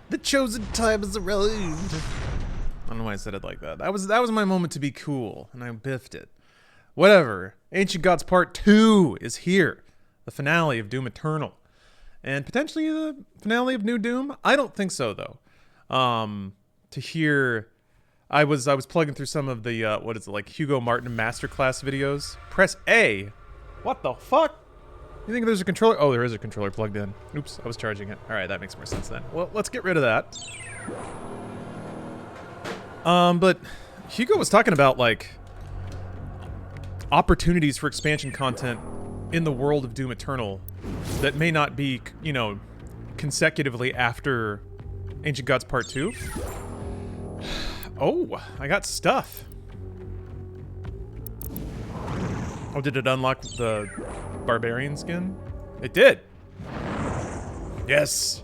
The chosen time is around. I don't know why I said it like that. That was my moment to be cool, and I biffed it. Whatever. Ancient Gods Part 2 is here. The finale of Doom Eternal. And potentially the finale of New Doom? I don't think so, though. To hear... I was plugging through some of the, what is it, like Hugo Martin masterclass videos. Press A. What the fuck? You think there's a controller? Oh, there is a controller plugged in. Oops, I was charging it. Alright, that makes more sense then. Well, let's get rid of that. But Hugo was talking about, like, opportunities for expansion content in the world of Doom Eternal that may not be, you know, consecutively after Ancient Gods Part 2. Oh, I got stuff. Oh, did it unlock the Barbarian skin? It did. Yes.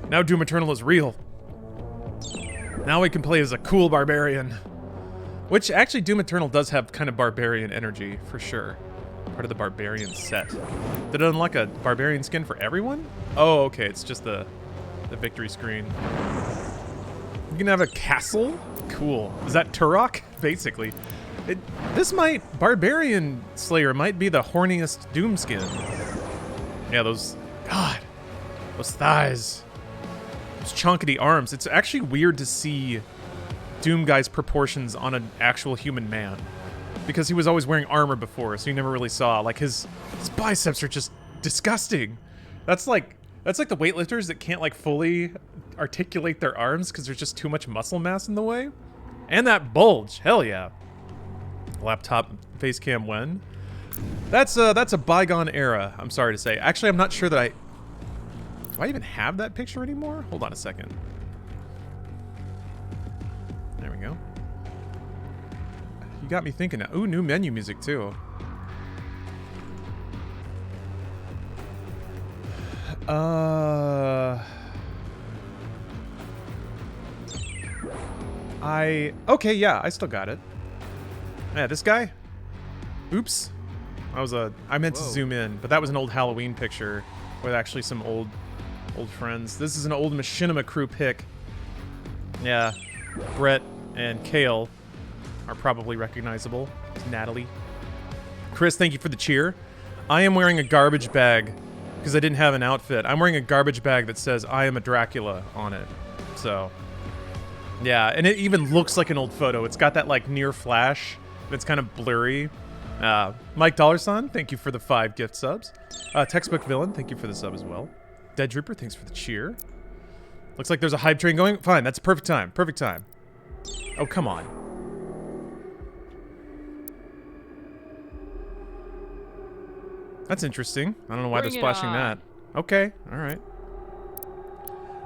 Now Doom Eternal is real. Now we can play as a cool barbarian. Which, actually, Doom Eternal does have kind of barbarian energy, for sure. Part of the barbarian set. Did it unlock a barbarian skin for everyone? Oh, okay, it's just the victory screen. You can have a castle? Cool. Is that Turok? Basically. Barbarian Slayer might be the horniest Doom skin. Yeah, those, God, those thighs. Those chunkety arms. It's actually weird to see Doomguy's proportions on an actual human man. Because he was always wearing armor before, so you never really saw, like, his biceps are just disgusting. That's like the weightlifters that can't, like, fully articulate their arms because there's just too much muscle mass in the way. And that bulge, hell yeah. Laptop face cam when? That's a bygone era, I'm sorry to say. Actually, I'm not sure that do I even have that picture anymore? Hold on a second. There we go. You got me thinking now. Ooh, new menu music too. Okay, yeah, I still got it. Yeah, this guy? Oops. I meant to zoom in, but that was an old Halloween picture with actually some old friends. This is an old Machinima crew pic. Yeah, Brett and Kale are probably recognizable. It's Natalie. Chris, thank you for the cheer. I am wearing a garbage bag because I didn't have an outfit. I'm wearing a garbage bag that says I am a Dracula on it. So, yeah, and it even looks like an old photo. It's got that, like, near flash that's kind of blurry. Mike Dollarson, thank you for the 5 gift subs. Textbook Villain, thank you for the sub as well. Dead Drooper, thanks for the cheer. Looks like there's a hype train going. Fine, that's perfect time. Perfect time. Oh, come on. That's interesting. I don't know why they're splashing that. Okay, alright.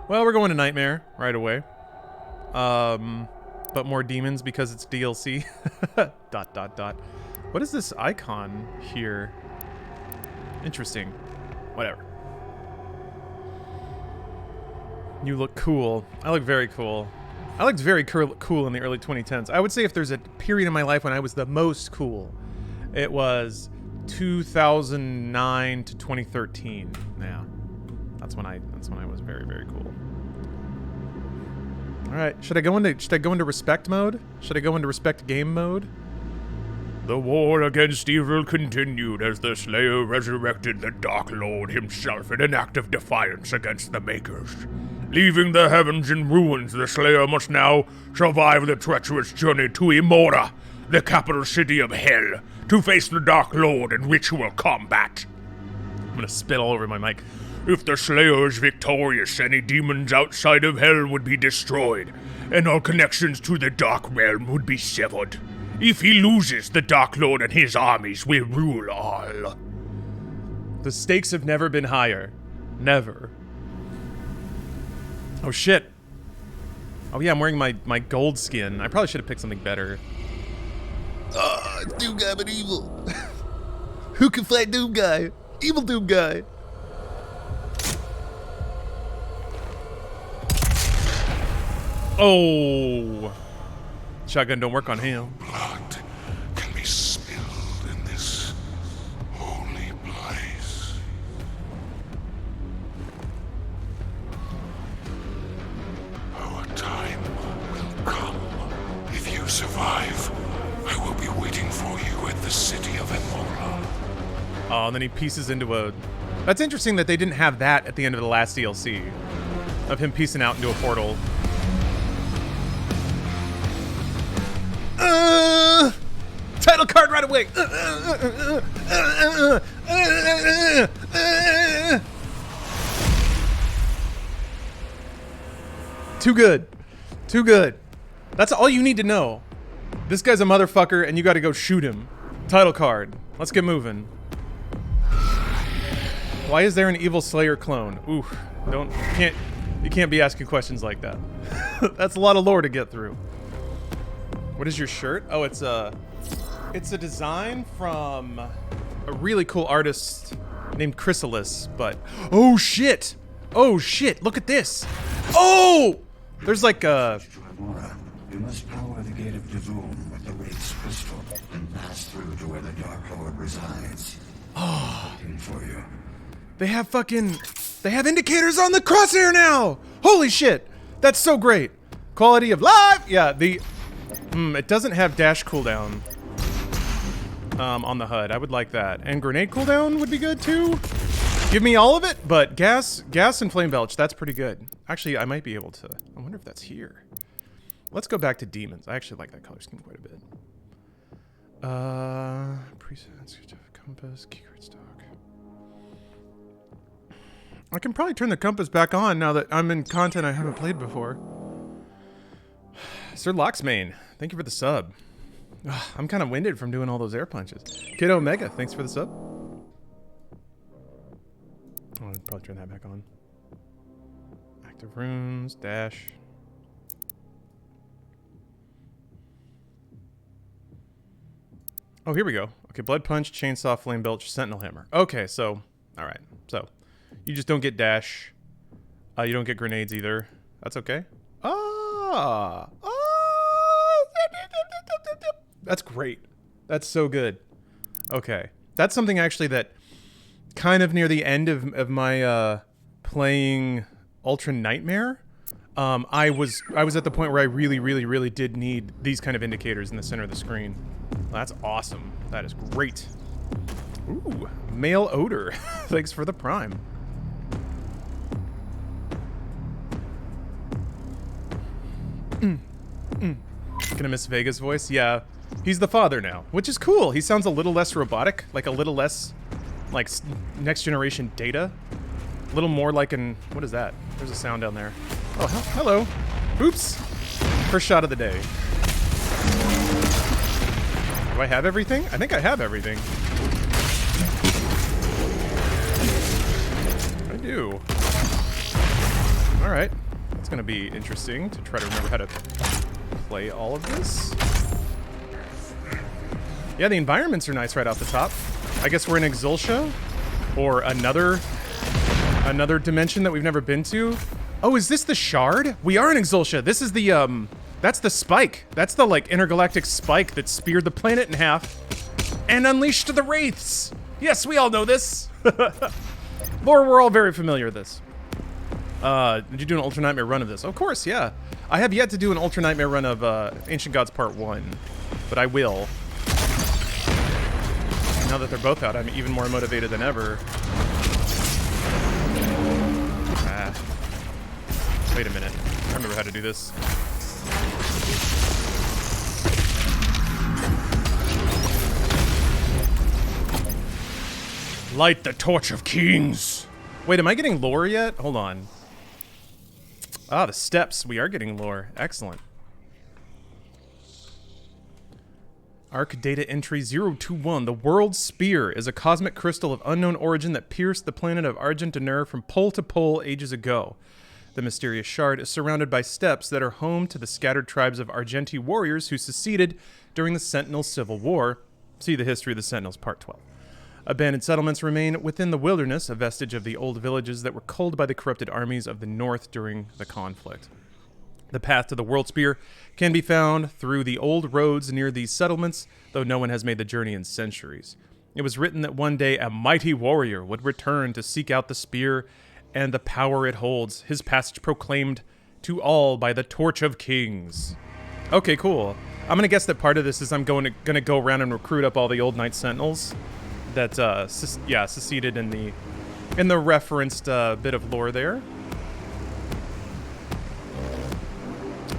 Well, we're going to Nightmare right away. But more demons because it's DLC. ... What is this icon here? Interesting. Whatever. You look cool. I look very cool. I looked very cool in the early 2010s. I would say if there's a period in my life when I was the most cool, it was 2009 to 2013. Yeah. That's when I was very, very cool. All right, should I go into respect mode? Should I go into respect game mode? The war against evil continued as the Slayer resurrected the Dark Lord himself in an act of defiance against the Makers. Leaving the heavens in ruins, the Slayer must now survive the treacherous journey to Imora, the capital city of Hell, to face the Dark Lord in ritual combat. I'm gonna spit all over my mic. If the Slayer is victorious, any demons outside of Hell would be destroyed, and all connections to the Dark Realm would be severed. If he loses, the Dark Lord and his armies will rule all. The stakes have never been higher. Never. Oh shit. Oh yeah, I'm wearing my gold skin. I probably should have picked something better. It's Doomguy but evil. Who can fight Doomguy? Evil Doomguy. Oh. Shotgun don't work on him. Blood can be spilled in this holy place. Oh, and then he pieces into a... That's interesting that they didn't have that at the end of the last DLC. Of him piecing out into a portal. Title card right away! Too good. Too good. That's all you need to know. This guy's a motherfucker and you gotta go shoot him. Title card. Let's get moving. Why is there an Evil Slayer clone? Ooh, you can't be asking questions like that. That's a lot of lore to get through. What is your shirt? Oh, it's a design from a really cool artist named Chrysalis, but oh shit! Oh shit, look at this! Oh! There's like a... You must power the gate of Devon with the Wraith's crystal and pass through to where the Dark Lord resides. Oh. Looking for you. They have indicators on the crosshair now! Holy shit! That's so great! Quality of life! Yeah, it doesn't have dash cooldown on the HUD. I would like that. And grenade cooldown would be good too. Give me all of it, but gas and flame belch, that's pretty good. Actually, I might be able to. I wonder if that's here. Let's go back to demons. I actually like that color scheme quite a bit. Presets, compass, key card stock. I can probably turn the compass back on now that I'm in content I haven't played before. Sir Locksmane, thank you for the sub. Ugh, I'm kind of winded from doing all those air punches. Kid Omega, thanks for the sub. I'll probably turn that back on. Active runes, dash. Oh, here we go. Okay, blood punch, chainsaw, flame belch, sentinel hammer. Okay, so, all right. So, you just don't get dash. You don't get grenades either. That's okay. That's great. That's so good. Okay. That's something actually that kind of near the end of my playing Ultra Nightmare, I was at the point where I really did need these kind of indicators in the center of the screen. That's awesome. That is great. Ooh, male odor. Thanks for the prime. Gonna miss Vega's voice? Yeah. He's the father now, which is cool. He sounds a little less robotic, like a little less like next generation Data. A little more like an... What is that? There's a sound down there. Oh, hello. Oops. First shot of the day. Do I have everything? I think I have everything. I do. Alright. That's gonna be interesting to try to remember how to play all of this. Yeah, the environments are nice right off the top. I guess we're in Exultia, or another dimension that we've never been to. Oh, is this the shard? We are in Exultia. This is the that's the spike. That's the like intergalactic spike that speared the planet in half and unleashed the wraiths. Yes, we all know this. Lore, we're all very familiar with this. Did you do an Ultra Nightmare run of this? Of course, yeah. I have yet to do an Ultra Nightmare run of Ancient Gods Part 1, but I will. Now that they're both out, I'm even more motivated than ever. Wait a minute. I remember how to do this. Light the torch of kings. Wait, am I getting lore yet? Hold on. Ah, the steps. We are getting lore. Excellent. Arc data entry 021. The World Spear is a cosmic crystal of unknown origin that pierced the planet of Argentinur from pole to pole ages ago. The mysterious shard is surrounded by steps that are home to the scattered tribes of Argenti warriors who seceded during the Sentinel Civil War. See the history of the Sentinels, Part 12. Abandoned settlements remain within the wilderness, a vestige of the old villages that were culled by the corrupted armies of the North during the conflict. The path to the World Spear can be found through the old roads near these settlements, though no one has made the journey in centuries. It was written that one day a mighty warrior would return to seek out the spear and the power it holds, his passage proclaimed to all by the Torch of Kings. Okay, cool. I'm gonna guess that part of this is I'm gonna go around and recruit up all the old Knight Sentinels that seceded in the referenced bit of lore there.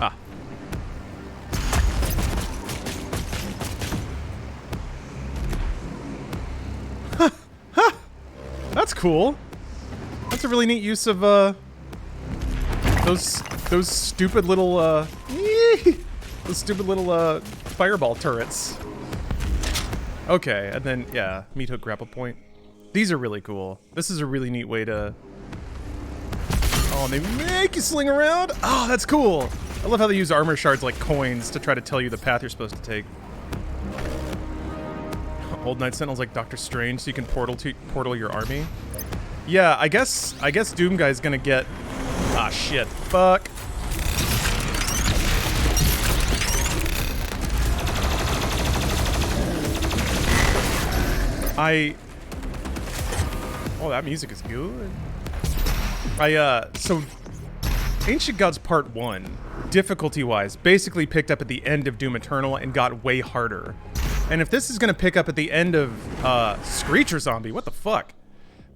Ah. That's cool. That's a really neat use of those stupid little those stupid little fireball turrets. Okay, and then yeah, meat hook grapple point. These are really cool. This is a really neat way to. Oh, and they make you sling around. Oh, that's cool. I love how they use armor shards like coins to try to tell you the path you're supposed to take. Old Knight Sentinel's like Doctor Strange, so you can portal your army. Yeah, I guess Doomguy's gonna get. Ah, shit. Fuck. Oh, that music is good. So Ancient Gods Part 1, difficulty-wise, basically picked up at the end of Doom Eternal and got way harder. And if this is gonna pick up at the end of Screecher Zombie, what the fuck?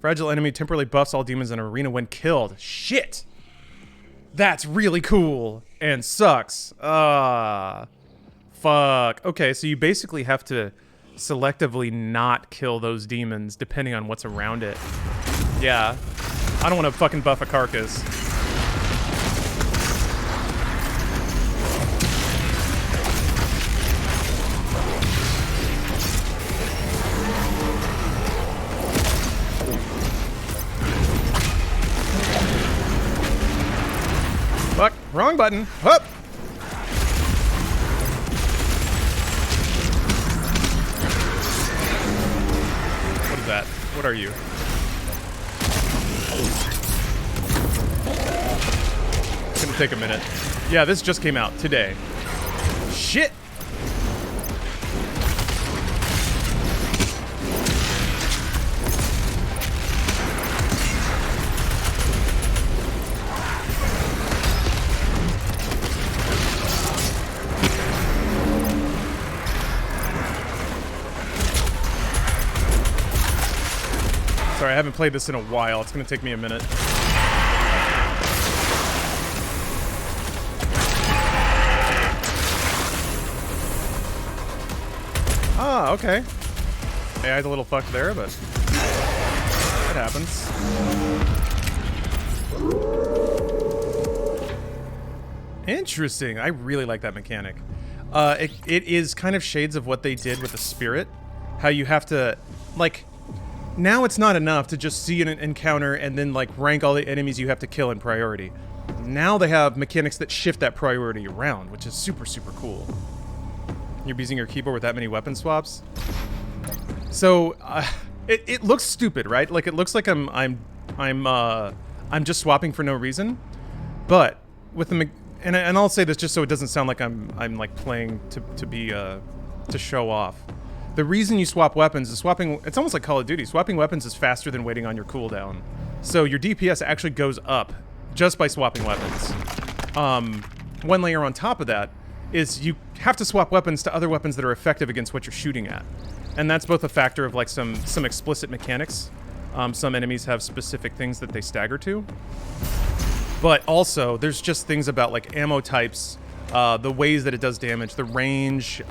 Fragile enemy temporarily buffs all demons in an arena when killed. Shit! That's really cool and sucks. Fuck. Okay, so you basically have to selectively not kill those demons depending on what's around it. Yeah. I don't want to fucking buff a carcass. Fuck. Wrong button. Whoop. What is that? What are you? It's gonna take a minute. Yeah, this just came out today. Shit! Sorry, I haven't played this in a while. It's gonna take me a minute. Ah, okay. AI's a little fucked there, but it happens. Interesting. I really like that mechanic. It is kind of shades of what they did with the Spirit. How you have to, like, now it's not enough to just see an encounter and then, like, rank all the enemies you have to kill in priority. Now they have mechanics that shift that priority around, which is super, super cool. You're using your keyboard with that many weapon swaps? So, it looks stupid, right? Like, it looks like I'm just swapping for no reason. But with the and I'll say this just so it doesn't sound like I'm like playing to show off. The reason you swap weapons is it's almost like Call of Duty. Swapping weapons is faster than waiting on your cooldown. So your DPS actually goes up just by swapping weapons. One layer on top of that is you have to swap weapons to other weapons that are effective against what you're shooting at. And that's both a factor of like some explicit mechanics. Some enemies have specific things that they stagger to. But also, there's just things about like ammo types, the ways that it does damage, the range,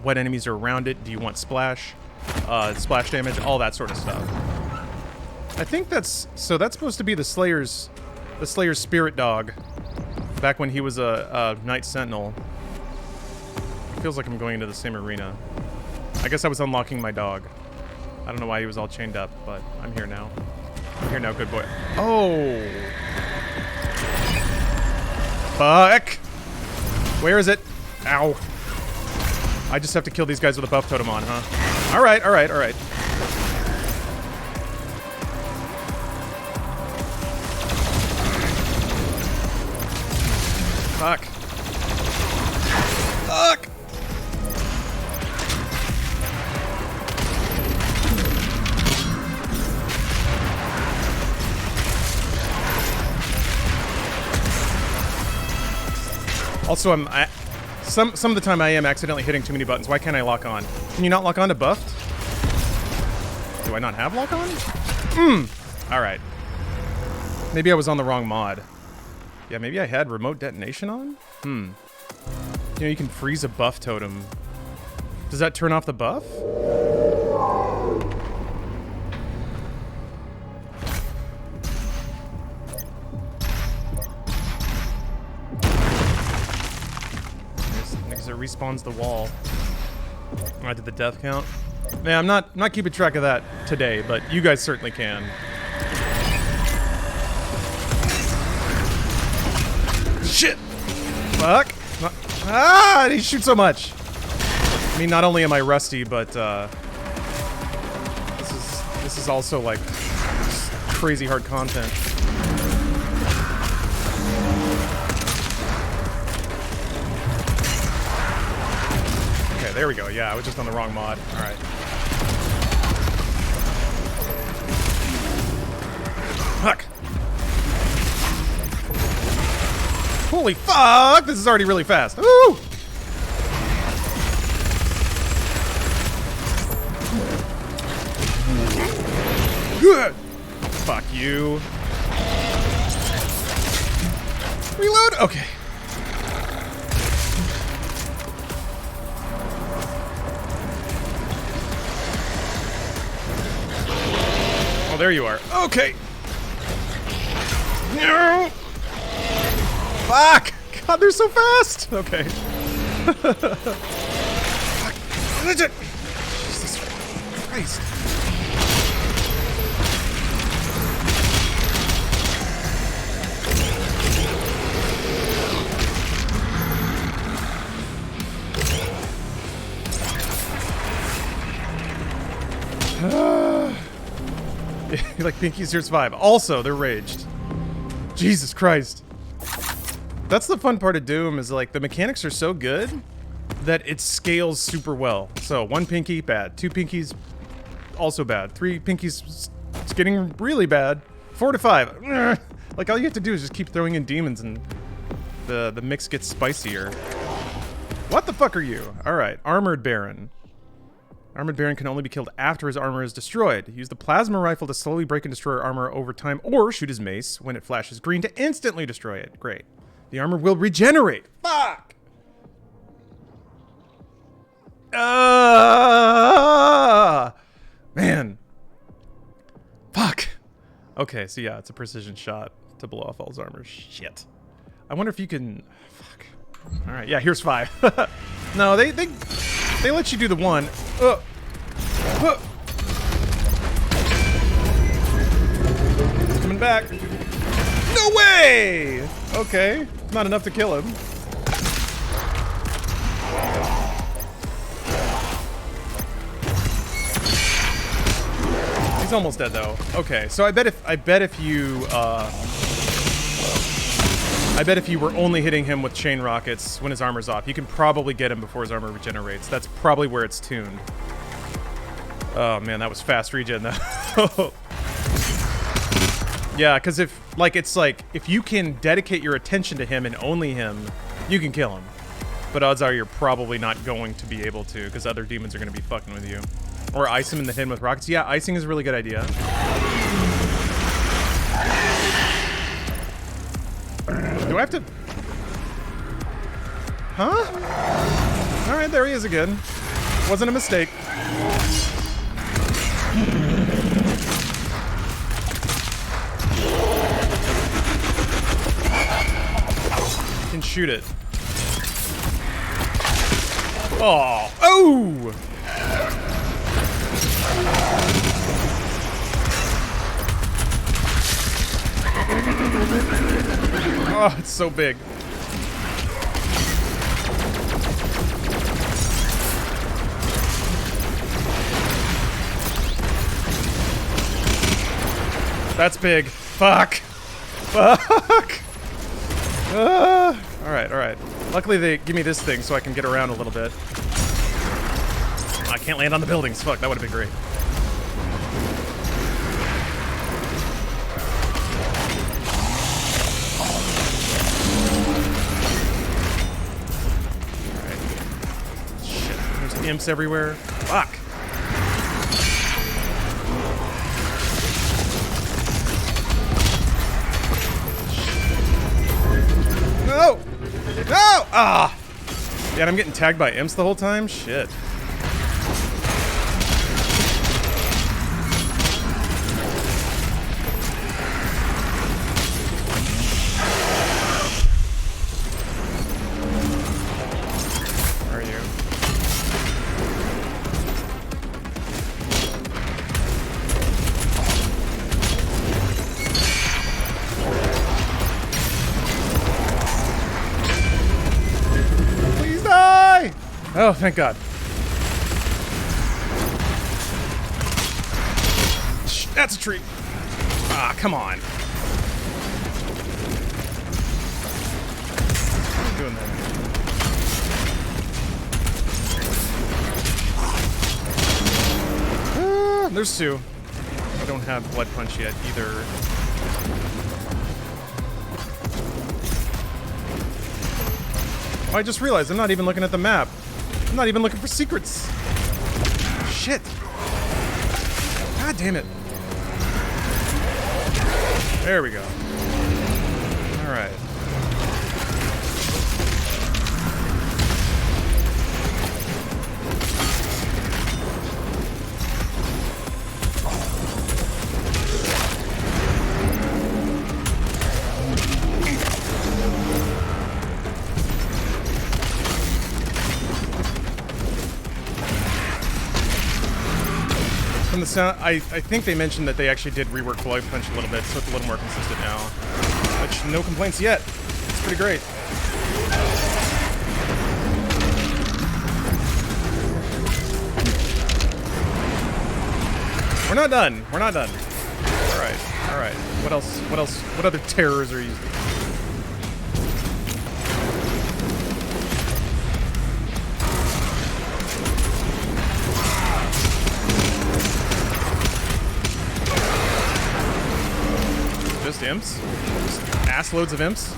what enemies are around it, do you want splash damage, all that sort of stuff. I think that's supposed to be the Slayer's spirit dog, back when he was a Knight Sentinel. Feels like I'm going into the same arena. I guess I was unlocking my dog. I don't know why he was all chained up, but I'm here now. I'm here now, good boy. Oh! Fuck! Where is it? Ow. I just have to kill these guys with a buff totem on, huh? Alright, alright, alright. Fuck. Fuck! Also, some of the time I am accidentally hitting too many buttons. Why can't I lock on? Can you not lock on to buffed? Do I not have lock on? Alright. Maybe I was on the wrong mod. Yeah, maybe I had remote detonation on? You know, you can freeze a buff totem. Does that turn off the buff? Because it respawns the wall. I did the death count. Man, I'm not keeping track of that today, but you guys certainly can. Shit! Fuck! Ah! He shoots so much! I mean, not only am I rusty, but this is also like crazy hard content. Okay, there we go. Yeah, I was just on the wrong mod. All right. Fuck! Holy fuck! This is already really fast. Woo! Fuck you. Reload? Okay. Oh, there you are. Okay. No. Fuck! God, they're so fast! Okay. Fuck. Jesus Christ. You're like Pinky's Here Survive. Also, they're raged. Jesus Christ. That's the fun part of Doom, is like the mechanics are so good that it scales super well. So 1 pinky, bad. 2 pinkies, also bad. 3 pinkies, it's getting really bad. 4 to 5. Like all you have to do is just keep throwing in demons and the mix gets spicier. What the fuck are you? Alright, Armored Baron. Armored Baron can only be killed after his armor is destroyed. Use the plasma rifle to slowly break and destroy armor over time, or shoot his mace when it flashes green to instantly destroy it. Great. The armor will regenerate. Fuck! Man. Fuck. Okay, so yeah, it's a precision shot to blow off all his armor. Shit. I wonder if you can... Fuck. Alright, yeah, here's 5. No, they let you do the 1. It's coming back. No way! Okay, not enough to kill him. He's almost dead though. Okay, so I bet if you were only hitting him with chain rockets when his armor's off, you can probably get him before his armor regenerates. That's probably where it's tuned. Oh man, that was fast regen though. Yeah, because if you can dedicate your attention to him and only him, you can kill him. But odds are you're probably not going to be able to, because other demons are going to be fucking with you. Or ice him in the head with rockets. Yeah, icing is a really good idea. Do I have to... Huh? Alright, there he is again. Wasn't a mistake. You can shoot it. Oh! Oh! Oh, it's so big. That's big. Fuck. Fuck. Alright, alright. Luckily they give me this thing so I can get around a little bit. I can't land on the buildings. Fuck, that would have been great. Alright. Shit, there's imps everywhere. Fuck. Ah! Yeah, I'm getting tagged by imps the whole time? Shit. Where are you? Please die! Oh, thank God. Shh, that's a tree. Ah, come on. What are you doing there? Ah, there's two. I don't have blood punch yet either. Oh, I just realized I'm not even looking at the map. I'm not even looking for secrets. Shit. God damn it. There we go. All right. From the sound, I think they mentioned that they actually did rework Blood Punch a little bit, so it's a little more consistent now. Which, no complaints yet. It's pretty great. We're not done. We're not done. Alright, alright. What else? What else? What other terrors are you... Just imps? Just ass loads of imps?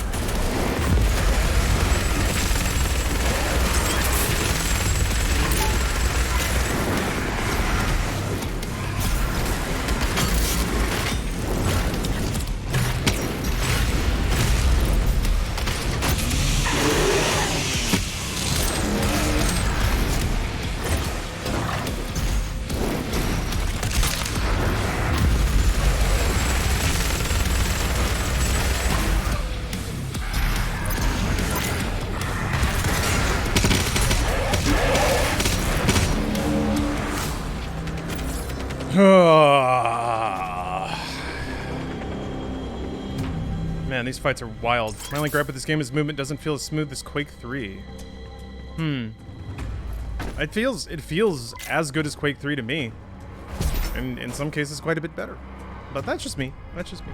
Man, these fights are wild. My only gripe with this game is movement doesn't feel as smooth as Quake 3. It feels as good as Quake 3 to me. And in some cases quite a bit better. But that's just me. That's just me.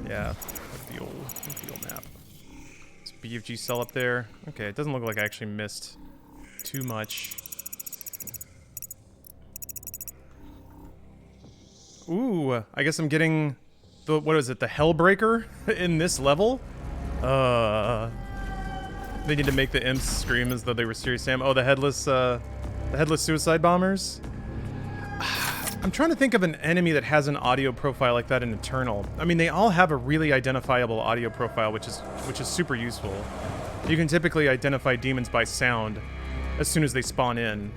Yeah, the old map. This BFG cell up there. Okay, it doesn't look like I actually missed too much. Ooh, I guess I'm getting the, what is it, the Hellbreaker in this level? They need to make the imps scream as though they were serious Sam. Oh, the headless suicide bombers? I'm trying to think of an enemy that has an audio profile like that in Eternal. I mean, they all have a really identifiable audio profile, which is super useful. You can typically identify demons by sound as soon as they spawn in.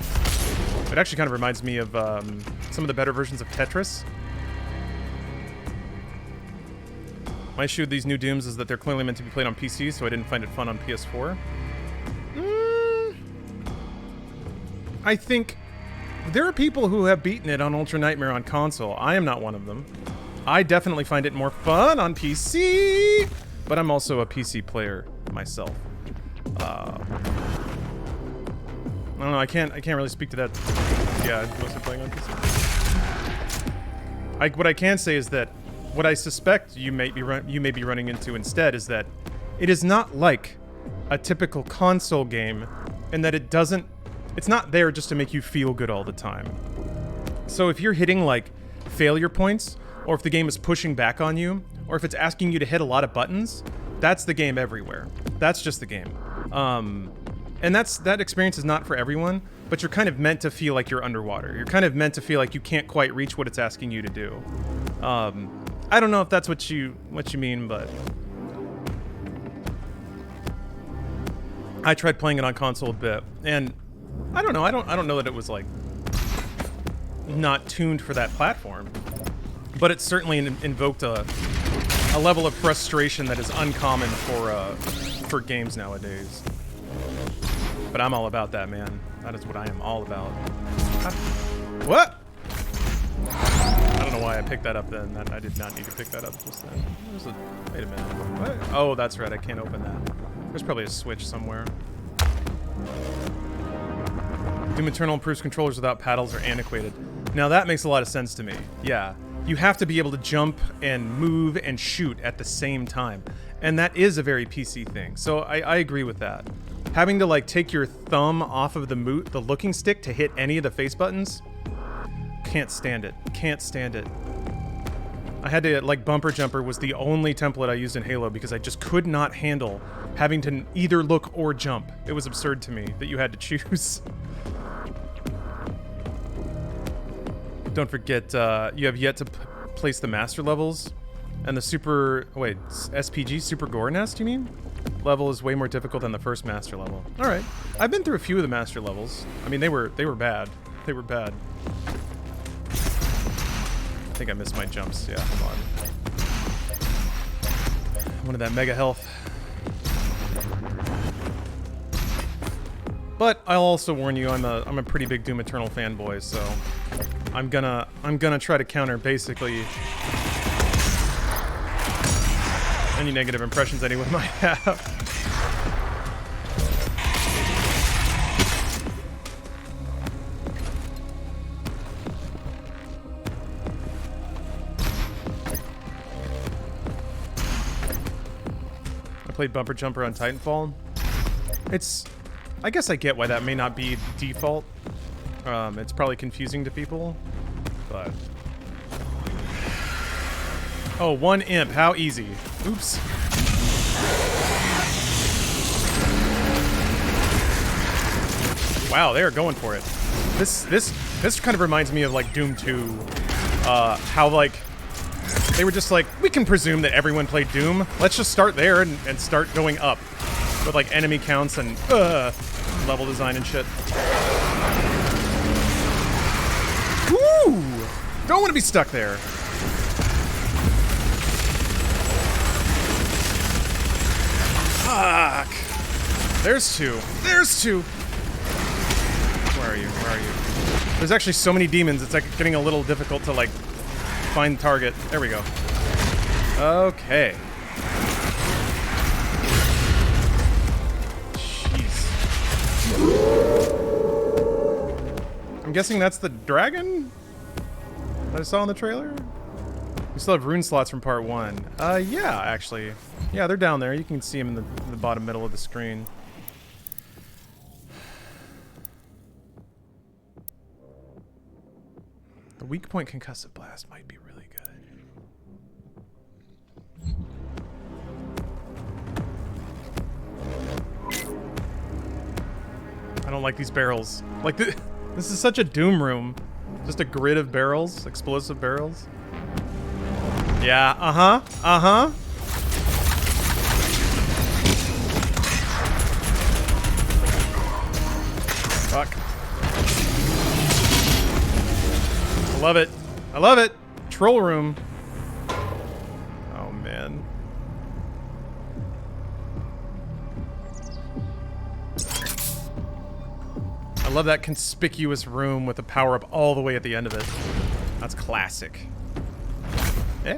It actually kind of reminds me of some of the better versions of Tetris. My issue with these new Dooms is that they're clearly meant to be played on PC, so I didn't find it fun on PS4. I think there are people who have beaten it on Ultra Nightmare on console. I am not one of them. I definitely find it more fun on PC, but I'm also a PC player myself. I don't know. I can't really speak to that. Yeah, I'm mostly playing on PC. What I can say is that what I suspect you may be running into instead is that it is not like a typical console game, in that it's not there just to make you feel good all the time. So if you're hitting like failure points, or if the game is pushing back on you, or if it's asking you to hit a lot of buttons, that's the game everywhere. That's just the game. And that experience is not for everyone, but you're kind of meant to feel like you're underwater. You're kind of meant to feel like you can't quite reach what it's asking you to do. I don't know if that's what you mean, but I tried playing it on console a bit, and I don't know. I don't know that it was like not tuned for that platform, but it certainly invoked a level of frustration that is uncommon for games nowadays. But I'm all about that, man. That is what I am all about. What? I don't know why I picked that up then. I did not need to pick that up just then. Wait a minute. What? Oh, that's right. I can't open that. There's probably a switch somewhere. Doom Eternal improves controllers without paddles are antiquated. Now that makes a lot of sense to me. Yeah. You have to be able to jump and move and shoot at the same time. And that is a very PC thing. So I agree with that. Having to like take your thumb off of the looking stick to hit any of the face buttons, can't stand it. Can't stand it. I had to, like, bumper jumper was the only template I used in Halo because I just could not handle having to either look or jump. It was absurd to me that you had to choose. Don't forget, you have yet to place the master levels. And the SPG Super Gore Nest, you mean? Level is way more difficult than the first master level. Alright. I've been through a few of the master levels. I mean, they were bad. They were bad. I think I missed my jumps. Yeah, come on. One of that mega health. But I'll also warn you, I'm a pretty big Doom Eternal fanboy, so I'm gonna try to counter basically any negative impressions anyone might have. I played Bumper Jumper on Titanfall. I guess I get why that may not be default. It's probably confusing to people, but... Oh, one imp, how easy. Oops. Wow, they are going for it. This kind of reminds me of like Doom 2. How like they were just like, we can presume that everyone played Doom. Let's just start there and start going up with like enemy counts and level design and shit. Woo! Don't want to be stuck there. Fuck! There's two. There's two. Where are you? Where are you? There's actually so many demons, it's like getting a little difficult to like find target. There we go. Okay. Jeez. I'm guessing that's the dragon that I saw in the trailer? We still have rune slots from part 1. Yeah, actually. Yeah, they're down there. You can see them in the bottom middle of the screen. The weak point concussive blast might be really good. I don't like these barrels. Like, this is such a Doom room. Just a grid of barrels, explosive barrels. Yeah, uh-huh, uh-huh. Fuck. I love it. I love it. Troll room. Oh, man. I love that conspicuous room with the power-up all the way at the end of it. That's classic. Eh?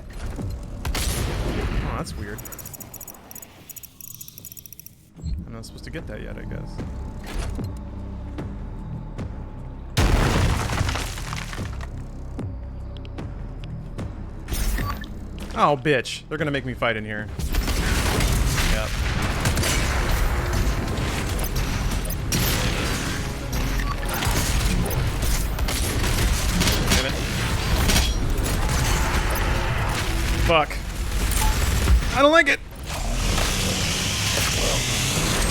Oh, that's weird. I'm not supposed to get that yet, I guess. Oh, bitch. They're gonna make me fight in here. Yep. Damn it. Fuck. I don't like it.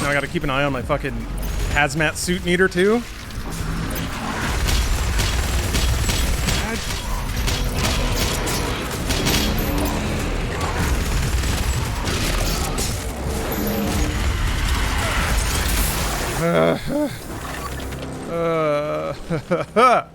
Now I gotta keep an eye on my fucking hazmat suit meter, too. Yeah.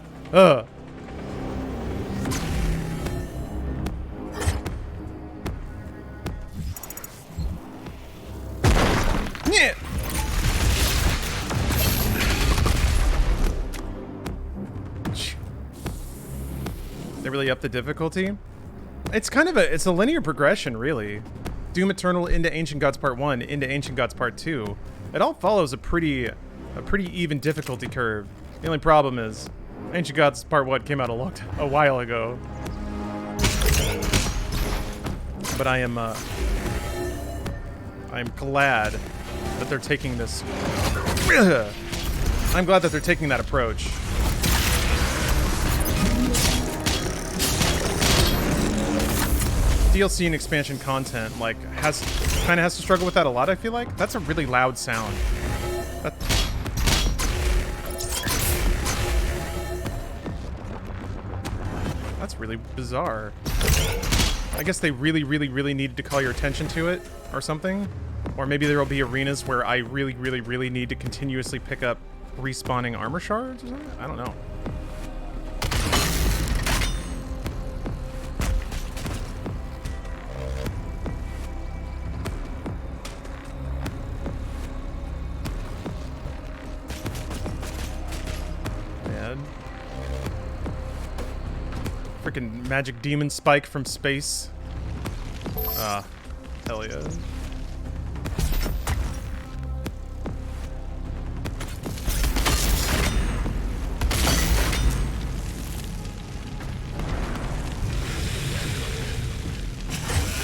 They really up the difficulty? It's kind of it's a linear progression, really. Doom Eternal into Ancient Gods Part 1 into Ancient Gods Part 2. It all follows a pretty even difficulty curve. The only problem is Ancient Gods Part 1 came out a while ago. But I am glad that they're taking this. I'm glad that they're taking that approach. DLC and expansion content like kind of has to struggle with that a lot. I feel like that's a really loud sound. That's really bizarre. I guess they really needed to call your attention to it or something. Or maybe there will be arenas where I really need to continuously pick up respawning armor shards or something? I don't know. Man. Freaking magic demon spike from space. Ah, hell yeah.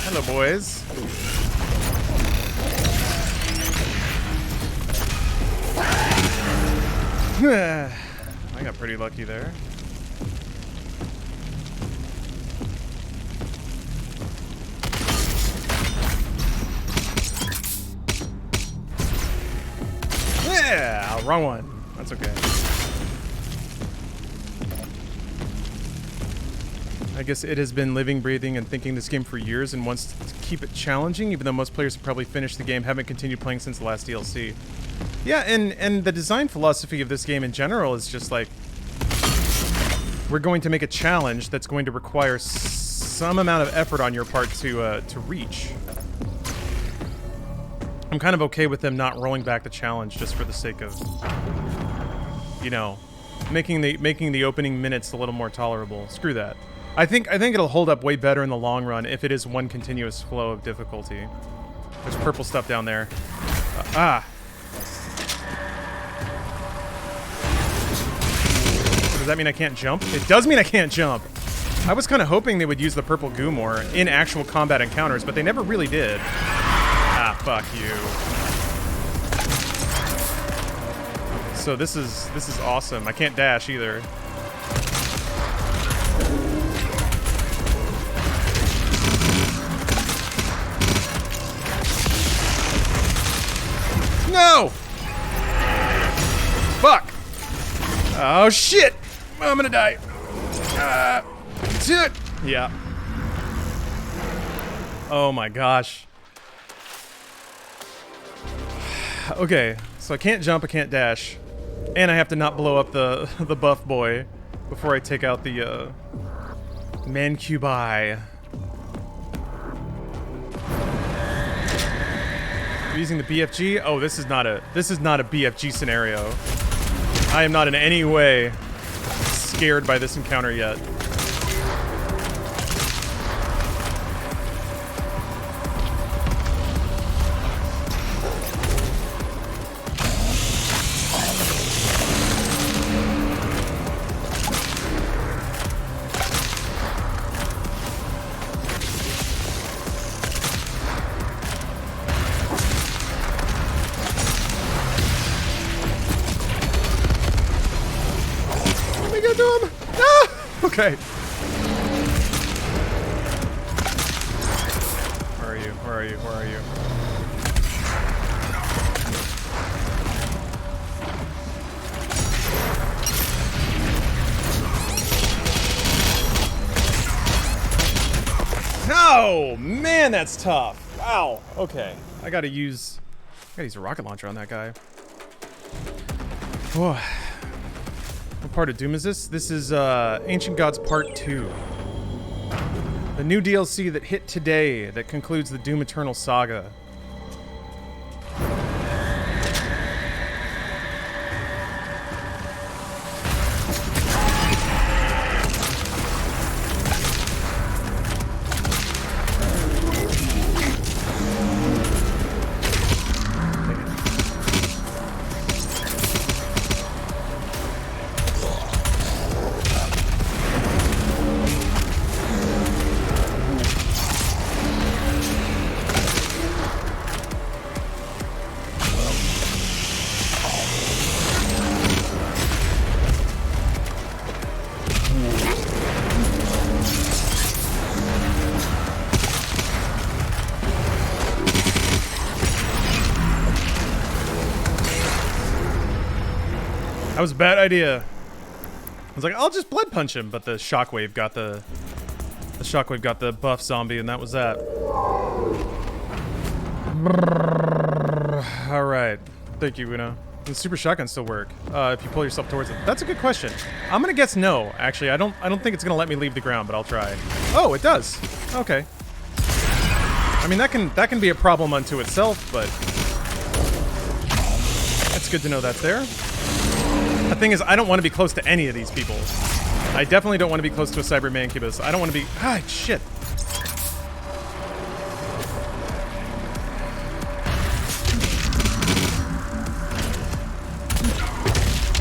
Hello, boys. I got pretty lucky there. Yeah, wrong one. That's okay. I guess it has been living, breathing, and thinking this game for years and wants to keep it challenging, even though most players have probably finished the game, haven't continued playing since the last DLC. Yeah, and the design philosophy of this game in general is just like, we're going to make a challenge that's going to require some amount of effort on your part to reach. I'm kind of okay with them not rolling back the challenge just for the sake of, you know, making the opening minutes a little more tolerable. Screw that. I think it'll hold up way better in the long run if it is one continuous flow of difficulty. There's purple stuff down there. Does that mean I can't jump? It does mean I can't jump. I was kind of hoping they would use the purple goo more in actual combat encounters, but they never really did. Ah, fuck you. So this is awesome. I can't dash either. No! Fuck! Oh shit! I'm gonna die. Shit! Yeah. Oh my gosh. Okay, so I can't jump, I can't dash. And I have to not blow up the buff boy before I take out the Mancubi. Using the BFG? Oh, this is not a BFG scenario. I am not in any way scared by this encounter yet. Okay. Where are you? Where are you? Where are you? No! Man, that's tough. Wow. Okay. I gotta use a rocket launcher on that guy. Whoa. What part of Doom is this? This is Ancient Gods Part 2. The new DLC that hit today that concludes the Doom Eternal saga. That was a bad idea. I was like, I'll just blood punch him, but the shockwave got the buff zombie, and that was that. All right, thank you, Una. Does super shotgun still work if you pull yourself towards it? That's a good question. I'm gonna guess no. Actually, I don't think it's gonna let me leave the ground, but I'll try. Oh, it does. Okay. I mean, that can be a problem unto itself, but it's good to know that's there. The thing is, I don't want to be close to any of these people. I definitely don't want to be close to a cyber mancubus. I don't want to be... Ah, shit.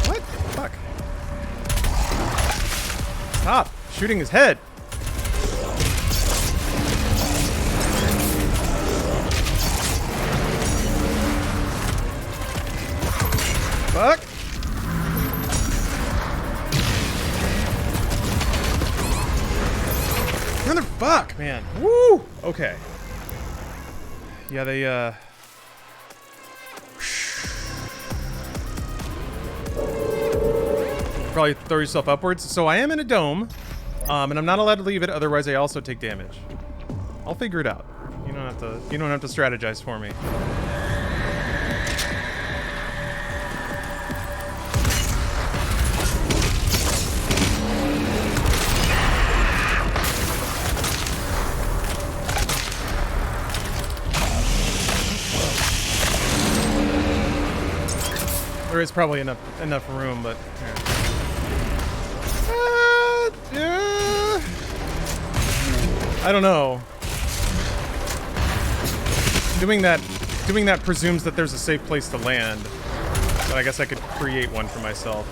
What? Fuck. Stop shooting his head. Fuck. Fuck, man. Woo! Okay. Yeah, they, probably throw yourself upwards. So I am in a dome, and I'm not allowed to leave it, otherwise I also take damage. I'll figure it out. You don't have to strategize for me. There is probably enough room, but I don't know. Doing that presumes that there's a safe place to land, but I guess I could create one for myself.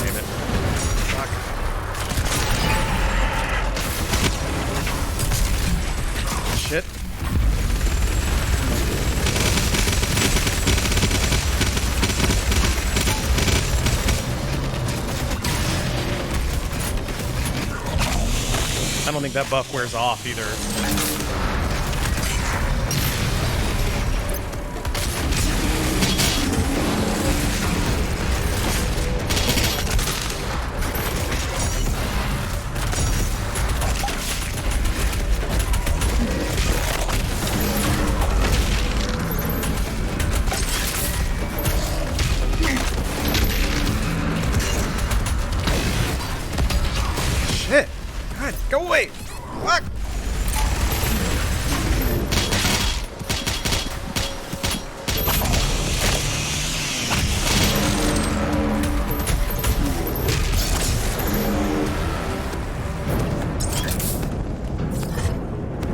Damn it. Fuck. Shit. I don't think that buff wears off either. Shit! God, go away! Fuck!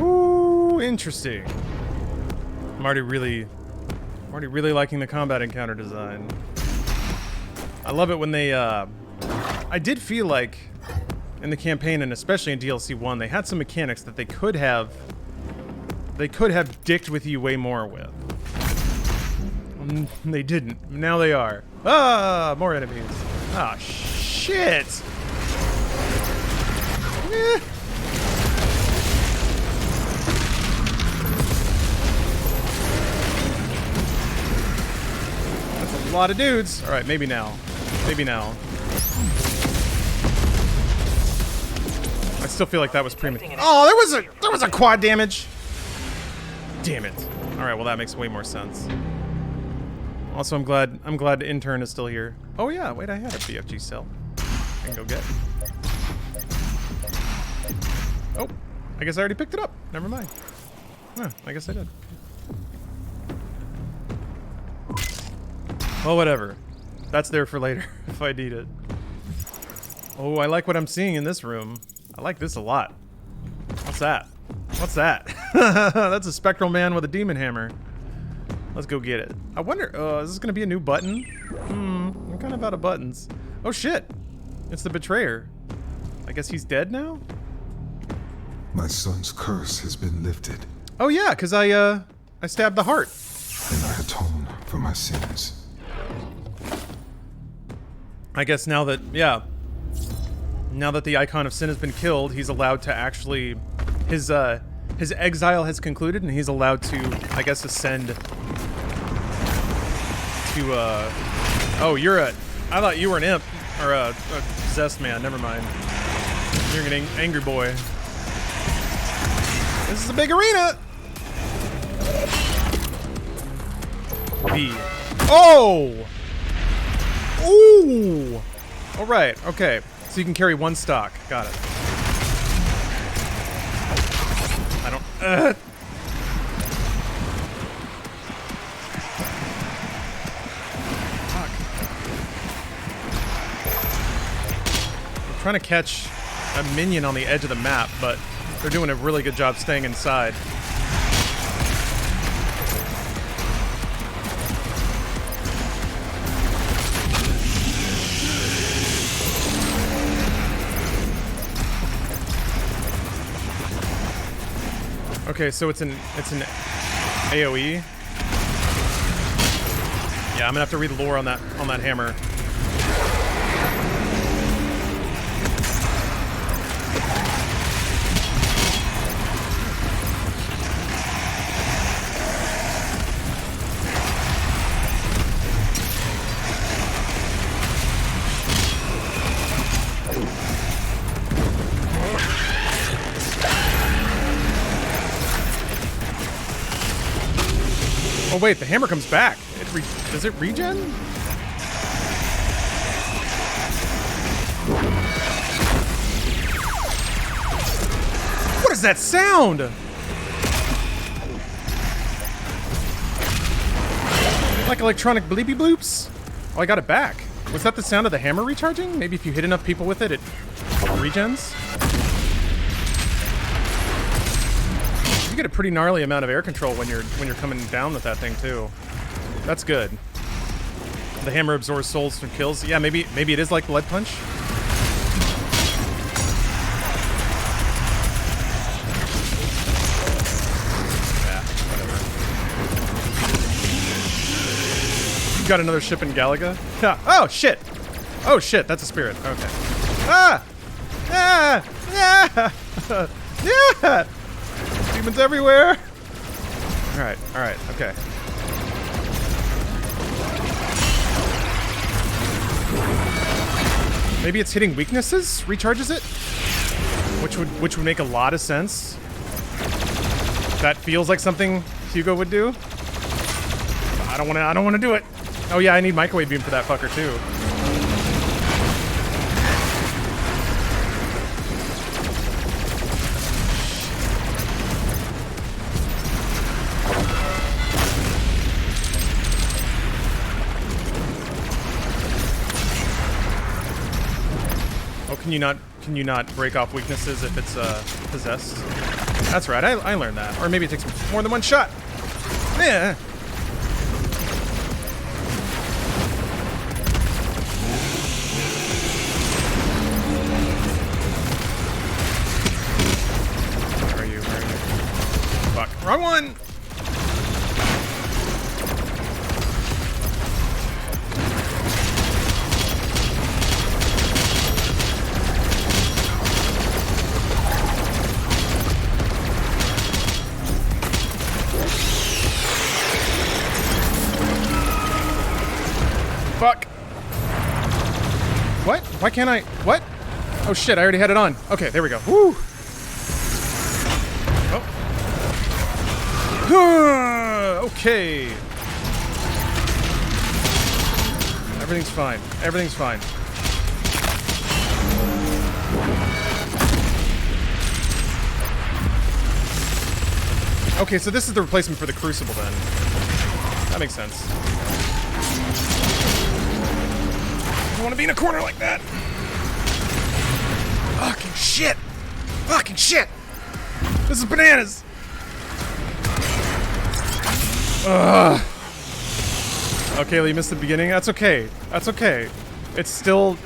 Ooh, interesting. I'm already really liking the combat encounter design. I love it when they, I did feel like in the campaign, and especially in DLC 1, they had some mechanics that they could have dicked with you way more with. They didn't. Now they are. Ah, more enemies. Ah, shit. Eh. That's a lot of dudes. All right, maybe now. Maybe now. I still feel like that was premature. Oh, there was a quad damage. Damn it. All right, well that makes way more sense. Also, I'm glad Intern is still here. Oh yeah, wait, I had a BFG cell. I can go get. Oh, I guess I already picked it up. Never mind. Huh, I guess I did. Well, whatever. That's there for later if I need it. Oh, I like what I'm seeing in this room. I like this a lot. What's that? What's that? That's a spectral man with a demon hammer. Let's go get it. I wonder, is this gonna be a new button? I'm kind of out of buttons. Oh shit! It's the betrayer. I guess he's dead now? My son's curse has been lifted, Oh yeah, cause I stabbed the heart. and I atone for my sins. I guess now that, yeah. Now that the icon of sin has been killed, he's allowed to actually, his exile has concluded, and he's allowed to, I guess, ascend to, oh, I thought you were an imp, or a possessed man, never mind. You're an angry boy. This is a big arena! Oh! Ooh! Alright, okay. So you can carry one stock. Got it. I don't... Fuck. I'm trying to catch a minion on the edge of the map, but they're doing a really good job staying inside. Okay, so it's an AoE. Yeah, I'm gonna have to read the lore on that hammer. Oh wait, the hammer comes back. Does it regen? What is that sound? Like electronic bleepy bloops? Oh, I got it back. Was that the sound of the hammer recharging? Maybe if you hit enough people with it, it regens? You get a pretty gnarly amount of air control when you're coming down with that thing too. That's good. The hammer absorbs souls from kills. Yeah, maybe it is like Blood Punch. Yeah, whatever. You got another ship in Galaga? Yeah. Oh shit! Oh shit! That's a spirit. Okay. Ah! Ah! Yeah! Yeah! Demons everywhere! Alright, okay. Maybe it's hitting weaknesses? Recharges it? Which would make a lot of sense. That feels like something Hugo would do. I don't wanna do it. Oh yeah, I need microwave beam for that fucker too. Can you not break off weaknesses if it's possessed? That's right, I learned that. Or maybe it takes more than one shot. Yeah. Where are you? Fuck. Wrong one! Fuck. What? Why can't I? What? Oh shit, I already had it on. Okay, there we go. Woo! Oh. Okay. Everything's fine. Everything's fine. Okay, so this is the replacement for the Crucible then. That makes sense. I don't want to be in a corner like that. Fucking shit. Fucking shit. This is bananas. Ugh. Okay, well, you missed the beginning. That's okay. That's okay. I'm still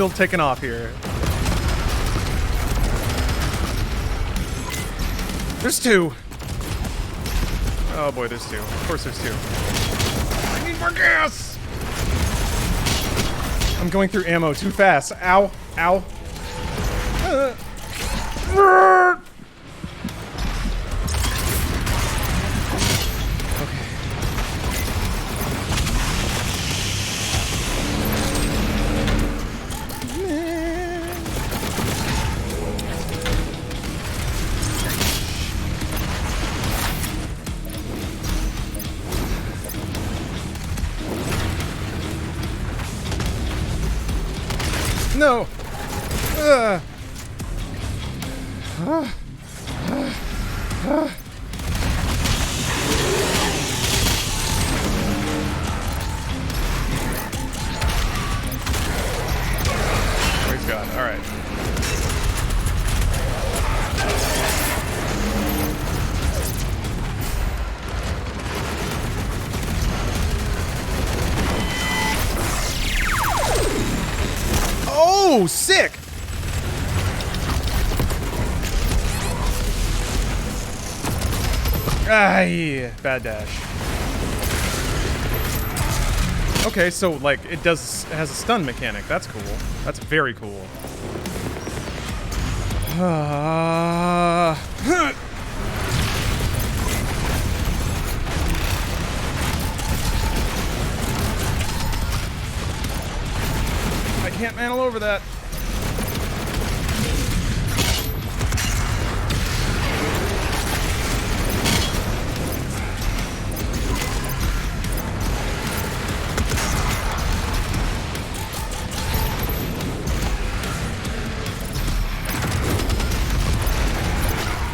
taking off here. There's two. Oh boy, there's two. Of course there's two. I need more gas! I'm going through ammo too fast. Ow. Ow. No! Praise God. Alright. Oh, sick! Ah, yeah. Bad dash. Okay, so like it has a stun mechanic. That's cool. That's very cool. I can't mantle over that.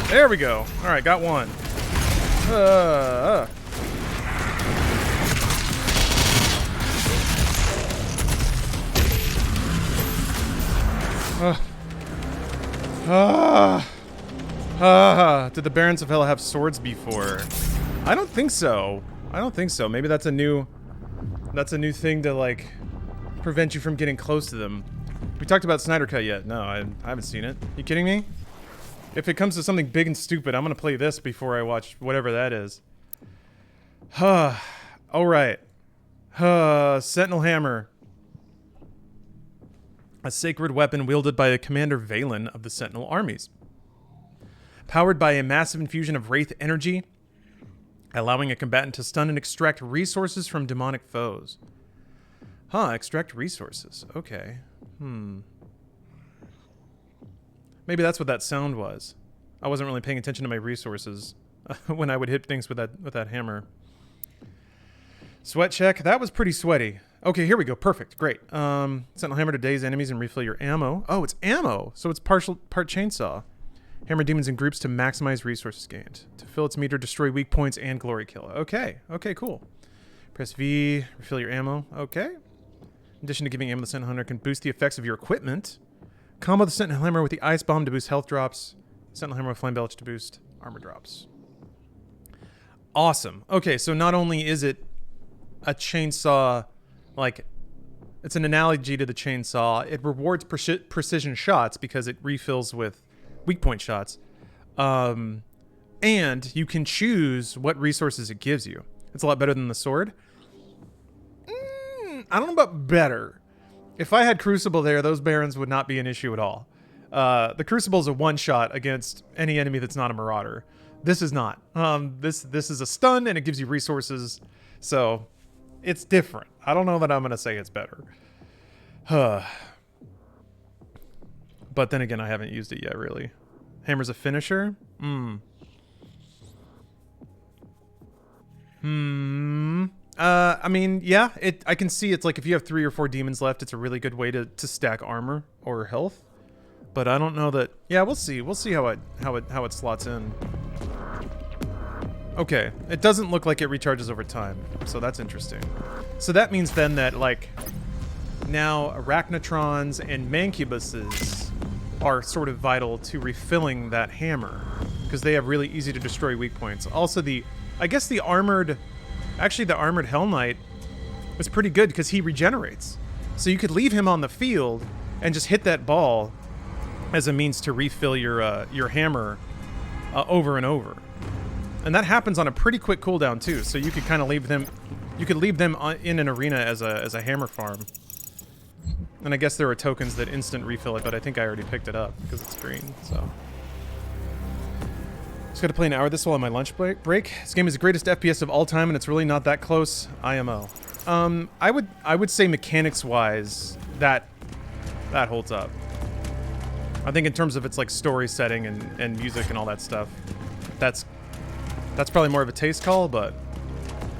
There we go. All right, got one. Did the Barons of Hell have swords before? I don't think so. I don't think so. Maybe that's a new thing to like prevent you from getting close to them. We talked about Snyder Cut yet? No, I haven't seen it. You kidding me? If it comes to something big and stupid, I'm gonna play this before I watch whatever that is. All right. Sentinel Hammer. A sacred weapon wielded by Commander Valen of the Sentinel armies. Powered by a massive infusion of Wraith energy, allowing a combatant to stun and extract resources from demonic foes. Extract resources. Okay. Maybe that's what that sound was. I wasn't really paying attention to my resources when I would hit things with that hammer. Sweat check. That was pretty sweaty. Okay, here we go. Perfect. Great. Sentinel Hammer to daze enemies and refill your ammo. Oh, it's ammo. So it's part chainsaw. Hammer demons in groups to maximize resources gained. To fill its meter, destroy weak points and glory kill. Okay. Okay, cool. Press V, refill your ammo. Okay. In addition to giving ammo, the Sentinel Hammer can boost the effects of your equipment. Combo the Sentinel Hammer with the Ice Bomb to boost health drops. Sentinel Hammer with Flame Belch to boost armor drops. Awesome. Okay, so not only is it a chainsaw, like, it's an analogy to the chainsaw, it rewards precision shots because it refills with weak point shots. And you can choose what resources it gives you. It's a lot better than the sword. I don't know about better. If I had Crucible there, those Barons would not be an issue at all. The Crucible is a one-shot against any enemy that's not a Marauder. This is not. This is a stun, and it gives you resources, so it's different. I don't know that I'm going to say it's better. But then again, I haven't used it yet, really. Hammer's a finisher? I mean, yeah, I can see it's like if you have 3 or 4 demons left, it's a really good way to stack armor or health. But I don't know that. Yeah, we'll see. We'll see how it slots in. Okay, it doesn't look like it recharges over time, so that's interesting. So that means then that like now arachnotrons and mancubuses are sort of vital to refilling that hammer because they have really easy to destroy weak points. Also, I guess the armored Hell Knight was pretty good because he regenerates. So you could leave him on the field and just hit that ball as a means to refill your hammer over and over. And that happens on a pretty quick cooldown too. So you could kind of leave them in an arena as a hammer farm. And I guess there are tokens that instant refill it, but I think I already picked it up because it's green. So just got to play an hour this while on my lunch break. This game is the greatest FPS of all time, and it's really not that close. IMO. I would say mechanics-wise that holds up. I think in terms of its like story setting and music and all that stuff, that's probably more of a taste call. But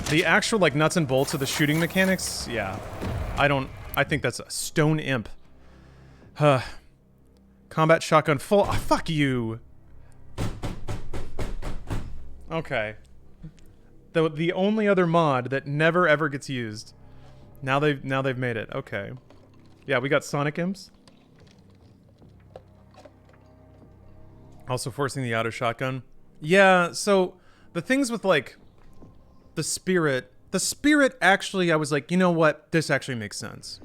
the actual like nuts and bolts of the shooting mechanics, yeah, I think that's a stone imp. Combat shotgun full. Oh, fuck you. Okay. The only other mod that never ever gets used. Now they've made it. Okay. Yeah, we got Sonic imps. Also forcing the auto shotgun. Yeah, so the things with like the spirit actually, I was like, you know what? This actually makes sense.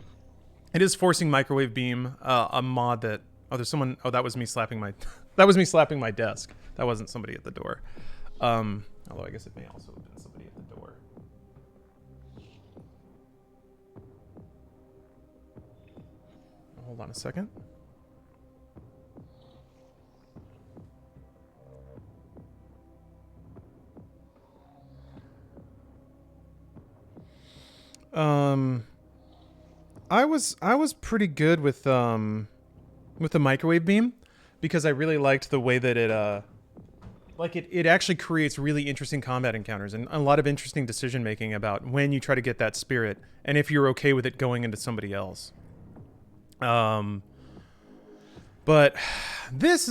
It is forcing microwave beam, a mod that there's someone. Oh, that was me slapping my desk. That wasn't somebody at the door. Although I guess it may also have been somebody at the door. Hold on a second. I was pretty good with the microwave beam because I really liked the way that it actually creates really interesting combat encounters and a lot of interesting decision making about when you try to get that spirit and if you're okay with it going into somebody else. But this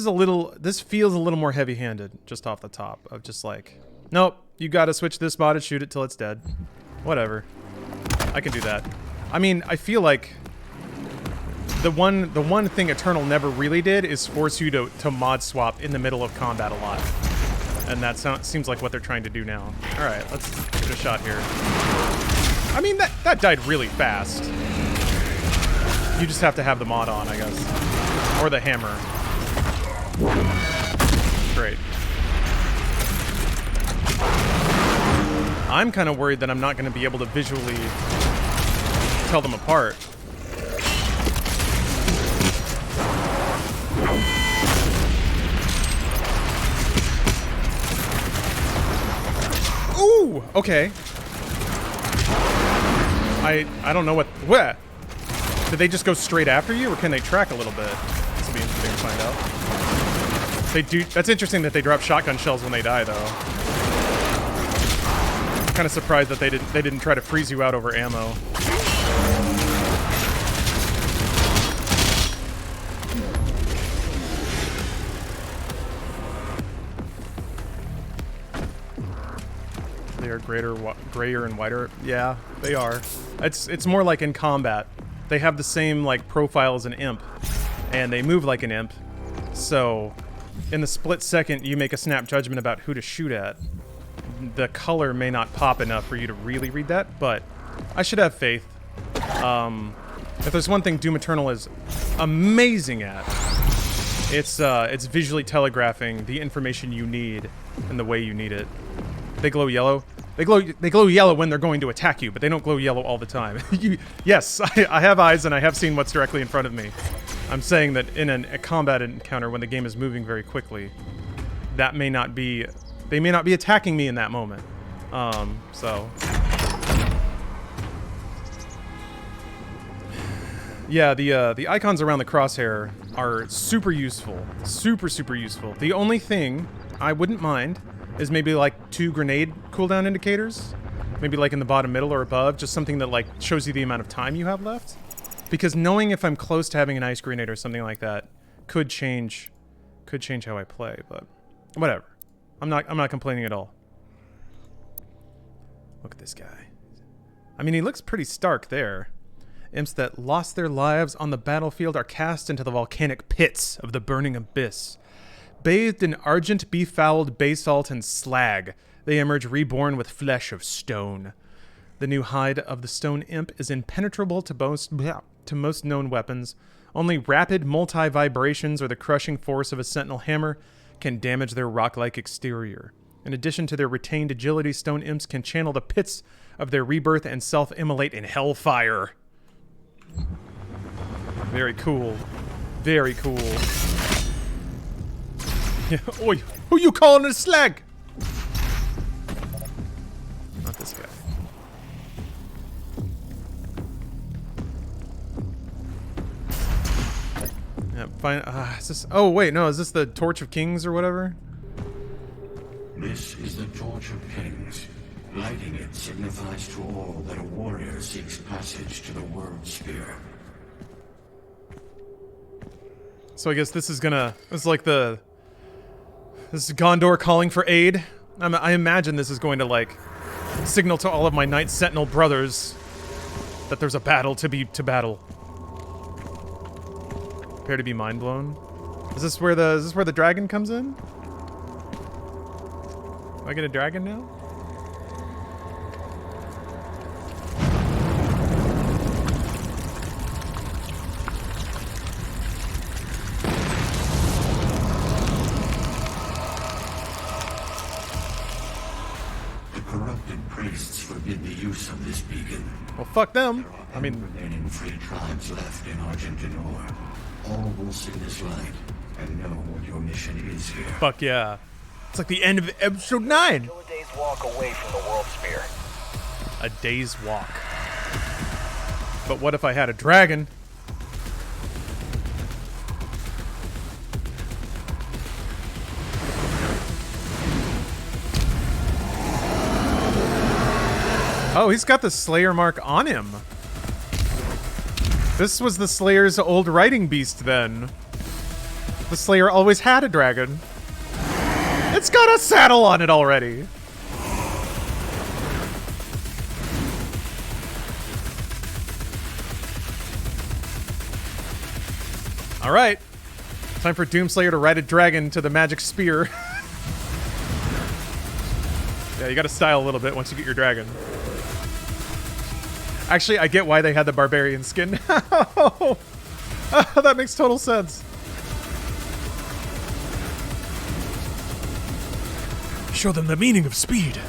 feels a little more heavy-handed just off the top of just like, nope, you gotta switch this mod and shoot it till it's dead. Whatever. I can do that. I mean, I feel like the one thing Eternal never really did is force you to mod swap in the middle of combat a lot. And that seems like what they're trying to do now. Alright, let's give it a shot here. I mean, that died really fast. You just have to have the mod on, I guess. Or the hammer. Great. I'm kind of worried that I'm not going to be able to visually tell them apart. Ooh, okay. I don't know where. Did they just go straight after you, or can they track a little bit? This will be interesting to find out. They do. That's interesting that they drop shotgun shells when they die, though. I'm kind of surprised that they didn't try to freeze you out over ammo. They are grayer and whiter. Yeah, they are. It's more like in combat. They have the same like profile as an imp, and they move like an imp. So, in the split second you make a snap judgment about who to shoot at, the color may not pop enough for you to really read that, but I should have faith. If there's one thing Doom Eternal is amazing at, it's visually telegraphing the information you need and the way you need it. They glow yellow. They glow yellow when they're going to attack you, but they don't glow yellow all the time. Yes, I have eyes and I have seen what's directly in front of me. I'm saying that in a combat encounter when the game is moving very quickly, they may not be attacking me in that moment. So yeah, the icons around the crosshair are super useful, super useful. The only thing I wouldn't mind is maybe like 2 grenade cooldown indicators. Maybe like in the bottom middle or above, just something that like shows you the amount of time you have left. Because knowing if I'm close to having an ice grenade or something like that could change how I play, but whatever. I'm not complaining at all. Look at this guy. I mean, he looks pretty stark there. Imps that lost their lives on the battlefield are cast into the volcanic pits of the burning abyss. Bathed in argent, befouled basalt and slag, they emerge reborn with flesh of stone. The new hide of the stone imp is impenetrable to most known weapons. Only rapid multi-vibrations or the crushing force of a Sentinel Hammer can damage their rock-like exterior. In addition to their retained agility, stone imps can channel the pits of their rebirth and self-immolate in hellfire. Very cool. Very cool. Yeah. Oi, who you calling a slag? Not this guy. Yeah, fine. Is this? Oh wait, no. Is this the Torch of Kings or whatever? This is the Torch of Kings. Lighting it signifies to all that a warrior seeks passage to the World Sphere. So I guess this is gonna. It's like the. This is Gondor calling for aid. I imagine this is going to like signal to all of my Knight Sentinel brothers that there's a battle to battle. Prepare to be mind blown. Is this where the dragon comes in? Do I get a dragon now? The corrupted priests forbid the use of this beacon. Well, fuck them. I mean, remaining free tribes left in Argentinor. All will see this light and know what your mission is here. Fuck yeah. It's like the end of episode 9. Still a day's walk away from the World Sphere. A day's walk. But what if I had a dragon? Oh, he's got the Slayer mark on him. This was the Slayer's old riding beast then. The Slayer always had a dragon. It's got a saddle on it already. All right. Time for Doomslayer to ride a dragon to the magic spear. Yeah, you gotta style a little bit once you get your dragon. Actually, I get why they had the barbarian skin. Oh, that makes total sense. Show them the meaning of speed.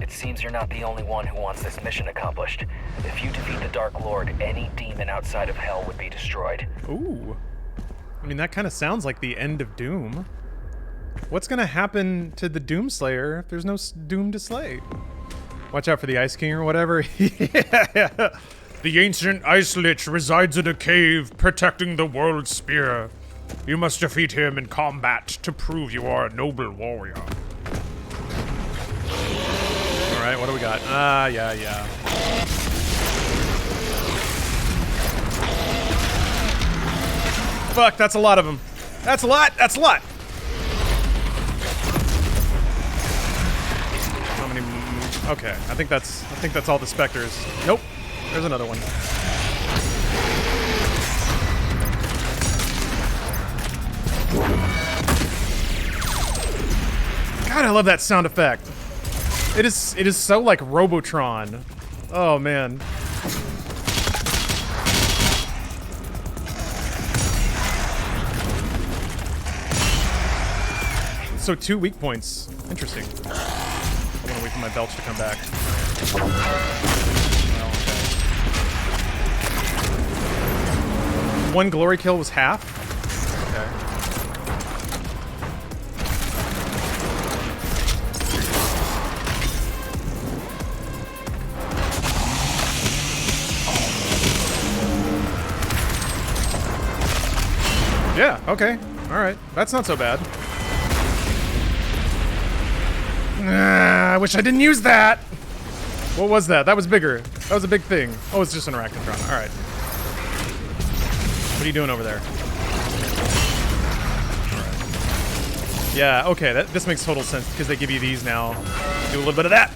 It seems you're not the only one who wants this mission accomplished. If you defeat the Dark Lord, any demon outside of Hell would be destroyed. Ooh. I mean, that kind of sounds like the end of Doom. What's gonna happen to the Doomslayer if there's no Doom to slay? Watch out for the Ice King or whatever. Yeah. The ancient Ice Lich resides in a cave protecting the World Sphere. You must defeat him in combat to prove you are a noble warrior. Alright, what do we got? Yeah. Fuck, that's a lot of them. That's a lot! How many? Okay, I think that's all the specters. Nope. There's another one. God, I love that sound effect. It is so like Robotron. Oh man. So 2 weak points. Interesting. I want to wait for my belch to come back. Well, okay. 1 glory kill was half? Okay. Yeah, okay. Alright. That's not so bad. I wish I didn't use that! What was that? That was bigger. That was a big thing. Oh, it's just an Arachnotron. Alright. What are you doing over there? Alright. Yeah, okay. This makes total sense because they give you these now. Do a little bit of that.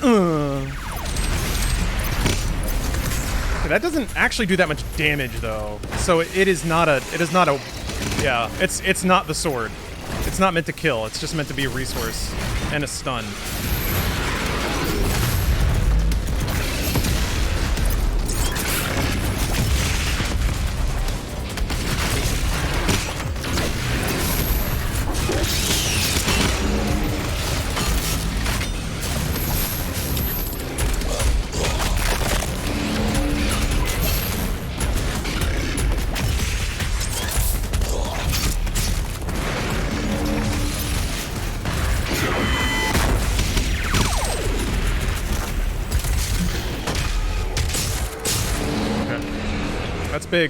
Okay, that doesn't actually do that much damage though. So it is not a yeah, it's not the sword. It's not meant to kill. It's just meant to be a resource and a stun.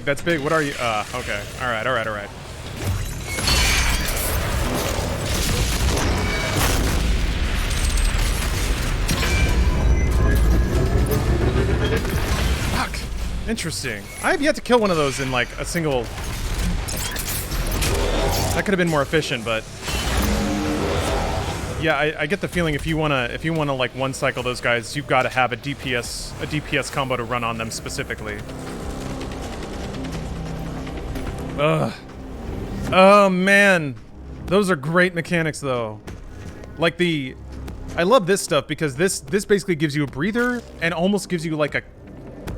That's big. What are you? Okay. Alright. Fuck. Interesting. I have yet to kill one of those in like a single... That could have been more efficient, but... Yeah, I get the feeling if you wanna like one cycle those guys, you've got to have a DPS combo to run on them specifically. Ugh. Oh man, those are great mechanics though. Like I love this stuff because this basically gives you a breather and almost gives you like a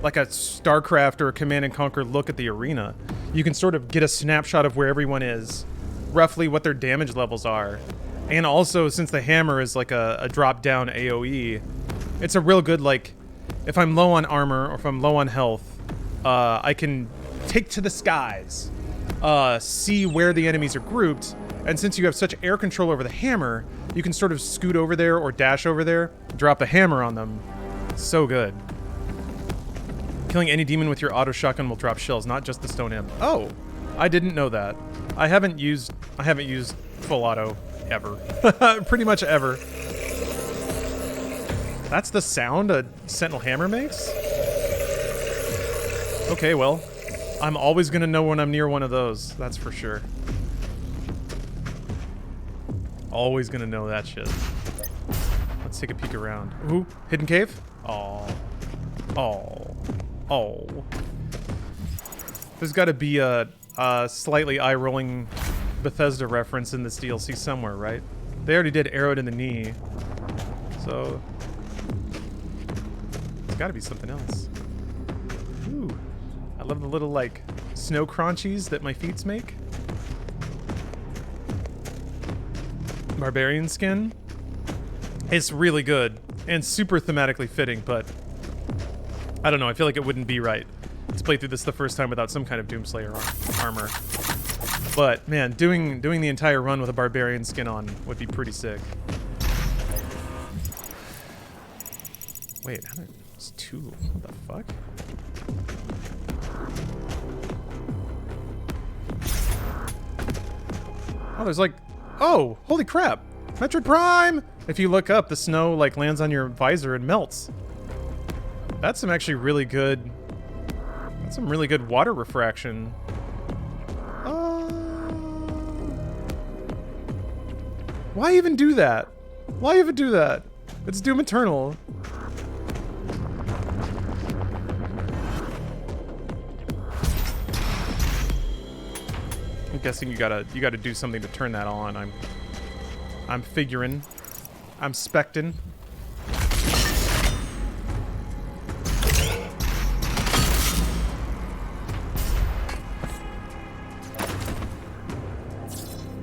StarCraft or a Command and Conquer look at the arena. You can sort of get a snapshot of where everyone is, roughly what their damage levels are, and also since the hammer is like a drop down AOE, it's a real good like if I'm low on armor or if I'm low on health, I can take to the skies. See where the enemies are grouped, and since you have such air control over the hammer, you can sort of scoot over there or dash over there, drop the hammer on them. So good. Killing any demon with your auto shotgun will drop shells, not just the stone imp. Oh, I didn't know that. I haven't used full auto ever. Pretty much ever. That's the sound a Sentinel Hammer makes? Okay, well. I'm always gonna know when I'm near one of those, that's for sure. Always gonna know that shit. Let's take a peek around. Ooh, hidden cave? Oh. There's gotta be a slightly eye-rolling Bethesda reference in this DLC somewhere, right? They already did arrowed in the knee. So... There's gotta be something else. Ooh. I love the little, like, snow crunchies that my feet make. Barbarian skin. It's really good and super thematically fitting, but I don't know. I feel like it wouldn't be right to play through this the first time without some kind of Doomslayer armor. But, man, doing the entire run with a barbarian skin on would be pretty sick. Wait, there's two. What the fuck? Oh, there's like... Oh, holy crap. Metroid Prime! If you look up, the snow like lands on your visor and melts. That's some actually really good... That's some really good water refraction. Why even do that? Why even do that? It's Doom Eternal. I'm guessing you gotta do something to turn that on. I'm figuring. I'm specting.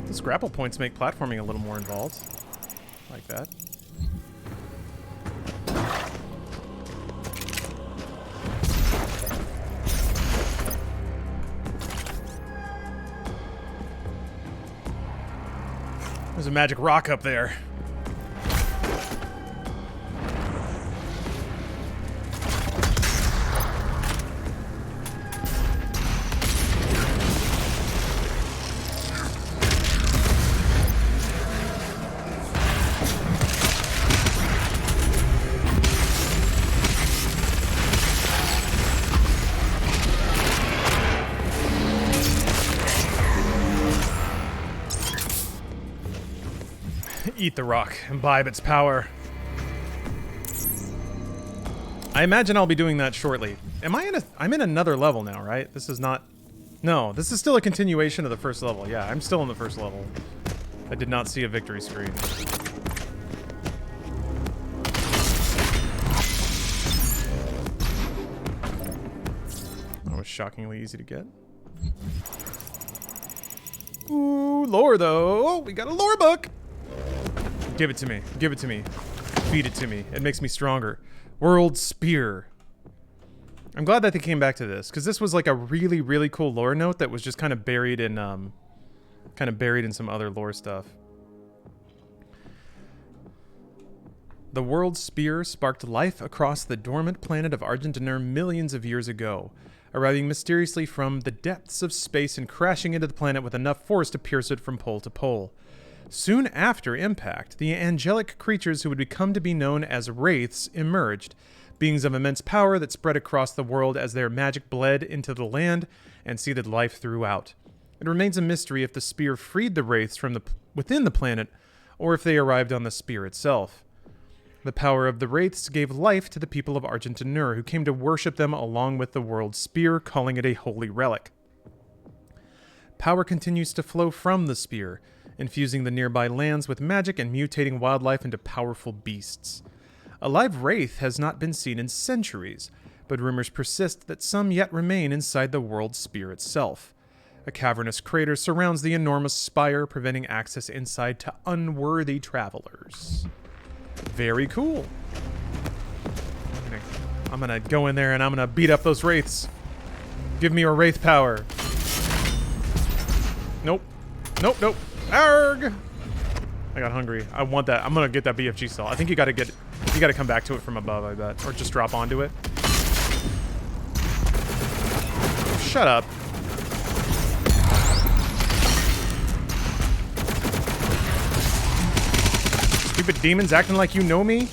Those grapple points make platforming a little more involved. Like that. There's a magic rock up there. Eat the rock. Imbibe its power. I imagine I'll be doing that shortly. Am I in a... I'm in another level now, right? This is not... No, this is still a continuation of the first level. Yeah, I'm still in the first level. I did not see a victory screen. That was shockingly easy to get. Ooh, lore though. Oh, we got a lore book. Give it to me. Give it to me. Feed it to me. It makes me stronger. World Spear. I'm glad that they came back to this, because this was like a really, really cool lore note that was just kind of buried in some other lore stuff. The World Spear sparked life across the dormant planet of Argentinur millions of years ago, arriving mysteriously from the depths of space and crashing into the planet with enough force to pierce it from pole to pole. Soon after impact, the angelic creatures who would become to be known as wraiths emerged, beings of immense power that spread across the world as their magic bled into the land and seeded life throughout. It remains a mystery if the spear freed the wraiths from within the planet, or if they arrived on the spear itself. The power of the wraiths gave life to the people of Argentinur, who came to worship them along with the world spear, calling it a holy relic. Power continues to flow from the spear, infusing the nearby lands with magic and mutating wildlife into powerful beasts. A live wraith has not been seen in centuries, but rumors persist that some yet remain inside the world spear itself. A cavernous crater surrounds the enormous spire, preventing access inside to unworthy travelers. Very cool. I'm gonna go in there and I'm gonna beat up those wraiths. Give me your wraith power. Nope. Nope, nope. Arrgh! I got hungry. I want that. I'm gonna get that BFG cell. I think you gotta come back to it from above, I bet. Or just drop onto it. Shut up. Stupid demons acting like you know me?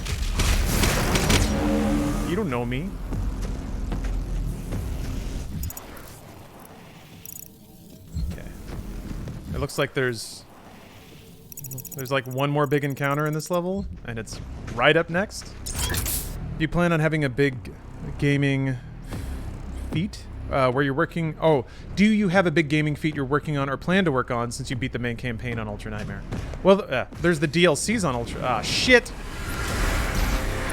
You don't know me. Okay. It looks like there's like one more big encounter in this level, and it's right up next. Do you plan on having a big gaming feat where you're working? Oh, do you have a big gaming feat you're working on or plan to work on since you beat the main campaign on Ultra Nightmare? Well, there's the DLCs on Ultra. Shit.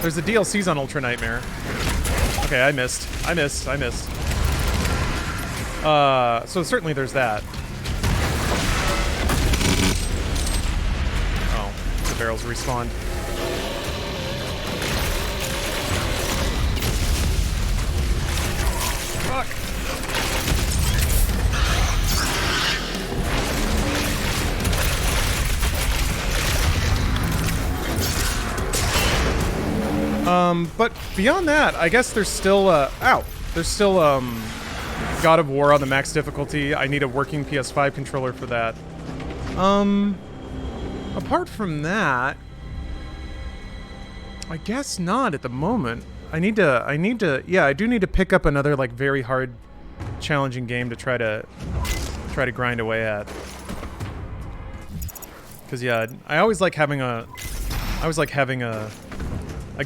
There's the DLCs on Ultra Nightmare. Okay, I missed. So certainly there's that. Oh, the barrels respawned. Fuck. But beyond that, I guess there's still, there's still, God of War on the max difficulty. I need a working PS5 controller for that. Apart from that, I guess not at the moment. I do need to pick up another, like, very hard, challenging game to try to grind away at. Cause yeah, I always like having a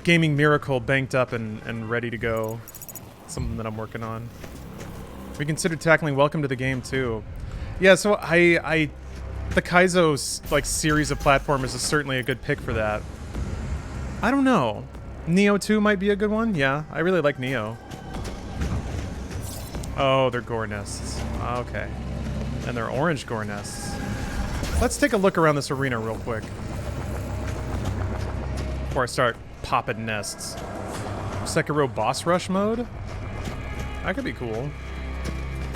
gaming miracle banked up and ready to go. Something that I'm working on. We considered tackling Welcome to the Game too. Yeah, so the Kaizo's like series of platformers is certainly a good pick for that. I don't know. Neo 2 might be a good one. Yeah, I really like Neo. Oh, they're gore nests. Okay. And they're orange gore nests. Let's take a look around this arena real quick before I start popping nests. Sekiro boss rush mode? That could be cool.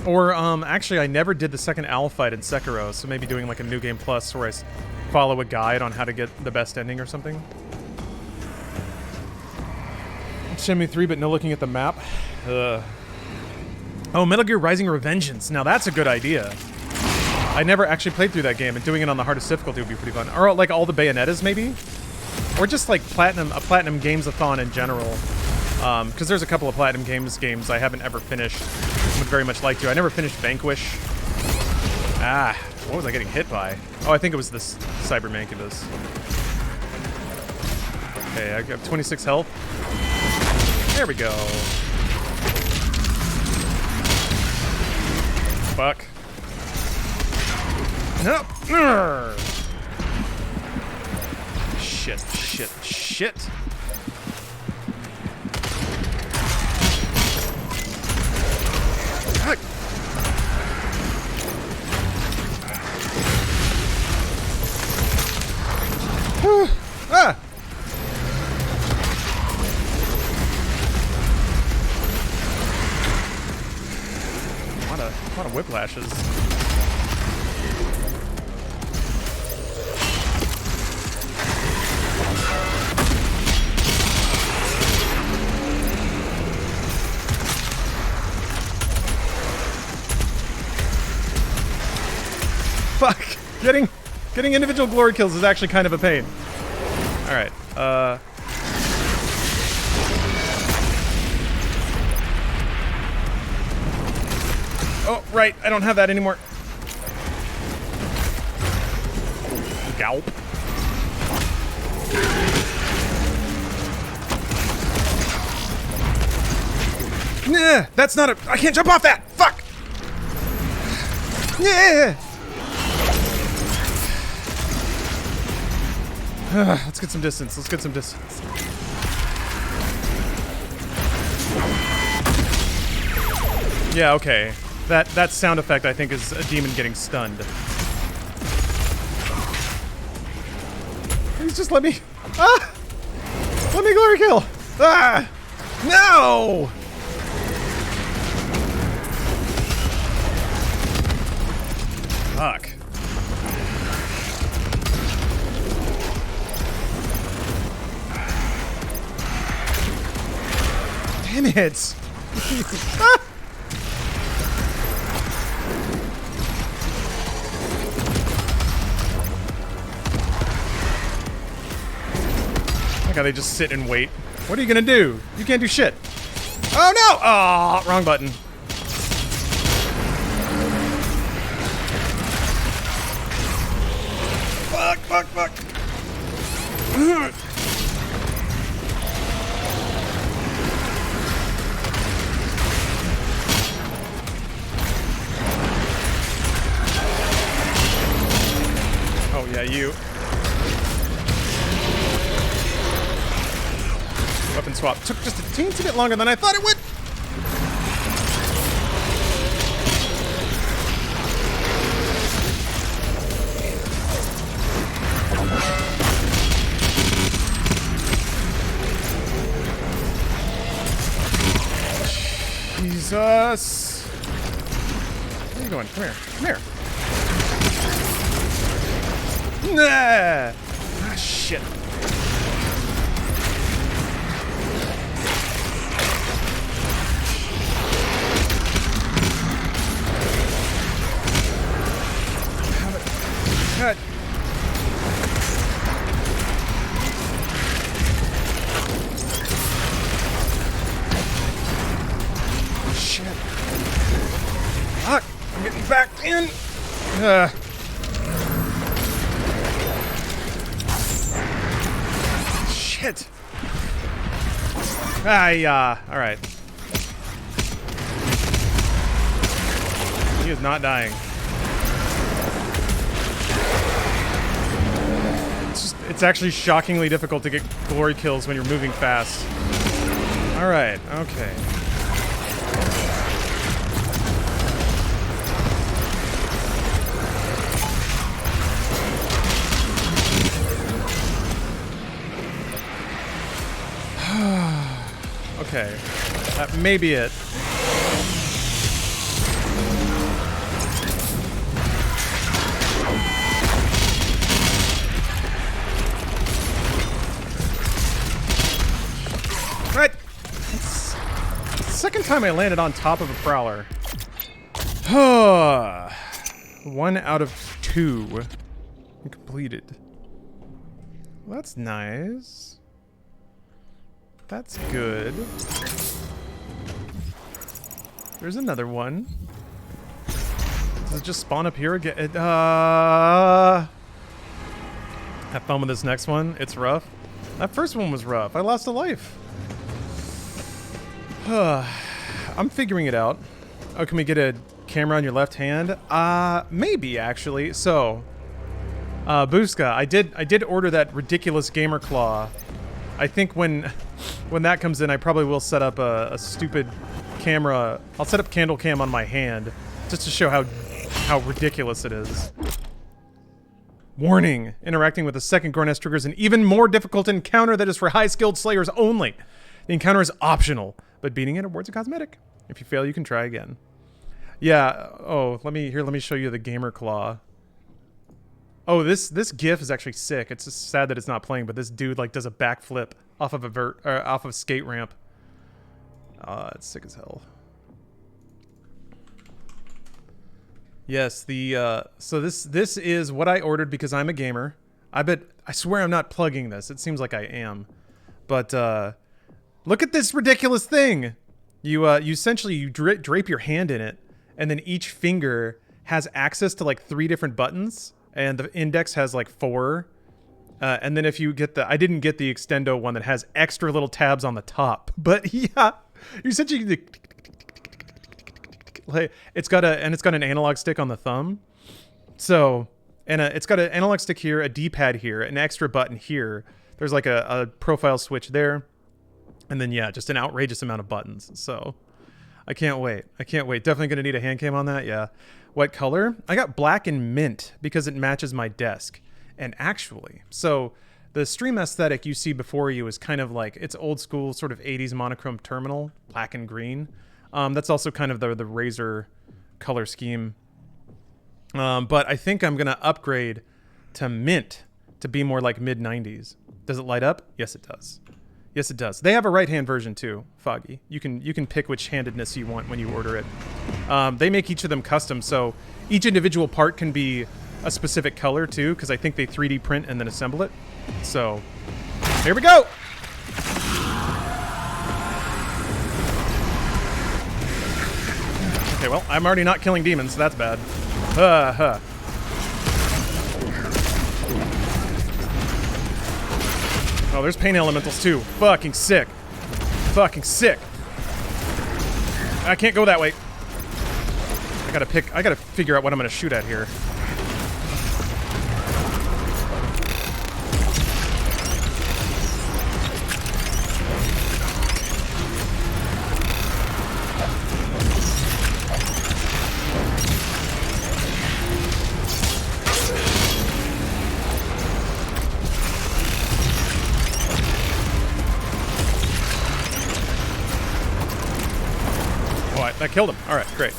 Or, actually, I never did the second owl fight in Sekiro, so maybe doing like a New Game Plus where I follow a guide on how to get the best ending or something. Shenmue 3, but no looking at the map. Ugh. Oh, Metal Gear Rising Revengeance. Now that's a good idea. I never actually played through that game, and doing it on the hardest difficulty would be pretty fun. Or like all the Bayonettas, maybe? Or just like a Platinum Games-a-thon in general. Because there's a couple of Platinum games I haven't ever finished. Would very much like to. I never finished Vanquish. Ah, what was I getting hit by? Oh, I think it was this Cyber Mancubus. Okay, I got 26 health. There we go. Fuck. Nope. Urgh. Shit, shit, shit. Fuck. Ah! A lot of whiplashes. Fuck! Getting individual glory kills is actually kind of a pain. Alright, oh, right, I don't have that anymore. Gulp. Nah, that's not a... I can't jump off that! Fuck! Yeah! Let's get some distance. Let's get some distance. Yeah, okay. That sound effect, I think, is a demon getting stunned. Please just let me... Ah! Let me glory kill! Ah! No! Fuck. Damn it! Ah! Like how they just sit and wait. What are you gonna do? You can't do shit. Oh no! Oh, wrong button. Fuck, fuck, fuck. Oh yeah, you. Weapon swap took just a teensy bit longer than I thought it would. Jesus. Where are you going? Come here. Come here. Nah. Ah, shit. Cut. Shit. Fuck. I'm getting back in. Shit. Alright. He is not dying. It's actually shockingly difficult to get glory kills when you're moving fast. Alright, okay. Okay, that may be it. Right. Second time I landed on top of a prowler. 1 out of 2 completed. Well, that's nice. That's good. There's another one. Does it just spawn up here again? Have fun with this next one. It's rough. That first one was rough. I lost a life. I'm figuring it out. Oh, can we get a camera on your left hand? Maybe actually. So, Booska, I did order that ridiculous gamer claw. I think when that comes in, I probably will set up a stupid camera. I'll set up candle cam on my hand just to show how ridiculous it is. Warning! Interacting with the second Gorness triggers an even more difficult encounter that is for high-skilled slayers only. The encounter is optional, but beating it awards a cosmetic. If you fail, you can try again. Yeah. Oh, let me show you the gamer claw. Oh, this GIF is actually sick. It's just sad that it's not playing, but this dude like does a backflip off of a skate ramp. It's sick as hell. Yes, so this is what I ordered because I'm a gamer. I swear I'm not plugging this. It seems like I am. But look at this ridiculous thing. You essentially drape your hand in it, and then each finger has access to like 3 different buttons, and the index has like 4. And then if you get I didn't get the extendo one that has extra little tabs on the top. But yeah, you essentially it's got an analog stick on the thumb. So, and it's got an analog stick here, a D-pad here, an extra button here. There's like a profile switch there. And then, yeah, just an outrageous amount of buttons. So, I can't wait. Definitely going to need a hand cam on that, yeah. What color? I got black and mint because it matches my desk. And actually, so the stream aesthetic you see before you is kind of like, it's old school sort of 80s monochrome terminal, black and green. That's also kind of the Razer color scheme. But I think I'm going to upgrade to mint to be more like mid-90s. Does it light up? Yes, it does. Yes, it does. They have a right-hand version too, Foggy. You can pick which handedness you want when you order it. They make each of them custom, so each individual part can be a specific color too, because I think they 3D print and then assemble it. So, here we go! Okay, well, I'm already not killing demons, so that's bad. Oh, there's pain elementals too. Fucking sick. Fucking sick. I can't go that way. I gotta figure out what I'm gonna shoot at here. That killed him. All right, great.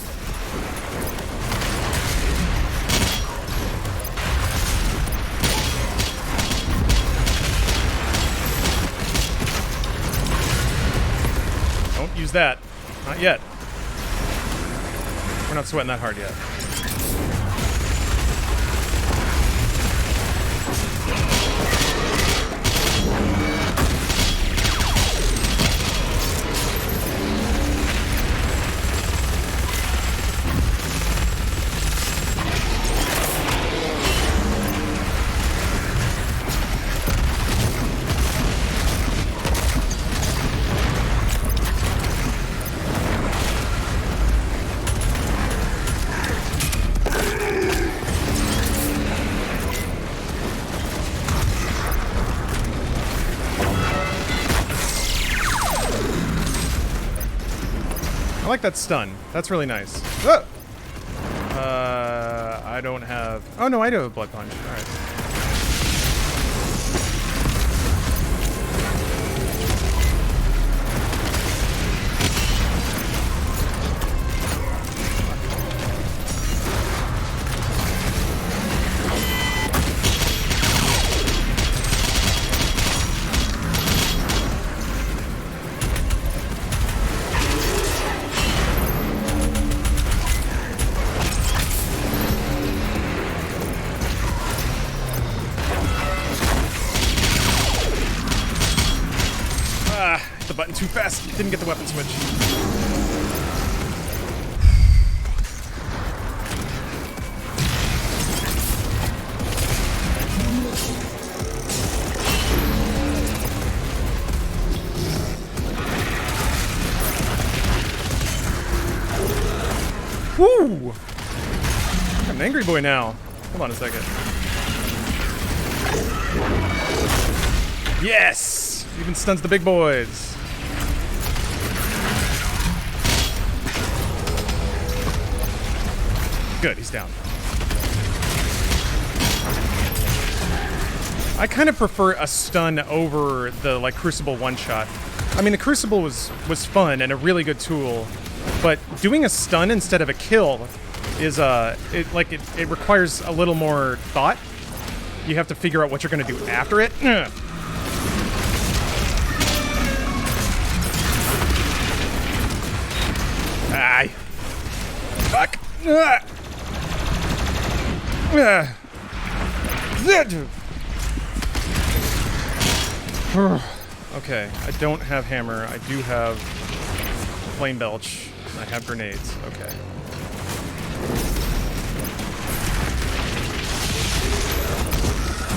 Don't use that. Not yet. We're not sweating that hard yet. I like that stun. That's really nice. Oh! I don't have... Oh, no, I do have a blood punch. All right. Button too fast. Didn't get the weapon switch. angry boy now. Hold on a second. Yes! Even stuns the big boys. Good, he's down. I kind of prefer a stun over the like Crucible one-shot. I mean, the Crucible was fun and a really good tool, but doing a stun instead of a kill is it requires a little more thought. You have to figure out what you're gonna do after it. Aye. Fuck. Okay, I don't have hammer. I do have flame belch. I have grenades. Okay.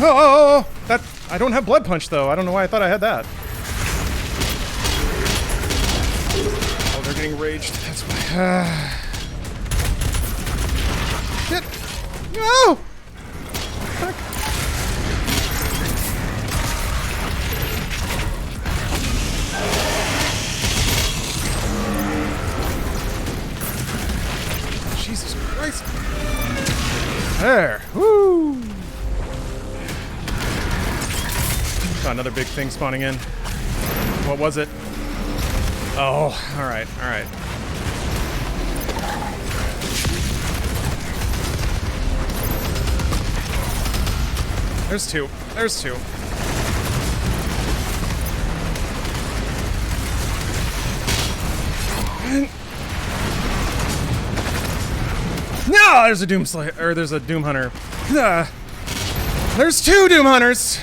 Oh, that I don't have blood punch though. I don't know why I thought I had that. Oh, they're getting raged. That's why. Shit! No! Fuck. Jesus Christ! There. Woo! Got another big thing spawning in. What was it? Oh, alright, alright. There's two. There's two. No, there's a Doom Slayer, or there's a Doom Hunter. There's two Doom Hunters.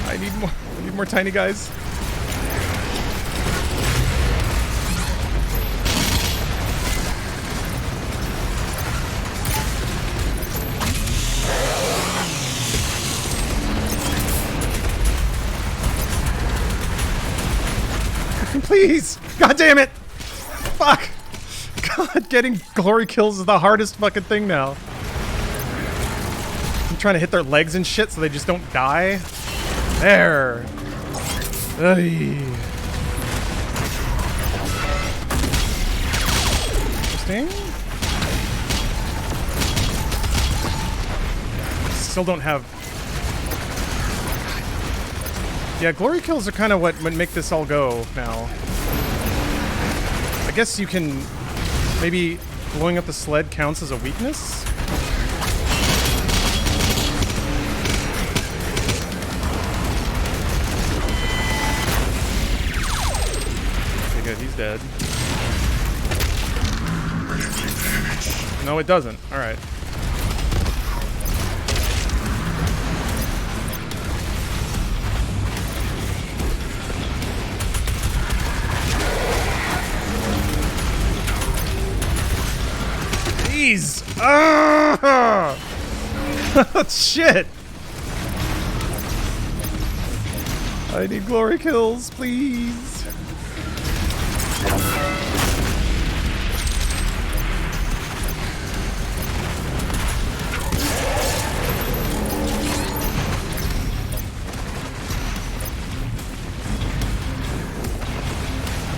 I need more tiny guys. Please! God damn it! Fuck! God, getting glory kills is the hardest fucking thing now. I'm trying to hit their legs and shit so they just don't die. There! Interesting. Still don't have... Yeah, glory kills are kind of what make this all go now. I guess you can... Maybe blowing up the sled counts as a weakness? Okay, good, he's dead. No, it doesn't. Alright. Jeez! Ah! Shit! I need glory kills, please.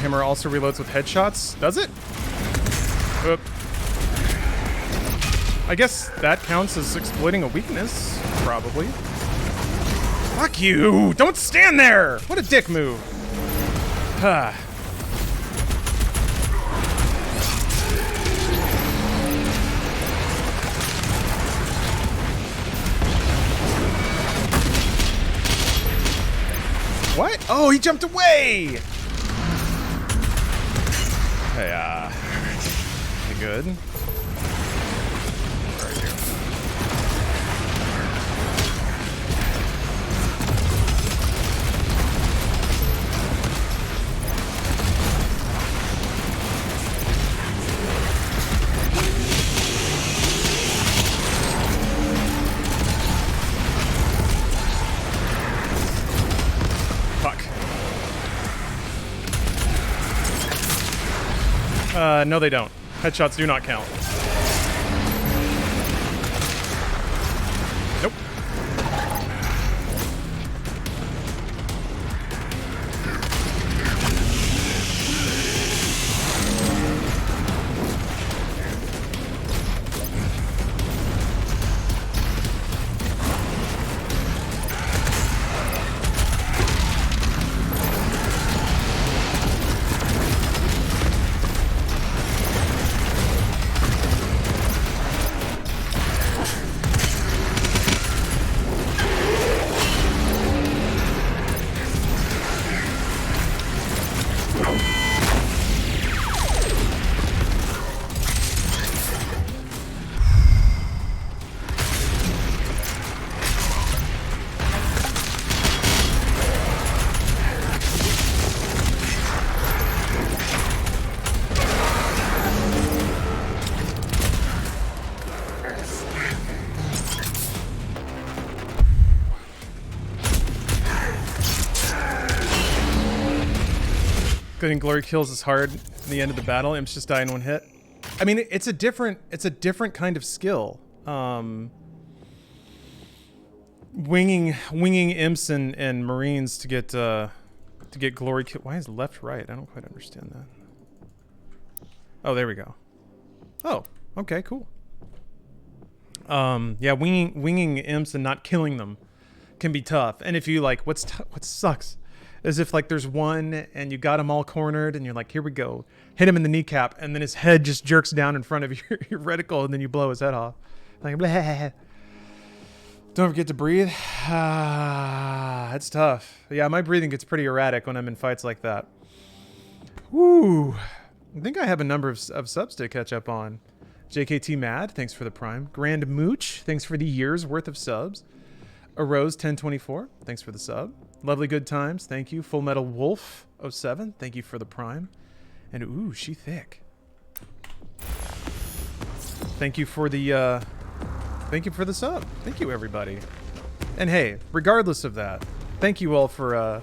Hammer also reloads with headshots. Does it? Oop. I guess that counts as exploiting a weakness, probably. Fuck you! Don't stand there! What a dick move. Ha. What? Oh, he jumped away! Hey, okay, good. No, they don't. Headshots do not count. Nope. Getting glory kills is hard in the end of the battle. Imps just die in one hit. I mean, it's a different kind of skill. Winging imps and marines to get glory kill. Why is left right? I don't quite understand that. Oh, there we go. Oh, okay, cool. Yeah, winging imps and not killing them can be tough. And if you like, what sucks is if like there's one and you got him all cornered and you're like, here we go, hit him in the kneecap, and then his head just jerks down in front of your reticle, and then you blow his head off. Like, blah. Don't forget to breathe. It's tough. Yeah, my breathing gets pretty erratic when I'm in fights like that. Woo. I think I have a number of subs to catch up on. JKT Mad, thanks for the prime. Grand Mooch, thanks for the year's worth of subs. Arose 1024, thanks for the sub. Lovely Good Times, thank you. Full Metal Wolf 07, thank you for the prime. And ooh, she thick. Thank you for the sub. Thank you, everybody. And hey, regardless of that, thank you all for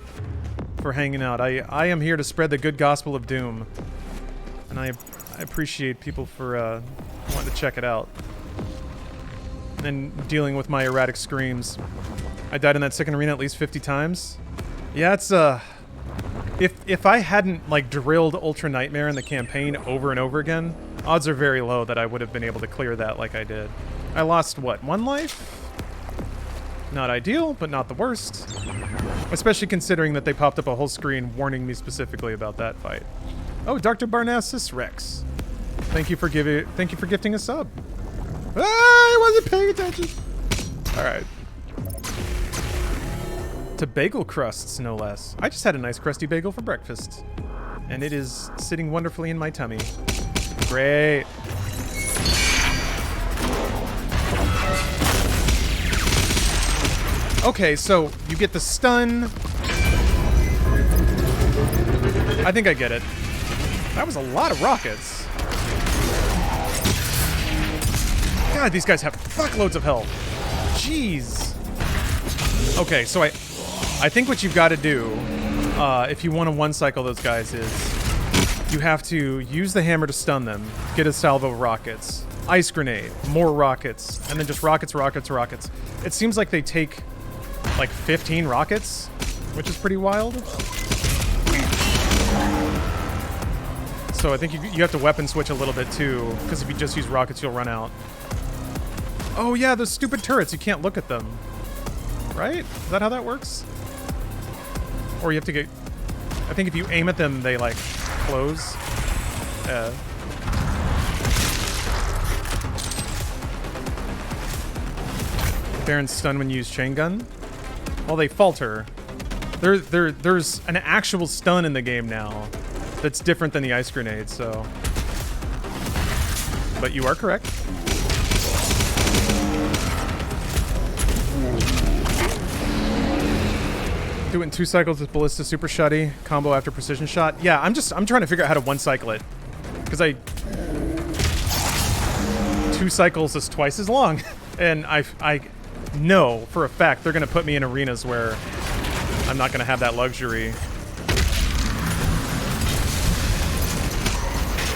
hanging out. I am here to spread the good gospel of Doom, and I appreciate people for wanting to check it out and dealing with my erratic screams. I died in that second arena at least 50 times. Yeah, it's if I hadn't like drilled Ultra Nightmare in the campaign over and over again, odds are very low that I would have been able to clear that like I did. I lost what, 1 life? Not ideal, but not the worst. Especially considering that they popped up a whole screen warning me specifically about that fight. Oh, Dr. Barnassus Rex. Thank you for gifting a sub. Ah, I wasn't paying attention. All right. To bagel crusts, no less. I just had a nice crusty bagel for breakfast, and it is sitting wonderfully in my tummy. Great. Okay, so you get the stun. I think I get it. That was a lot of rockets. God, these guys have fuckloads of health. Jeez. Okay, so I think what you've got to do, if you want to one-cycle those guys, is you have to use the hammer to stun them, get a salvo of rockets, ice grenade, more rockets, and then just rockets, rockets, rockets. It seems like they take like 15 rockets, which is pretty wild. So I think you have to weapon switch a little bit too, because if you just use rockets, you'll run out. Oh yeah, those stupid turrets, you can't look at them. Right? Is that how that works? Or you have to get... I think if you aim at them, they like close. Baron's stun when you use chain gun. Well, they falter. There's an actual stun in the game now that's different than the ice grenade, so... But you are correct. Do it in 2 cycles with Ballista Super Shutty, combo after Precision Shot. Yeah, I'm trying to figure out how to one-cycle it. Because 2 cycles is twice as long. And I know for a fact they're going to put me in arenas where I'm not going to have that luxury.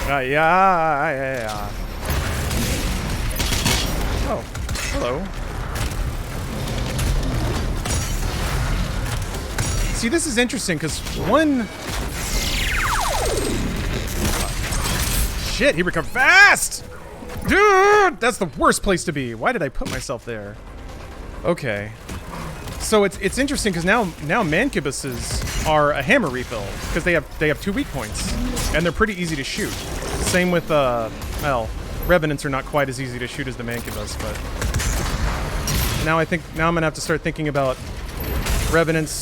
Yeah. Oh, hello. See, this is interesting because one. Shit, he recovered fast! Dude, that's the worst place to be. Why did I put myself there? Okay. So it's interesting because now mancubuses are a hammer refill because they have 2 weak points and they're pretty easy to shoot. Same with well, revenants are not quite as easy to shoot as the mancubus, but now I'm gonna have to start thinking about revenants,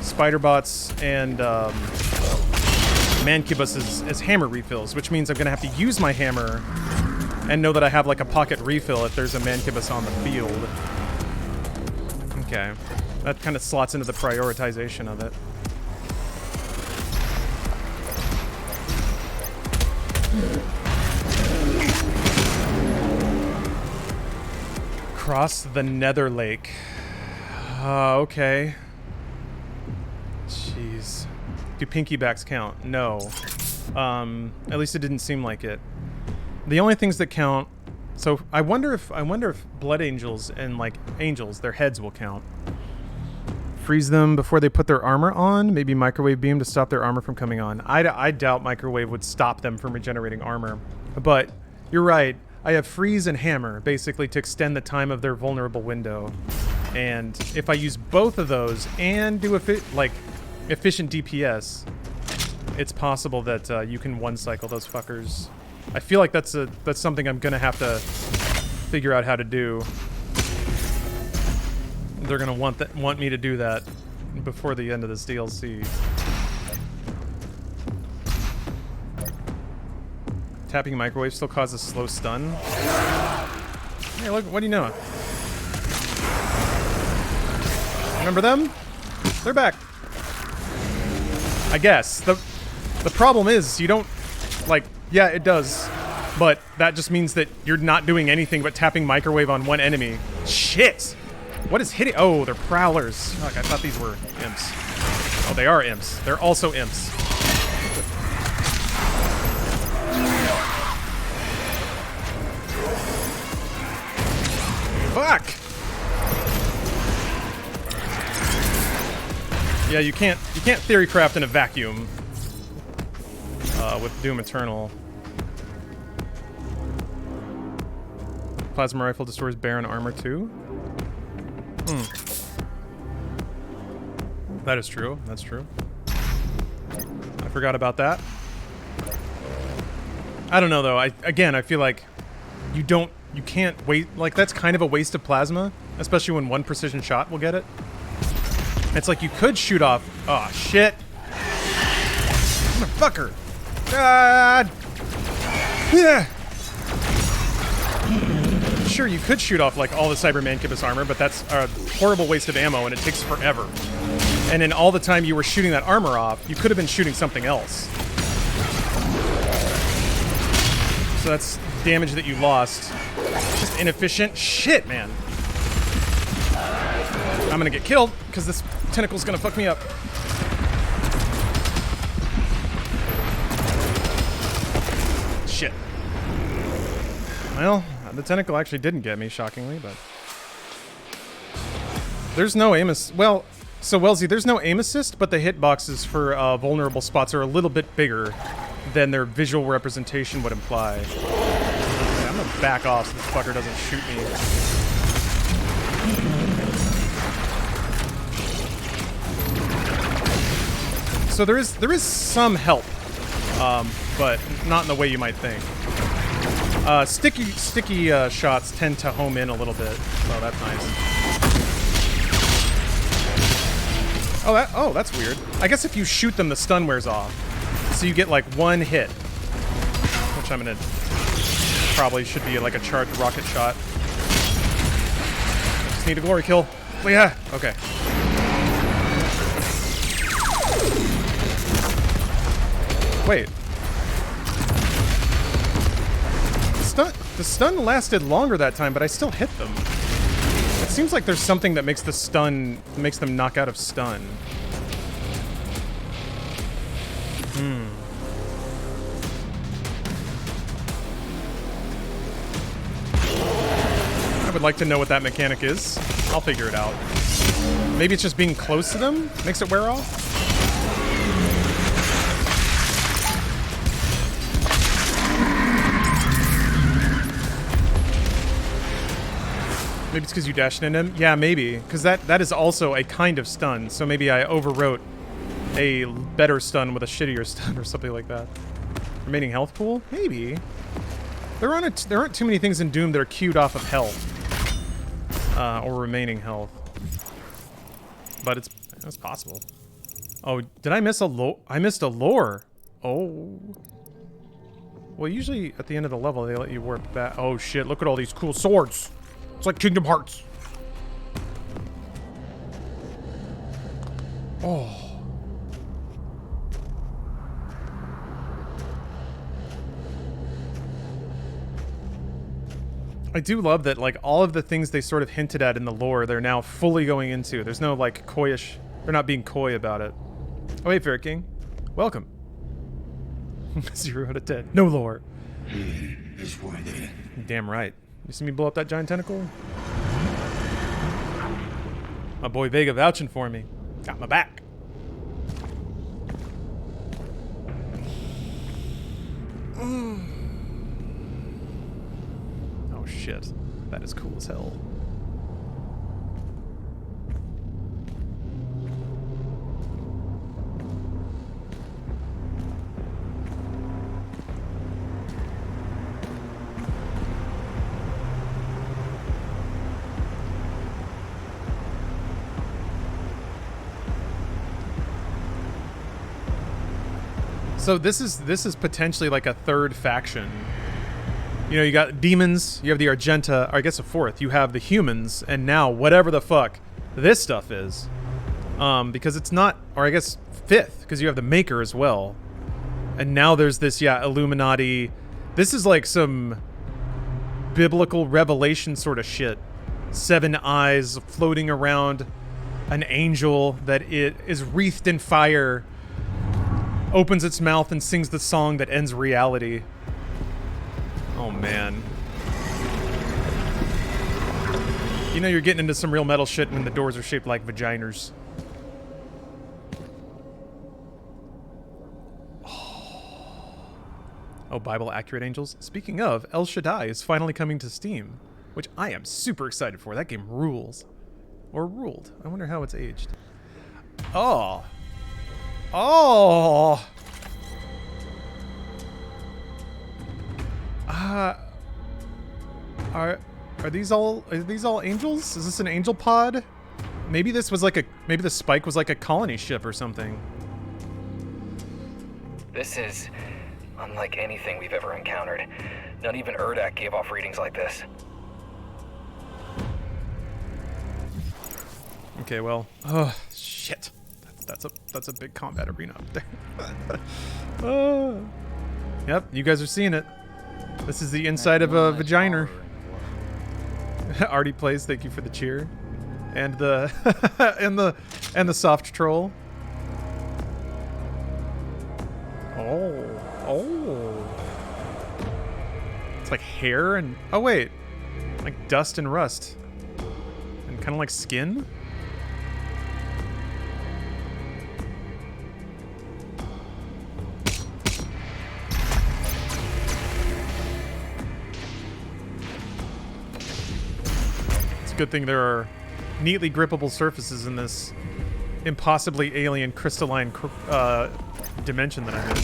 spider bots, and mancubus as hammer refills, which means I'm gonna have to use my hammer and know that I have like a pocket refill if there's a mancubus on the field. Okay, that kind of slots into the prioritization of it. Cross the Nether Lake. Okay. Jeez. Do pinkybacks count? No. At least it didn't seem like it. The only things that count. So I wonder if blood angels and like angels, their heads will count. Freeze them before they put their armor on. Maybe microwave beam to stop their armor from coming on. I doubt microwave would stop them from regenerating armor. But you're right. I have freeze and hammer basically to extend the time of their vulnerable window. And if I use both of those and do efficient DPS, it's possible that you can one-cycle those fuckers. I feel like that's something I'm gonna have to figure out how to do. They're gonna want me to do that before the end of this DLC. Tapping microwave still causes slow stun. Hey, look! What do you know? Remember them? They're back. I guess the problem is you don't like. Yeah, it does, but that just means that you're not doing anything but tapping microwave on one enemy. Shit! What is hitting? Oh, they're prowlers. Fuck, I thought these were imps. Oh, they are imps. They're also imps. Fuck! Yeah, you can't theory craft in a vacuum. With Doom Eternal. Plasma rifle destroys Baron armor too? That is true. That's true. I forgot about that. I don't know though. I feel like you can't wait. Like that's kind of a waste of plasma, especially when one precision shot will get it. It's like you could shoot off. Oh shit! Motherfucker! God! Yeah. Sure, you could shoot off like all the Cyber Mancubus armor, but that's a horrible waste of ammo, and it takes forever. And in all the time you were shooting that armor off, you could have been shooting something else. So that's damage that you lost. Just inefficient shit, man. I'm gonna get killed because this tentacle's gonna fuck me up. Shit. Well, the tentacle actually didn't get me, shockingly, but... There's no aim assist. Well, so Wellesley, there's no aim assist, but the hitboxes for vulnerable spots are a little bit bigger than their visual representation would imply. Okay, I'm gonna back off so this fucker doesn't shoot me. So there is some help, but not in the way you might think. Sticky shots tend to home in a little bit, so that's nice. Oh, that's weird. I guess if you shoot them, the stun wears off, so you get like one hit, which I'm gonna probably should be like a charged rocket shot. I just need a glory kill. Yeah. Okay. Wait. The stun lasted longer that time, but I still hit them. It seems like there's something that makes them knock out of stun. would like to know what that mechanic is. I'll figure it out. Maybe it's just being close to them makes it wear off? Maybe it's because you dashed into him? Yeah, maybe. Because that is also a kind of stun, so maybe I overwrote a better stun with a shittier stun or something like that. Remaining health pool? Maybe. There aren't too many things in Doom that are queued off of health. Or remaining health. But it's possible. Oh, did I miss a lore? I missed a lore. Oh. Well, usually at the end of the level, they let you warp back. Oh shit, look at all these cool swords. It's like Kingdom Hearts. Oh. I do love that, like, all of the things they sort of hinted at in the lore, they're now fully going into. There's no, like, coyish... They're not being coy about it. Oh, hey, Ferret King. Welcome. 0 out of 10. No lore. He is worthy. Damn right. You see me blow up that giant tentacle? My boy Vega vouching for me. Got my back. Oh shit. That is cool as hell. So this is potentially like a third faction. You know, you got demons, you have the Argenta, or I guess a fourth. You have the humans, and now whatever the fuck this stuff is. Because it's not, or I guess fifth, because you have the Maker as well. And now there's this, yeah, Illuminati. This is like some biblical revelation sort of shit. 7 eyes floating around an angel that it is wreathed in fire, opens its mouth and sings the song that ends reality. Oh man. You know you're getting into some real metal shit when the doors are shaped like vaginas. Oh, Bible accurate angels. Speaking of, El Shaddai is finally coming to Steam, which I am super excited for. That game rules. Or ruled. I wonder how it's aged. Oh. Oh. Are these all angels? Is this an angel pod? Maybe this was like maybe the spike was like a colony ship or something. This is unlike anything we've ever encountered. Not even Urdak gave off readings like this. Okay, well, oh shit, that's a big combat arena up there. Oh. Yep, you guys are seeing it. This is the inside of a vagina. Artie plays. Thank you for the cheer, and the and the soft troll. Oh. It's like hair and oh wait, like dust and rust, and kind of like skin. Good thing there are neatly grippable surfaces in this impossibly alien crystalline dimension that I'm in.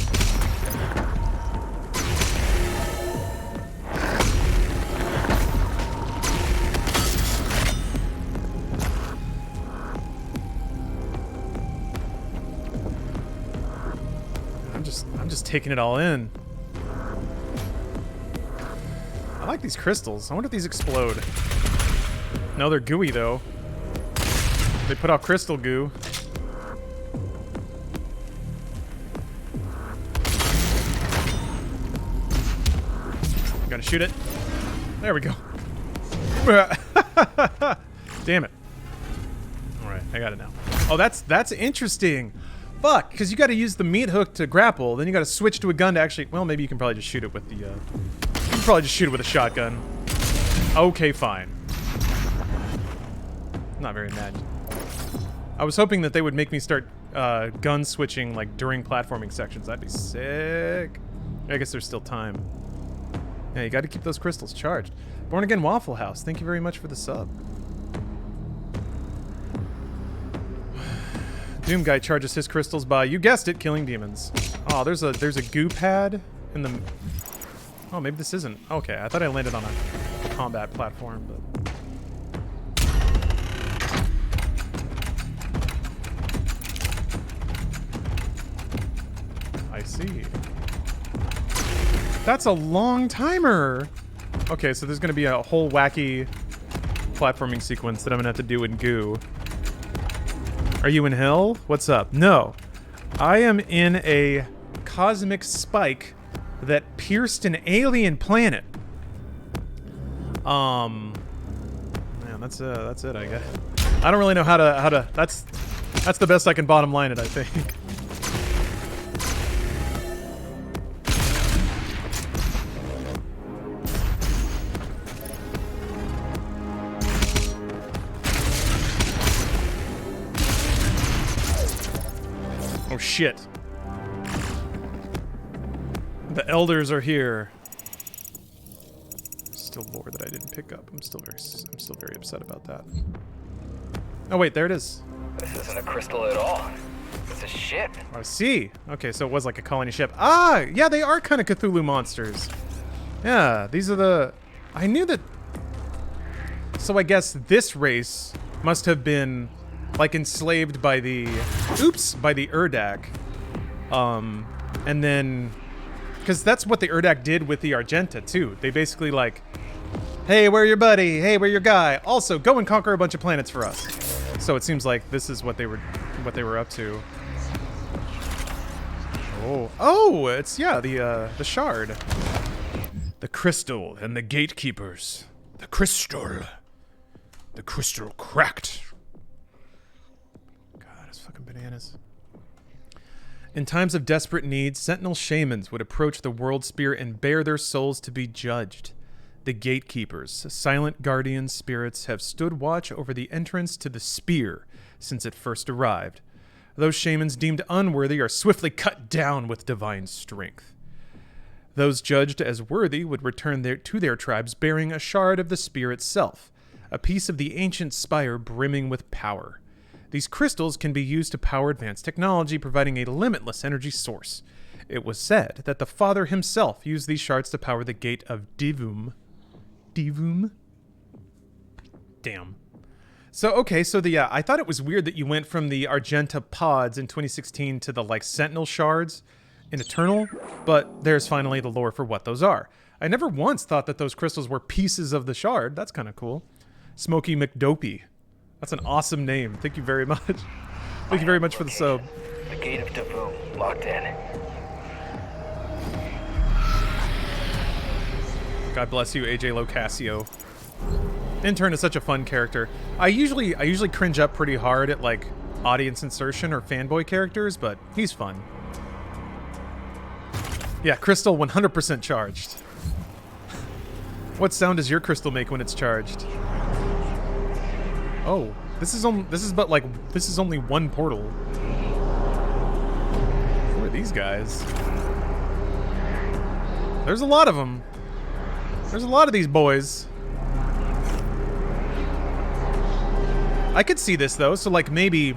I'm just taking it all in. I like these crystals. I wonder if these explode. No, they're gooey, though. They put out crystal goo. Gotta shoot it. There we go. Damn it. Alright, I got it now. Oh, that's interesting. Fuck, because you gotta use the meat hook to grapple, then you gotta switch to a gun to actually... Well, maybe you can probably just shoot it with the... you can probably just shoot it with a shotgun. Okay, fine. not very mad. I was hoping that they would make me start gun switching like during platforming sections. That'd be sick. I guess there's still time. Yeah, you got to keep those crystals charged. Born Again Waffle House, thank you very much for the sub. Doomguy charges his crystals by, you guessed it, killing demons. Oh, there's a goo pad in the... Oh, maybe this isn't. Okay, I thought I landed on a combat platform, but... I see. That's a long timer! Okay, so there's gonna be a whole wacky platforming sequence that I'm gonna have to do in goo. Are you in hell? What's up? No. I am in a cosmic spike that pierced an alien planet. Man, that's it, I guess. I don't really know how to that's the best I can bottom line it, I think. Oh shit. The elders are here. Still lore that I didn't pick up. I'm still very upset about that. Oh wait, there it is. This isn't a crystal at all. It's a ship. I see. Okay, so it was like a colony ship. Ah, yeah, they are kind of Cthulhu monsters. Yeah, these are the... I knew that... So I guess this race must have been like enslaved by the... Oops, by the Urdak. And then... Because that's what the Urdak did with the Argenta, too. They basically like... Hey, we're your buddy. Hey, we're your guy. Also, go and conquer a bunch of planets for us. So it seems like this is what they were up to. Oh, it's the shard, the crystal, and the gatekeepers. The crystal cracked. God, it's fucking bananas. In times of desperate need, Sentinel shamans would approach the World Spear and bear their souls to be judged. The gatekeepers, silent guardian spirits, have stood watch over the entrance to the Spear since it first arrived. Those shamans deemed unworthy are swiftly cut down with divine strength. Those judged as worthy would return to their tribes bearing a shard of the Spear itself, a piece of the ancient spire brimming with power. These crystals can be used to power advanced technology, providing a limitless energy source. It was said that the Father himself used these shards to power the Gate of Divum. Divum? Damn. So, okay, so I thought it was weird that you went from the Argenta pods in 2016 to the, like, Sentinel shards in Eternal, but there's finally the lore for what those are. I never once thought that those crystals were pieces of the shard. That's kind of cool. Smokey McDopey. That's an awesome name. Thank you very much. Thank you very much for the sub. The Gate of Divum, locked in. God bless you, AJ Locasio. Intern is such a fun character. I usually cringe up pretty hard at like audience insertion or fanboy characters, but he's fun. Yeah, Crystal 100% charged. What sound does your crystal make when it's charged? Oh, this is only one portal. Who are these guys? There's a lot of them. There's a lot of these boys. I could see this though, so like maybe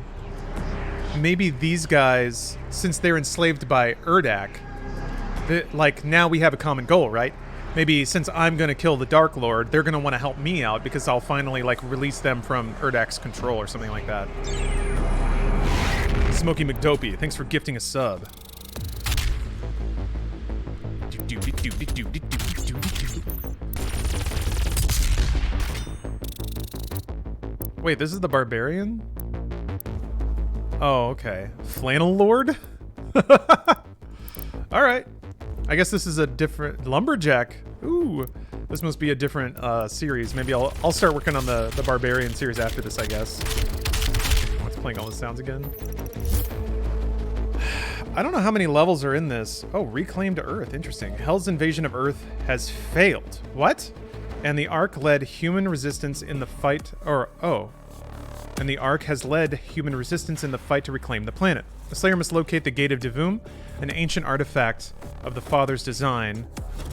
these guys, since they're enslaved by Urdak, like now we have a common goal, right? Maybe since I'm gonna kill the Dark Lord, they're gonna want to help me out because I'll finally like release them from Urdak's control or something like that. Smokey McDopey, thanks for gifting a sub. Wait, this is the Barbarian? Oh, okay. Flannel Lord? Alright. I guess this is a different... Lumberjack. Ooh. This must be a different series. Maybe I'll start working on the Barbarian series after this, I guess. Oh, it's playing all the sounds again. I don't know how many levels are in this. Oh, Reclaimed Earth. Interesting. Hell's invasion of Earth has failed. What? And the Ark led human resistance in the fight... Or, oh. and the Ark has led human resistance in the fight to reclaim the planet. The Slayer must locate the Gate of Divum, an ancient artifact of the Father's design,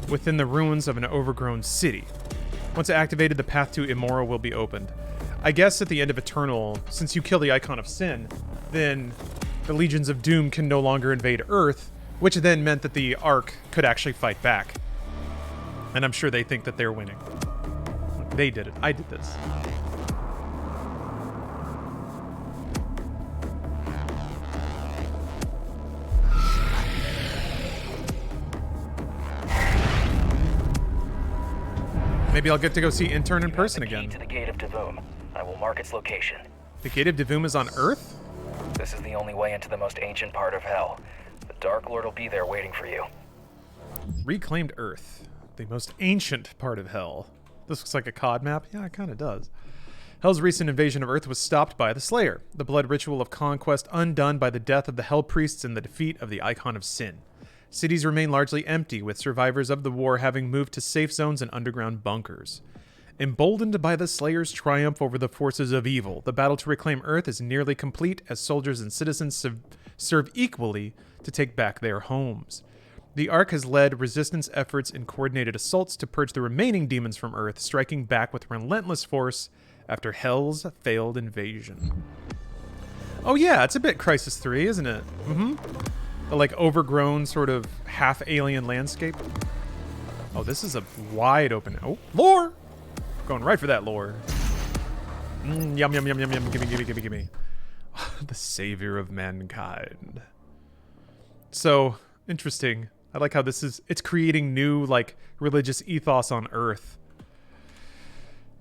within the ruins of an overgrown city. Once activated, the path to Immoral will be opened. I guess at the end of Eternal, since you kill the Icon of Sin, then the Legions of Doom can no longer invade Earth, which then meant that the Ark could actually fight back. And I'm sure they think that they're winning. They did it. I did this. Maybe I'll get to go see Intern in person again. To the Gate of Divum. I will mark its location. The Gate of Divum is on Earth? This is the only way into the most ancient part of Hell. The Dark Lord will be there waiting for you. Reclaimed Earth. The most ancient part of Hell. This looks like a COD map. Yeah, it kind of does. Hell's recent invasion of Earth was stopped by the Slayer, the blood ritual of conquest undone by the death of the Hell Priests and the defeat of the Icon of Sin. Cities remain largely empty, with survivors of the war having moved to safe zones and underground bunkers. Emboldened by the Slayer's triumph over the forces of evil, the battle to reclaim Earth is nearly complete as soldiers and citizens serve equally to take back their homes. The Ark has led resistance efforts in coordinated assaults to purge the remaining demons from Earth, striking back with relentless force after Hell's failed invasion. Oh yeah, it's a bit Crysis 3, isn't it? Mm-hmm. The, like, overgrown sort of half-alien landscape. Oh, this is a wide open... Oh, lore! Going right for that lore. Yum, yum, yum, yum, yum. Gimme, gimme, gimme, gimme. The savior of mankind. So, interesting. I like how this is... It's creating new, like, religious ethos on Earth.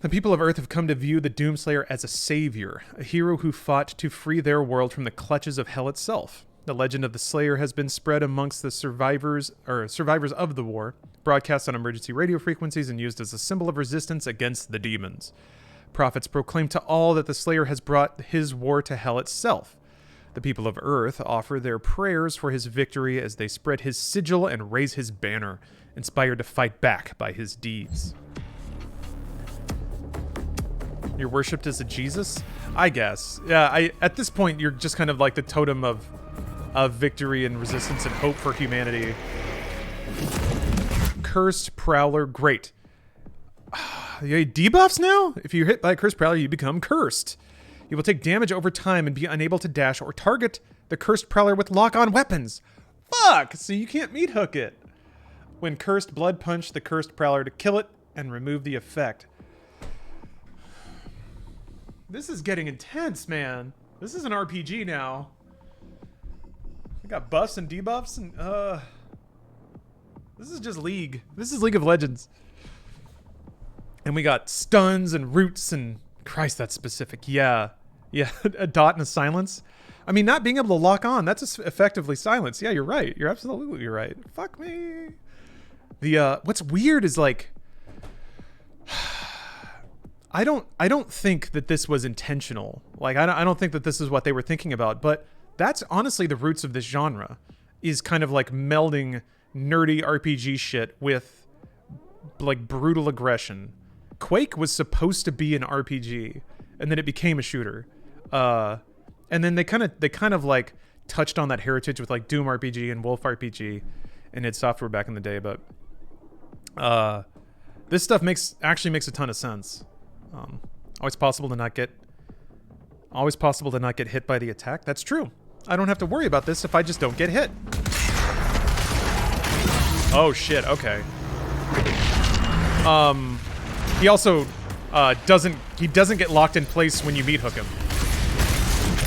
The people of Earth have come to view the Doomslayer as a savior, a hero who fought to free their world from the clutches of Hell itself. The legend of the Slayer has been spread amongst the survivors of the war, broadcast on emergency radio frequencies and used as a symbol of resistance against the demons. Prophets proclaim to all that the Slayer has brought his war to Hell itself. The people of Earth offer their prayers for his victory as they spread his sigil and raise his banner, inspired to fight back by his deeds. You're worshipped as a Jesus? I guess. Yeah, at this point, you're just kind of like the totem of victory and resistance and hope for humanity. Cursed Prowler, great. You get debuffs now? If you're hit by a Cursed Prowler, you become cursed. You will take damage over time and be unable to dash or target the Cursed Prowler with lock-on weapons. Fuck! So you can't meat hook it. When cursed, blood punch the Cursed Prowler to kill it and remove the effect. This is getting intense, man. This is an RPG now. We got buffs and debuffs and this is just League. This is League of Legends. And we got stuns and roots and Christ, that's specific. Yeah. Yeah, a dot and a silence. I mean, not being able to lock on, that's effectively silence. Yeah, you're right. You're absolutely right. Fuck me. The what's weird is like I don't think that this was intentional. Like I don't think that this is what they were thinking about, but that's honestly the roots of this genre, is kind of like melding nerdy RPG shit with like brutal aggression. Quake was supposed to be an RPG, and then it became a shooter. And then they kind of like touched on that heritage with like Doom RPG and Wolf RPG and id Software back in the day, but this stuff actually makes a ton of sense. Always possible to not get hit by the attack. That's true. I don't have to worry about this if I just don't get hit. Oh shit, okay. He also doesn't get locked in place when you meat hook him.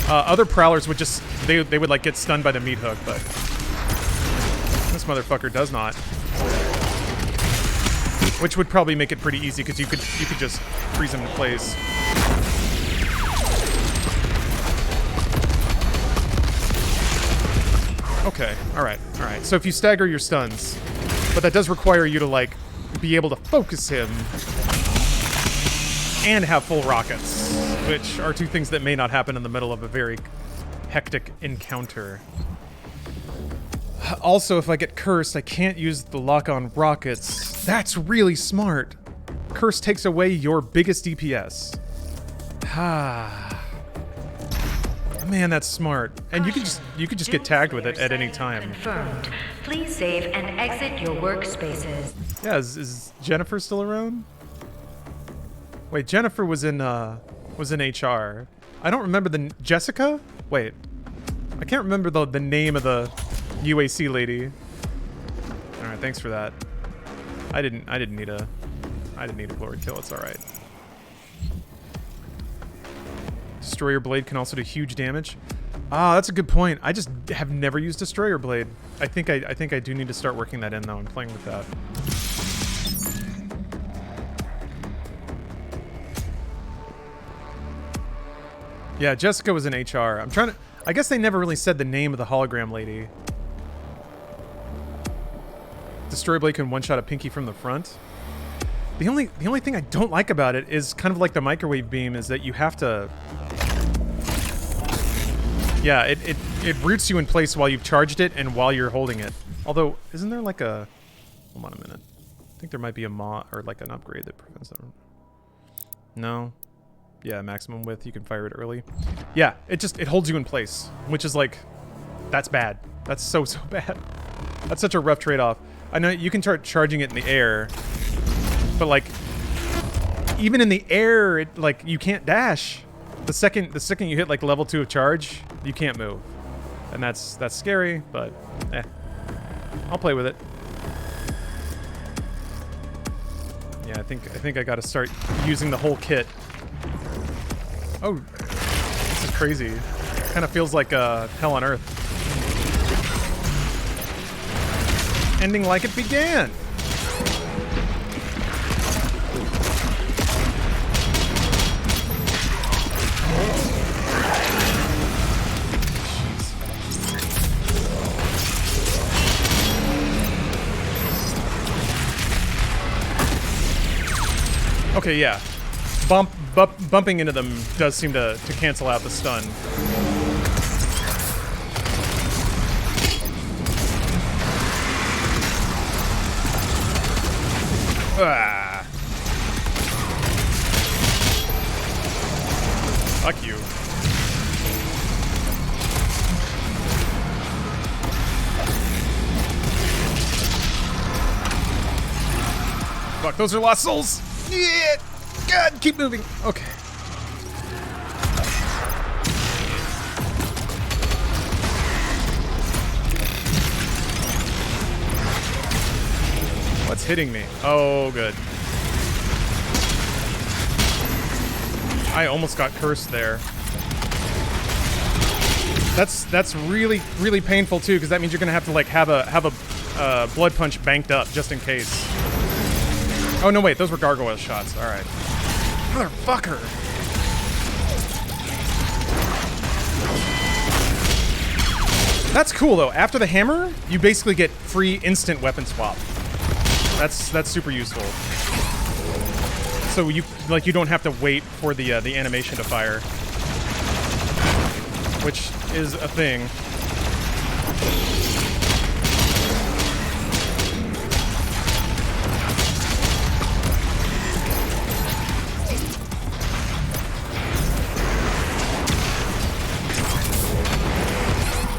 Other prowlers would just they would like get stunned by the meat hook, but this motherfucker does not. Which would probably make it pretty easy because you could just freeze him in place. Okay, all right. So if you stagger your stuns, but that does require you to like be able to focus him and have full rockets, which are two things that may not happen in the middle of a very hectic encounter. Also, if I get cursed, I can't use the lock-on rockets. That's really smart. Curse takes away your biggest DPS. Man, that's smart. And you could just get tagged with it at any time. Confirmed. Please save and exit your workspaces. Yeah, is Jennifer still around? Wait, Jennifer was in HR. I don't remember the Jessica? Wait. I can't remember the name of the UAC lady. All right, thanks for that. I didn't need a glory kill. It's all right. Destroyer blade can also do huge damage. Ah, that's a good point. I just have never used Destroyer blade. I think I do need to start working that in though. I'm playing with that. Yeah, Jessica was in HR. I guess they never really said the name of the hologram lady. Destroyer blade can one-shot a pinky from the front. The only thing I don't like about it is kind of like the microwave beam is that you have to... Yeah, it roots you in place while you've charged it and while you're holding it. Although, isn't there like a... Hold on a minute. I think there might be a mod or like an upgrade that prevents them. No. Yeah, maximum width, you can fire it early. Yeah, it holds you in place, which is like... That's bad. That's so bad. That's such a rough trade-off. I know you can start charging it in the air, but like even in the air, you can't dash. The second you hit like level 2 of charge, you can't move, and that's scary. But I'll play with it. Yeah, I think I got to start using the whole kit. Oh, this is crazy. Kind of feels like hell on earth. Ending like it began. Okay, yeah. Bumping into them does seem to cancel out the stun. Ah. Fuck you. Fuck, those are lost souls. Yeah. God, keep moving. Okay. What's hitting me? Oh, good. I almost got cursed there. That's really painful too, because that means you're gonna have to like have a blood punch banked up just in case. Oh no, wait, those were gargoyle shots. All right, motherfucker. That's cool though. After the hammer, you basically get free instant weapon swap. That's super useful. So you don't have to wait for the animation to fire, which is a thing.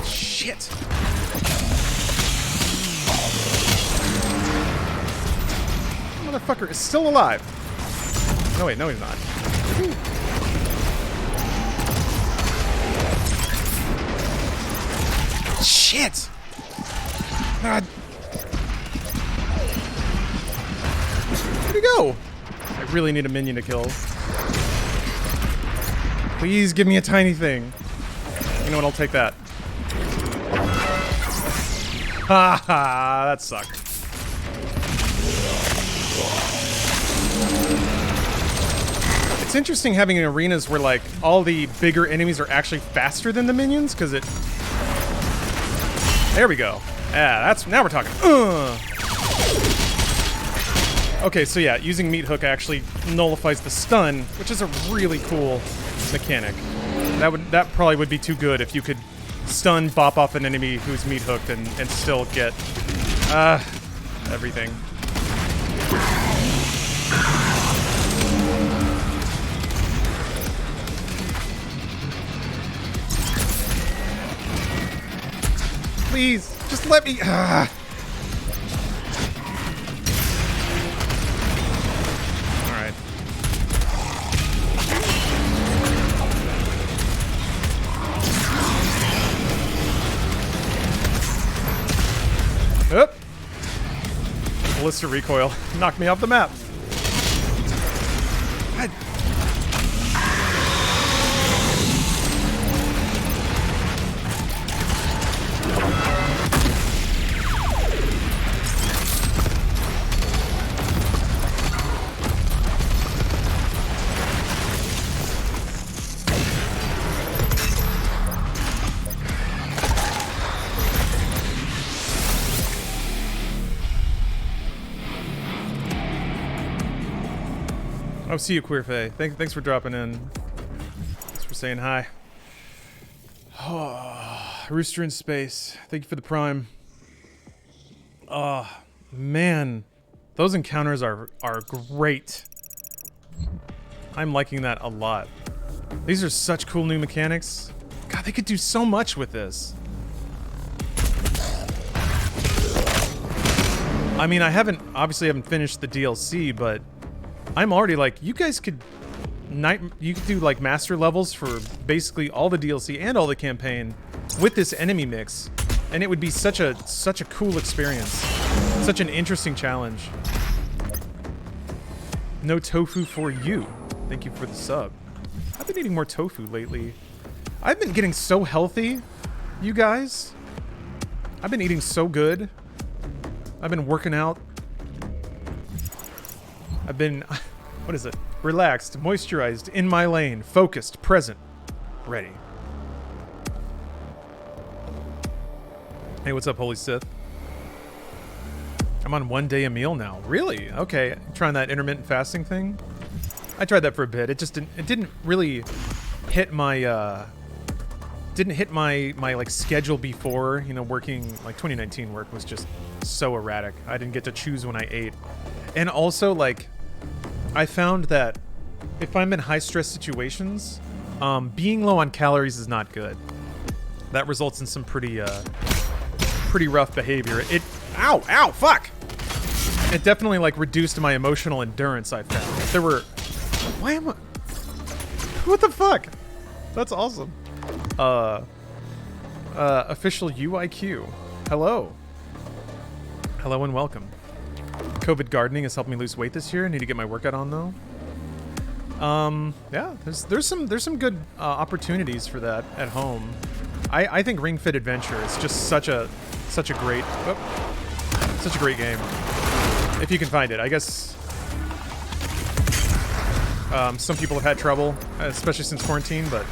Shit. Motherfucker is still alive. No, wait, no, he's not. Shit! God. Where'd he go? I really need a minion to kill. Please give me a tiny thing. You know what? I'll take that. Ha ha! That sucked. It's interesting having arenas where like all the bigger enemies are actually faster than the minions, because it... There we go. Yeah, now we're talking. Okay, so yeah, using meat hook actually nullifies the stun, which is a really cool mechanic. That probably would be too good if you could stun, bop off an enemy who's meat hooked and still get everything. Please, just let me. All right. Oop. Ballista recoil knocked me off the map. God. Oh, see you, Queer Faye. Thanks for dropping in. Thanks for saying hi. Oh, Rooster in Space. Thank you for the Prime. Oh, man. Those encounters are great. I'm liking that a lot. These are such cool new mechanics. God, they could do so much with this. I mean, I obviously haven't finished the DLC, but I'm already like, you guys could do like master levels for basically all the DLC and all the campaign with this enemy mix, and it would be such a cool experience, such an interesting challenge. No tofu for you. Thank you for the sub. I've been eating more tofu lately. I've been getting so healthy, you guys. I've been eating so good. I've been working out. I've been, what is it? Relaxed, moisturized, in my lane, focused, present, ready. Hey, what's up, Holy Sith? I'm on 1 day a meal now. Really? Okay, trying that intermittent fasting thing. I tried that for a bit. It didn't really hit my like schedule before. You know, working like 2019 work was just so erratic. I didn't get to choose when I ate, and also like, I found that if I'm in high-stress situations, being low on calories is not good. That results in some pretty rough behavior. Ow, fuck! It definitely, like, reduced my emotional endurance, I found. If there were... Why am I... What the fuck? That's awesome. Official UIQ. Hello. Hello and welcome. COVID gardening has helped me lose weight this year. I need to get my workout on though. Yeah, there's some good opportunities for that at home. I think Ring Fit Adventure is just such a great game. If you can find it, I guess. Some people have had trouble, especially since quarantine, but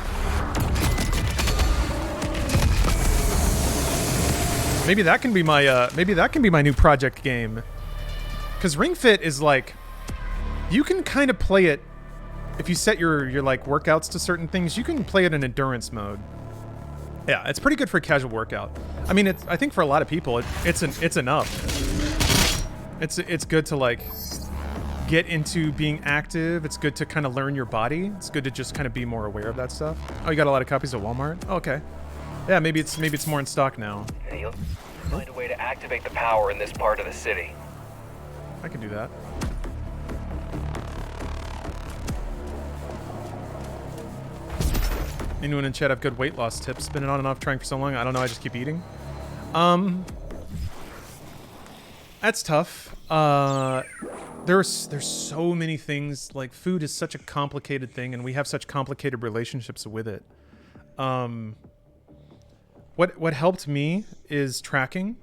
maybe that can be my new project game. Because Ring Fit is like, you can kind of play it, if you set your like workouts to certain things, you can play it in endurance mode. Yeah, it's pretty good for a casual workout. I mean, I think for a lot of people, it's enough. It's good to like get into being active. It's good to kind of learn your body. It's good to just kind of be more aware of that stuff. Oh, you got a lot of copies at Walmart? Oh, okay. Yeah, maybe it's more in stock now. Hey, you'll find a way to activate the power in this part of the city. I can do that. Anyone in chat have good weight loss tips? Been on and off trying for so long. I don't know. I just keep eating. That's tough. There's so many things. Like, food is such a complicated thing, and we have such complicated relationships with it. What helped me is tracking.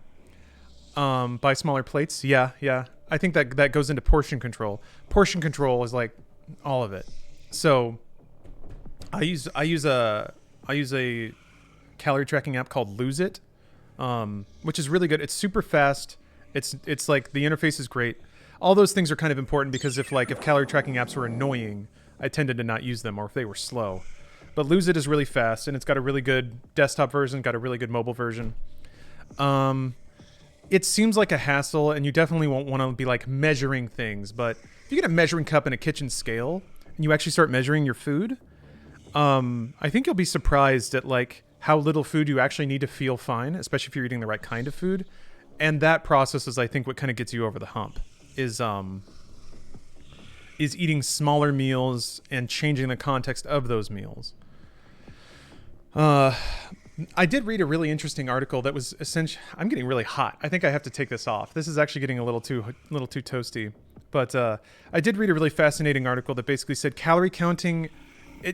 Buy smaller plates. Yeah. I think that goes into portion control. Portion control is like all of it. So I use a calorie tracking app called Lose It, which is really good. It's super fast. It's like the interface is great. All those things are kind of important because if calorie tracking apps were annoying, I tended to not use them, or if they were slow. But Lose It is really fast, and it's got a really good desktop version, got a really good mobile version. It seems like a hassle, and you definitely won't want to be like measuring things, but if you get a measuring cup and a kitchen scale and you actually start measuring your food, I think you'll be surprised at like how little food you actually need to feel fine, especially if you're eating the right kind of food. And that process is, I think, what kind of gets you over the hump, is eating smaller meals and changing the context of those meals. I did read a really interesting article that was essentially... I'm getting really hot. I think I have to take this off. This is actually getting a little too toasty. But I did read a really fascinating article that basically said calorie counting...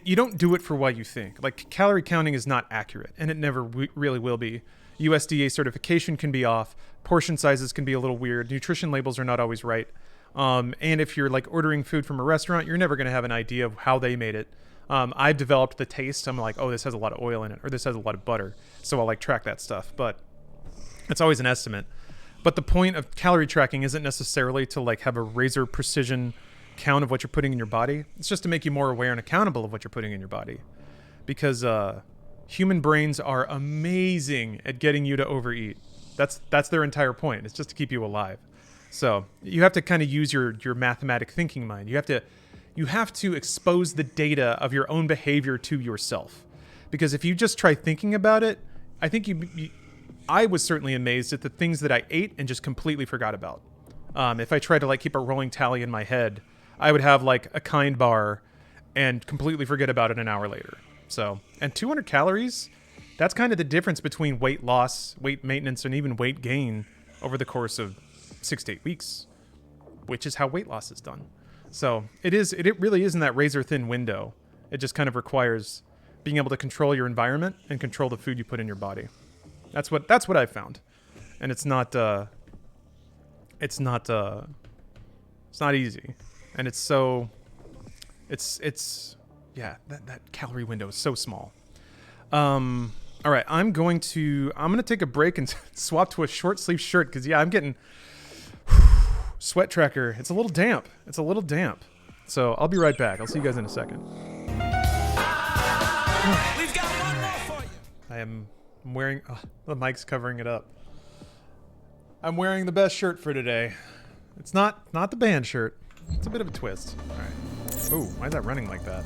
you don't do it for what you think. Like, calorie counting is not accurate, and it never really will be. USDA certification can be off. Portion sizes can be a little weird. Nutrition labels are not always right. And if you're like ordering food from a restaurant, you're never going to have an idea of how they made it. I've developed the taste. I'm like, oh, this has a lot of oil in it, or this has a lot of butter. So I'll like track that stuff, but it's always an estimate. But the point of calorie tracking isn't necessarily to like have a razor precision count of what you're putting in your body. It's just to make you more aware and accountable of what you're putting in your body. Because human brains are amazing at getting you to overeat. That's their entire point. It's just to keep you alive. So you have to kind of use your mathematic thinking mind. You have to expose the data of your own behavior to yourself. Because if you just try thinking about it, I think I was certainly amazed at the things that I ate and just completely forgot about. If I tried to like keep a rolling tally in my head, I would have like a kind bar and completely forget about it an hour later. So, and 200 calories, that's kind of the difference between weight loss, weight maintenance, and even weight gain over the course of 6 to 8 weeks, which is how weight loss is done. So it really is in that razor thin window. It just kind of requires being able to control your environment and control the food you put in your body. That's what I've found. And it's not easy. And that calorie window is so small. All right, I'm going to take a break and swap to a short sleeve shirt because I'm getting sweat tracker. It's a little damp. So I'll be right back. I'll see you guys in a second. We've got one more for you. I'm wearing the mic's covering it up. I'm wearing the best shirt for today. It's not the band shirt. It's a bit of a twist. All right. Oh, why is that running like that?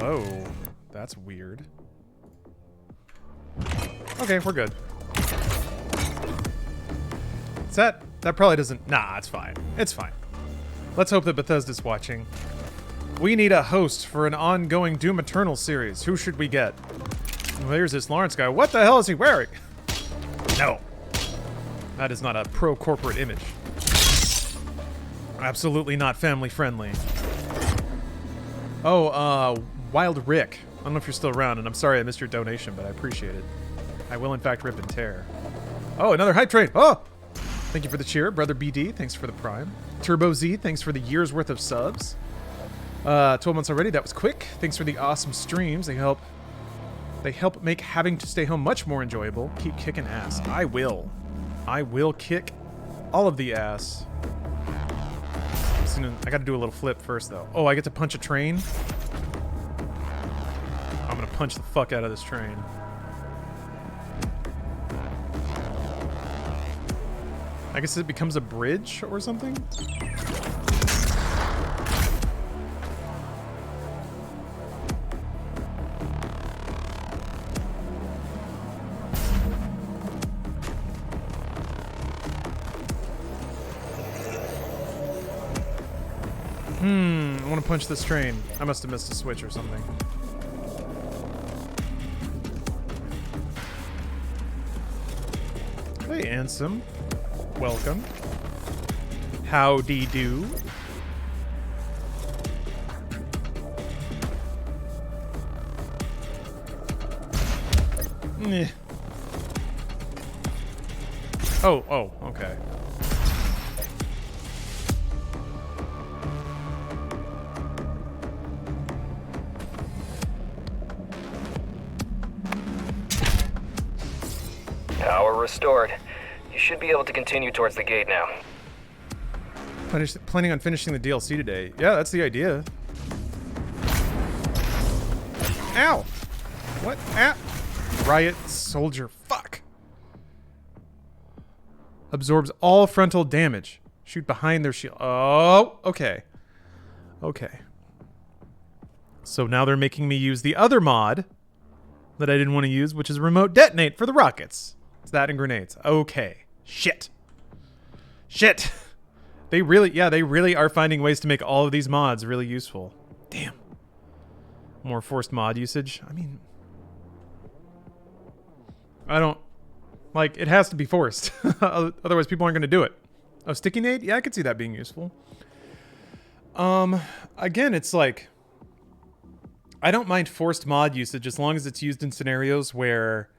Oh, that's weird. Okay, we're good. That probably doesn't... Nah, it's fine. It's fine. Let's hope that Bethesda's watching. We need a host for an ongoing Doom Eternal series. Who should we get? Well, here's this Lawrence guy. What the hell is he wearing? No. That is not a pro-corporate image. Absolutely not family-friendly. Oh, Wild Rick. I don't know if you're still around, and I'm sorry I missed your donation, but I appreciate it. I will, in fact, rip and tear. Oh, another hype train. Oh! Thank you for the cheer. Brother BD, thanks for the prime. Turbo Z, thanks for the year's worth of subs. 12 months already. That was quick. Thanks for the awesome streams. They help make having to stay home much more enjoyable. Keep kicking ass. I will kick all of the ass. I gotta do a little flip first, though. Oh, I get to punch a train? I'm gonna punch the fuck out of this train. I guess it becomes a bridge or something? I want to punch this train. I must have missed a switch or something. Hey, Ansem. Welcome. Howdy do. Oh, okay. Power restored. You should be able to continue towards the gate now. Planning on finishing the DLC today. Yeah, that's the idea. Ow! What? Ow! Riot soldier. Fuck! Absorbs all frontal damage. Shoot behind their shield. Oh, okay. Okay. So now they're making me use the other mod. that I didn't want to use, which is remote detonate for the rockets. It's that and grenades. Okay. Shit. They really are finding ways to make all of these mods really useful. Damn. More forced mod usage. I mean, I don't... Like, it has to be forced. Otherwise, people aren't going to do it. Oh, sticky nade? Yeah, I could see that being useful. Again, it's like... I don't mind forced mod usage as long as it's used in scenarios where,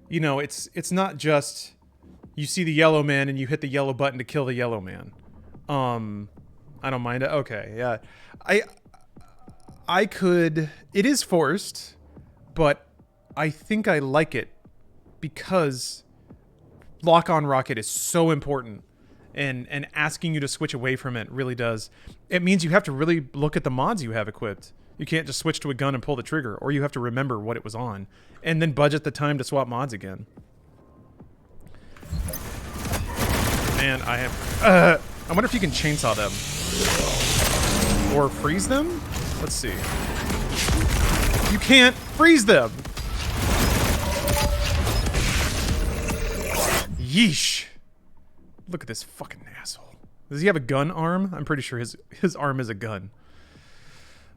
you know, it's not just you see the yellow man and you hit the yellow button to kill the yellow man. I don't mind it. Okay, yeah. I could... It is forced, but I think I like it because lock-on rocket is so important, and asking you to switch away from it really does. It means you have to really look at the mods you have equipped. You can't just switch to a gun and pull the trigger, or you have to remember what it was on, and then budget the time to swap mods again. Man, I wonder if you can chainsaw them. Or freeze them? Let's see. You can't freeze them! Yeesh. Look at this fucking asshole. Does he have a gun arm? I'm pretty sure his arm is a gun.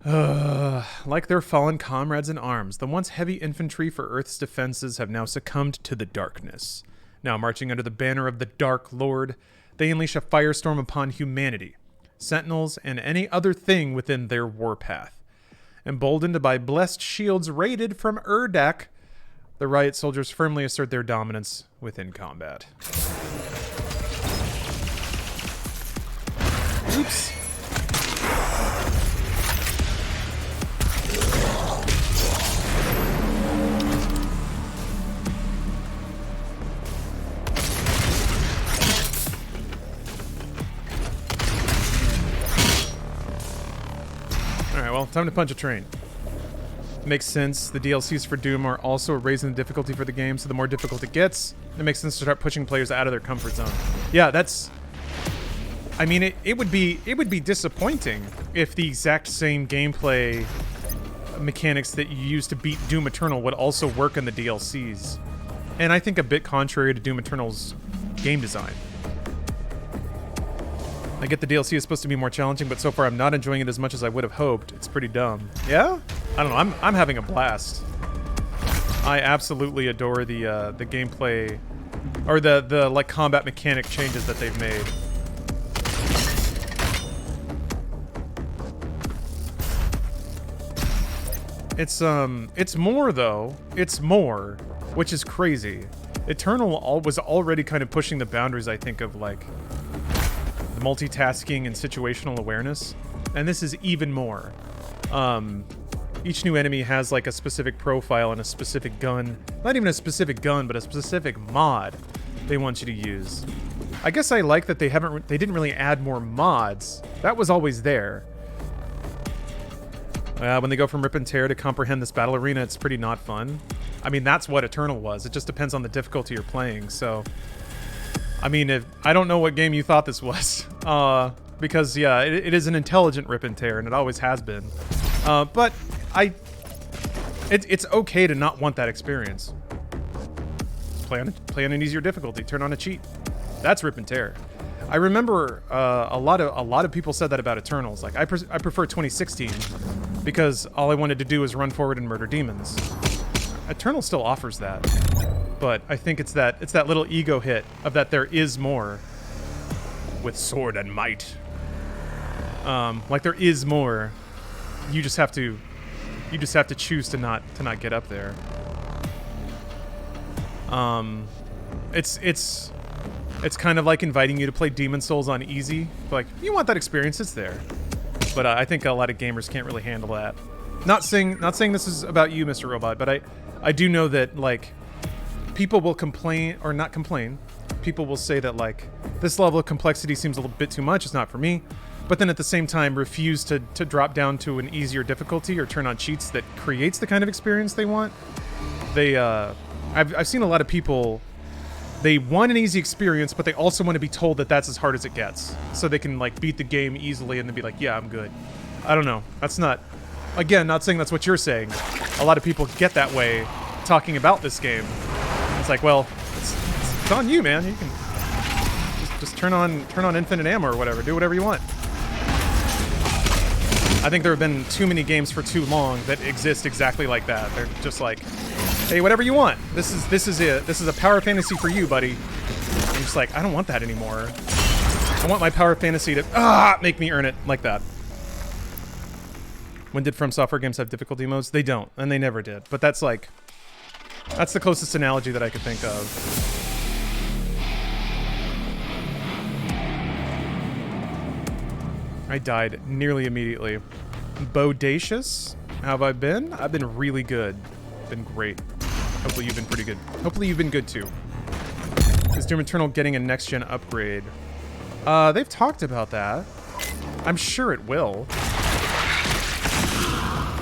Like their fallen comrades in arms, the once heavy infantry for Earth's defenses have now succumbed to the darkness. Now marching under the banner of the Dark Lord, they unleash a firestorm upon humanity, sentinels, and any other thing within their warpath. Emboldened by blessed shields raided from Urdak, the riot soldiers firmly assert their dominance within combat. Oops. Alright, well, time to punch a train. Makes sense. The DLCs for Doom are also raising the difficulty for the game, so the more difficult it gets, it makes sense to start pushing players out of their comfort zone. Yeah, that's... I mean, it would be disappointing if the exact same gameplay mechanics that you used to beat Doom Eternal would also work in the DLCs. And I think a bit contrary to Doom Eternal's game design. I get the DLC is supposed to be more challenging, but so far I'm not enjoying it as much as I would have hoped. It's pretty dumb. Yeah? I don't know. I'm having a blast. I absolutely adore the gameplay, or the like combat mechanic changes that they've made. It's more though. It's more, which is crazy. Eternal was already kind of pushing the boundaries, I think, of like multitasking and situational awareness, and this is even more. Each new enemy has like a specific profile and a specific gun. Not even a specific gun, but a specific mod they want you to use. I guess I like that they didn't really add more mods. That was always there. When they go from rip and tear to comprehend this battle arena, it's pretty not fun. I mean, that's what Eternal was. It just depends on the difficulty you're playing, so... I mean, I don't know what game you thought this was, because, yeah, it is an intelligent rip and tear, and it always has been. But it's okay to not want that experience. Play on an easier difficulty. Turn on a cheat. That's rip and tear. I remember a lot of people said that about Eternals. Like, I prefer 2016 because all I wanted to do was run forward and murder demons. Eternal still offers that. But I think it's that little ego hit of that there is more with sword and might. Like there is more. You just have to choose to not get up there. It's kind of like inviting you to play Demon Souls on easy. Like, you want that experience, it's there. But I think a lot of gamers can't really handle that. Not saying this is about you, Mr. Robot, but I do know that like people will complain, or not complain, people will say that like this level of complexity seems a little bit too much, it's not for me, but then at the same time refuse to drop down to an easier difficulty or turn on cheats that creates the kind of experience they want. I've seen a lot of people, they want an easy experience, but they also want to be told that that's as hard as it gets, so they can like beat the game easily and then be like, yeah, I'm good. I don't know, that's not, again, not saying that's what you're saying. A lot of people get that way, talking about this game. It's like, well, it's on you, man. You can just turn on infinite ammo or whatever. Do whatever you want. I think there have been too many games for too long that exist exactly like that. They're just like, hey, whatever you want. This is it. This is a power fantasy for you, buddy. I'm just like, I don't want that anymore. I want my power fantasy to make me earn it like that. When did From Software games have difficulty modes? They don't, and they never did. But that's like, that's the closest analogy that I could think of. I died nearly immediately. Bodacious? How have I been? I've been really good. Been great. Hopefully you've been pretty good. Hopefully you've been good too. Is Doom Eternal getting a next-gen upgrade? They've talked about that. I'm sure it will.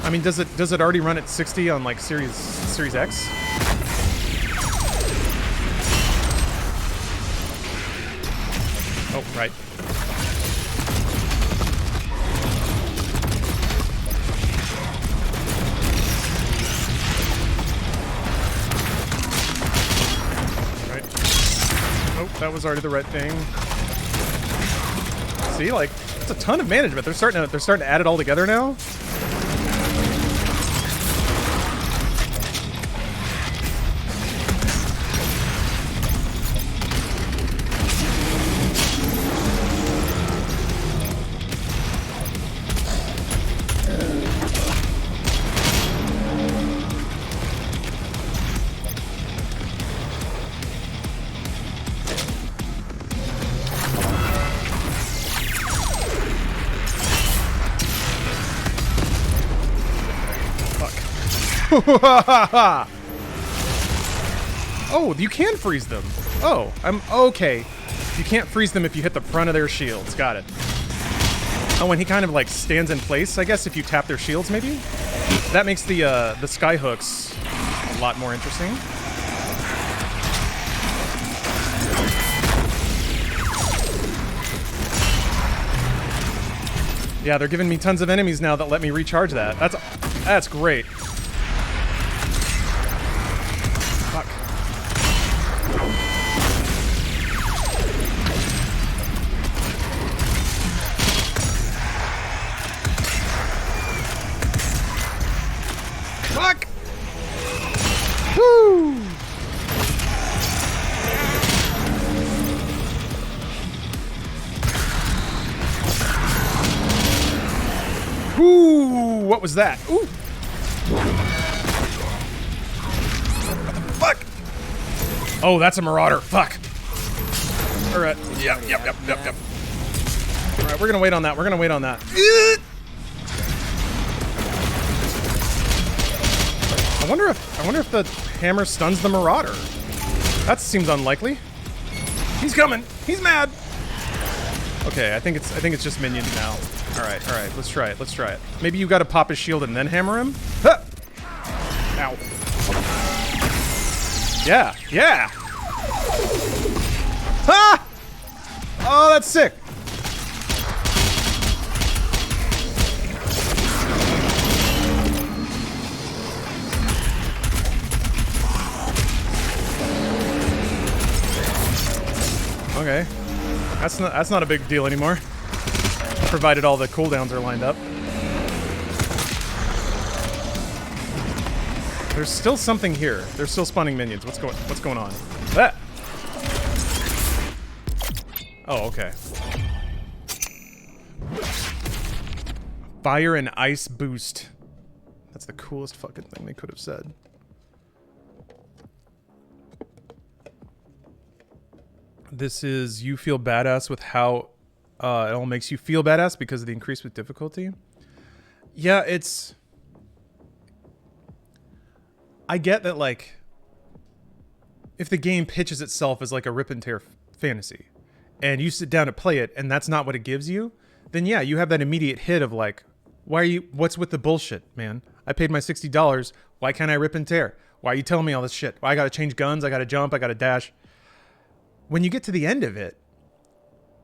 I mean, does it already run at 60 on like Series X? Oh, right. That was already the right thing. See, like, it's a ton of management. They're starting to add it all together now. Oh, you can freeze them. Oh, I'm okay. You can't freeze them if you hit the front of their shields. Got it. Oh, and he kind of like stands in place, I guess, if you tap their shields, maybe? That makes the sky hooks a lot more interesting. Yeah, they're giving me tons of enemies now that let me recharge that. That's great. Fuck. Fuck! Woo! Ooh, what was that? Ooh. Fuck. Oh, that's a marauder. Fuck. All right. Yep. All right, we're gonna wait on that. I wonder if the hammer stuns the marauder. That seems unlikely. He's coming. He's mad. Okay, I think it's just minions now. All right, let's try it. Maybe you gotta pop his shield and then hammer him? Huh! Ow. Yeah! Ha! Oh, that's sick! Okay. That's not a big deal anymore. Provided all the cooldowns are lined up. There's still something here. They're still spawning minions. What's going on? Ah! Oh, okay. Fire and ice boost. That's the coolest fucking thing they could have said. This is you feel badass with how it all makes you feel badass because of the increase with difficulty. Yeah, it's... I get that, like, if the game pitches itself as like a rip and tear fantasy, and you sit down to play it, and that's not what it gives you, then yeah, you have that immediate hit of like, what's with the bullshit, man? I paid my $60, why can't I rip and tear? Why are you telling me all this shit? Why I gotta change guns, I gotta jump, I gotta dash? When you get to the end of it,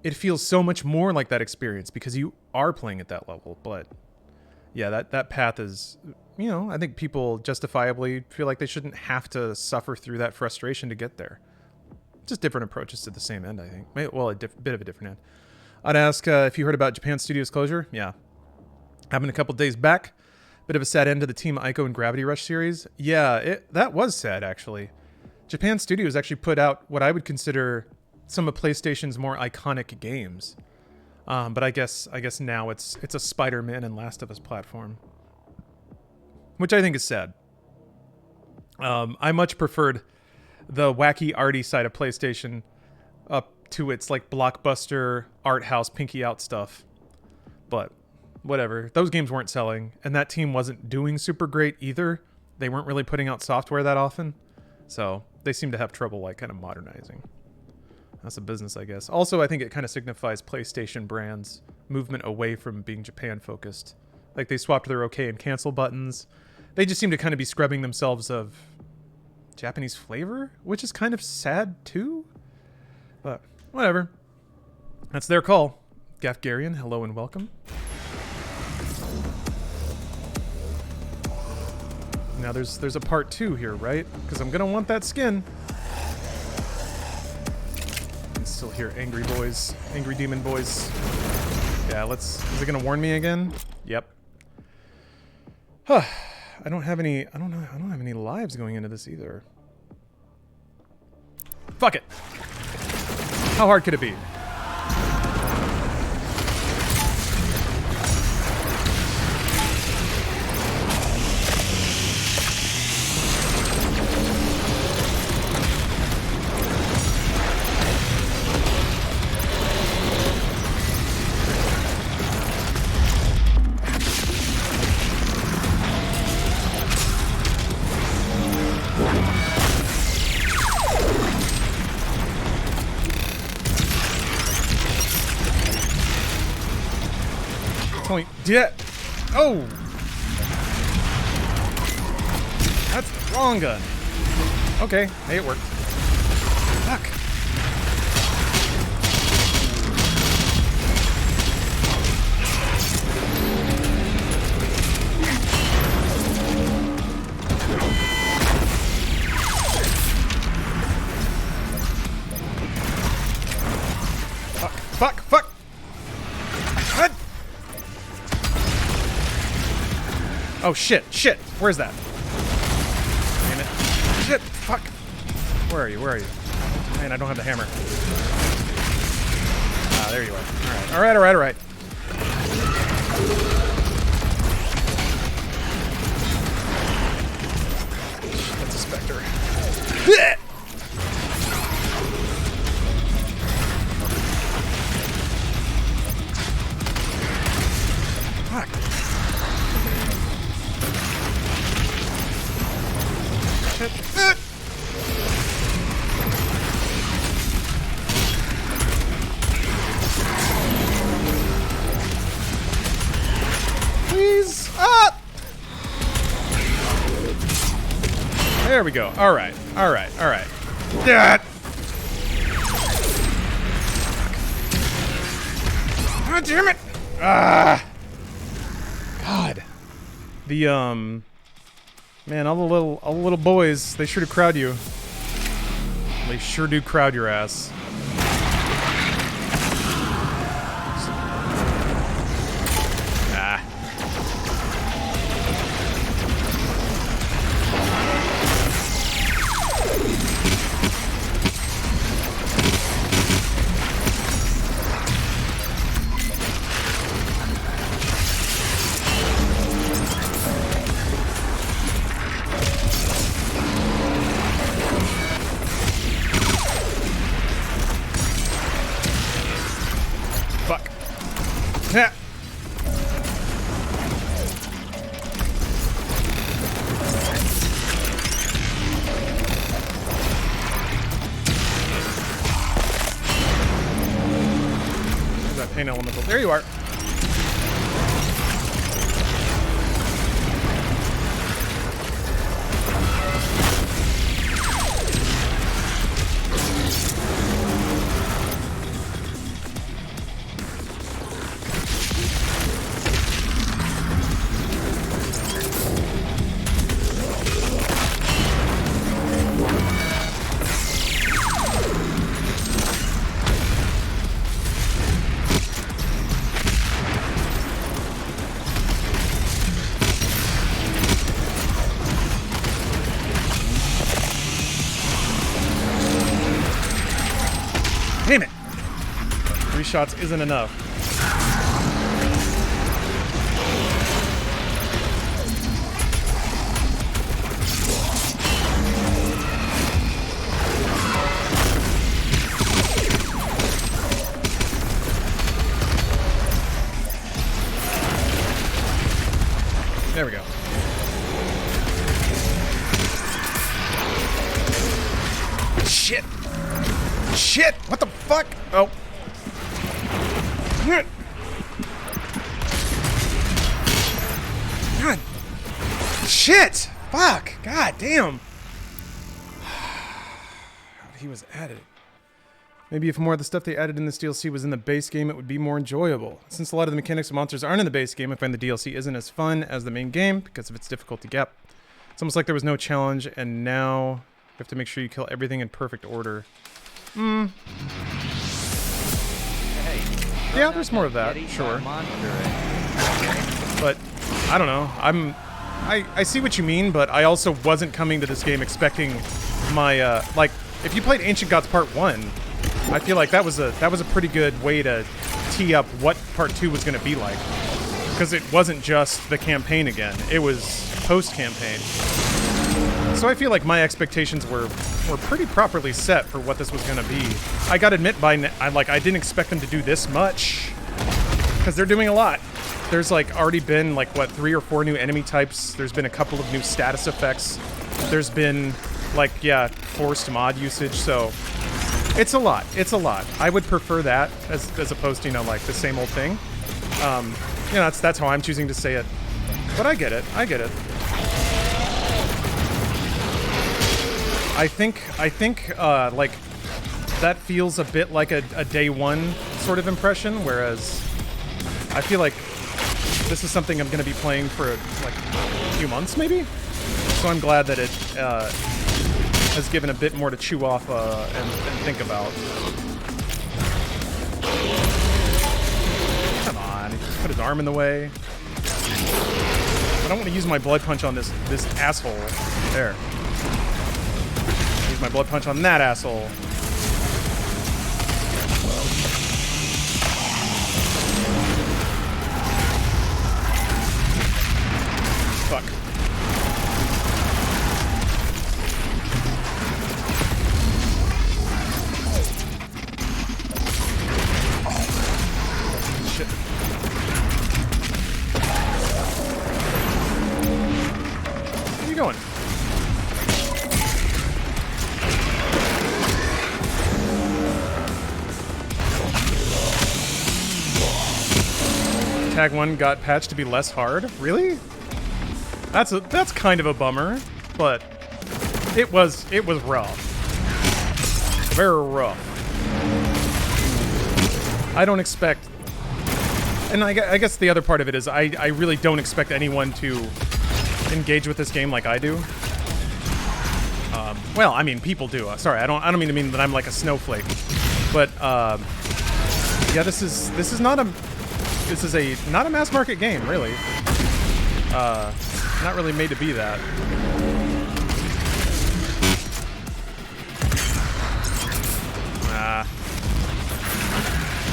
it feels so much more like that experience because you are playing at that level. But yeah, that path is you know, I think people justifiably feel like they shouldn't have to suffer through that frustration to get there. Just different approaches to the same end, I think. Well, bit of a different end. I'd ask if you heard about Japan Studios closure. Yeah. Happened a couple days back. Bit of a sad end to the Team Ico and Gravity Rush series. Yeah, that was sad, actually. Japan Studios actually put out what I would consider some of PlayStation's more iconic games. But I guess now it's a Spider-Man and Last of Us platform, which I think is sad. I much preferred the wacky arty side of PlayStation up to its like blockbuster art house pinky out stuff. But whatever, those games weren't selling, and that team wasn't doing super great either. They weren't really putting out software that often, so they seem to have trouble like kind of modernizing. That's a business, I guess. Also, I think it kind of signifies PlayStation brand's movement away from being Japan focused. Like they swapped their OK and cancel buttons. They just seem to kind of be scrubbing themselves of Japanese flavor, which is kind of sad too. But whatever. That's their call. Gafgarian, hello and welcome. Now there's a part 2 here, right? Because I'm gonna want that skin. I can still hear angry boys, angry demon boys. Yeah, is it gonna warn me again? Yep. Huh. I don't have any lives going into this either. Fuck it. How hard could it be? Yeah. Oh! That's the wrong gun. Okay, hey, it worked. Fuck. Fuck. What? Oh, shit. Where's that? Damn it. Shit. Fuck. Where are you? Man, I don't have the hammer. Ah, there you are. All right. That's a specter. Fuck. Please. Ah! There we go. All right. That. Ah, damn it. Ah. God. The man, all the little boys, they sure do crowd you. They sure do crowd your ass. Ah. Yeah. Where's that pain elemental? There you are. 3 shots isn't enough. There we go. Shit! Shit! What the fuck? Oh. God. Shit! Fuck! God damn! He was added. Maybe if more of the stuff they added in this DLC was in the base game, it would be more enjoyable. Since a lot of the mechanics of monsters aren't in the base game, I find the DLC isn't as fun as the main game because of its difficulty gap. It's almost like there was no challenge, and now you have to make sure you kill everything in perfect order. Hey, yeah, there's more of that, sure. But I don't know. I see what you mean, but I also wasn't coming to this game expecting my like if you played Ancient Gods Part 1, I feel like that was a pretty good way to tee up what Part 2 was going to be like. Because it wasn't just the campaign again, it was post-campaign. So I feel like my expectations were pretty properly set for what this was going to be. I gotta admit, I didn't expect them to do this much. Because they're doing a lot. There's like already been like, what, 3 or 4 new enemy types. There's been a couple of new status effects. There's been like, yeah, forced mod usage, so it's a lot. It's a lot. I would prefer that as opposed to, you know, like the same old thing. You know, that's how I'm choosing to say it. But I get it. I get it. I think like that feels a bit like a day one sort of impression, whereas I feel like this is something I'm going to be playing for like a few months maybe. So I'm glad that it has given a bit more to chew off and think about. Come on, he just put his arm in the way. I don't want to use my blood punch on this asshole. There. Use my blood punch on that asshole. Fuck. Shit. Where are you going? Tag 1 got patched to be less hard? Really? That's kind of a bummer, but it was rough. Very rough. I don't expect, and I guess the other part of it is I really don't expect anyone to engage with this game like I do. Well, I mean, people do. Sorry, I don't mean that I'm like a snowflake, but yeah, this is not a mass market game, really. Not really made to be that.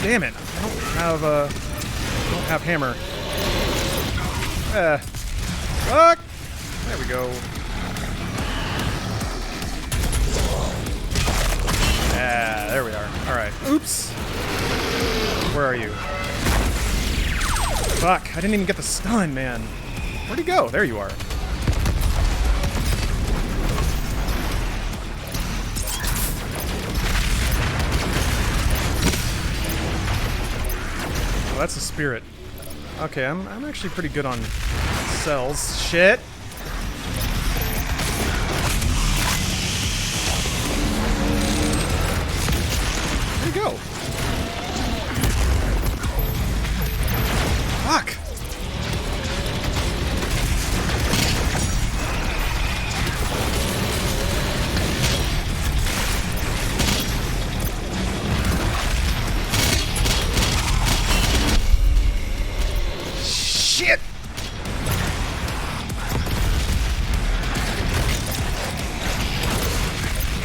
Damn it! I don't have hammer. Fuck! There we go. There we are. All right. Oops. Where are you? Fuck! I didn't even get the stun, man. Where'd he go? There you are. Oh, that's a spirit. Okay, I'm actually pretty good on cells. Shit. Where'd he go? Fuck. Shit!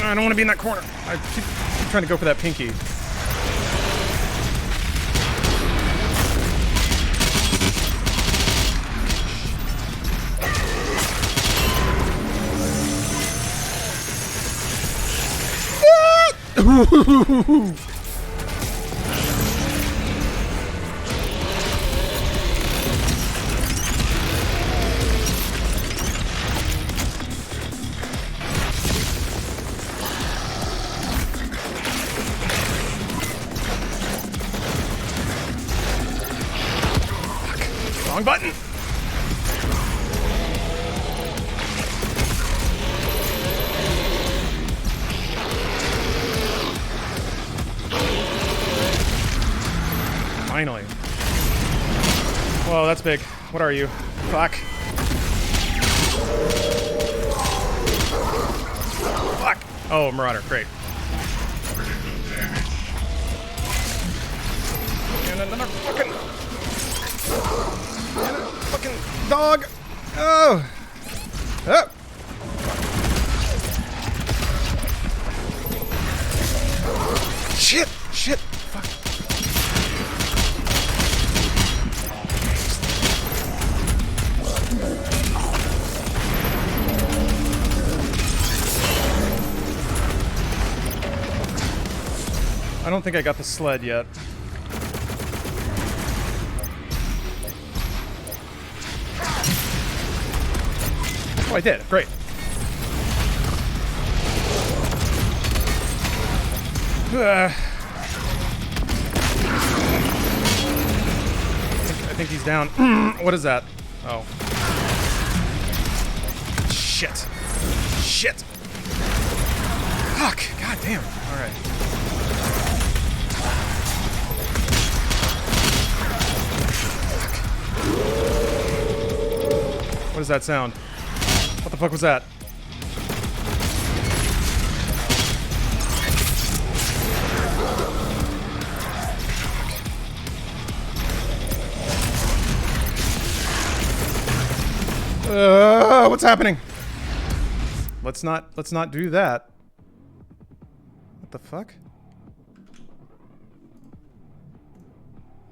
I don't want to be in that corner. I keep trying to go for that pinky. Wrong button. Finally. Whoa, that's big. What are you? Fuck. Fuck. Oh, Marauder. Great. And another fucking... And a fucking dog. Oh. Oh. Shit. Shit. Fuck. I don't think I got the sled yet. Oh, I did. Great. I think he's down. What is that? Oh. Shit. Shit. Fuck. God damn. All right. What does that sound? What the fuck was that? What's happening? Let's not do that. What the fuck?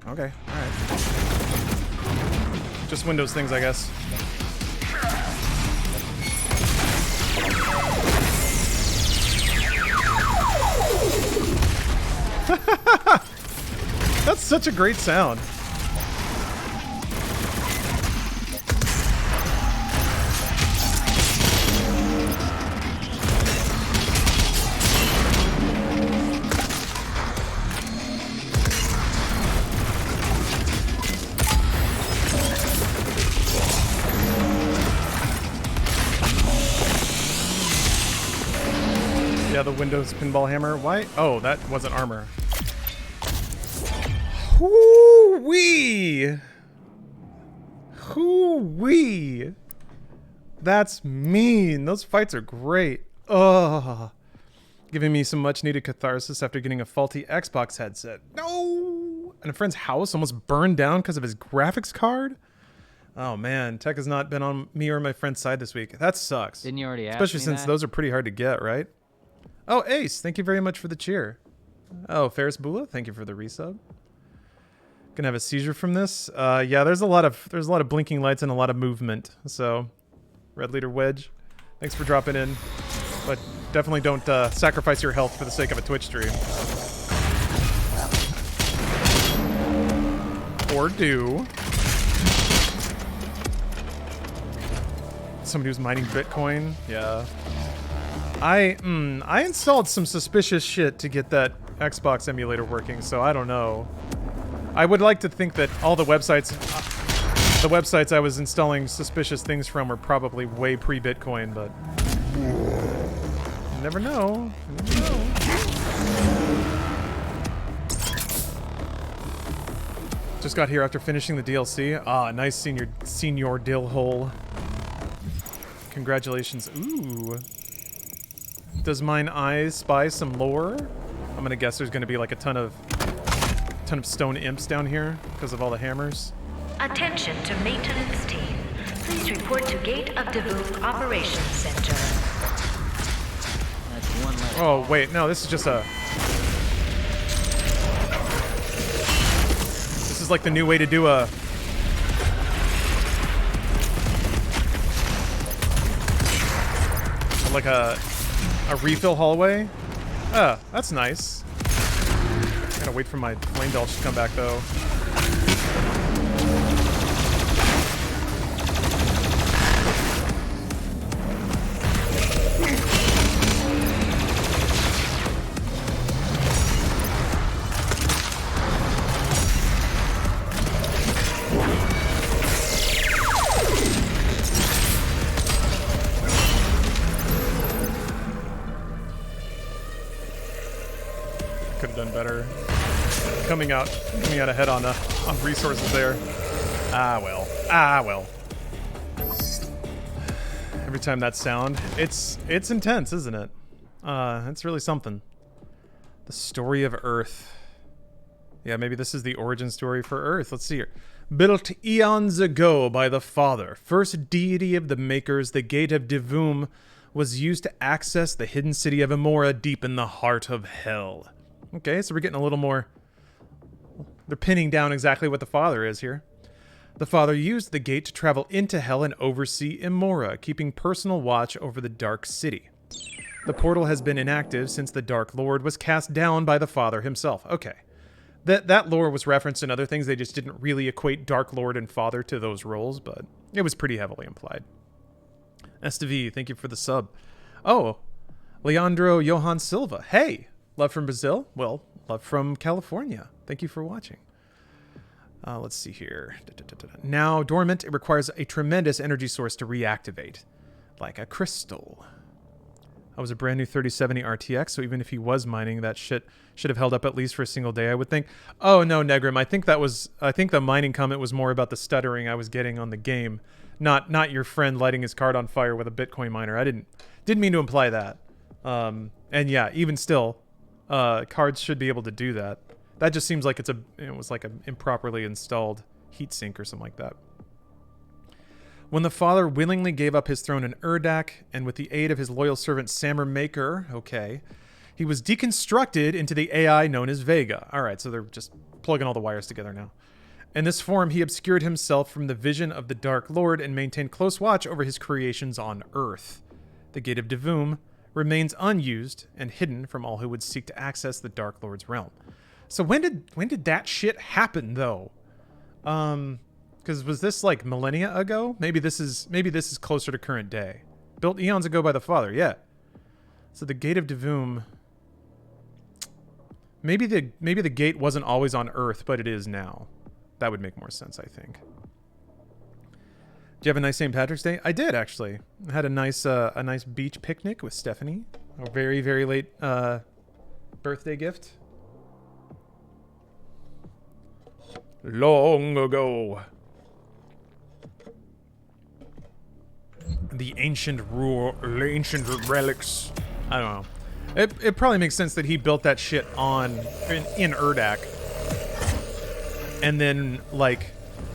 Okay, alright. Just Windows things, I guess. That's such a great sound. Yeah, the Windows pinball hammer. Why? Oh, that wasn't armor. Hoo-wee! Hoo-wee! That's mean. Those fights are great. Ugh. Giving me some much needed catharsis after getting a faulty Xbox headset. No! And a friend's house almost burned down because of his graphics card? Oh man, tech has not been on me or my friend's side this week. That sucks. Didn't you already ask Especially me since that? those are pretty hard to get, right? Oh, Ace, thank you very much for the cheer. Oh, Ferris Bula, thank you for the resub. Gonna have a seizure from this. Yeah, there's a lot of blinking lights and a lot of movement. So, Red Leader Wedge, thanks for dropping in. But definitely don't sacrifice your health for the sake of a Twitch stream. Or do. Somebody who's mining Bitcoin. Yeah. I installed some suspicious shit to get that Xbox emulator working, so I don't know. I would like to think that all the websites I was installing suspicious things from were probably way pre-Bitcoin, but you never know. You never know. Just got here after finishing the DLC. Ah, nice senior dill hole. Congratulations. Ooh. Does mine eyes spy some lore? I'm gonna guess there's gonna be like a ton of stone imps down here because of all the hammers. Attention to maintenance team. Please report to Gate of Devoon Operations Center. That's one less. Oh wait, no, this is just a... This is like the new way to do a... Like a refill hallway. That's nice. Gotta wait for my flame belch to come back, though. Could have done better. Coming out ahead on resources there. Ah well. Every time that sound, it's intense, isn't it? It's really something. The story of Earth. Yeah, maybe this is the origin story for Earth. Let's see here. Built eons ago by the Father, first deity of the Makers, the Gate of Divum was used to access the hidden city of Amora deep in the heart of Hell. Okay, so we're getting a little more... They're pinning down exactly what the Father is here. The Father used the gate to travel into Hell and oversee Amora, keeping personal watch over the Dark City. The portal has been inactive since the Dark Lord was cast down by the Father himself. Okay. That lore was referenced in other things. They just didn't really equate Dark Lord and Father to those roles, but it was pretty heavily implied. STV, thank you for the sub. Oh, Leandro Johan Silva. Hey! Love from Brazil? Well, love from California. Thank you for watching. Let's see here. Now dormant, it requires a tremendous energy source to reactivate. Like a crystal. I was a brand new 3070 RTX, so even if he was mining, that shit should have held up at least for a single day, I would think. Oh no, Negrim, I think the mining comment was more about the stuttering I was getting on the game. Not your friend lighting his card on fire with a Bitcoin miner. I didn't mean to imply that. And yeah, even still, cards should be able to do that. That just seems like it was like an improperly installed heatsink or something like that. When the Father willingly gave up his throne in Urdak, and with the aid of his loyal servant Sammer Maker, okay, he was deconstructed into the AI known as Vega. Alright, so they're just plugging all the wires together now. In this form, he obscured himself from the vision of the Dark Lord and maintained close watch over his creations on Earth. The Gate of Divum remains unused and hidden from all who would seek to access the Dark Lord's realm. So when did that shit happen, though? Because was this like millennia ago? Maybe this is closer to current day. Built eons ago by the Father, yeah. So the Gate of Divum. Maybe the gate wasn't always on Earth, but it is now. That would make more sense, I think. Did you have a nice St. Patrick's Day? I did, actually. I had a nice beach picnic with Stephanie. A very, very late birthday gift. Long ago. The ancient relics. I don't know. It probably makes sense that he built that shit in Urdak. And then, like,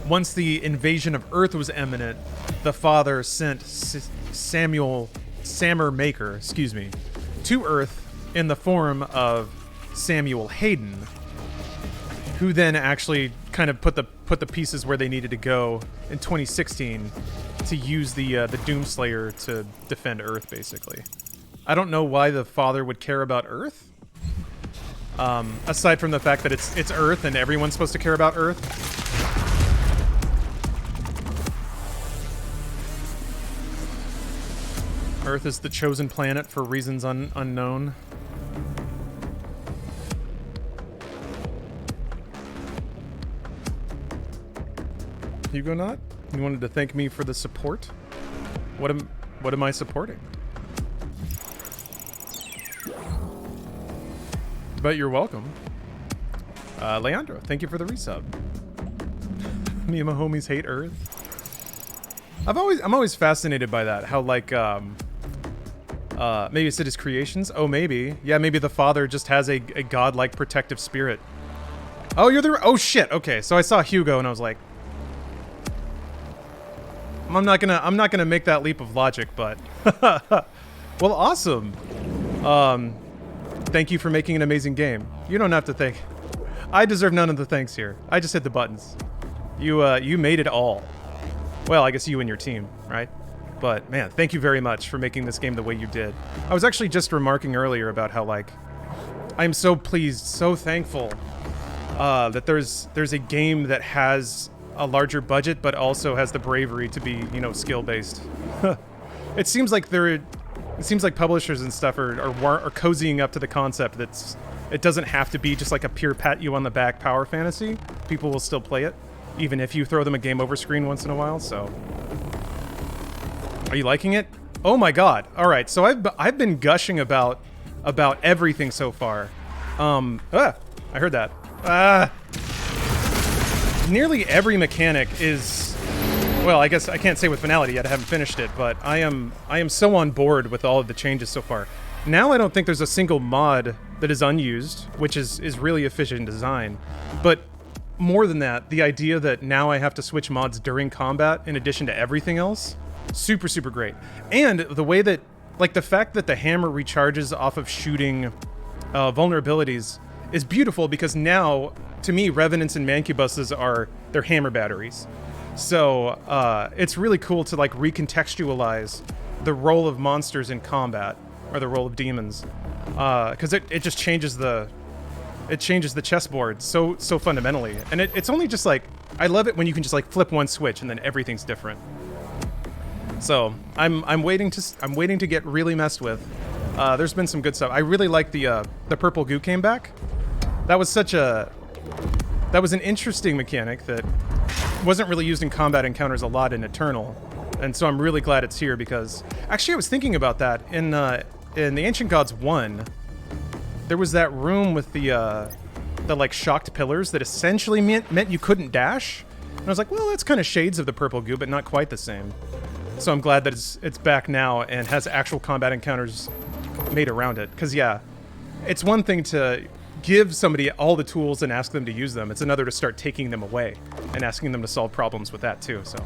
once the invasion of Earth was imminent, the Father sent Sammer Maker, to Earth in the form of Samuel Hayden, who then actually kind of put the pieces where they needed to go in 2016 to use the Doomslayer to defend Earth, basically. I don't know why the Father would care about Earth. Aside from the fact that it's Earth and everyone's supposed to care about Earth. Earth is the chosen planet for reasons unknown. Hugonaut, you wanted to thank me for the support? What am I supporting? But you're welcome. Leandro, thank you for the resub. Me and my homies hate Earth. I'm always fascinated by that. How like maybe it's his creations. Oh, maybe. Yeah, maybe the Father just has a godlike protective spirit. Oh, oh shit. Okay, so I saw Hugo and I was like, I'm not gonna make that leap of logic, but well, awesome. Thank you for making an amazing game. You don't have to thank. I deserve none of the thanks here. I just hit the buttons. You made it all. Well, I guess you and your team, right? But man, thank you very much for making this game the way you did. I was actually just remarking earlier about how like I'm so pleased, so thankful that there's a game that has a larger budget, but also has the bravery to be, you know, skill-based. It seems like publishers and stuff are cozying up to the concept that's it doesn't have to be just like a pure pat you on the back power fantasy. People will still play it, even if you throw them a game over screen once in a while. So, are you liking it? Oh my God! All right, so I've been gushing about everything so far. I heard that. Nearly every mechanic is, well, I guess I can't say with finality yet. I haven't finished it, but I am so on board with all of the changes so far. Now I don't think there's a single mod that is unused, which is really efficient design. But more than that, the idea that now I have to switch mods during combat in addition to everything else, super, super great. And the way that, like the fact that the hammer recharges off of shooting vulnerabilities is beautiful because now, to me, Revenants and Mancubuses are their hammer batteries. So it's really cool to like recontextualize the role of monsters in combat, or the role of demons, because it just changes the chessboard so fundamentally. And it's only just like, I love it when you can just like flip one switch and then everything's different. So I'm waiting to get really messed with. There's been some good stuff. I really like the purple goo came back. That was an interesting mechanic that wasn't really used in combat encounters a lot in Eternal, and so I'm really glad it's here because actually I was thinking about that in the Ancient Gods 1. There was that room with the like shocked pillars that essentially meant you couldn't dash, and I was like, well, that's kind of shades of the purple goo, but not quite the same. So I'm glad that it's back now and has actual combat encounters made around it. Because yeah, it's one thing to give somebody all the tools and ask them to use them. It's another to start taking them away and asking them to solve problems with that too. So,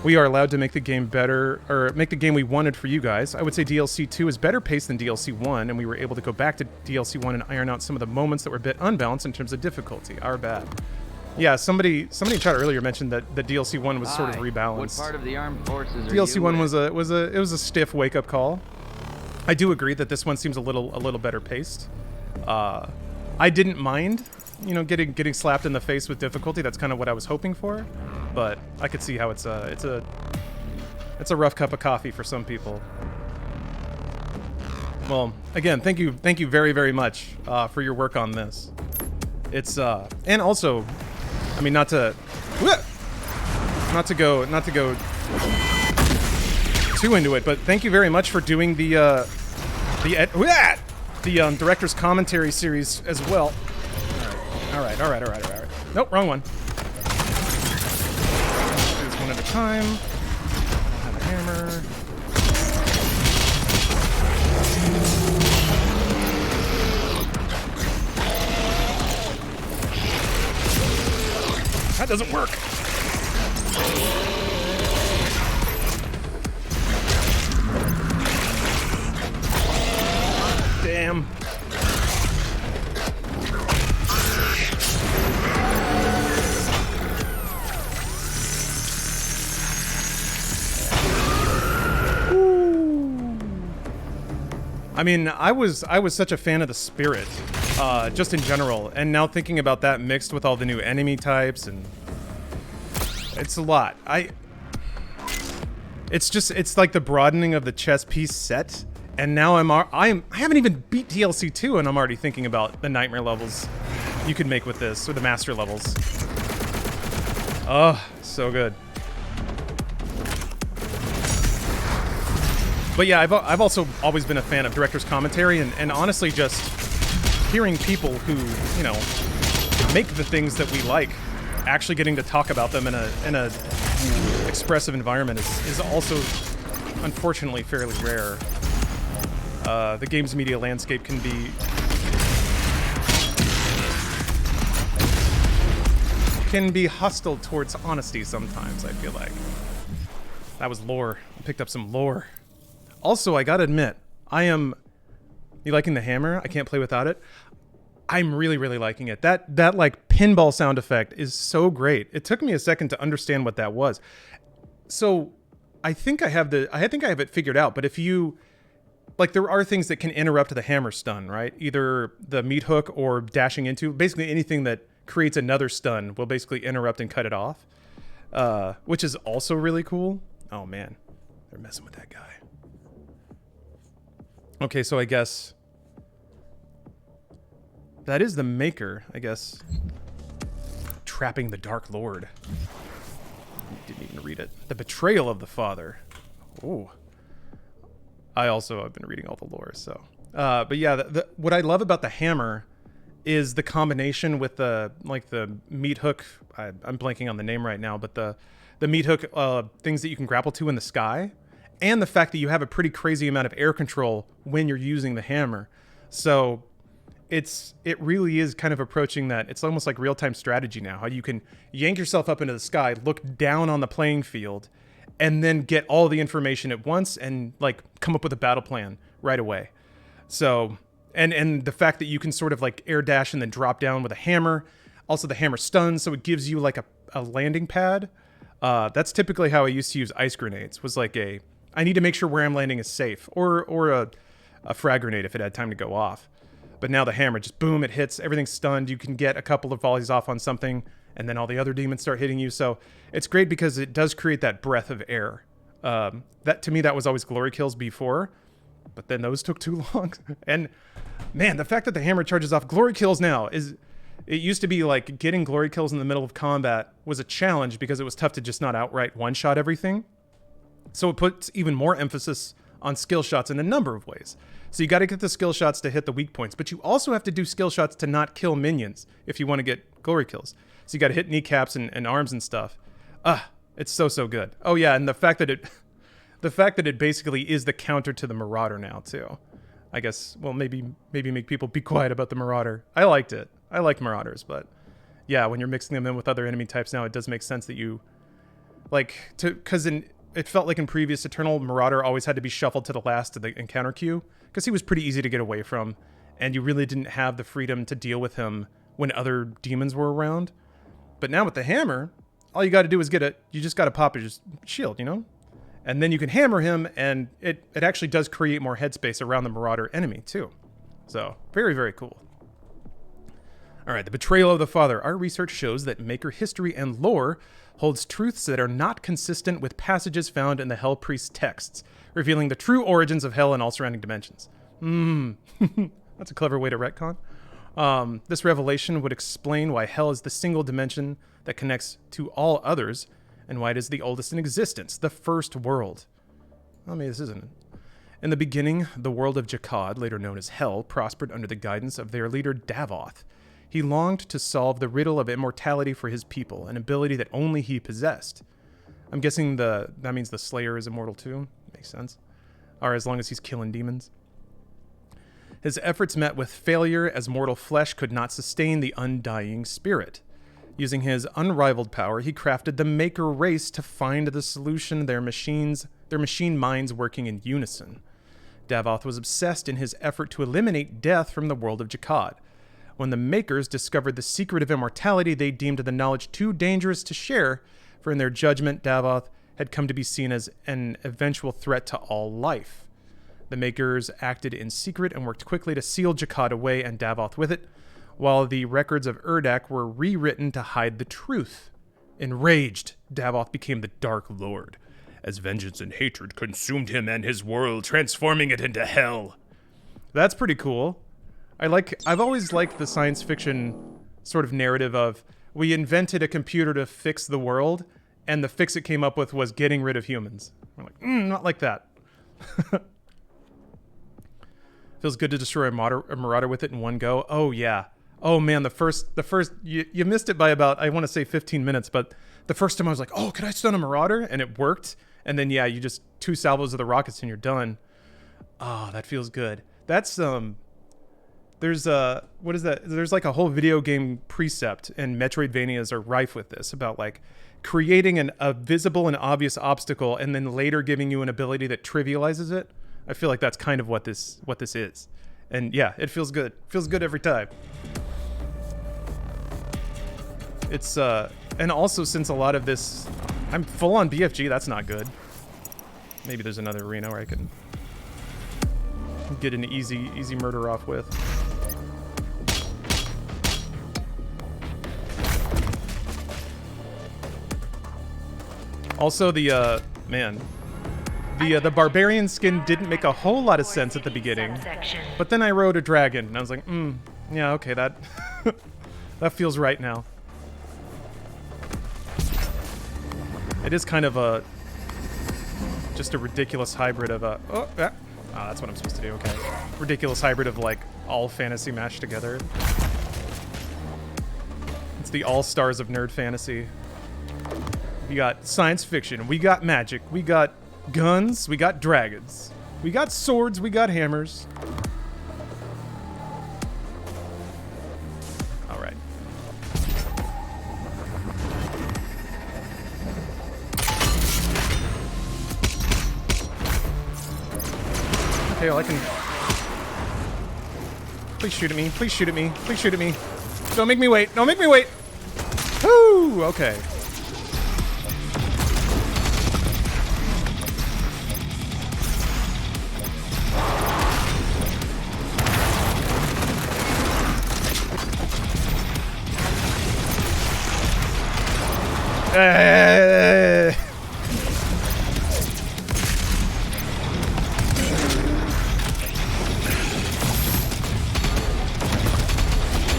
we are allowed to make the game better, or make the game we wanted for you guys. I would say DLC 2 is better paced than DLC 1, and we were able to go back to DLC 1 and iron out some of the moments that were a bit unbalanced in terms of difficulty. Our bad. Yeah, somebody in chat earlier mentioned that the DLC 1 was sort of rebalanced. What part of the armed forces are DLC you 1 with? was a stiff wake up call. I do agree that this one seems a little better paced. I didn't mind, you know, getting slapped in the face with difficulty. That's kind of what I was hoping for, but I could see how it's a rough cup of coffee for some people. Well, again, thank you very, very much for your work on this. It's and also, I mean, not to go too into it, but thank you very much for doing the director's commentary series as well. All right. Nope, wrong one. Do this one at a time. Have a hammer. That doesn't work. Damn. I mean, I was such a fan of the spirit, just in general, and now thinking about that mixed with all the new enemy types, and it's a lot. It's like the broadening of the chess piece set, and now I haven't even beat DLC 2, and I'm already thinking about the nightmare levels you could make with this, or the master levels. Oh, so good. But yeah, I've also always been a fan of director's commentary, and honestly, just hearing people who, you know, make the things that we like, actually getting to talk about them in a expressive environment is also, unfortunately, fairly rare. The games media landscape can be hostile towards honesty sometimes, I feel like. That was lore. I picked up some lore. Also, I gotta admit, you liking the hammer? I can't play without it. I'm really, really liking it. That like pinball sound effect is so great. It took me a second to understand what that was. So I think I have it figured out, but if you like there are things that can interrupt the hammer stun, right? Either the meat hook or dashing into. Basically anything that creates another stun will basically interrupt and cut it off, which is also really cool. Oh man, they're messing with that guy. Okay, so I guess that is the Maker, I guess. Trapping the Dark Lord. Didn't even read it. The Betrayal of the Father. Ooh. I also have been reading all the lore, so. But yeah, what I love about the hammer is the combination with the meat hook. I'm blanking on the name right now, but the meat hook things that you can grapple to in the sky, and the fact that you have a pretty crazy amount of air control when you're using the hammer. So it really is kind of approaching that. It's almost like real-time strategy now, how you can yank yourself up into the sky, look down on the playing field, and then get all the information at once and like come up with a battle plan right away. So, and the fact that you can sort of like air dash and then drop down with a hammer. Also the hammer stuns, so it gives you like a landing pad. That's typically how I used to use ice grenades, was like I need to make sure where I'm landing is safe, or a frag grenade if it had time to go off. But now the hammer, just boom, it hits, everything's stunned. You can get a couple of volleys off on something, and then all the other demons start hitting you. So it's great because it does create that breath of air. That to me, that was always glory kills before, but then those took too long. And man, the fact that the hammer charges off glory kills now is, it used to be like getting glory kills in the middle of combat was a challenge because it was tough to just not outright one-shot everything. So it puts even more emphasis on skill shots in a number of ways. So you got to get the skill shots to hit the weak points, but you also have to do skill shots to not kill minions if you want to get glory kills. So you got to hit kneecaps and arms and stuff. It's so good. Oh yeah, and the fact that it basically is the counter to the Marauder now too. I guess, well, maybe make people be quiet about the Marauder. I liked it. I like Marauders, but yeah, when you're mixing them in with other enemy types now, it does make sense that you it felt like in previous Eternal, Marauder always had to be shuffled to the last of the encounter queue because he was pretty easy to get away from, and you really didn't have the freedom to deal with him when other demons were around. But now with the hammer, all you got to do is you just got to pop his shield, and then you can hammer him, and it actually does create more headspace around the Marauder enemy too. So very, very cool. All right, the Betrayal of the Father. Our research shows that Maker history and lore holds truths that are not consistent with passages found in the Hell Priest texts, revealing the true origins of Hell and all surrounding dimensions. That's a clever way to retcon. This revelation would explain why Hell is the single dimension that connects to all others, and why it is the oldest in existence, the first world. Well, maybe this isn't it. In the beginning, the world of Jakad, later known as Hell, prospered under the guidance of their leader Davoth. He longed to solve the riddle of immortality for his people, an ability that only he possessed. I'm guessing that means the Slayer is immortal too. Makes sense. Or as long as he's killing demons. His efforts met with failure as mortal flesh could not sustain the undying spirit. Using his unrivaled power, he crafted the Maker race to find the solution, their machine minds working in unison. Davoth was obsessed in his effort to eliminate death from the world of Jakad. When the Makers discovered the secret of immortality, they deemed the knowledge too dangerous to share, for in their judgment, Davoth had come to be seen as an eventual threat to all life. The Makers acted in secret and worked quickly to seal Jakad away and Davoth with it, while the records of Urdak were rewritten to hide the truth. Enraged, Davoth became the Dark Lord, as vengeance and hatred consumed him and his world, transforming it into hell. That's pretty cool. I've always liked the science fiction sort of narrative of, we invented a computer to fix the world, and the fix it came up with was getting rid of humans. We're like, not like that. Feels good to destroy a Marauder with it in one go. Oh yeah. Oh man, the first you missed it by about, I want to say 15 minutes, but the first time I was like, oh, could I stun a Marauder? And it worked. And then yeah, you just 2 salvos of the rockets and you're done. Oh, that feels good. That's there's what is that? There's like a whole video game precept, and Metroidvanias are rife with this, about like creating a visible and obvious obstacle and then later giving you an ability that trivializes it. I feel like that's kind of what this is. And yeah, it feels good. Feels good every time. It's and also, since a lot of this, I'm full on BFG, that's not good. Maybe there's another arena where I can. get an easy murder off with. Also, the the barbarian skin didn't make a whole lot of sense at the beginning, but then I rode a dragon, and I was like, yeah, okay, that that feels right now. It is kind of just a ridiculous hybrid of that's what I'm supposed to do. Okay, ridiculous hybrid of like all fantasy mashed together. It's the all-stars of nerd fantasy. We got science fiction, we got magic, we got guns, we got dragons, we got swords, we got hammers. All right. Okay, well, I can... Please shoot at me, please shoot at me, please shoot at me. Don't make me wait, don't make me wait! Woo! Okay.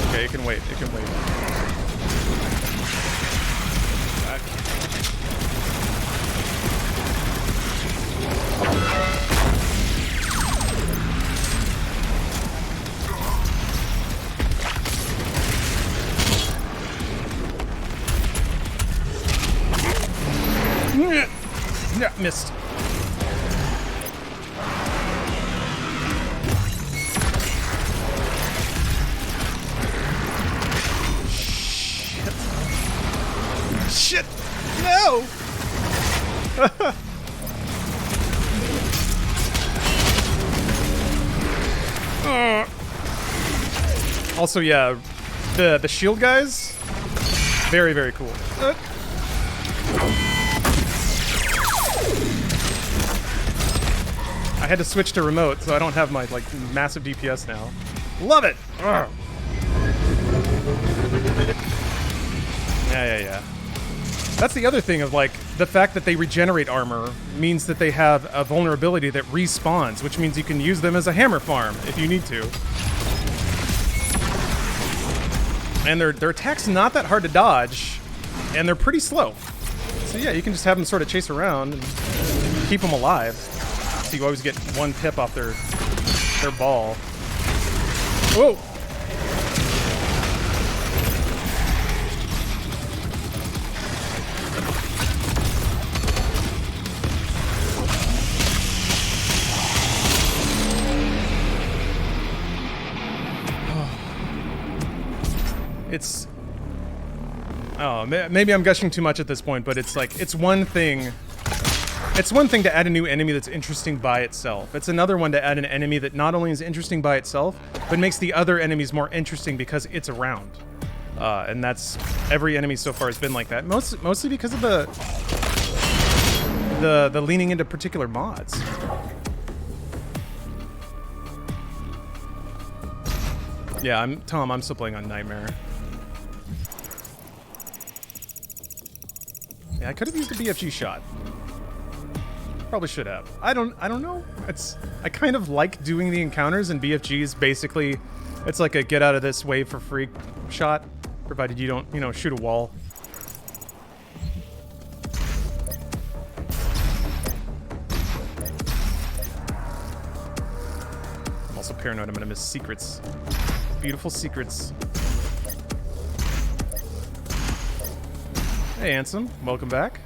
Okay, it can wait, it can wait. Yeah, missed. Shit! No! Also, yeah, the shield guys, very, very cool. I had to switch to remote, so I don't have my like massive DPS now. Love it! Ugh. Yeah. That's the other thing of like the fact that they regenerate armor means that they have a vulnerability that respawns, which means you can use them as a hammer farm if you need to. And their attack's not that hard to dodge, and they're pretty slow. So yeah, you can just have them sort of chase around and keep them alive. So you always get one pip off their ball. Whoa! It's... Oh, maybe I'm gushing too much at this point, but it's like, it's one thing to add a new enemy that's interesting by itself. It's another one to add an enemy that not only is interesting by itself, but makes the other enemies more interesting because it's around. And that's... Every enemy so far has been like that. Mostly because of the leaning into particular mods. Yeah, I'm still playing on Nightmare. Yeah, I could have used a BFG shot. Probably should have. I don't know. I kind of like doing the encounters, and BFG is basically, it's like a get out of this way for free shot, provided you don't, shoot a wall. I'm also paranoid I'm gonna miss secrets. Beautiful secrets. Hey, Ansem. Welcome back.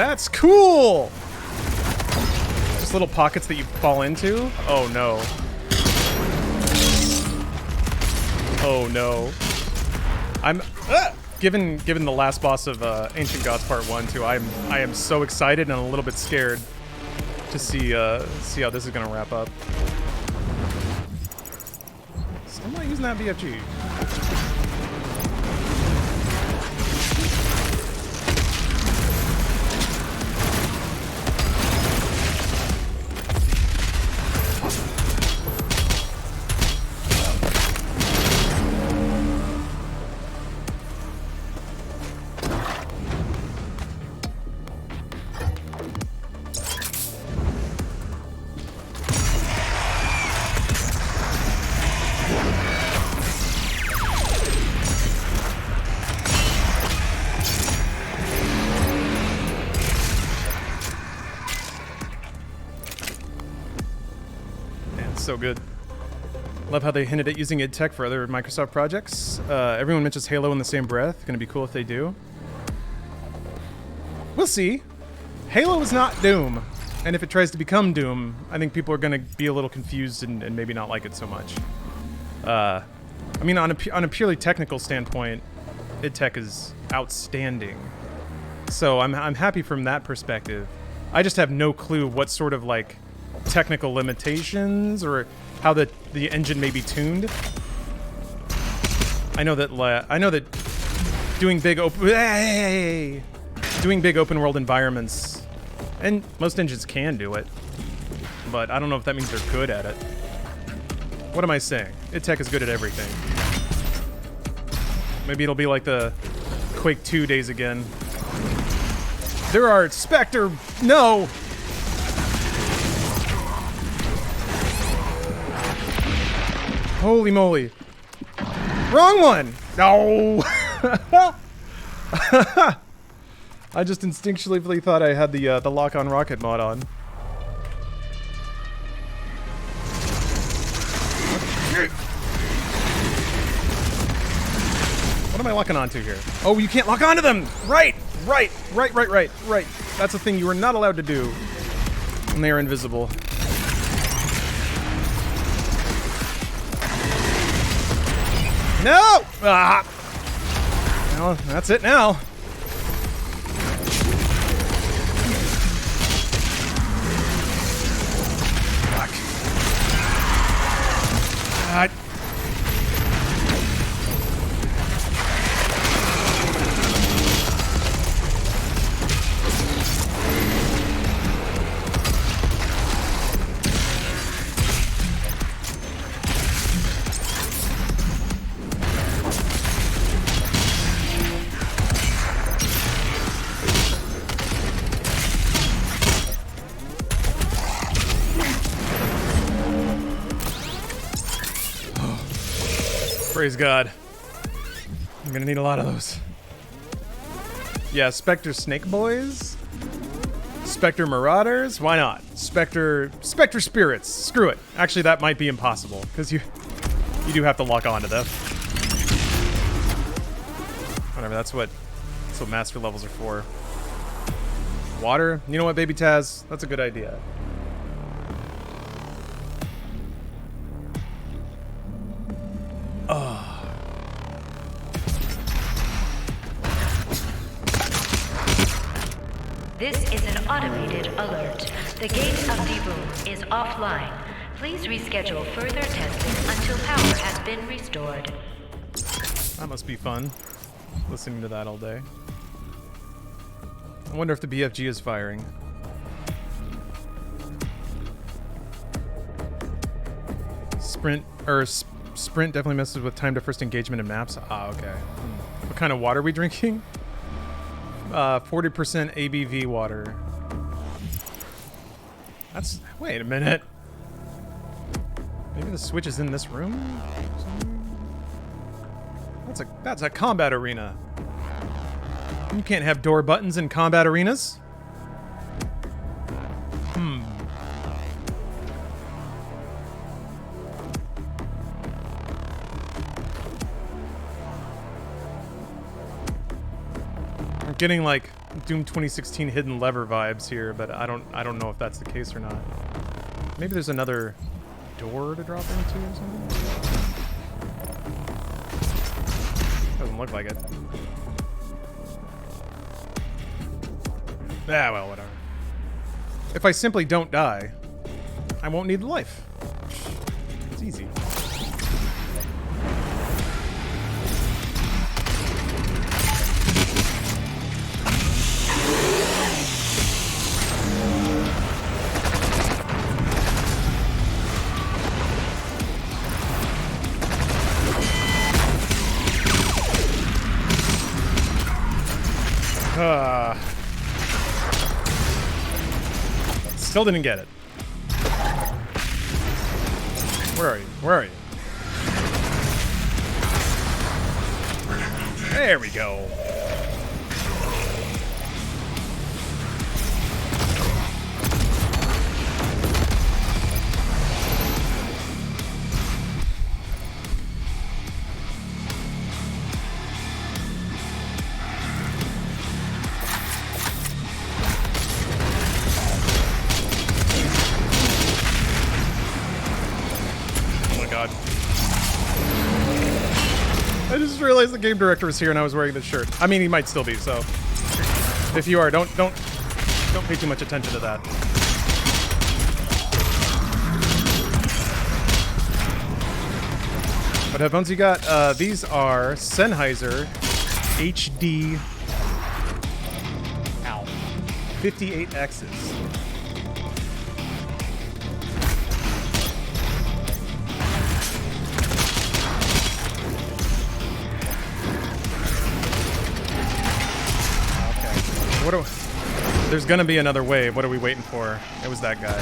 That's cool! Just little pockets that you fall into? Oh no. Oh no. I'm given the last boss of Ancient Gods Part 1 too, I am so excited and a little bit scared to see how this is gonna wrap up. Still not using that BFG. So good. Love how they hinted at using id Tech for other Microsoft projects. Everyone mentions Halo in the same breath. Gonna be cool if they do. We'll see. Halo is not Doom, and if it tries to become Doom, I think people are gonna be a little confused and maybe not like it so much. I mean, on a purely technical standpoint, id Tech is outstanding. So I'm happy from that perspective. I just have no clue what sort of like technical limitations or how the engine may be tuned. I know that doing big open world environments, and most engines can do it, but I don't know if that means they're good at it. What am I saying? id Tech is good at everything. Maybe it'll be like the Quake 2 days again. There are Spectre. No. Holy moly. Wrong one! No! I just instinctually thought I had the lock-on rocket mod on. What am I locking onto here? Oh, you can't lock onto them! Right! Right! That's a thing you are not allowed to do when they are invisible. No! Ah! Well, that's it now. Fuck. God. Praise God. I'm gonna need a lot of those. Yeah, Spectre Snake Boys. Spectre Marauders. Why not? Spectre Spirits. Screw it. Actually, that might be impossible because you do have to lock onto them. Whatever. That's what master levels are for. Water. You know what, Baby Taz? That's a good idea. This is an automated alert. The gate of Divu is offline. Please reschedule further testing until power has been restored. That must be fun, listening to that all day. I wonder if the BFG is firing. Sprint definitely messes with time to first engagement in maps. Ah, okay. What kind of water are we drinking? 40% ABV water. Wait a minute. Maybe the switch is in this room? That's a combat arena. You can't have door buttons in combat arenas. I'm getting like Doom 2016 hidden lever vibes here, but I don't know if that's the case or not. Maybe there's another door to drop into or something? Doesn't look like it. Ah, well, whatever. If I simply don't die, I won't need the life. It's easy. Still didn't get it. Where are you? Where are you? There we go. I just realized the game director was here and I was wearing this shirt. I mean, he might still be, so if you are, don't pay too much attention to that. What headphones you got? These are Sennheiser HD 58Xs. There's gonna be another wave. What are we waiting for? It was that guy.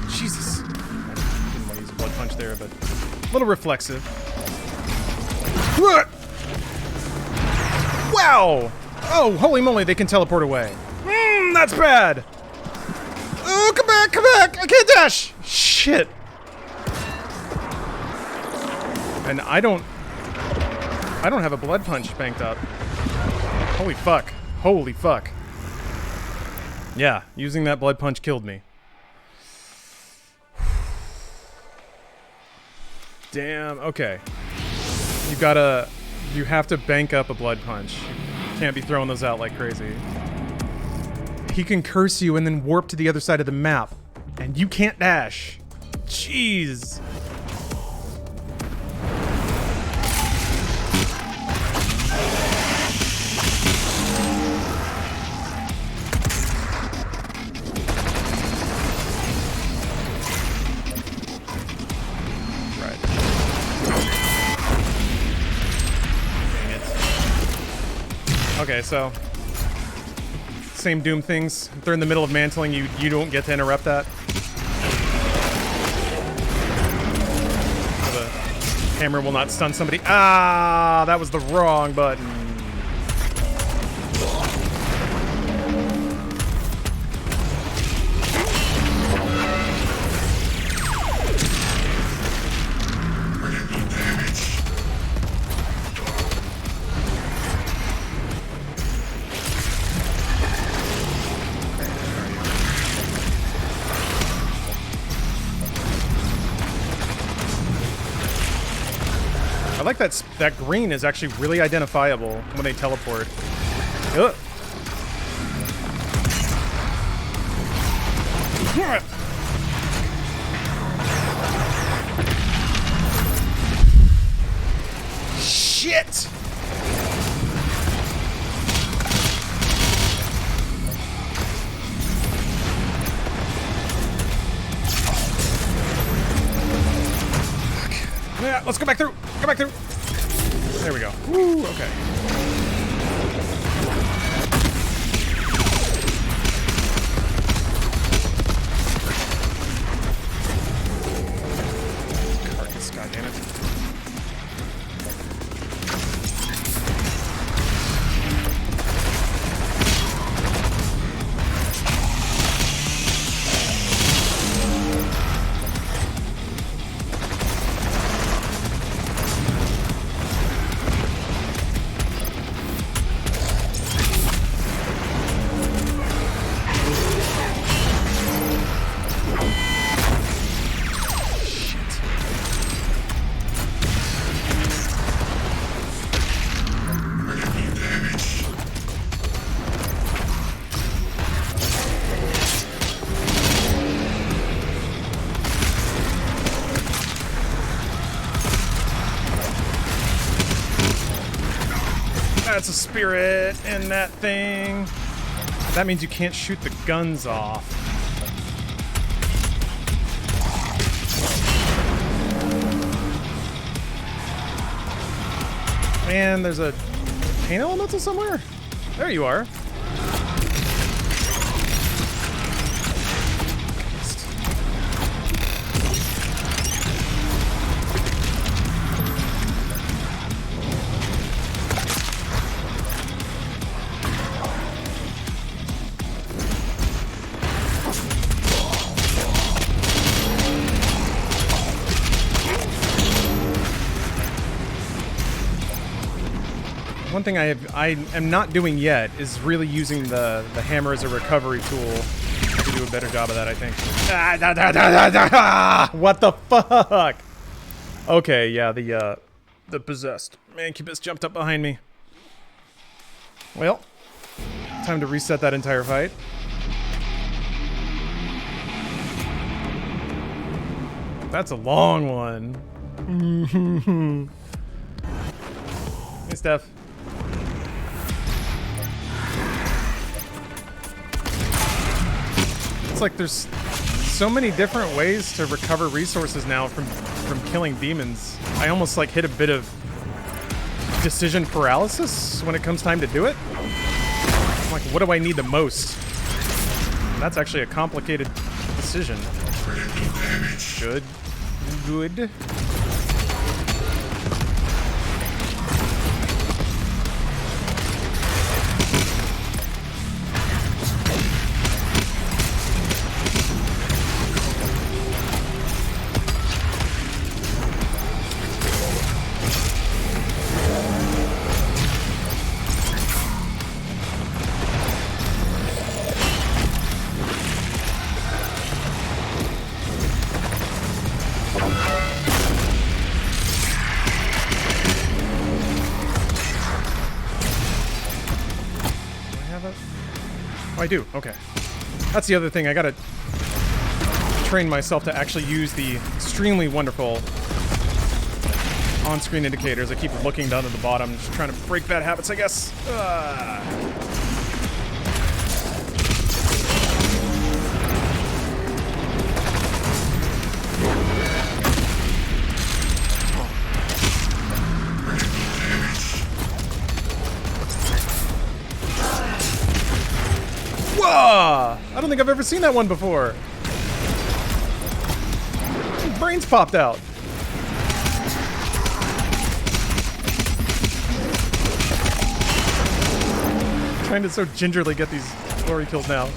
Jesus. I didn't want to use a blood punch there, but a little reflexive. Wow! Oh, holy moly, they can teleport away. That's bad! Oh, come back, come back! I can't dash! Shit! And I don't have a blood punch banked up. Holy fuck. Holy fuck. Yeah, using that blood punch killed me. Damn, okay. You have to bank up a blood punch. You can't be throwing those out like crazy. He can curse you and then warp to the other side of the map. And you can't dash. Jeez. Okay, so same Doom things. If they're in the middle of mantling, you don't get to interrupt that. So the hammer will not stun somebody. Ah, that was the wrong button. I like that green is actually really identifiable when they teleport. Ugh. Shit! Yeah, let's go back through. Go back through. There we go. Woo, okay. Carcass, goddammit. That's a spirit in that thing. That means you can't shoot the guns off. And there's a paint elemental somewhere? There you are. One thing I am not doing yet is really using the hammer as a recovery tool. I have to do a better job of that, I think. What the fuck? Okay, yeah, the possessed Mancubus jumped up behind me. Well, time to reset that entire fight. That's a long one. Hey, Steph. It's like there's so many different ways to recover resources now from killing demons. I almost like hit a bit of decision paralysis when it comes time to do it. I'm like, what do I need the most? That's actually a complicated decision. Good. Good. I do, okay. That's the other thing, I gotta train myself to actually use the extremely wonderful on-screen indicators. I keep looking down at the bottom, just trying to break bad habits, I guess. I don't think I've ever seen that one before. Brains popped out. Trying to so gingerly get these glory kills now.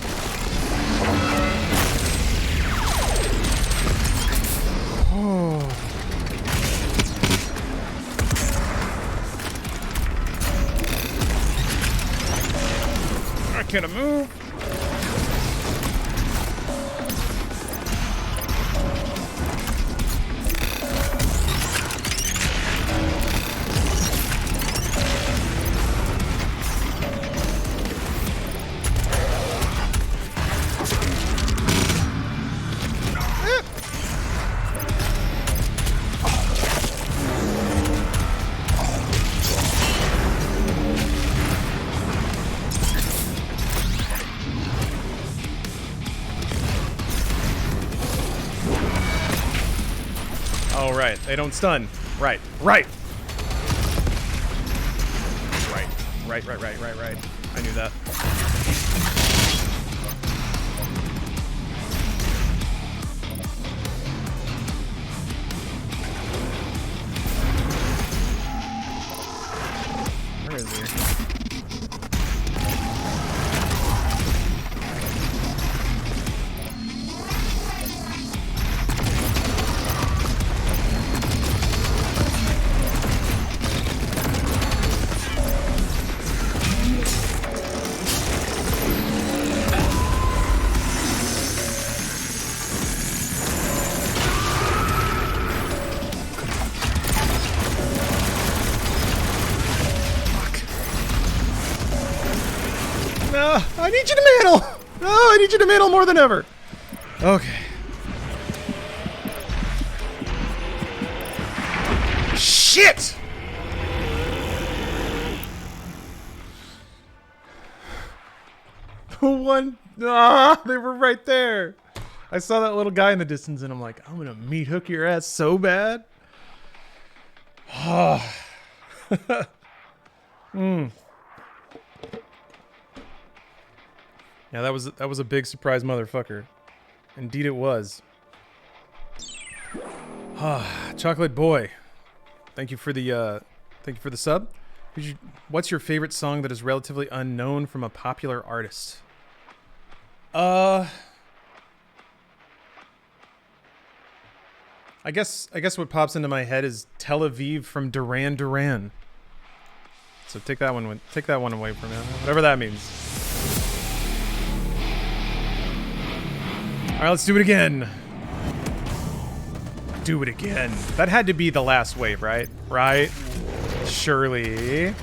Oh. I can't move. Oh, right. They don't stun. Right. Right. Right. I knew that. Where is he? I need you to mantle! Oh, I need you to mantle more than ever. Okay. Shit! One. Ah, they were right there. I saw that little guy in the distance, and I'm like, I'm gonna meat hook your ass so bad. Oh. Yeah, that was a big surprise, motherfucker. Indeed, it was. Chocolate boy, thank you for the sub. What's your favorite song that is relatively unknown from a popular artist? I guess what pops into my head is Tel Aviv from Duran Duran. So take that one away from me, whatever that means. All right, let's do it again. Do it again. That had to be the last wave, right? Right? Surely.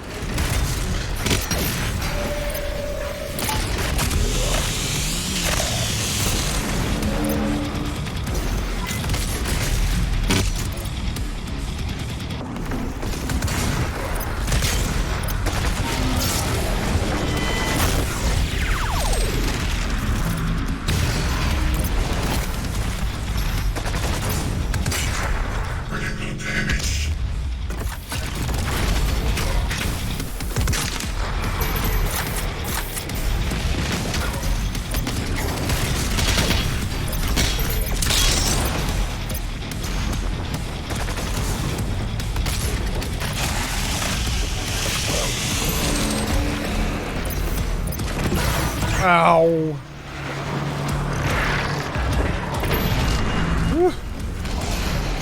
Ow. Whew.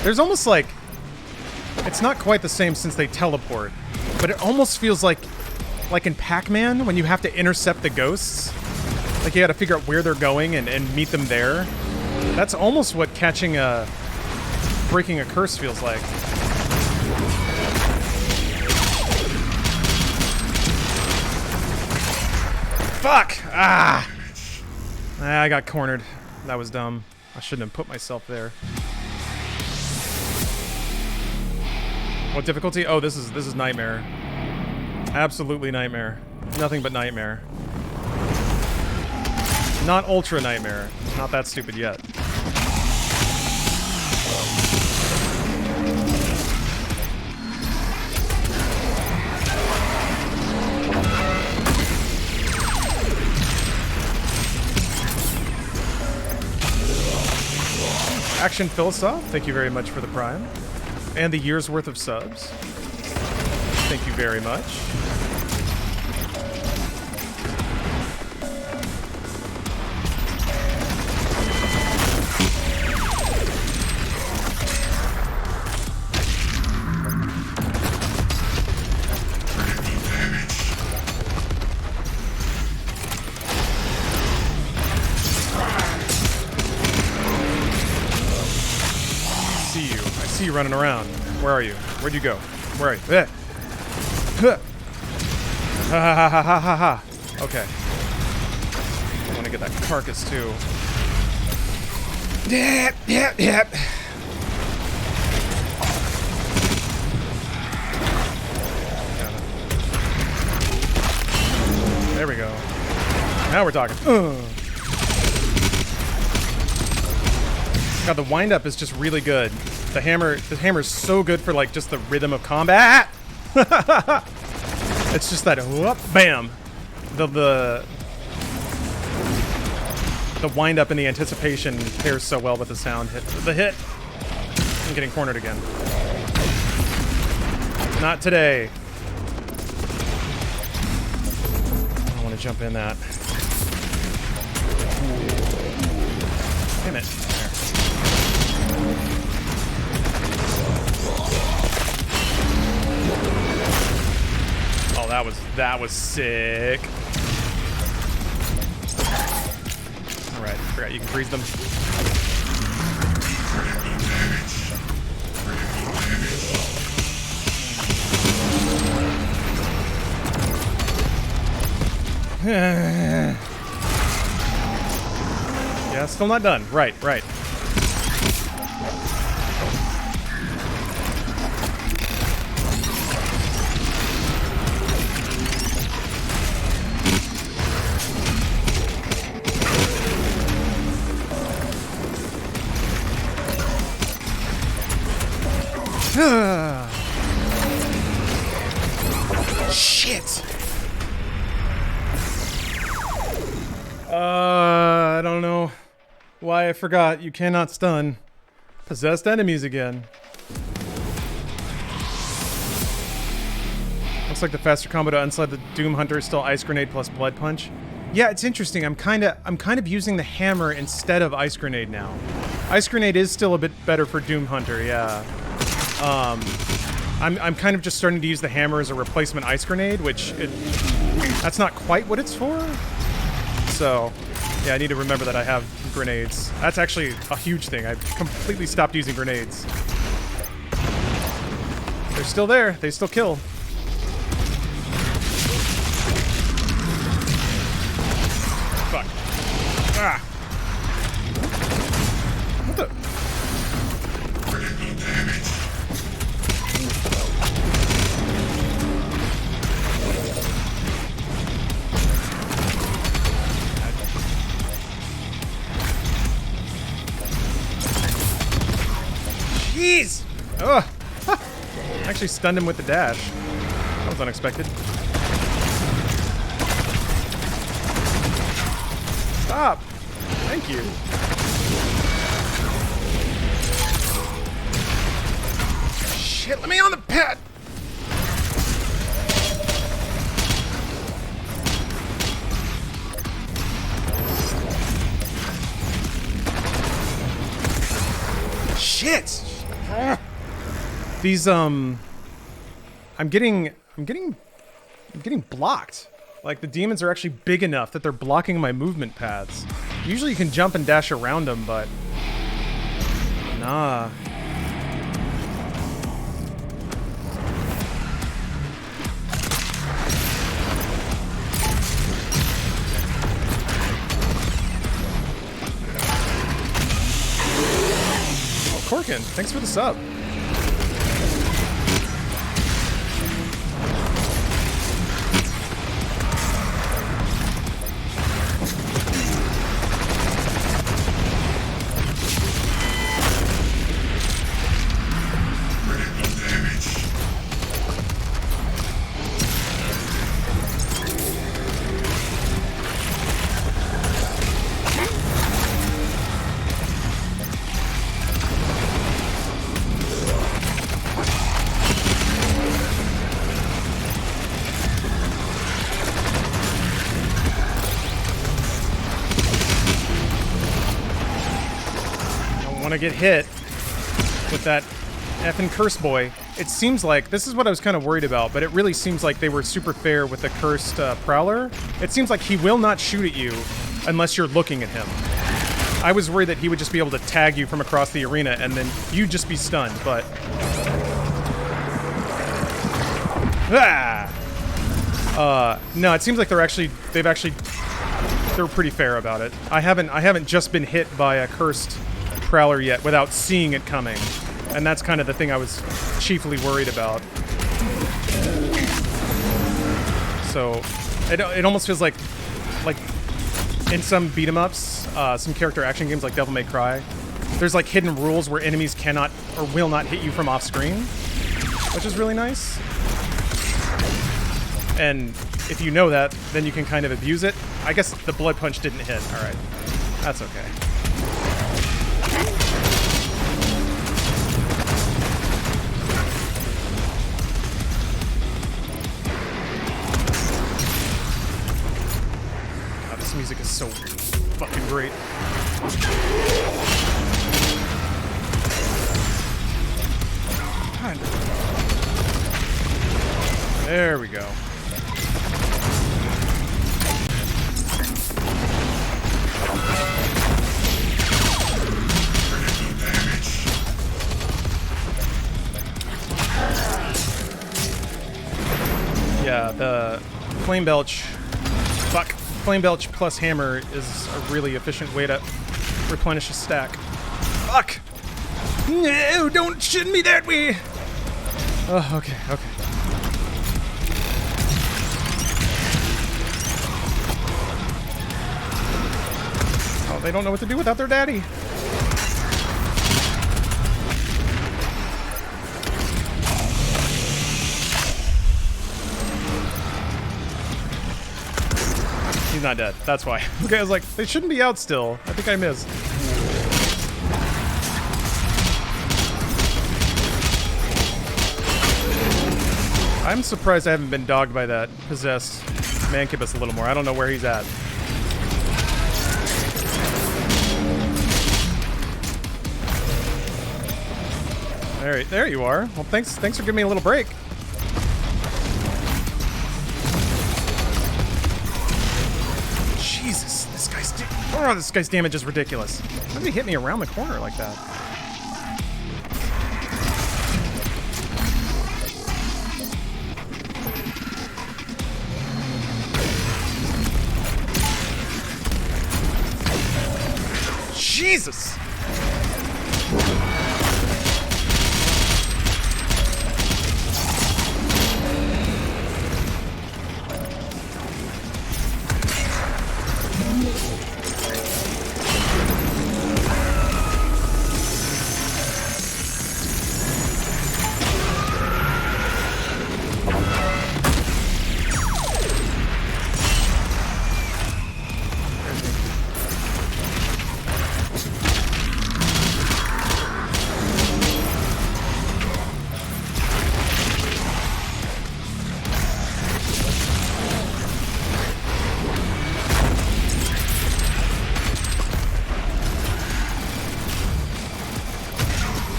There's almost like... It's not quite the same since they teleport, but it almost feels like in Pac-Man when you have to intercept the ghosts. Like you gotta figure out where they're going and meet them there. That's almost what breaking a curse feels like. Fuck! I got cornered. That was dumb. I shouldn't have put myself there. What difficulty? Oh, this is nightmare. Absolutely nightmare. Nothing but nightmare. Not ultra nightmare. Not that stupid yet. Action Philosoph, thank you very much for the Prime. And the year's worth of subs. Thank you very much. You running around. Where are you? Where'd you go? Where are you? Ha ha ha ha ha ha. Okay. I want to get that carcass too. Yep. There we go. Now we're talking. God, the wind-up is just really good. The hammer's so good for like just the rhythm of combat. It's just that whoop, bam. The wind up and the anticipation pairs so well with the sound hit. The hit. I'm getting cornered again. Not today. I don't want to jump in that. Damn it. There. Oh, that was sick. All right, forgot you can freeze them. Yeah, still not done. Right. Shit. I don't know why I forgot. You cannot stun possessed enemies again. Looks like the faster combo to unslide the Doom Hunter is still Ice Grenade plus Blood Punch. Yeah, it's interesting. I'm kind of using the hammer instead of Ice Grenade now. Ice Grenade is still a bit better for Doom Hunter, yeah. I'm kind of just starting to use the hammer as a replacement Ice Grenade, which that's not quite what it's for. So, yeah, I need to remember that I have grenades. That's actually a huge thing. I completely stopped using grenades. They're still there. They still kill. Fuck. Ah. What the? Jeez! Ugh! Actually stunned him with the dash. That was unexpected. Stop! Thank you. Shit, let me on the pad! Shit! These I'm getting blocked. Like the demons are actually big enough that they're blocking my movement paths. Usually you can jump and dash around them, but nah. Oh, Corkin, thanks for the sub. To get hit with that effing curse boy. It seems like this is what I was kind of worried about, but it really seems like they were super fair with the cursed prowler. It seems like he will not shoot at you unless you're looking at him. I was worried that he would just be able to tag you from across the arena and then you'd just be stunned, but no, it seems like they're pretty fair about it. I haven't just been hit by a cursed prowler yet without seeing it coming, and that's kind of the thing I was chiefly worried about. So it almost feels like in some beat 'em ups, some character action games like Devil May Cry, there's like hidden rules where enemies cannot or will not hit you from off screen, which is really nice. And if you know that, then you can kind of abuse it. I guess the blood punch didn't hit. All right, that's okay. Music is so fucking great. God. There we go. Yeah, the Flame Belch. Fuck. Flame Belch plus Hammer is a really efficient way to replenish a stack. Fuck! No, don't shoot me that way! Oh, okay, okay. Oh, they don't know what to do without their daddy. he's not dead. That's why. Okay, I was like, they shouldn't be out still. I think I missed. I'm surprised I haven't been dogged by that possessed Mancubus a little more. I don't know where he's at. There you are. Well, thanks for giving me a little break. Jesus, this guy's damage is ridiculous. How did he hit me around the corner like that? Jesus!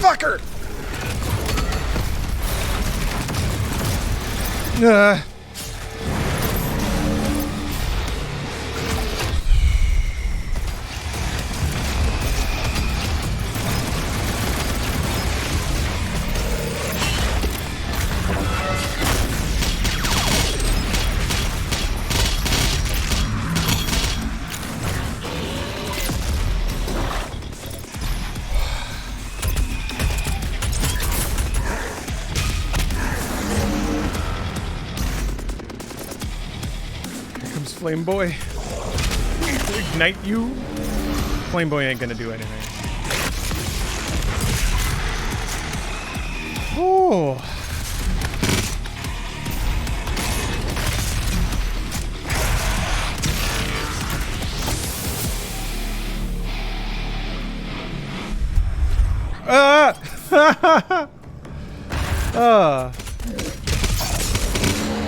Fucker! Flame Boy. Ignite you. Flame Boy ain't gonna do anything. Oh.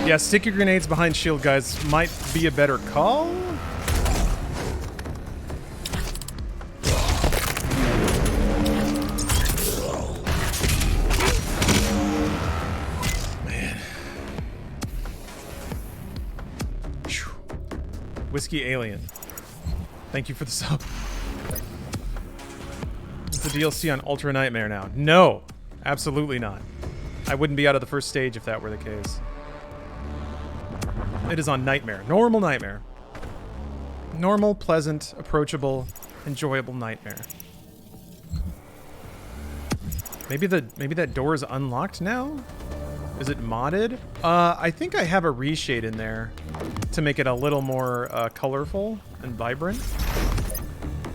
Yeah, stick your grenades behind shield guys might be a better call. Man. Whew. Whiskey Alien. Thank you for the sub. It's a DLC on Ultra Nightmare now. No, absolutely not. I wouldn't be out of the first stage if that were the case. It is on Nightmare. Normal Nightmare. Normal, pleasant, approachable, enjoyable Nightmare. Maybe that door is unlocked now? Is it modded? I think I have a reshade in there to make it a little more colorful and vibrant.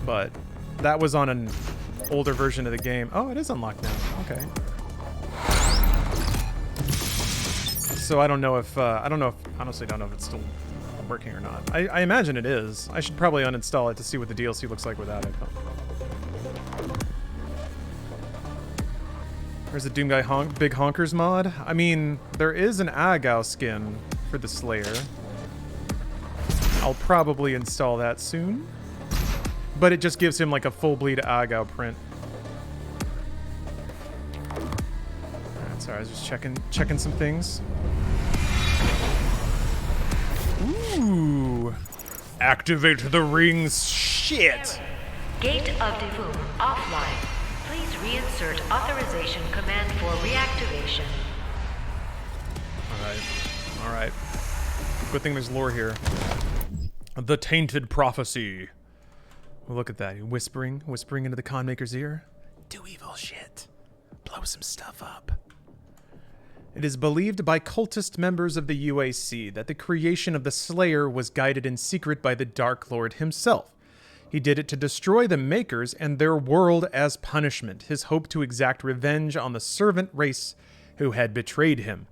But that was on an older version of the game. Oh, it is unlocked now. Okay. So I don't know if honestly don't know if it's still working or not. I imagine it is. I should probably uninstall it to see what the DLC looks like without it. There's a Doomguy Big Honkers mod. I mean, there is an Agao skin for the Slayer. I'll probably install that soon. But it just gives him like a full bleed Agao print. Alright, sorry, I was just checking some things. Ooh. Activate the rings. Shit. Gate of Devum offline. Please reinsert authorization command for reactivation. Alright. Good thing there's lore here. The Tainted Prophecy. Well, look at that. Whispering into the Conmaker's ear. Do evil shit. Blow some stuff up. It is believed by cultist members of the UAC that the creation of the Slayer was guided in secret by the Dark Lord himself. He did it to destroy the Makers and their world as punishment, his hope to exact revenge on the servant race who had betrayed him.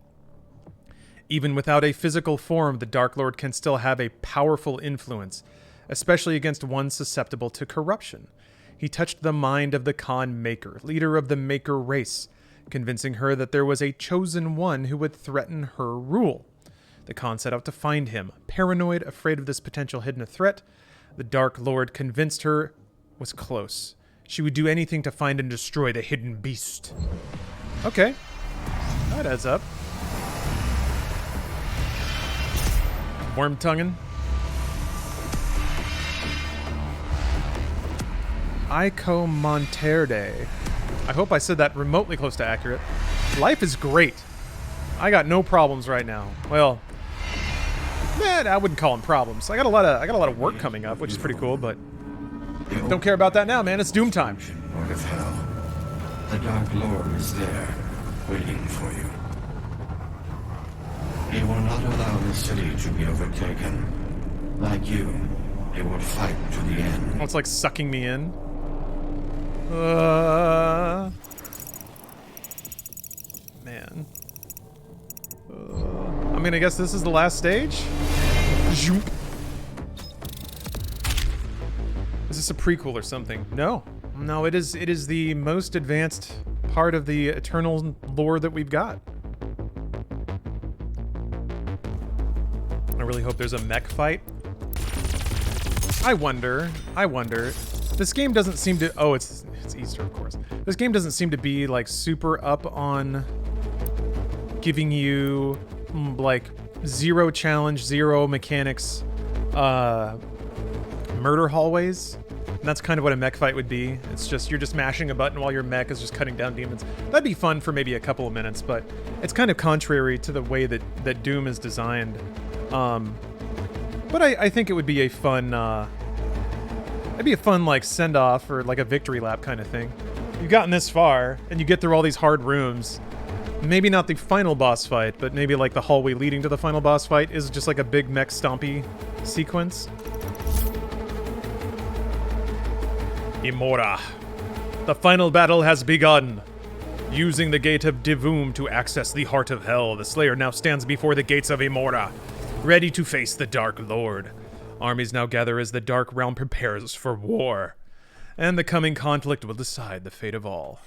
Even without a physical form, the Dark Lord can still have a powerful influence, especially against one susceptible to corruption. He touched the mind of the Khan Maker, leader of the Maker race, convincing her that there was a chosen one who would threaten her rule. The Khan set out to find him. Paranoid, afraid of this potential hidden threat, the Dark Lord convinced her was close. She would do anything to find and destroy the hidden beast. Okay. That adds up. Worm-tonguing. Ico Monterde. I hope I said that remotely close to accurate. Life is great. I got no problems right now. Well, man, I wouldn't call them problems. I got a lot of work coming up, which is pretty cool, but don't care about that now, man. It's Doom time. Lord of Hell. The Dark Lord is there, waiting for you. He will not allow the city to be overtaken. Like you, he will fight to the end. Oh, it's like sucking me in. Man. I mean, I guess this is the last stage? Zoop. Is this a prequel or something? No. No, it is the most advanced part of the Eternal lore that we've got. I really hope there's a mech fight. I wonder. This game doesn't seem to... Oh, it's Easter, of course. This game doesn't seem to be, like, super up on giving you, like, zero challenge, zero mechanics, murder hallways. And that's kind of what a mech fight would be. It's just, you're just mashing a button while your mech is just cutting down demons. That'd be fun for maybe a couple of minutes, but it's kind of contrary to the way that Doom is designed. But I think it would be a fun, it'd be a fun, like, send-off or, like, a victory lap kind of thing. You've gotten this far, and you get through all these hard rooms. Maybe not the final boss fight, but maybe, like, the hallway leading to the final boss fight is just, like, a big mech stompy sequence. Imora. The final battle has begun. Using the gate of Divum to access the heart of hell, the Slayer now stands before the gates of Imora, ready to face the Dark Lord. Armies now gather as the Dark Realm prepares for war, and the coming conflict will decide the fate of all.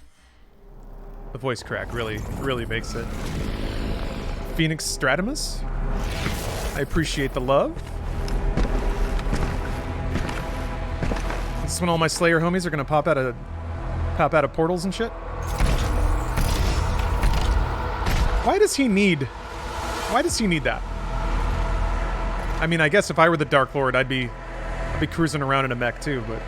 The voice crack really makes it. Phoenix Stratimus? I appreciate the love. This is when all my Slayer homies are gonna pop out of portals and shit. Why does he need that? I mean, I guess if I were the Dark Lord, I'd be cruising around in a mech too, but...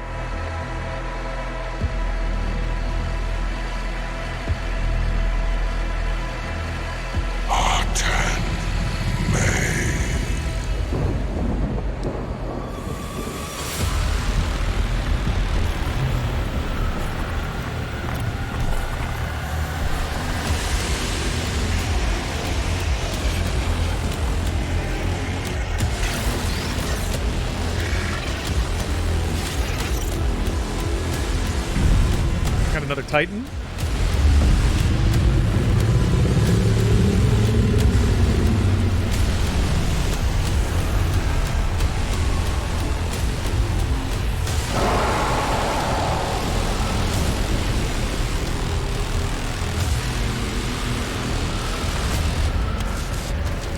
Another Titan.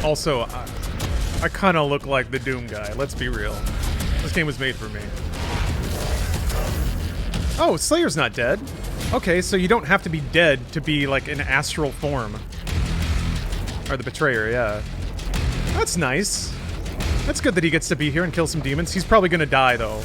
Also, I kind of look like the Doomguy, let's be real. This game was made for me. Oh, Slayer's not dead. Okay, so you don't have to be dead to be, like, in astral form. Or the Betrayer, yeah. That's nice. That's good that he gets to be here and kill some demons. He's probably gonna die, though.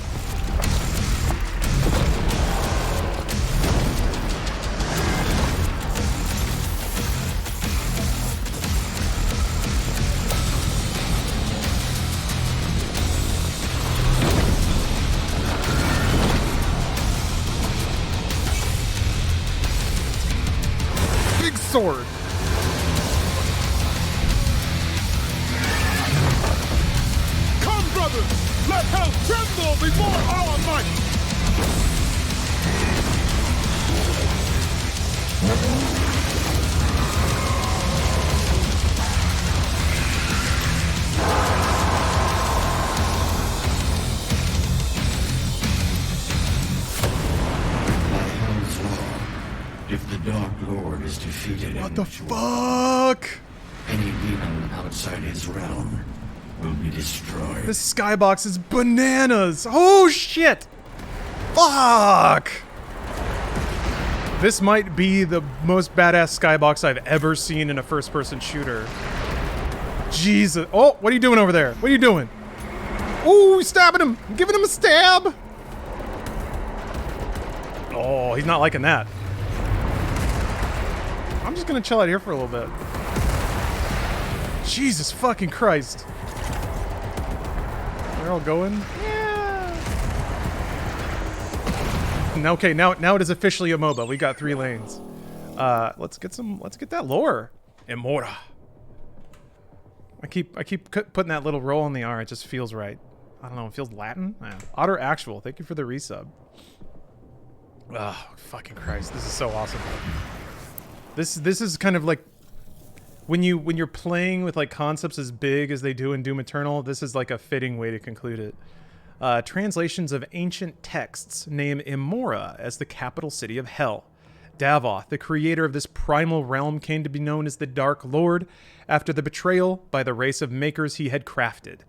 Sword. Come, brothers! Let hell tremble before our might! Dark Lord is defeated. What the fuck? Any demon outside his realm will be destroyed. This skybox is bananas. Oh shit! Fuck! This might be the most badass skybox I've ever seen in a first-person shooter. Jesus. Oh, what are you doing over there? What are you doing? Ooh, he's stabbing him. I'm giving him a stab. Oh, he's not liking that. I'm just gonna chill out here for a little bit. Jesus fucking Christ. They're all going? Yeah. Okay, now it is officially a MOBA. We got 3 lanes. Let's get that lore. Emora. I keep putting that little roll in the R. It just feels right. I don't know. It feels Latin. Otter Actual. Thank you for the resub. Oh, fucking Christ! This is so awesome. This is kind of like when you're playing with like concepts as big as they do in Doom Eternal. This is like a fitting way to conclude it. Translations of ancient texts name Emora as the capital city of Hell. Davoth, the creator of this primal realm, came to be known as the Dark Lord after the betrayal by the race of makers he had crafted.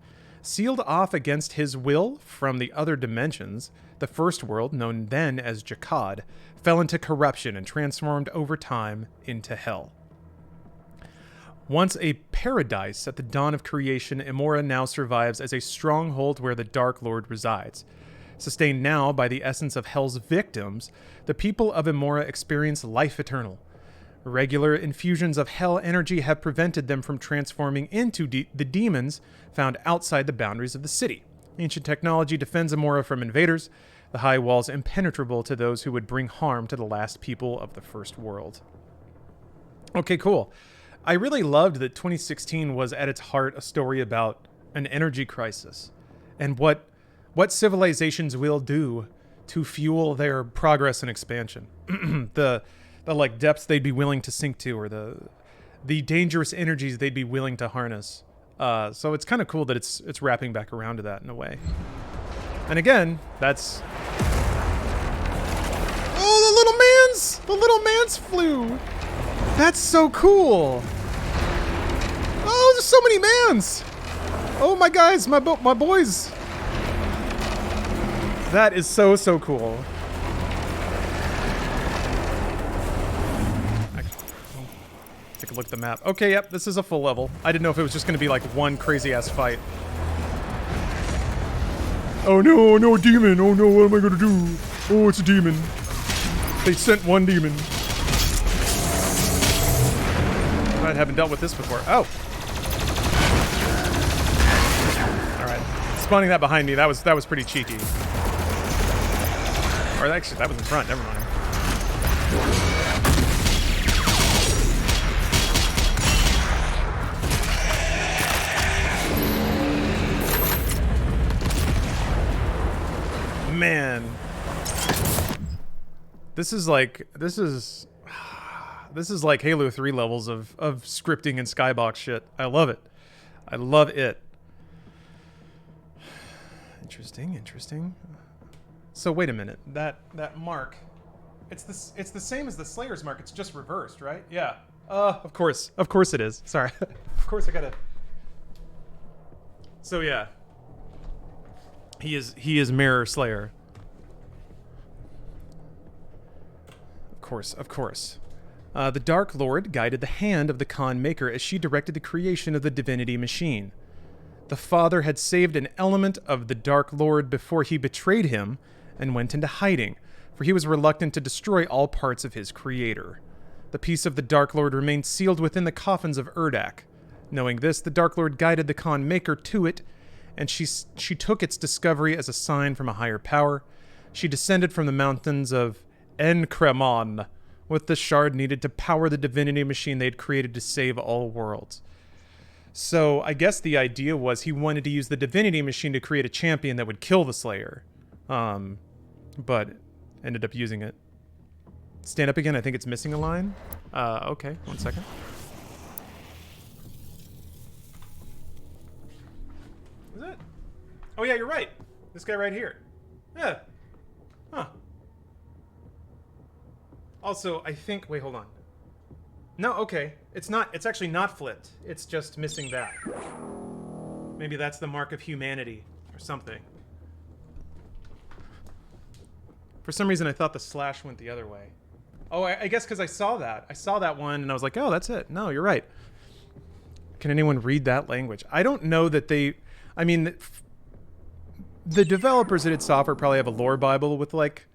Sealed off against his will from the other dimensions, the first world, known then as Jakad, fell into corruption and transformed over time into hell. Once a paradise at the dawn of creation, Emora now survives as a stronghold where the Dark Lord resides. Sustained now by the essence of Hell's victims, the people of Emora experience life eternal. Regular infusions of Hell energy have prevented them from transforming into the demons found outside the boundaries of the city. Ancient technology defends Emora from invaders, the high walls impenetrable to those who would bring harm to the last people of the first world. Okay, cool. I really loved that 2016 was at its heart a story about an energy crisis and what civilizations will do to fuel their progress and expansion. the like depths they'd be willing to sink to, or the dangerous energies they'd be willing to harness. So it's kind of cool that it's wrapping back around to that in a way. And again, that's the little man's flew. That's so cool. Oh, there's so many mans. Oh my guys, my boys. That is so cool. Take a look at the map. Okay, yep, this is a full level. I didn't know if it was just going to be like one crazy-ass fight. Oh no, a demon. Oh no, what am I going to do? Oh, it's a demon. They sent one demon. I haven't dealt with this before. Oh. Alright. Spawning that behind me, that was pretty cheeky. Or actually, that was in front. Never mind. Man, this is like Halo 3 levels of scripting and skybox shit. I love it. I love it. Interesting. So wait a minute. That mark, it's the same as the Slayer's mark. It's just reversed, right? Yeah. Of course it is. Sorry. Of course I gotta. So yeah. He is Mirror Slayer. Of course. The Dark Lord guided the hand of the Khan Maker as she directed the creation of the divinity machine. The Father had saved an element of the Dark Lord before he betrayed him and went into hiding, for he was reluctant to destroy all parts of his creator. The piece of the Dark Lord remained sealed within the coffins of Urdak. Knowing this, the Dark Lord guided the Khan Maker to it, and she took its discovery as a sign from a higher power. She descended from the mountains of Encremon with the shard needed to power the divinity machine they had created to save all worlds. So I guess the idea was he wanted to use the divinity machine to create a champion that would kill the Slayer. But ended up using it. Stand up again. I think it's missing a line. Okay, 1 second. Is it? Oh yeah, you're right. This guy right here. Yeah. Huh. Also, I think... Wait, hold on. No, okay. It's not. It's actually not flipped. It's just missing that. Maybe that's the mark of humanity or something. For some reason, I thought the slash went the other way. Oh, I guess because I saw that. I saw that one, and I was like, oh, that's it. No, you're right. Can anyone read that language? I don't know that they... I mean, the developers that did software probably have a lore Bible with, like,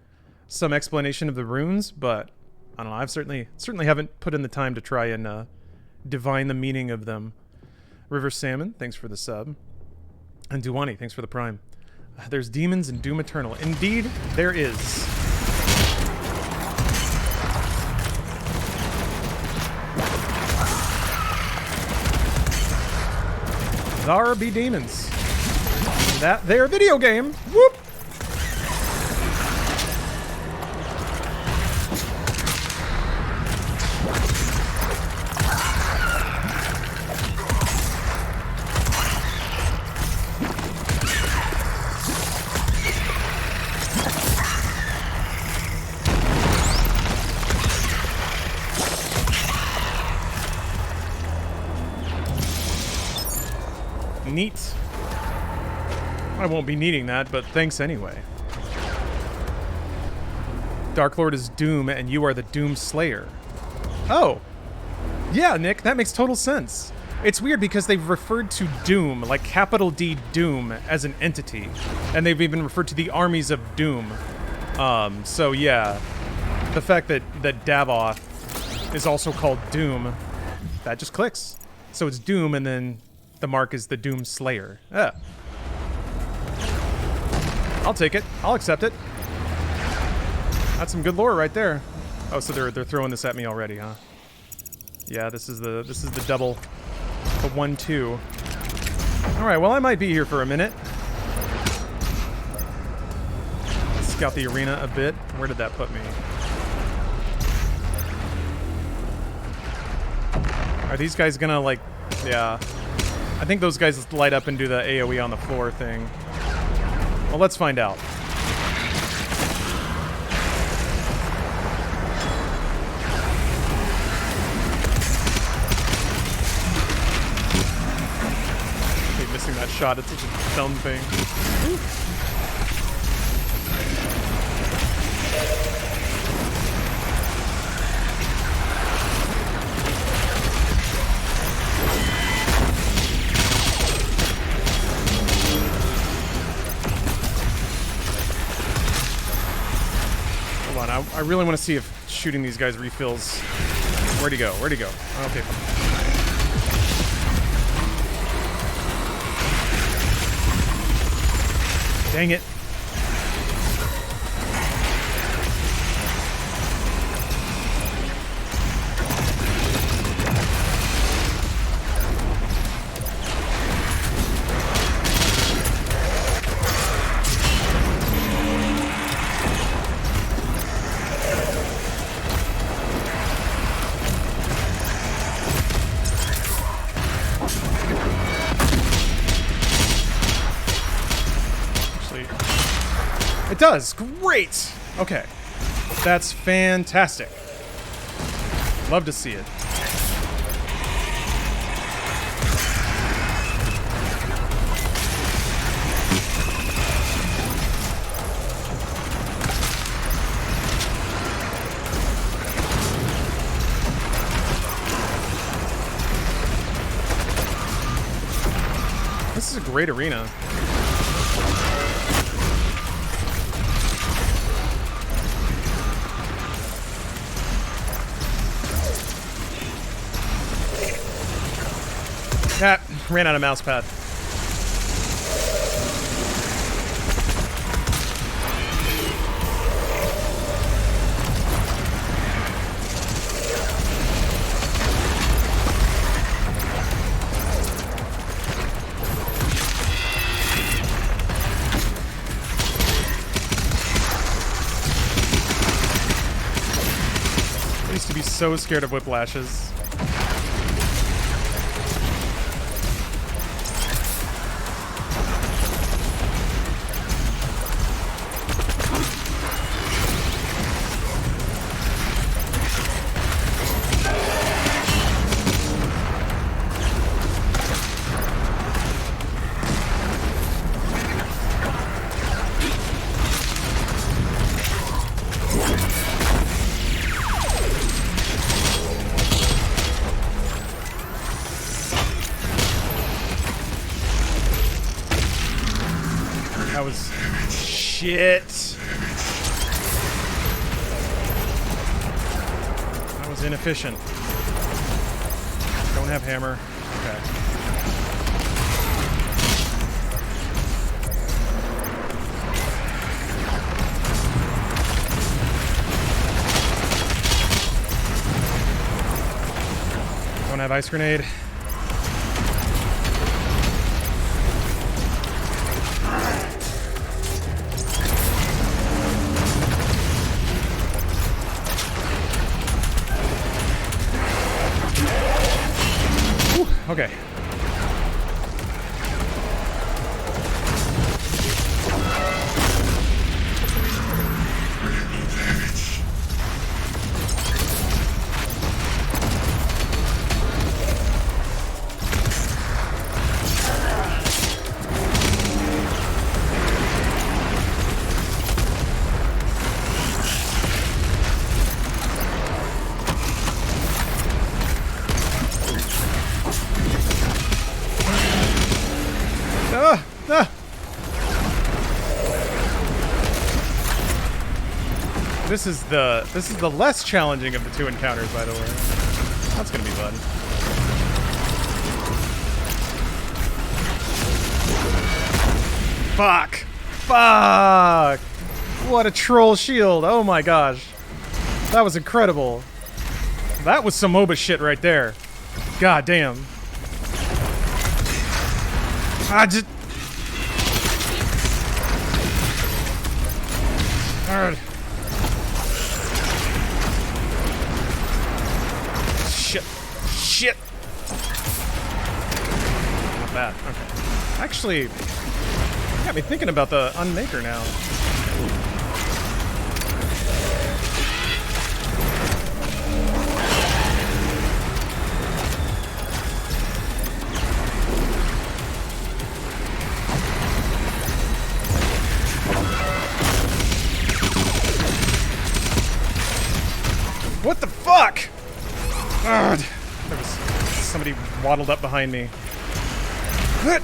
some explanation of the runes, but... I don't know. I've certainly haven't put in the time to try and divine the meaning of them. River Salmon, thanks for the sub. And Duwani, thanks for the prime. There's demons in Doom Eternal. Indeed, there is. There be demons. That there video game. Whoop! Neat. I won't be needing that, but thanks anyway. Dark Lord is Doom, and you are the Doom Slayer. Oh! Yeah, Nick, that makes total sense. It's weird because they've referred to Doom, like capital D Doom, as an entity. And they've even referred to the armies of Doom. So yeah. The fact that Davoth is also called Doom, that just clicks. So it's Doom, and then the mark is the Doom Slayer. Yeah. I'll take it. I'll accept it. That's some good lore right there. Oh, so they're throwing this at me already, huh? Yeah, this is the double, the 1-2. All right, well I might be here for a minute. Scout the arena a bit. Where did that put me? Are these guys gonna like? Yeah. I think those guys light up and do the AoE on the floor thing. Well, let's find out. I hate missing that shot. It's such a dumb thing. I really want to see if shooting these guys refills. Where'd he go? Where'd he go? Okay. Dang it. It does! Great! Okay. That's fantastic. Love to see it. This is a great arena. Ah, ran out of mouse pad. I used to be so scared of whiplashes. Shit. That was inefficient. Don't have hammer. Okay. Don't have ice grenade. Whew, okay. This is the less challenging of the two encounters, by the way. That's gonna be fun. Fuck! Fuck! What a troll shield! Oh my gosh, that was incredible. That was some MOBA shit right there. God damn. I just. Alright. Shit. Shit. Not bad. Okay. Actually, you got me thinking about the Unmaker now. What the fuck? Ugh. There was somebody waddled up behind me. What?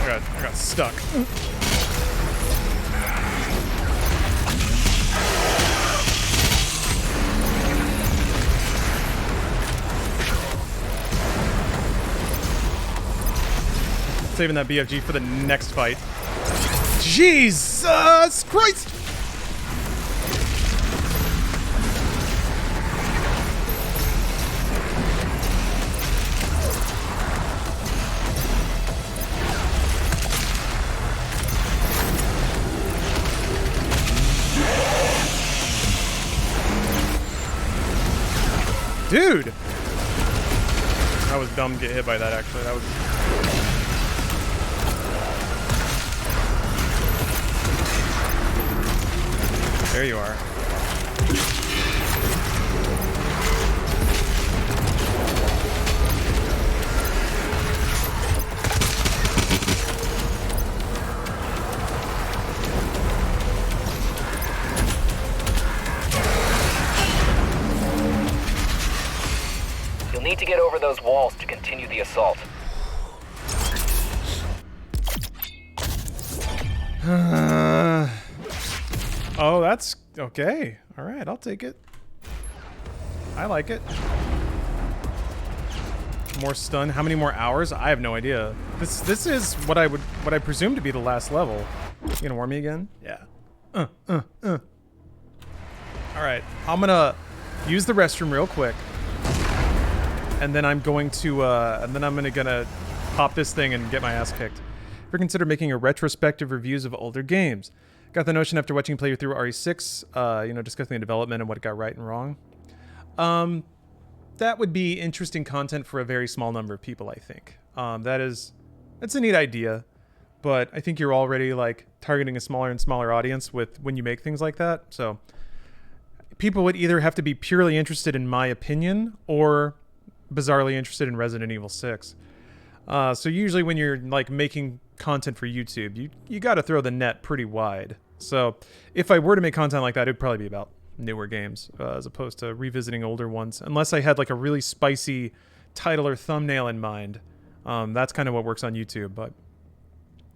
I got stuck. Saving that BFG for the next fight. Jesus Christ! Dude! That was dumb to get hit by that, actually. That was... There you are. You'll need to get over those walls to continue the assault. Oh, that's okay. All right, I'll take it. I like it. More stun. How many more hours? I have no idea. This is what I presume to be the last level. You gonna warn me again? Yeah. All right, I'm gonna use the restroom real quick, and then I'm going to gonna pop this thing and get my ass kicked. Ever consider making a retrospective reviews of older games? Got the notion after watching play through RE6, discussing the development and what got right and wrong. That would be interesting content for a very small number of people, I think. That's a neat idea, but I think you're already like targeting a smaller and smaller audience when you make things like that. So people would either have to be purely interested in my opinion or bizarrely interested in Resident Evil 6. So usually when you're like making content for YouTube, you got to throw the net pretty wide. So if I were to make content like that, it'd probably be about newer games as opposed to revisiting older ones, unless I had like a really spicy title or thumbnail in mind. That's kind of what works on YouTube, but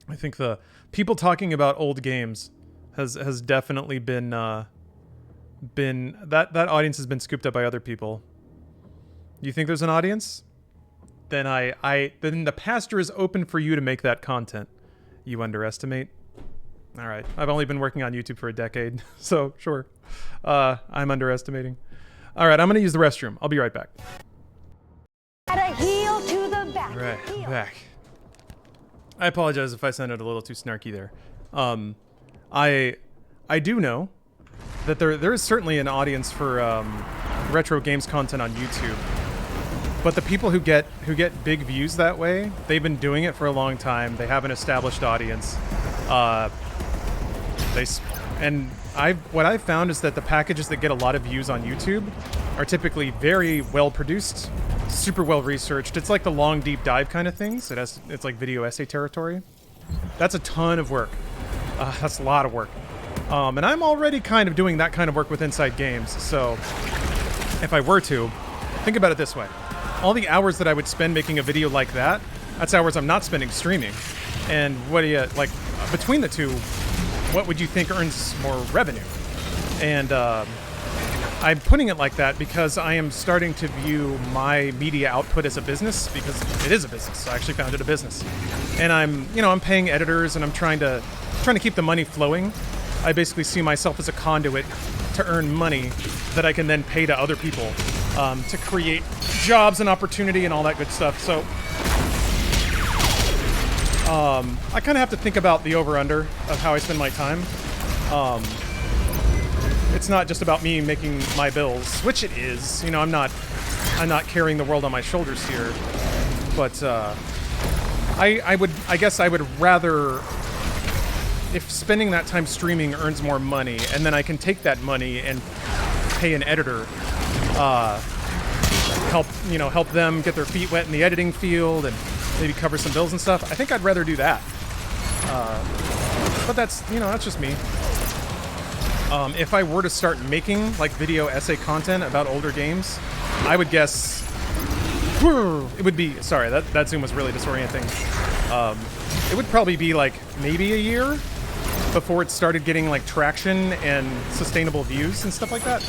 I think the people talking about old games has definitely been that audience has been scooped up by other people. You think there's an audience? Then then the pasture is open for you to make that content. You underestimate? All right. I've only been working on YouTube for a decade, so sure. I'm underestimating. All right, I'm going to use the restroom. I'll be right back. At a heel to the back. All right, I'm back. I apologize if I sounded a little too snarky there. I do know that there is certainly an audience for retro games content on YouTube. But the people who get big views that way, they've been doing it for a long time. They have an established audience. What I've found is that the packages that get a lot of views on YouTube are typically very well produced, super well researched. It's like the long deep dive kind of things. It's like video essay territory. That's a ton of work. That's a lot of work. And I'm already kind of doing that kind of work with Inside Games. So if I were to, think about it this way. All the hours that I would spend making a video like that's hours I'm not spending streaming. And what do you, like, between the two, what would you think earns more revenue? And I'm putting it like that because I am starting to view my media output as a business, because it is a business. I actually founded a business. And I'm paying editors and I'm trying to keep the money flowing. I basically see myself as a conduit to earn money that I can then pay to other people to create jobs and opportunity and all that good stuff. So I kind of have to think about the over-under of how I spend my time. It's not just about me making my bills, which it is. I'm not carrying the world on my shoulders here. But I guess I would rather, if spending that time streaming earns more money, and then I can take that money and pay an editor, help them get their feet wet in the editing field and maybe cover some bills and stuff. I think I'd rather do that. But that's just me. If I were to start making like video essay content about older games, I would guess it would be, sorry, that zoom was really disorienting. It would probably be like maybe a year before it started getting like traction and sustainable views and stuff like that.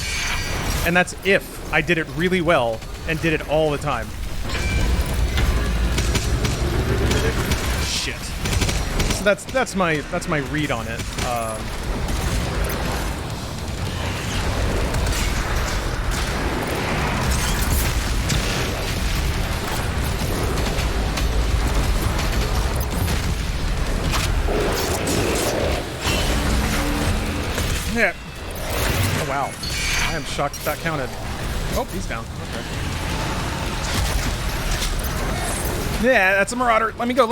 And that's if I did it really well and did it all the time. Shit. So that's my read on it. Yeah. Oh wow. I am shocked that counted. Oh, he's down. Okay. Yeah, that's a marauder. Let me go.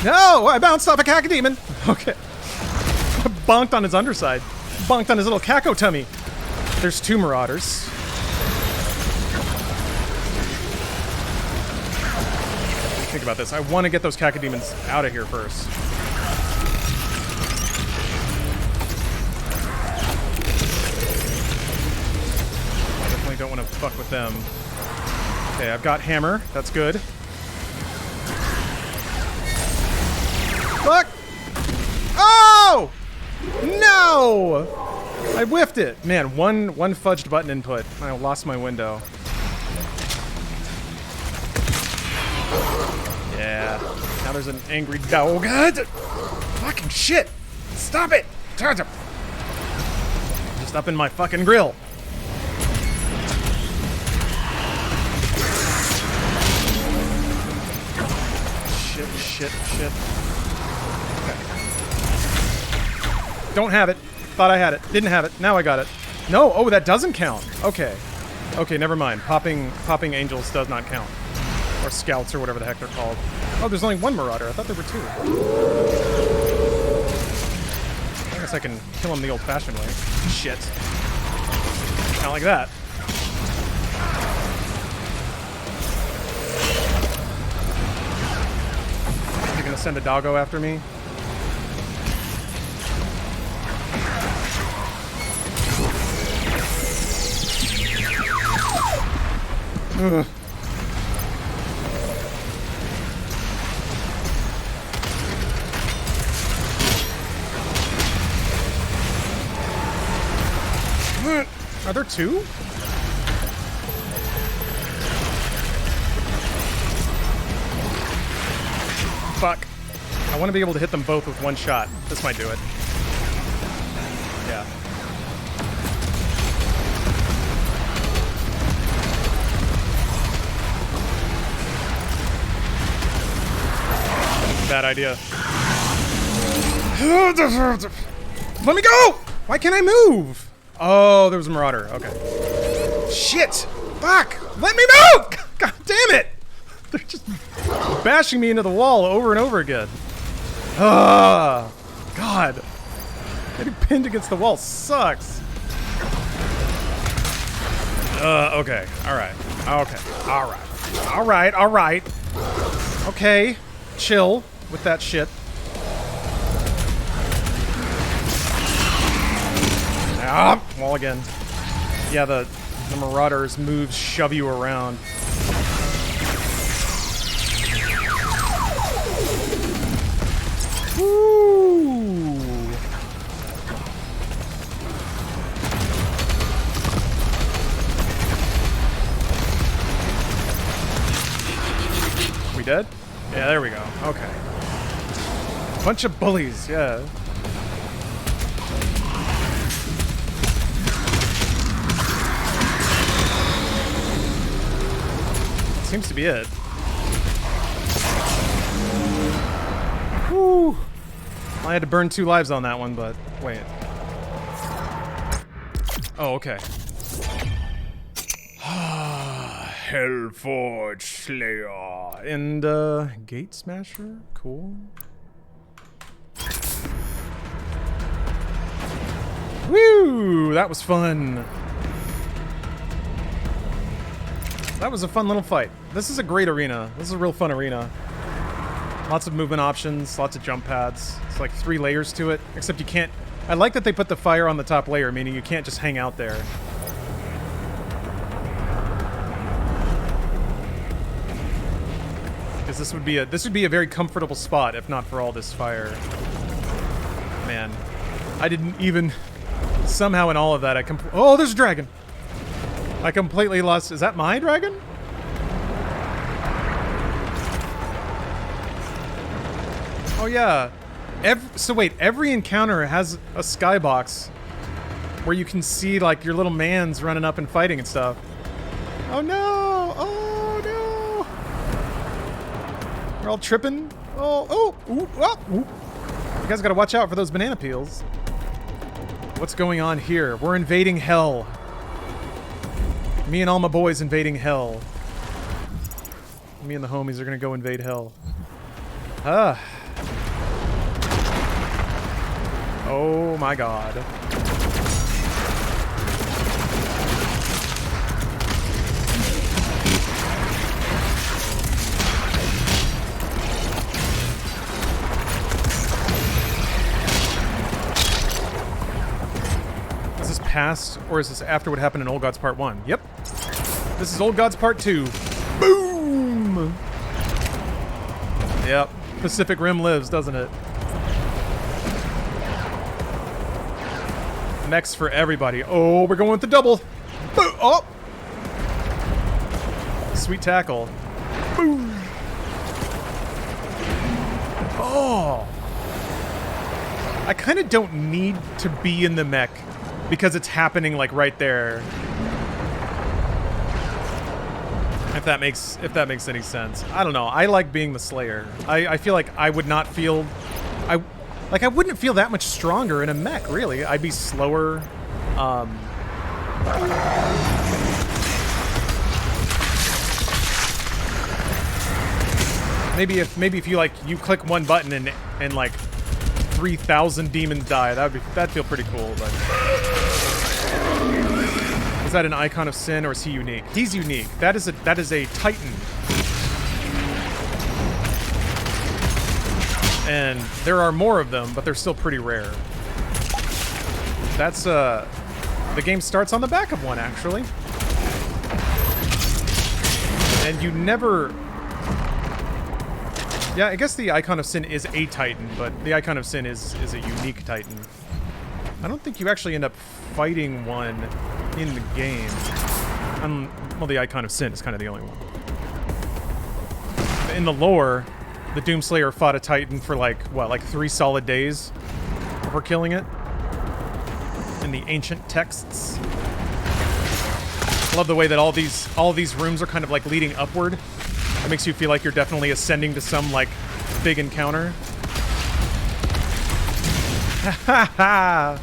No, I bounced off a cacodemon. Okay. Bonked on his underside. Bonked on his little caco tummy. There's two marauders. Think about this. I want to get those cacodemons out of here first. Don't want to fuck with them. Okay, I've got hammer. That's good. Fuck! Oh! No! I whiffed it. Man, one fudged button input. I lost my window. Yeah. Now there's an angry dog. Fucking shit! Stop it! Just up in my fucking grill. Shit. Okay. Don't have it. Thought I had it. Didn't have it. Now I got it. No. Oh, that doesn't count. Okay. Okay, never mind. Popping angels does not count. Or scouts or whatever the heck they're called. Oh, there's only one marauder. I thought there were two. I guess I can kill him the old-fashioned way. Shit. Not like that. Gonna send a doggo after me. Ugh. Are there two? Fuck. I want to be able to hit them both with one shot. This might do it. Yeah. Bad idea. Let me go! Why can't I move? Oh, there was a marauder. Okay. Shit! Fuck! Let me move! God damn it! They're just bashing me into the wall over and over again. Ah, God. Getting pinned against the wall sucks. Okay. Alright. Okay. Alright. Alright. Alright. Okay. Chill with that shit. Ah, wall again. Yeah, the Marauder's moves shove you around. Woo! We dead? Yeah, there we go. Okay. Bunch of bullies, yeah. Seems to be it. Whew. I had to burn 2 lives on that one, but wait. Oh, okay. Hellforge Slayer. And, Gate Smasher? Cool. Woo! That was fun. That was a fun little fight. This is a great arena. This is a real fun arena. Lots of movement options, lots of jump pads. It's like 3 layers to it, except you can't... I like that they put the fire on the top layer, meaning you can't just hang out there. Because this would be a very comfortable spot if not for all this fire. Man, I didn't even... Somehow in all of that, oh, there's a dragon! I completely lost... Is that my dragon? Oh, yeah. So wait, every encounter has a skybox where you can see, like, your little mans running up and fighting and stuff. Oh, no! Oh, no! We're all tripping. Oh, ooh, oh, ooh. You guys gotta watch out for those banana peels. What's going on here? We're invading hell. Me and all my boys invading hell. Me and the homies are gonna go invade hell. Ah. Oh my god. Is this past, or is this after what happened in Old Gods Part 1? Yep. This is Old Gods Part 2. Boom! Yep. Pacific Rim lives, doesn't it? Mechs for everybody. Oh, we're going with the double. Boom! Oh! Sweet tackle. Boom! Oh! I kind of don't need to be in the mech because it's happening like right there. If that makes any sense. I don't know. I like being the Slayer. I feel like I would not feel... I wouldn't feel that much stronger in a mech, really. I'd be slower. Maybe if you like you click one button and like 3,000 demons die, that'd feel pretty cool. But is that an icon of sin or is he unique? He's unique. That is a Titan. And there are more of them, but they're still pretty rare. That's, the game starts on the back of one, actually. And you never... Yeah, I guess the Icon of Sin is a Titan, but the Icon of Sin is a unique Titan. I don't think you actually end up fighting one in the game. Well, the Icon of Sin is kind of the only one. In the lore, the Doomslayer fought a Titan for like 3 solid days before killing it. In the ancient texts. I love the way that all these rooms are kind of like leading upward. It makes you feel like you're definitely ascending to some like big encounter. Ha ha ha!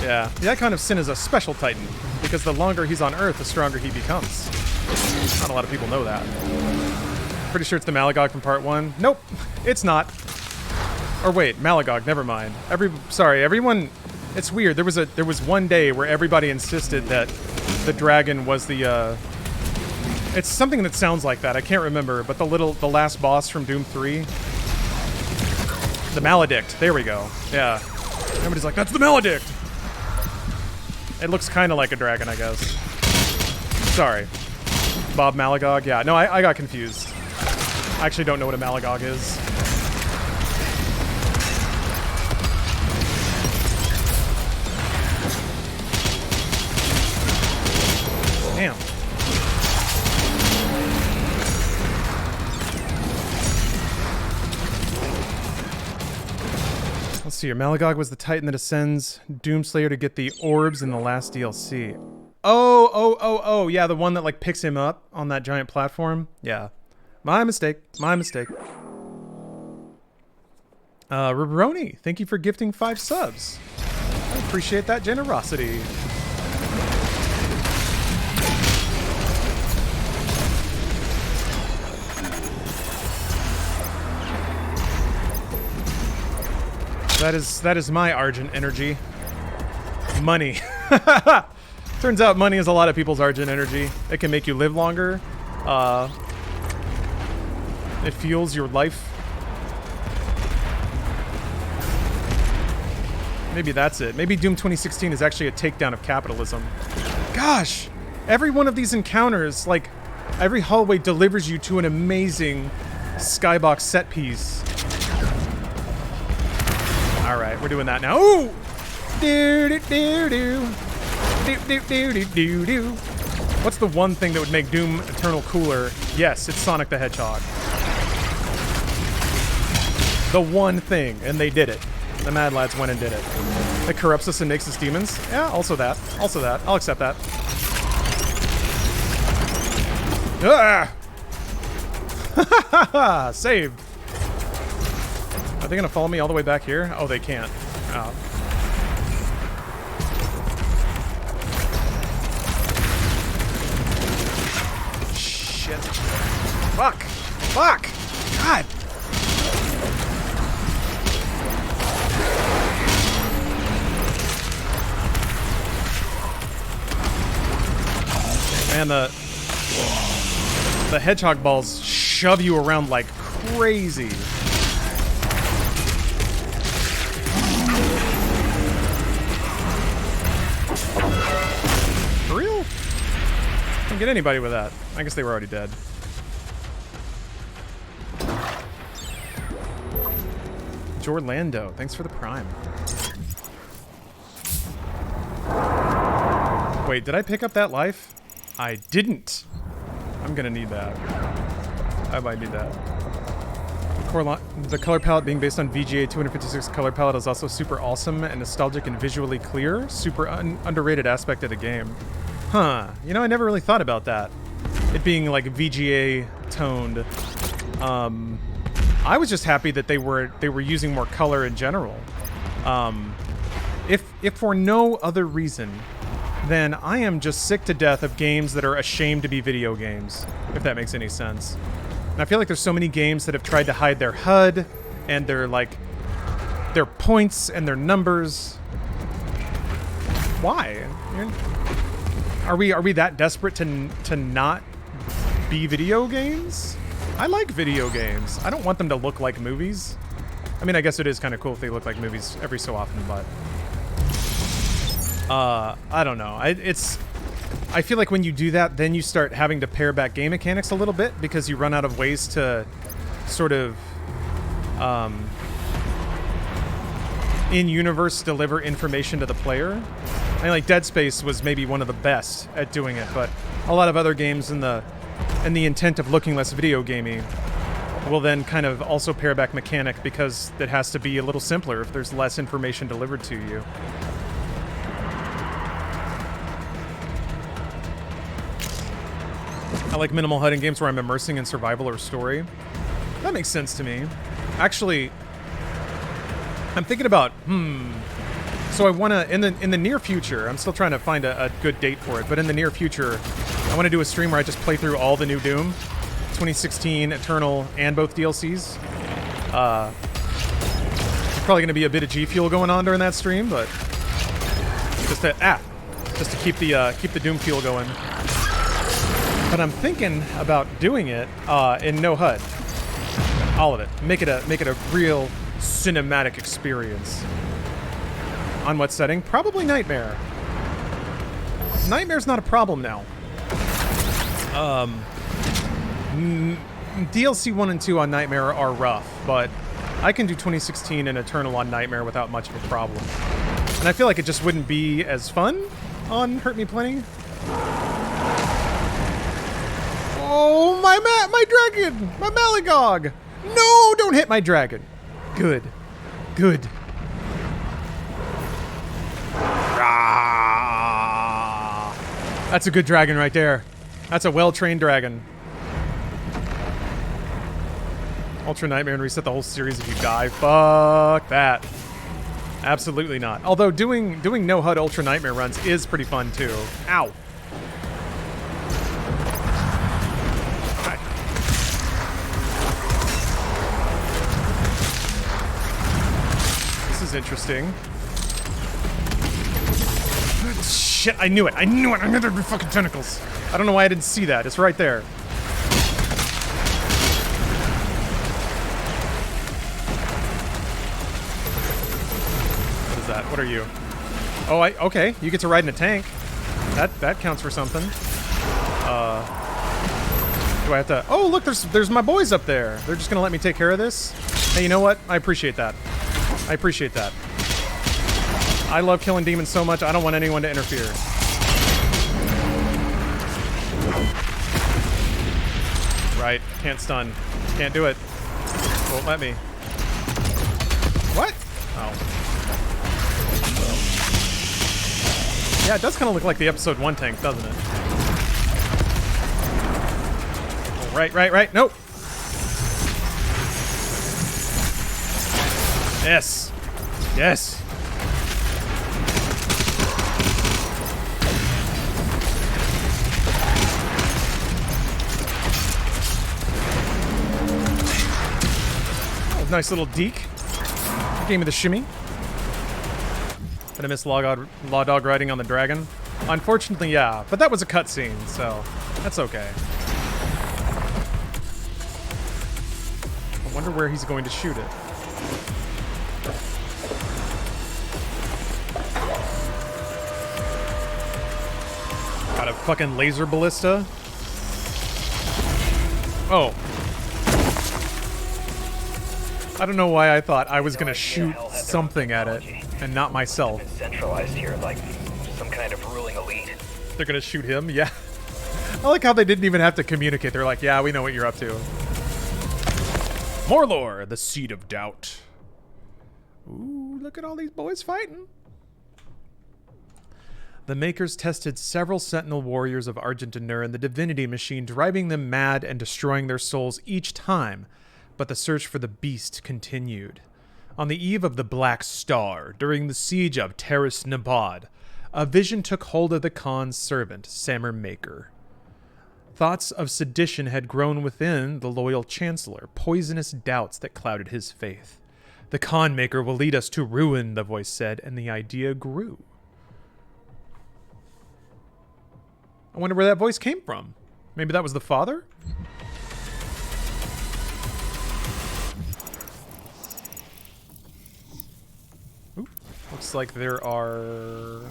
Yeah, the Icon of Sin is a special Titan, because the longer he's on Earth, the stronger he becomes. Not a lot of people know that. Pretty sure it's the Malagog from Part 1. Nope, it's not. Or wait, Malagog, never mind. Everyone, it's weird. There was one day where everybody insisted that the dragon was the, it's something that sounds like that, I can't remember, but the last boss from Doom 3. The Maledict, there we go. Yeah. Everybody's like, that's the Maledict! It looks kind of like a dragon, I guess. Sorry. Bob Malagog? Yeah, no, I got confused. I actually don't know what a Malagog is. Damn. Let's see here. Malagog was the Titan that ascends Doomslayer to get the orbs in the last DLC. Oh, yeah, the one that like picks him up on that giant platform. Yeah. My mistake. Roroni, thank you for gifting 5 subs. I appreciate that generosity. That is my Argent energy. Money. Turns out money is a lot of people's Argent energy. It can make you live longer. It fuels your life. Maybe that's it. Maybe Doom 2016 is actually a takedown of capitalism. Gosh! Every one of these encounters, like, every hallway delivers you to an amazing skybox set piece. Alright, we're doing that now. Ooh! Do-do-do-do. Do-do-do-do-do-do. What's the one thing that would make Doom Eternal cooler? Yes, it's Sonic the Hedgehog. The one thing, and they did it. The Mad Lads went and did it. It corrupts us and makes us demons. Yeah, also that. Also that. I'll accept that. Ah! Saved. Are they gonna follow me all the way back here? Oh, they can't. Oh. Shit. Fuck! Fuck! God! Man, the hedgehog balls shove you around like crazy. For real? Can't get anybody with that. I guess they were already dead. Jorlando, thanks for the prime. Wait, did I pick up that life? I didn't. I'm gonna need that. I might need that. The color palette being based on VGA 256 color palette is also super awesome and nostalgic and visually clear. Super underrated aspect of the game. Huh. You know, I never really thought about that. It being like VGA toned. I was just happy that they were using more color in general. If for no other reason, then I am just sick to death of games that are ashamed to be video games, if that makes any sense. And I feel like there's so many games that have tried to hide their HUD and their points and their numbers. Why? Are we that desperate to not be video games? I like video games. I don't want them to look like movies. I mean, I guess it is kind of cool if they look like movies every so often, but I don't know. I feel like when you do that, then you start having to pare back game mechanics a little bit because you run out of ways to sort of in-universe deliver information to the player. I mean, like Dead Space was maybe one of the best at doing it, but a lot of other games in the intent of looking less video gamey will then kind of also pare back mechanic because it has to be a little simpler if there's less information delivered to you. I like minimal HUD in games where I'm immersing in survival or story. That makes sense to me. Actually, I'm thinking about, so I want to, in the near future, I'm still trying to find a good date for it, but in the near future, I want to do a stream where I just play through all the new Doom, 2016, Eternal, and both DLCs. There's probably going to be a bit of G Fuel going on during that stream, but just to keep the Doom fuel going. But I'm thinking about doing it in no HUD, all of it. Make it a real cinematic experience. On what setting? Probably Nightmare. Nightmare's not a problem now. DLC 1 and 2 on Nightmare are rough, but I can do 2016 and Eternal on Nightmare without much of a problem. And I feel like it just wouldn't be as fun on Hurt Me Plenty. Oh, my dragon! My Malagog! No, don't hit my dragon. Good. Good. That's a good dragon right there. That's a well-trained dragon. Ultra Nightmare and reset the whole series if you die. Fuck that. Absolutely not. Although doing no HUD Ultra Nightmare runs is pretty fun too. Ow. Right. This is interesting. Shit, I knew it. I knew it. I knew there'd be fucking tentacles. I don't know why I didn't see that. It's right there. What is that? What are you? Oh, okay. You get to ride in a tank. That counts for something. Do I have to? Oh, look, there's my boys up there. They're just gonna let me take care of this. Hey, you know what? I appreciate that. I appreciate that. I love killing demons so much, I don't want anyone to interfere. Right, can't stun. Can't do it. Won't let me. What? Oh. Yeah, it does kind of look like the episode 1 tank, doesn't it? Oh, right. Nope. Yes. Yes. Nice little deke. Gave me the shimmy. But I missed Law Dog riding on the dragon. Unfortunately, yeah. But that was a cutscene, so that's okay. I wonder where he's going to shoot it. Got a fucking laser ballista. Oh. I don't know why I thought I was gonna shoot something at it and not myself. Centralized here, like some kind of ruling elite. They're gonna shoot him? Yeah. I like how they didn't even have to communicate. They're like, yeah, we know what you're up to. Morlor, the seed of doubt. Ooh, look at all these boys fighting. The Makers tested several Sentinel warriors of Argentinur in the divinity machine, driving them mad and destroying their souls each time. But the search for the beast continued. On the eve of the Black Star, during the siege of Terras Nabad, a vision took hold of the Khan's servant, Samur Maker. Thoughts of sedition had grown within the loyal chancellor, poisonous doubts that clouded his faith. The Khan Maker will lead us to ruin, the voice said, and the idea grew. I wonder where that voice came from. Maybe that was the father? Looks like there are...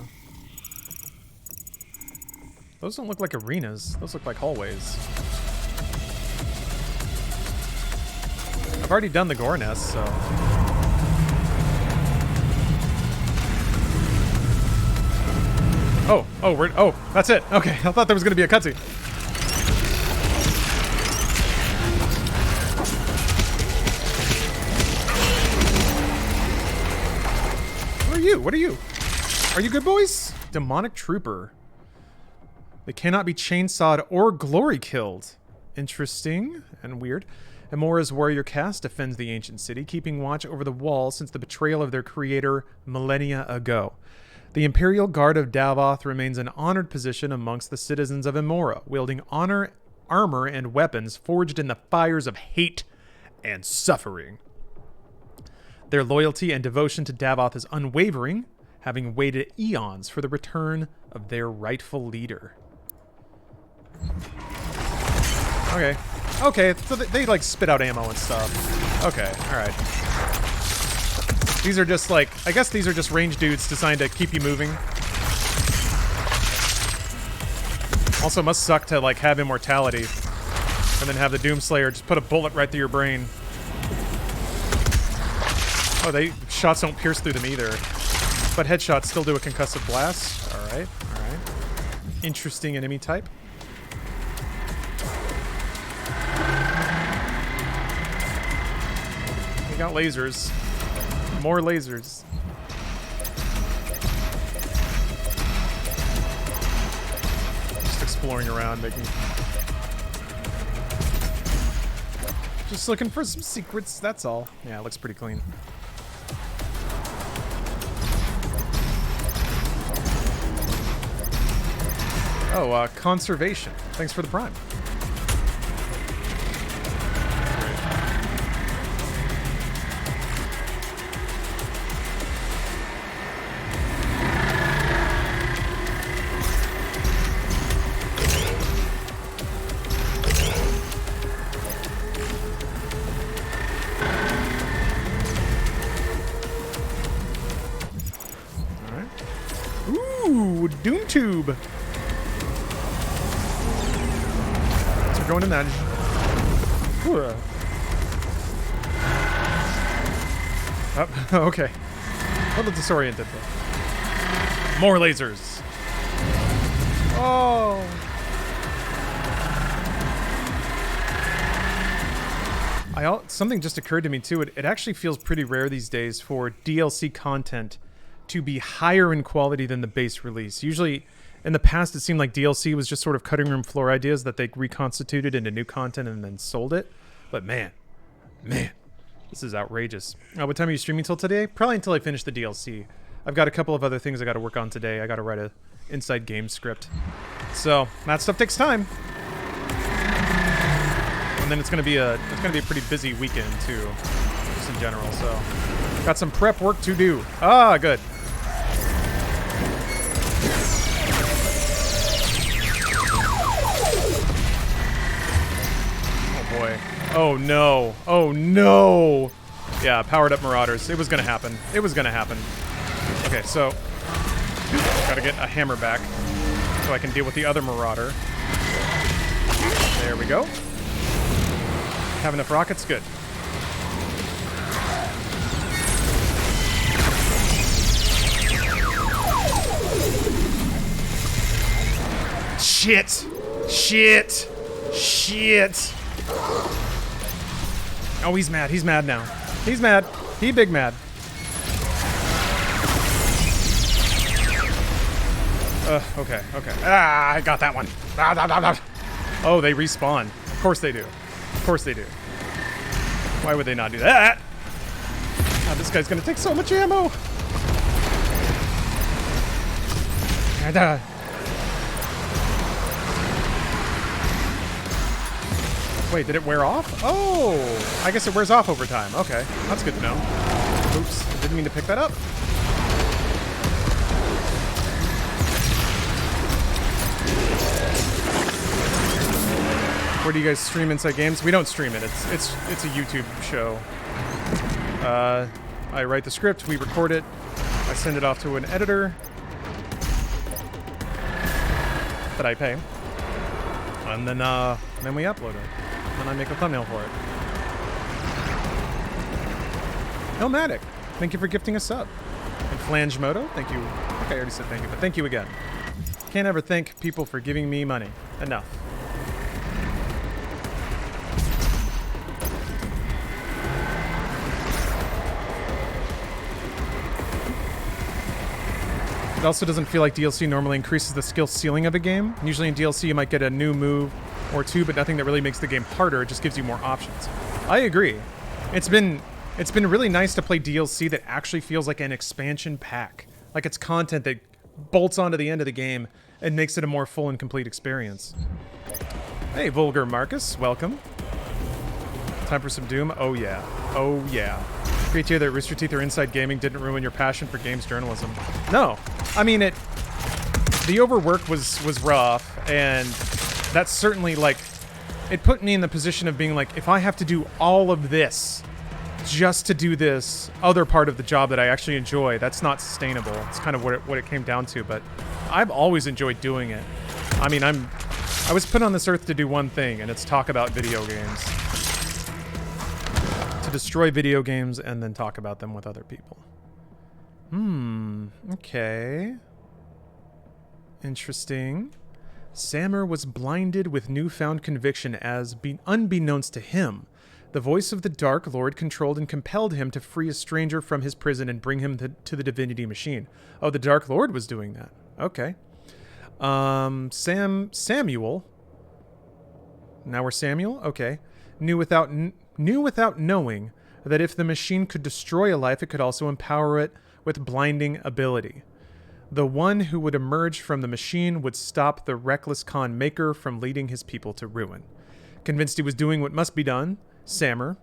Those don't look like arenas. Those look like hallways. I've already done the Gore Nest, so... Oh, that's it. Okay, I thought there was gonna be a cutscene. What are you? What are you? Are you good boys? Demonic Trooper. They cannot be chainsawed or glory killed. Interesting and weird. Amora's warrior caste defends the ancient city, keeping watch over the wall since the betrayal of their creator millennia ago. The Imperial Guard of Davoth remains an honored position amongst the citizens of Amora, wielding armor and weapons forged in the fires of hate and suffering. Their loyalty and devotion to Davoth is unwavering, having waited eons for the return of their rightful leader. Okay. Okay, so they like spit out ammo and stuff. Okay, alright. These are just like, I guess these are just range dudes designed to keep you moving. Also must suck to like have immortality and then have the Doomslayer just put a bullet right through your brain. Oh, shots don't pierce through them either. But headshots still do a concussive blast. Alright, alright. Interesting enemy type. We got lasers. More lasers. Just exploring around, just looking for some secrets, that's all. Yeah, it looks pretty clean. Oh, conservation. Thanks for the prime. Doom tube. So we're going in that. Oh, okay. A little disoriented though. More lasers. Oh. Something just occurred to me too. It actually feels pretty rare these days for DLC content to be higher in quality than the base release. Usually, in the past, it seemed like DLC was just sort of cutting room floor ideas that they reconstituted into new content and then sold it. But man, this is outrageous. What time are you streaming till today? Probably until I finish the DLC. I've got a couple of other things I got to work on today. I got to write a inside game script. So that stuff takes time. And then it's gonna be a pretty busy weekend too, just in general. So got some prep work to do. Ah, good. Oh boy. Oh no. Oh no. Yeah, powered up Marauders. It was gonna happen. It was gonna happen. Okay, so gotta get a hammer back so I can deal with the other Marauder. There we go. Have enough rockets? Good. Shit! Shit! Shit! Oh, he's mad. He's mad now. He's mad. He big mad. Okay, okay. Ah, I got that one. Oh, they respawn. Of course they do. Of course they do. Why would they not do that? God, this guy's gonna take so much ammo. And, wait, did it wear off? Oh, I guess it wears off over time. Okay, that's good to know. Oops, I didn't mean to pick that up. Where do you guys stream Inside Games? We don't stream it. It's a YouTube show. I write the script, we record it, I send it off to an editor that I pay, and then we upload it. And I make a thumbnail for it. Elmatic, thank you for gifting a sub. And Flange Moto, thank you. Okay, I already said thank you, but thank you again. can't ever thank people for giving me money enough. It also doesn't feel like DLC normally increases the skill ceiling of a game. Usually in DLC you might get a new move or two, but nothing that really makes the game harder. It just gives you more options. I agree. It's been really nice to play DLC that actually feels like an expansion pack. Like it's content that bolts onto the end of the game and makes it a more full and complete experience. Hey, Vulgar Marcus, welcome. Time for some Doom? Oh yeah. Oh yeah. Great to hear that Rooster Teeth or Inside Gaming didn't ruin your passion for games journalism. No. I mean, the overwork was rough, and that's certainly, like, it put me in the position of being like, if I have to do all of this just to do this other part of the job that I actually enjoy, that's not sustainable. It's kind of what it came down to, but I've always enjoyed doing it. I mean, I was put on this earth to do one thing, and it's talk about video games. To destroy video games and then talk about them with other people. Okay. Interesting. Sammer was blinded with newfound conviction as, unbeknownst to him, the voice of the Dark Lord controlled and compelled him to free a stranger from his prison and bring him to the Divinity Machine. Oh, the Dark Lord was doing that. Okay. Samuel. Now we're Samuel? Okay. Knew without knowing that if the machine could destroy a life, it could also empower it with blinding ability. The one who would emerge from the machine would stop the reckless Khan Maker from leading his people to ruin. Convinced he was doing what must be done, Sammer,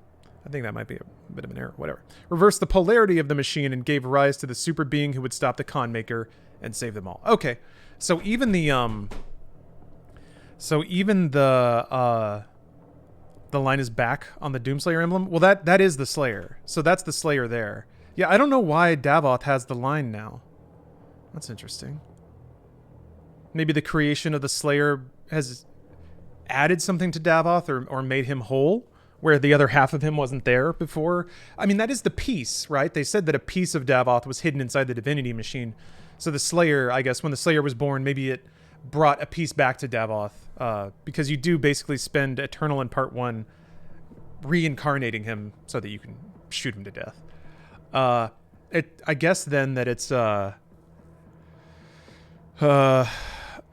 I think that might be a bit of an error, whatever, reversed the polarity of the machine and gave rise to the super being who would stop the Khan Maker and save them all. Okay, so even the line is back on the Doomslayer emblem. Well, that is the Slayer. So that's the Slayer there. Yeah, I don't know why Davoth has the line now. That's interesting. Maybe the creation of the Slayer has added something to Davoth or made him whole, where the other half of him wasn't there before. I mean, that is the piece, right? They said that a piece of Davoth was hidden inside the Divinity Machine. So the Slayer, I guess, when the Slayer was born, maybe it brought a piece back to Davoth. Because you do basically spend Eternal in Part 1 reincarnating him so that you can shoot him to death. I guess then that it's...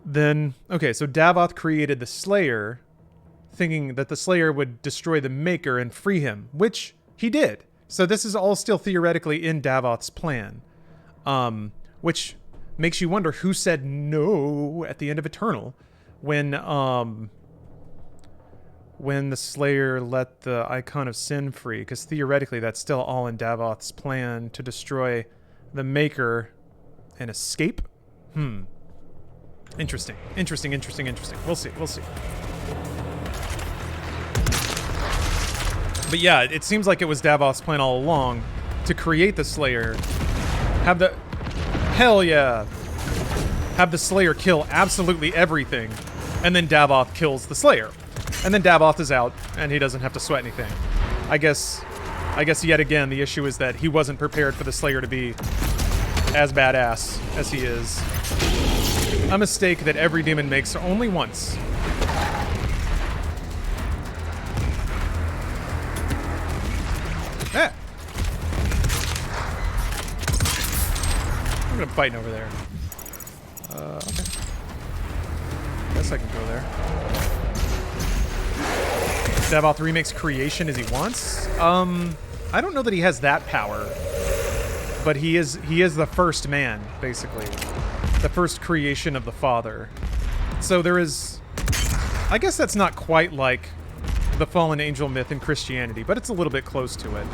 Then... Okay, so Davoth created the Slayer, thinking that the Slayer would destroy the Maker and free him, which he did. So this is all still theoretically in Davoth's plan. Which makes you wonder who said no at the end of Eternal when the Slayer let the Icon of Sin free, because theoretically that's still all in Davoth's plan to destroy the Maker and escape. Interesting. We'll see. But yeah, it seems like it was Davoth's plan all along to create the Slayer, have the Slayer kill absolutely everything, and then Davoth kills the Slayer. And then Davoth is out, and he doesn't have to sweat anything. I guess yet again, the issue is that he wasn't prepared for the Slayer to be as badass as he is. A mistake that every demon makes only once. Ah! I'm gonna fight over there. Okay. Guess I can go there. Davoth remakes creation as he wants. I don't know that he has that power, but he is the first man, basically, the first creation of the Father. So there is, I guess that's not quite like the fallen angel myth in Christianity, but it's a little bit close to it.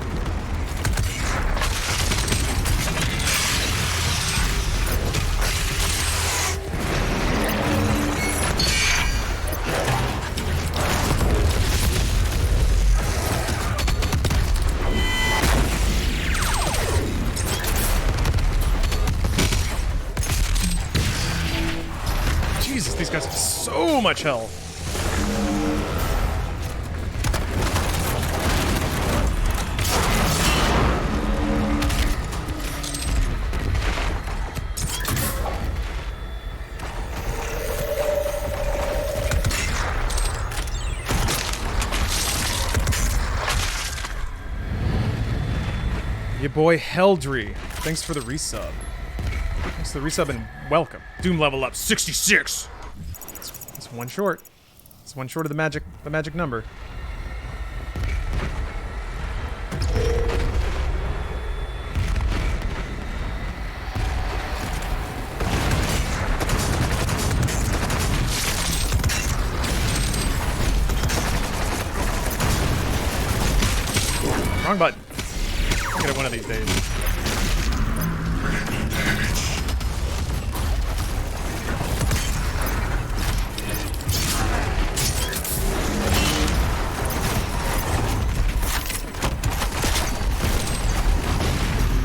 These guys have so much health. Your boy Heldry. Thanks for the resub. Thanks for the resub and welcome. Doom level up 66. It's one short. It's one short of the magic number. Wrong button. I'll get it one of these days.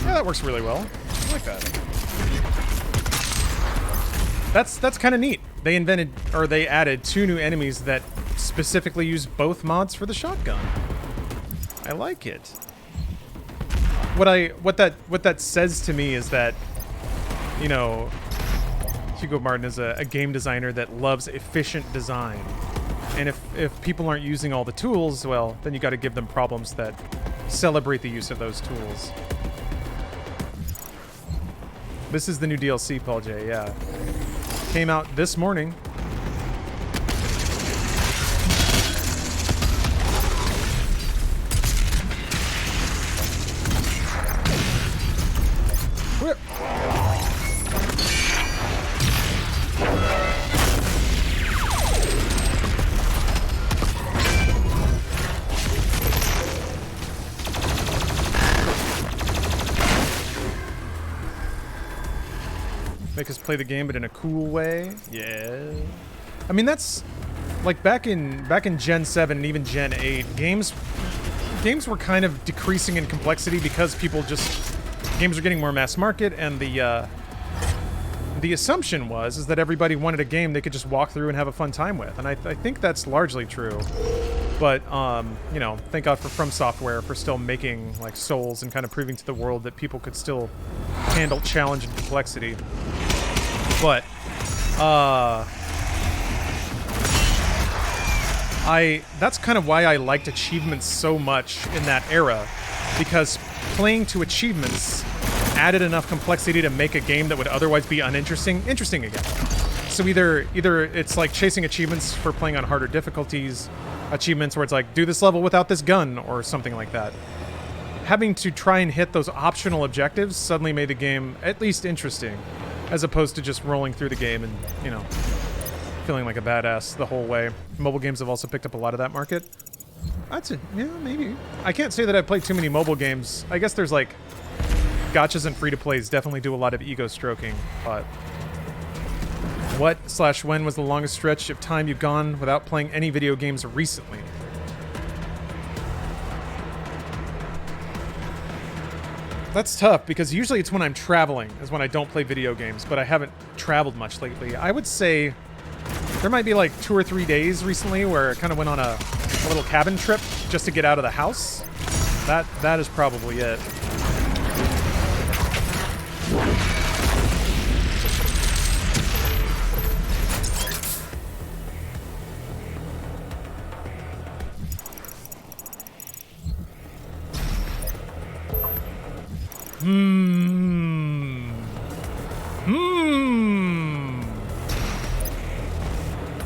Yeah, that works really well. I like that. That's kind of neat. They they added 2 new enemies that specifically use both mods for the shotgun. I like it. What that says to me is that, you know, Hugo Martin is a game designer that loves efficient design. And if people aren't using all the tools, well, then you got to give them problems that celebrate the use of those tools. This is the new DLC, Paul J. Yeah. Came out this morning. Whip. Make us play the game, but in a cool way. Yeah. I mean, that's like back in Gen 7 and even Gen 8, games were kind of decreasing in complexity because games are getting more mass market, and the assumption is that everybody wanted a game they could just walk through and have a fun time with, and I think that's largely true. But you know, thank God for From Software for still making like Souls and kind of proving to the world that people could still handle challenge and complexity. But that's kind of why I liked achievements so much in that era, because playing to achievements added enough complexity to make a game that would otherwise be uninteresting interesting again. So either it's like chasing achievements for playing on harder difficulties, achievements where it's like do this level without this gun or something like that. Having to try and hit those optional objectives suddenly made the game at least interesting, as opposed to just rolling through the game and, you know, feeling like a badass the whole way. Mobile games have also picked up a lot of that market. That's it. Yeah, maybe. I can't say that I've played too many mobile games. I guess there's like gotchas and free-to-plays definitely do a lot of ego stroking, but when was the longest stretch of time you've gone without playing any video games recently? That's tough, because usually it's when I'm traveling is when I don't play video games, but I haven't traveled much lately. I would say there might be like 2 or 3 days recently where I kind of went on a little cabin trip just to get out of the house. That is probably it.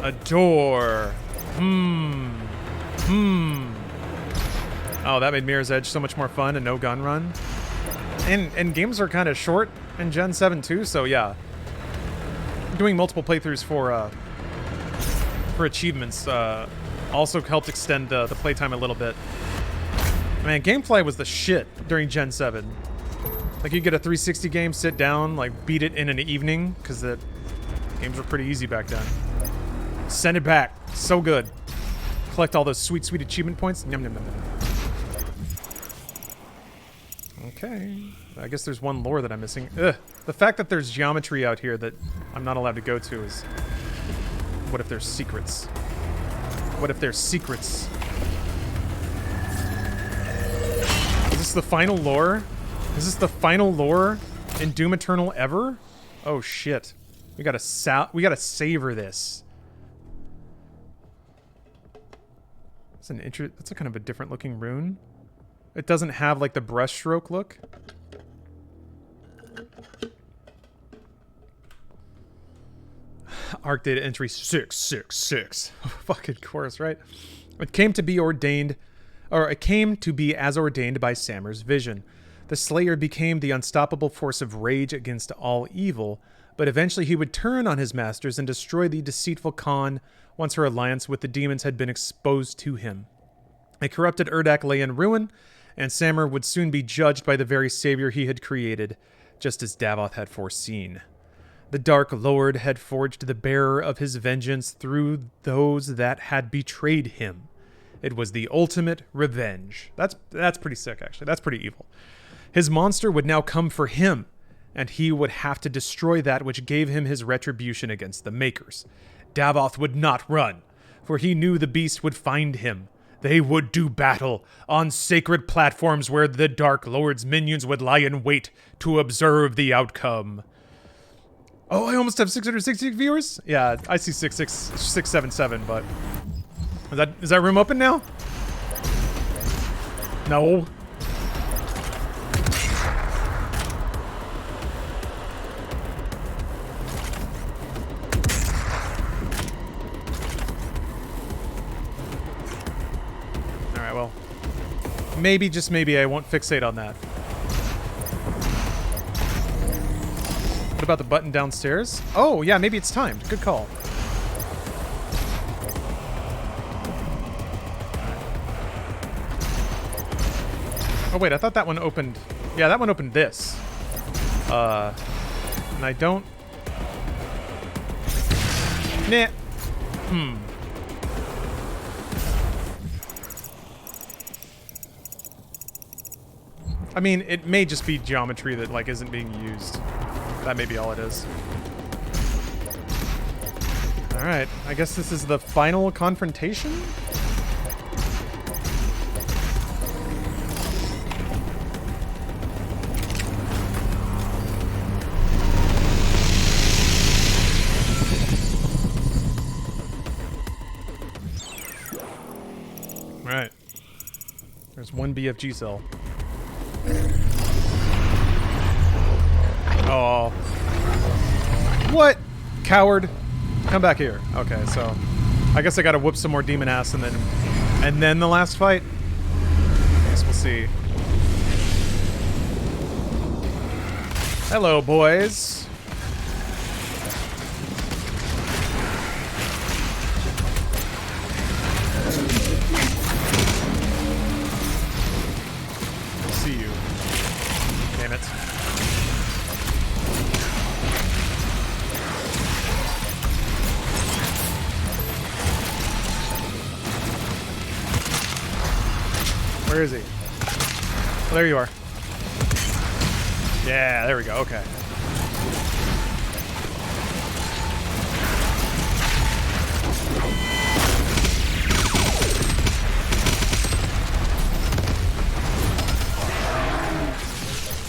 A door. Oh, that made Mirror's Edge so much more fun and no gun run. And games are kind of short in Gen 7 too, so yeah. Doing multiple playthroughs for achievements also helped extend the playtime a little bit. Man, Gamefly was the shit during Gen 7. Like, you get a 360 game, sit down, like, beat it in an evening, because the games were pretty easy back then. Send it back. So good. Collect all those sweet, sweet achievement points. Yum, yum, yum, yum. Okay. I guess there's one lore that I'm missing. Ugh. The fact that there's geometry out here that I'm not allowed to go to is... What if there's secrets? What if there's secrets? Is this the final lore? Is this the final lore in Doom Eternal ever? Oh shit. We gotta savor this. That's a kind of a different looking rune. It doesn't have like the brushstroke look. Arc Data entry 666. Fucking course, right? It came to be ordained, or it came to be as ordained by Sammer's vision. The Slayer became the unstoppable force of rage against all evil, but eventually he would turn on his masters and destroy the deceitful Khan once her alliance with the demons had been exposed to him. A corrupted Urdak lay in ruin, and Sammer would soon be judged by the very savior he had created, just as Davoth had foreseen. The Dark Lord had forged the bearer of his vengeance through those that had betrayed him. It was the ultimate revenge. That's pretty sick, actually. That's pretty evil. His monster would now come for him, and he would have to destroy that which gave him his retribution against the Makers. Davoth would not run, for he knew the beast would find him. They would do battle on sacred platforms where the Dark Lord's minions would lie in wait to observe the outcome. Oh, I almost have 660 viewers? Yeah, I see 677, but... Is that room open now? No. Alright, well. Maybe, just maybe, I won't fixate on that. What about the button downstairs? Oh, yeah, maybe it's timed. Good call. Oh, wait, I thought that one opened... Yeah, that one opened this. And I don't... Nah. I mean, it may just be geometry that, like, isn't being used. That may be all it is. Alright, I guess this is the final confrontation? Right. There's one BFG cell. Oh. What? Coward. Come back here. Okay, so I guess I gotta whoop some more demon ass and then the last fight? I guess we'll see. Hello, boys. Where is he? Oh, there you are. Yeah, there we go. Okay.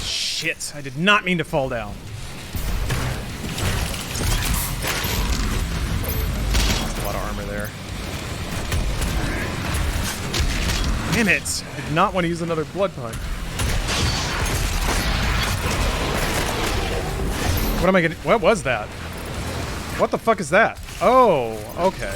Shit, I did not mean to fall down. A lot of armor there. Damn it! I did not want to use another blood punch. What am I getting? What was that? What the fuck is that? Oh, okay.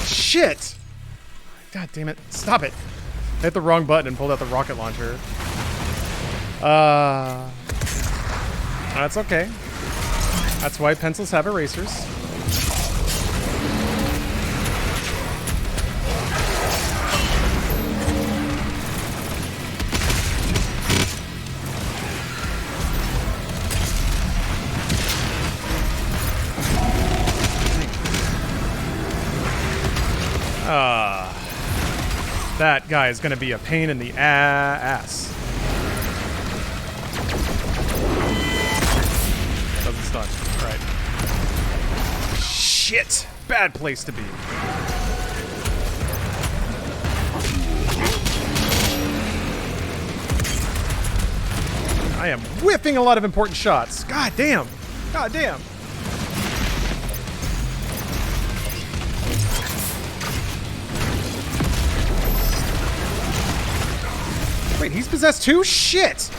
Shit! God damn it. Stop it. I hit the wrong button and pulled out the rocket launcher. That's okay. That's why pencils have erasers. That guy is gonna be a pain in the ass. Doesn't stun. Right. Shit! Bad place to be. I am whiffing a lot of important shots. God damn! God damn! wait, he's possessed too? Shit!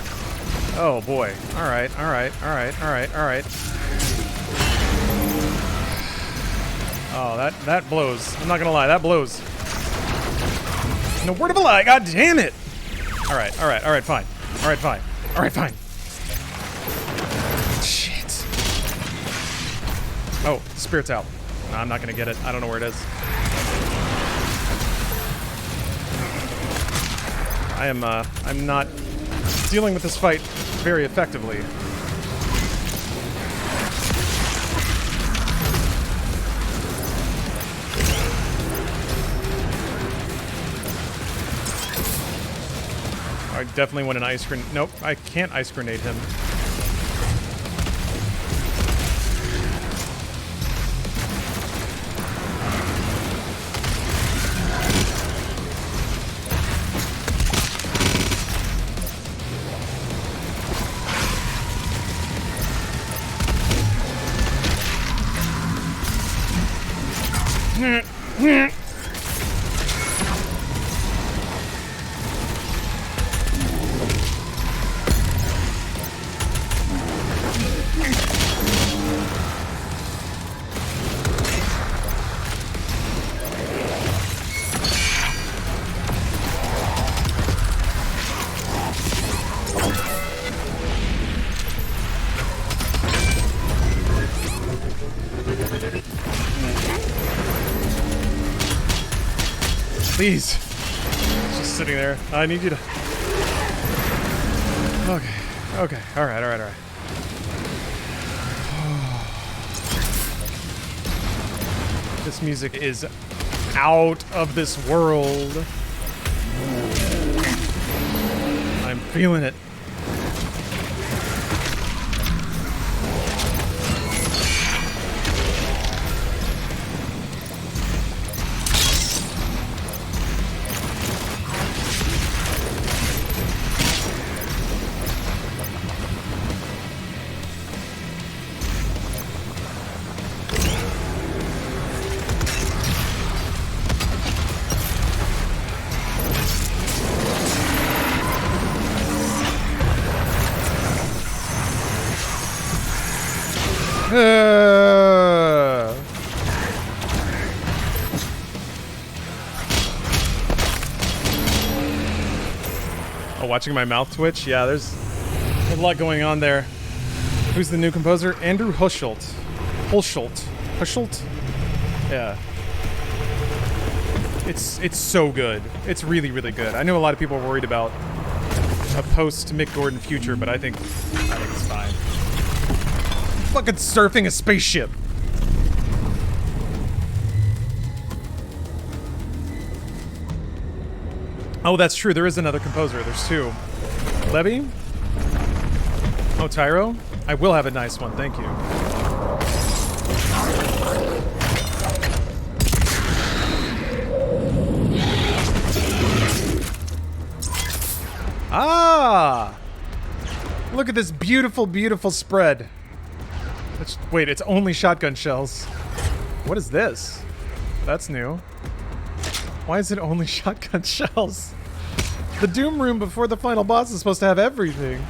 Oh boy. Alright, alright, alright, alright, alright. Oh, that blows. I'm not gonna lie, that blows. No word of a lie, god damn it! Alright, alright, alright, fine. Alright, fine. Alright, fine. Shit. Oh, the spirit's out. No, I'm not gonna get it. I don't know where it is. I'm not dealing with this fight very effectively. I definitely want an ice grenade. Nope, I can't ice grenade him. Please. It's just sitting there. I need you to... Okay. Okay. Alright, alright, alright. This music is out of this world. I'm feeling it. Oh, watching my mouth twitch? Yeah, there's a lot going on there. Who's the new composer? Andrew Hushult. Hushult? Yeah. It's so good. It's really, really good. I know a lot of people are worried about a post-Mick Gordon future, but I think it's fine. Fucking surfing a spaceship. Oh, that's true. There is another composer. There's two. Levy? Oh, Tyro? I will have a nice one. Thank you. Ah! Look at this beautiful, beautiful spread. Wait, it's only shotgun shells. What is this? That's new. Why is it only shotgun shells? The Doom room before the final boss is supposed to have everything.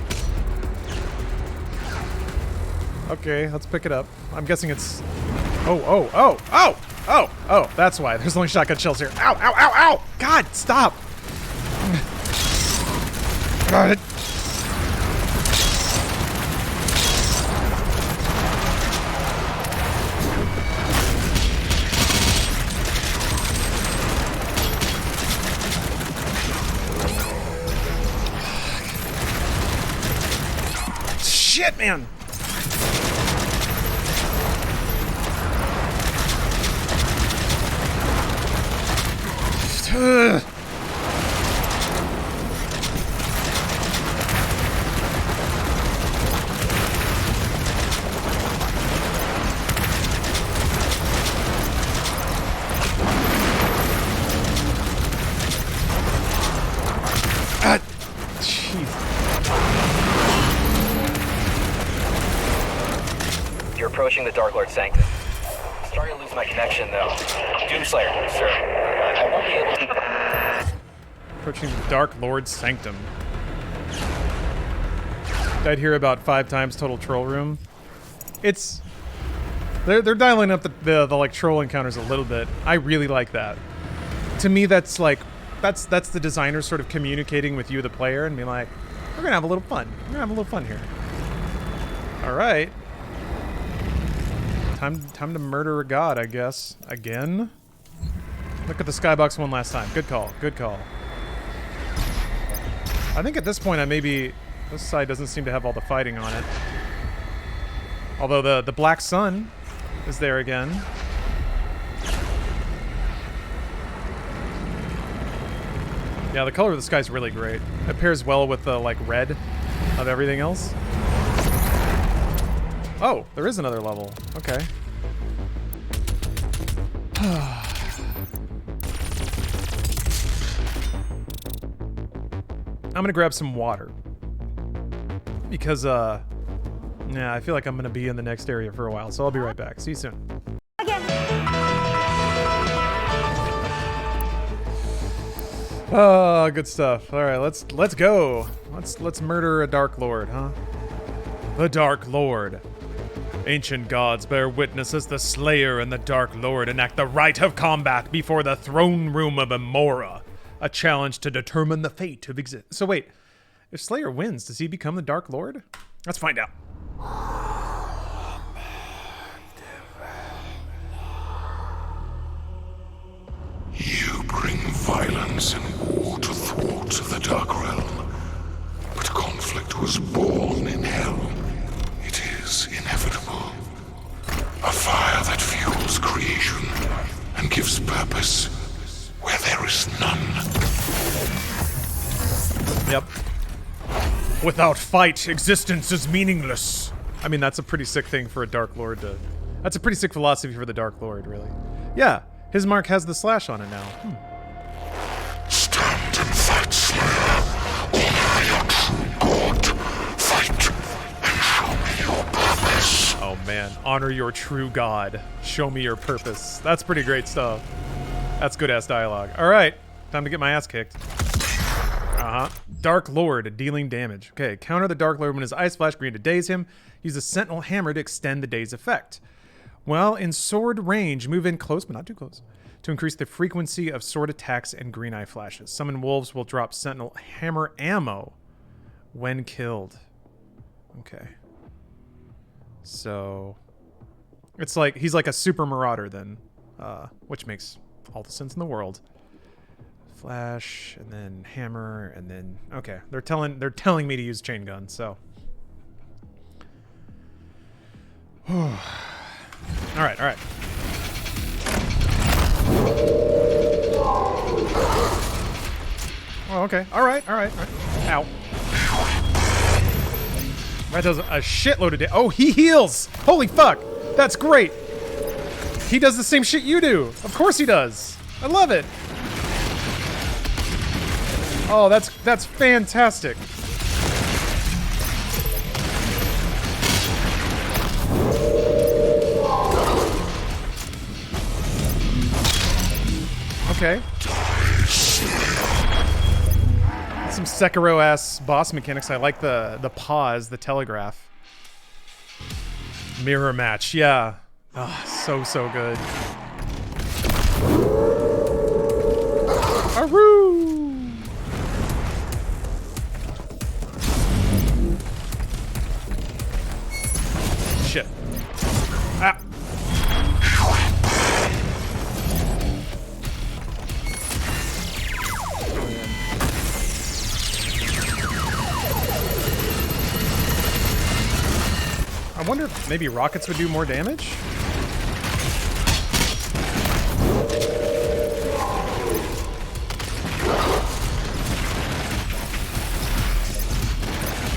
Okay, let's pick it up. I'm guessing it's... Oh, that's why. There's only shotgun shells here. Ow, ow, ow, ow! God, stop! Got it. Shit, man! Approaching the Dark Lord Sanctum. Starting to lose my connection, though. Doomslayer, sir. I won't be able to... Approaching the Dark Lord Sanctum. died here about 5 times total troll room. It's they're dialing up the like troll encounters a little bit. I really like that. To me, that's like that's the designer sort of communicating with you, the player, and being like, we're gonna have a little fun. We're gonna have a little fun here. All right. Time to murder a god, I guess. Again. Look at the skybox one last time. Good call. Good call. I think at this point, this side doesn't seem to have all the fighting on it. Although the black sun is there again. Yeah, the color of the sky is really great. It pairs well with the like red of everything else. Oh, there is another level. Okay. I'm gonna grab some water. Because, yeah, I feel like I'm gonna be in the next area for a while, so I'll be right back. See you soon. Oh, good stuff. All right, let's go. Let's murder a Dark Lord, huh? The Dark Lord. Ancient gods bear witness as the Slayer and the Dark Lord enact the rite of combat before the throne room of Amora. A challenge to determine the fate of existence. So wait, if Slayer wins, does he become the Dark Lord? Let's find out. You bring violence and war to thwart the Dark Realm. But conflict was born in Hell. It is inevitable. A fire that fuels creation and gives purpose where there is none. Yep. Without fight, existence is meaningless. I mean, that's a pretty sick thing for a Dark Lord to... That's a pretty sick philosophy for the Dark Lord, really. Yeah, his mark has the slash on it now. Stand and fight, Slayer. Honor your true God. Fight and show me your purpose. Oh man, honor your true God. Show me your purpose. That's pretty great stuff. That's good-ass dialogue. All right, time to get my ass kicked. Dark Lord, dealing damage. Okay, counter the Dark Lord when his eyes flash green to daze him. Use the Sentinel Hammer to extend the daze effect. While in sword range, move in close, but not too close, to increase the frequency of sword attacks and green eye flashes. Summon wolves will drop Sentinel Hammer ammo when killed. Okay. So, it's like, he's like a super marauder then, which makes all the sense in the world. Flash, and then hammer, and then... Okay, they're telling me to use chain gun, so... Alright, alright. Oh, okay. Alright, alright, alright. Ow. That does a shitload of damage. Oh, he heals! Holy fuck! That's great! He does the same shit you do! Of course he does! I love it! Oh, that's fantastic. Okay. Some Sekiro-ass boss mechanics. I like the pause, the telegraph. Mirror match, yeah. Oh, so good. Aroo! Shit. Ah. I wonder if maybe rockets would do more damage?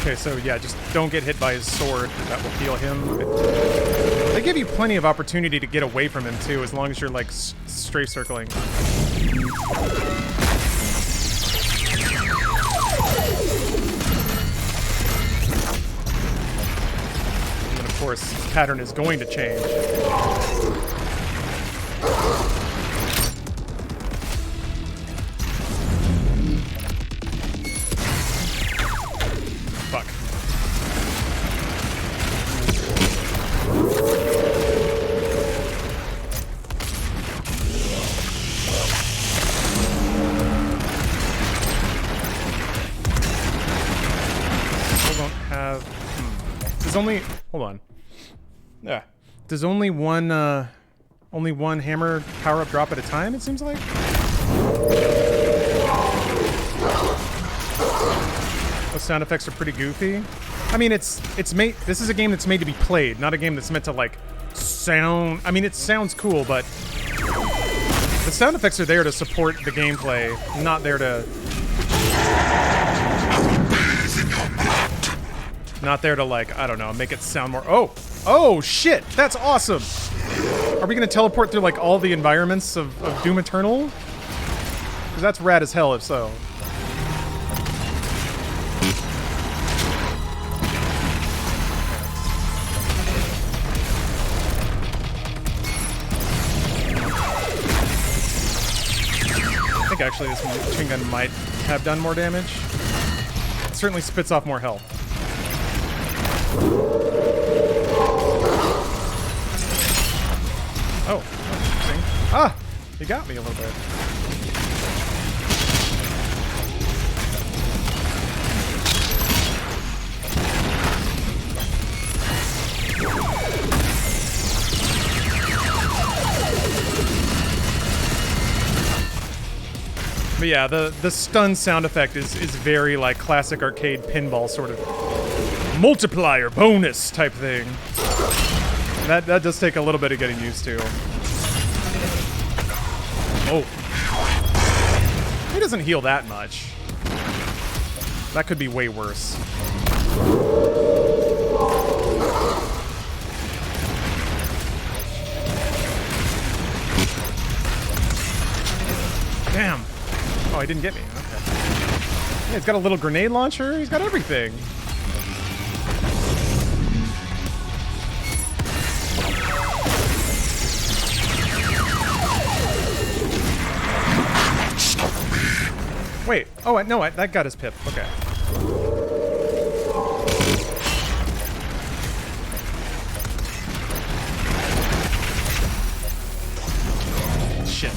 Okay, so yeah, just don't get hit by his sword. That will heal him. They give you plenty of opportunity to get away from him, too, as long as you're, like, strafe circling. And then, of course, his pattern is going to change. Fuck. have... There's only... Hold on. Yeah. There's only one hammer power-up drop at a time, it seems like? Those sound effects are pretty goofy. I mean, it's made... This is a game that's made to be played, not a game that's meant to, like, sound... I mean, it sounds cool, but... The sound effects are there to support the gameplay, not there to... Not there to, like, I don't know, make it sound more... Oh, shit! That's awesome! Are we gonna teleport through, like, all the environments of Doom Eternal? Because that's rad as hell, if so. I think, actually, this machine gun might have done more damage. It certainly spits off more health. Oh, that's interesting. Ah! He got me a little bit. But yeah, the stun sound effect is very like classic arcade pinball sort of multiplier bonus type thing. That does take a little bit of getting used to. Oh. He doesn't heal that much. That could be way worse. Damn. Oh, he didn't get me. Okay. Yeah, he's got a little grenade launcher. He's got everything. Wait. Oh, no, that got his pip. Okay. Shit.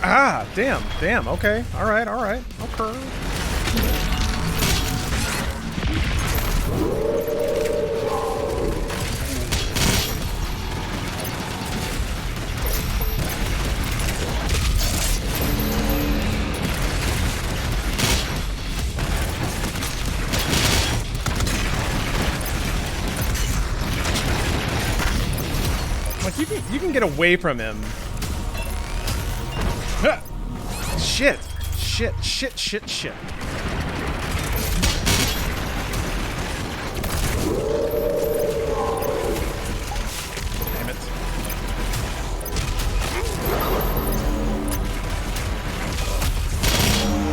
Ah, damn. Okay. All right. Okay. Like, you can get away from him. Ah. Shit. Damn it.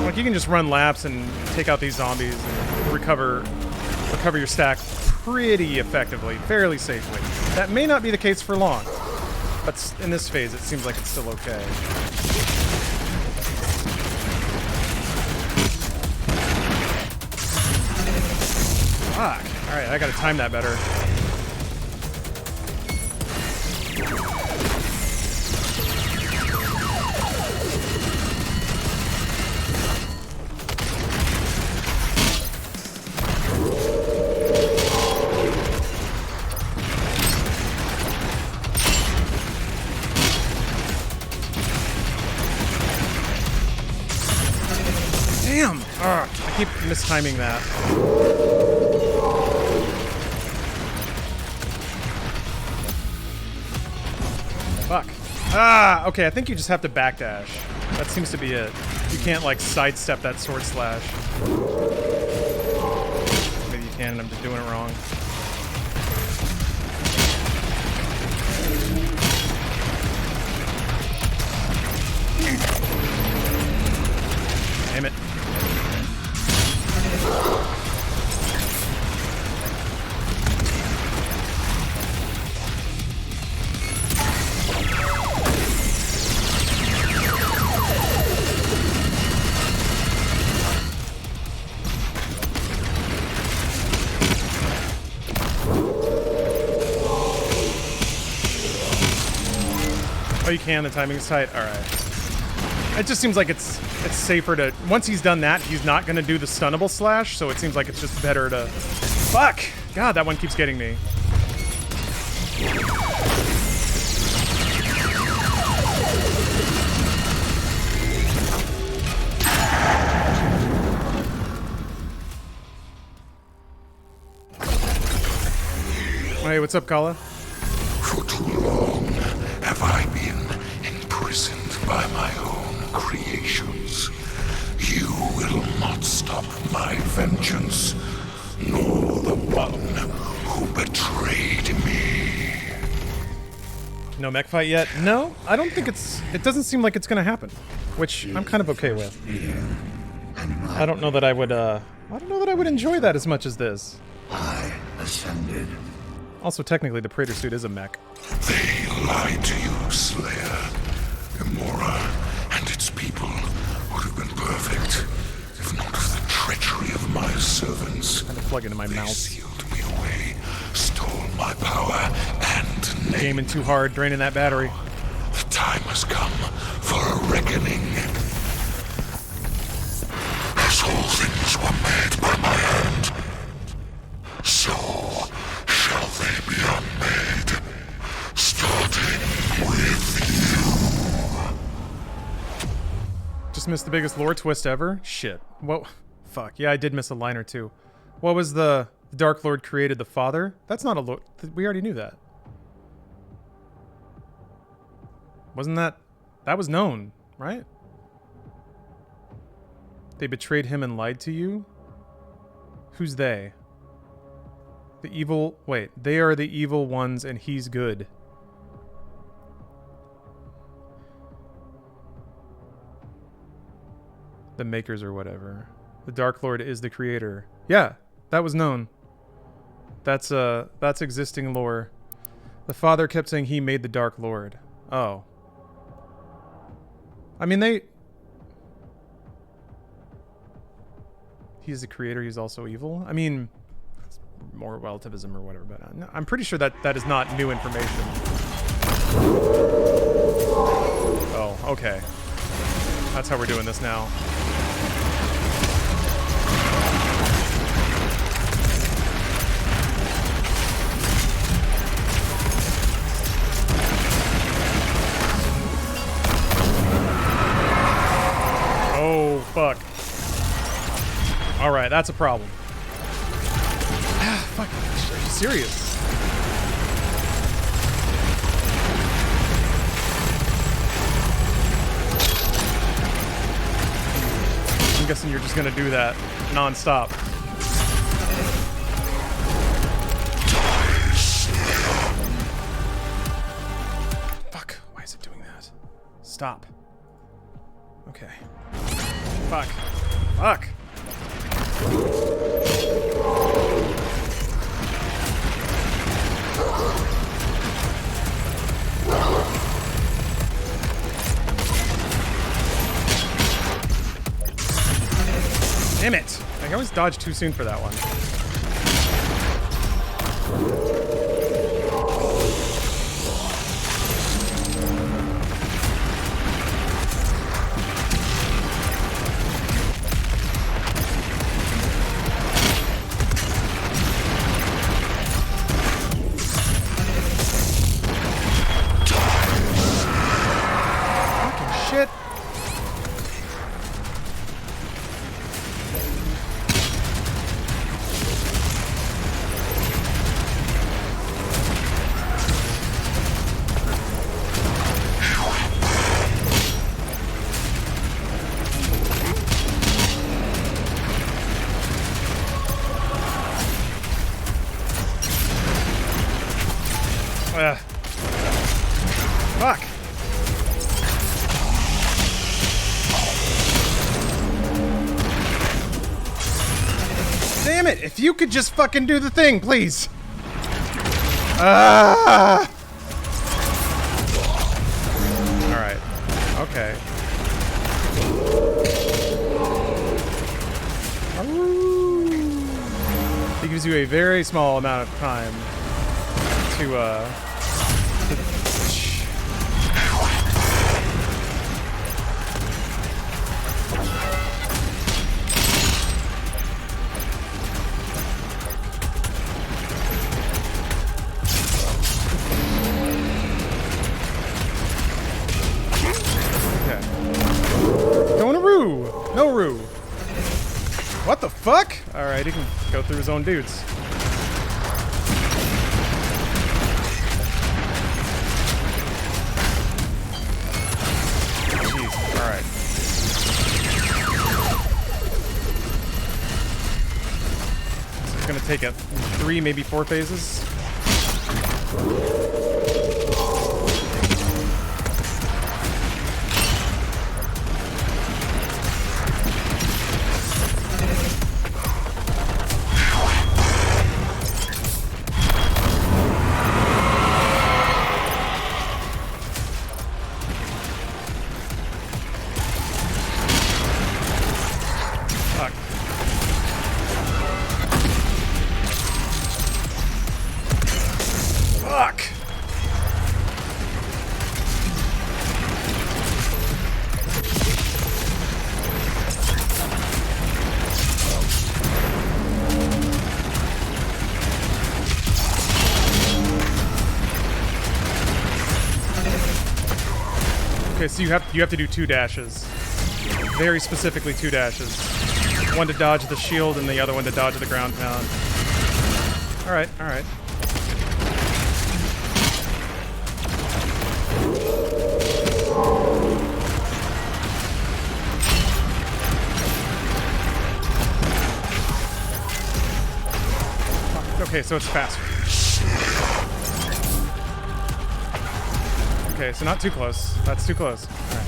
Like, you can just run laps and take out these zombies and recover your stack pretty effectively, fairly safely. That may not be the case for long, but in this phase, it seems like it's still okay. Fuck. Alright, I gotta time that better. Damn! Ugh, I keep mistiming that. Fuck. Ah! Okay, I think you just have to backdash. That seems to be it. You can't, like, sidestep that sword slash. Maybe you can, and I'm just doing it wrong. Damn it. Oh, you can? The timing is tight? Alright. It just seems like it's it's safer to... Once he's done that, he's not going to do the stunnable slash, so it seems like it's just better to... Fuck! God, that one keeps getting me. Hey, what's up, Kala? For too long have I been imprisoned by my own creations. You will not stop my vengeance, nor the one who betrayed me. No mech fight yet? No, I don't think it's... It doesn't seem like it's gonna happen, which I'm kind of okay with. I don't know that I would, I don't know that I would enjoy that as much as this. I ascended. Also, technically, the Praetor suit is a mech. They lied to you, Slayer. Gamora and its people would have been perfect if not for the treachery of my servants. I had to plug into my They mouth. sealed me away, stole my power, and named. Gaming too hard, draining that battery. The time has come for a reckoning. As all things were made by my hand, so shall they be unmade, starting with you. Just missed the biggest lore twist ever? Shit. What? Fuck. Yeah, I did miss a line or two. What was the Dark Lord created the Father? That's not a lore. We already knew that. Wasn't that... That was known, right? They betrayed him and lied to you? Who's they? The evil... Wait. They are the evil ones and he's good. The makers or whatever. The Dark Lord is the creator. Yeah, that was known. That's existing lore. The Father kept saying he made the Dark Lord. Oh. I mean, he's the creator, he's also evil? I mean, it's more relativism or whatever, but I'm pretty sure that is not new information. Oh, okay. That's how we're doing this now. Oh, fuck. Alright, that's a problem. Fuck, are you serious? I'm guessing you're just gonna do that non-stop. Fuck, why is it doing that? Stop. Okay. Fuck. Fuck. Damn it! I always dodge too soon for that one. Shit. Fuck. Damn it! If you could just fucking do the thing, please. Ah. All right. Okay. It gives you a very small amount of time to Elru. What the fuck? Alright, he can go through his own dudes. Jeez, alright. So it's gonna take it 3, maybe 4 phases. Okay, so you have to do 2 dashes. Very specifically 2 dashes. One to dodge the shield and the other one to dodge the ground pound. Alright, alright. Okay, so it's faster. Okay, so not too close. That's too close. All right.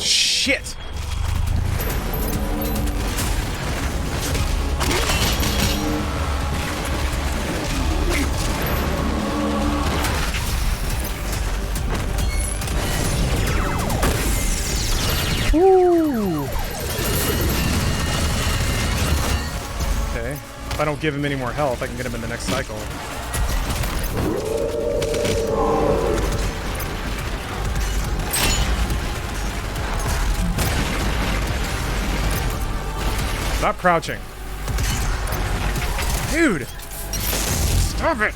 Shit! Woo! Okay. If I don't give him any more health, I can get him in the next cycle. Stop crouching. Dude! Stop it!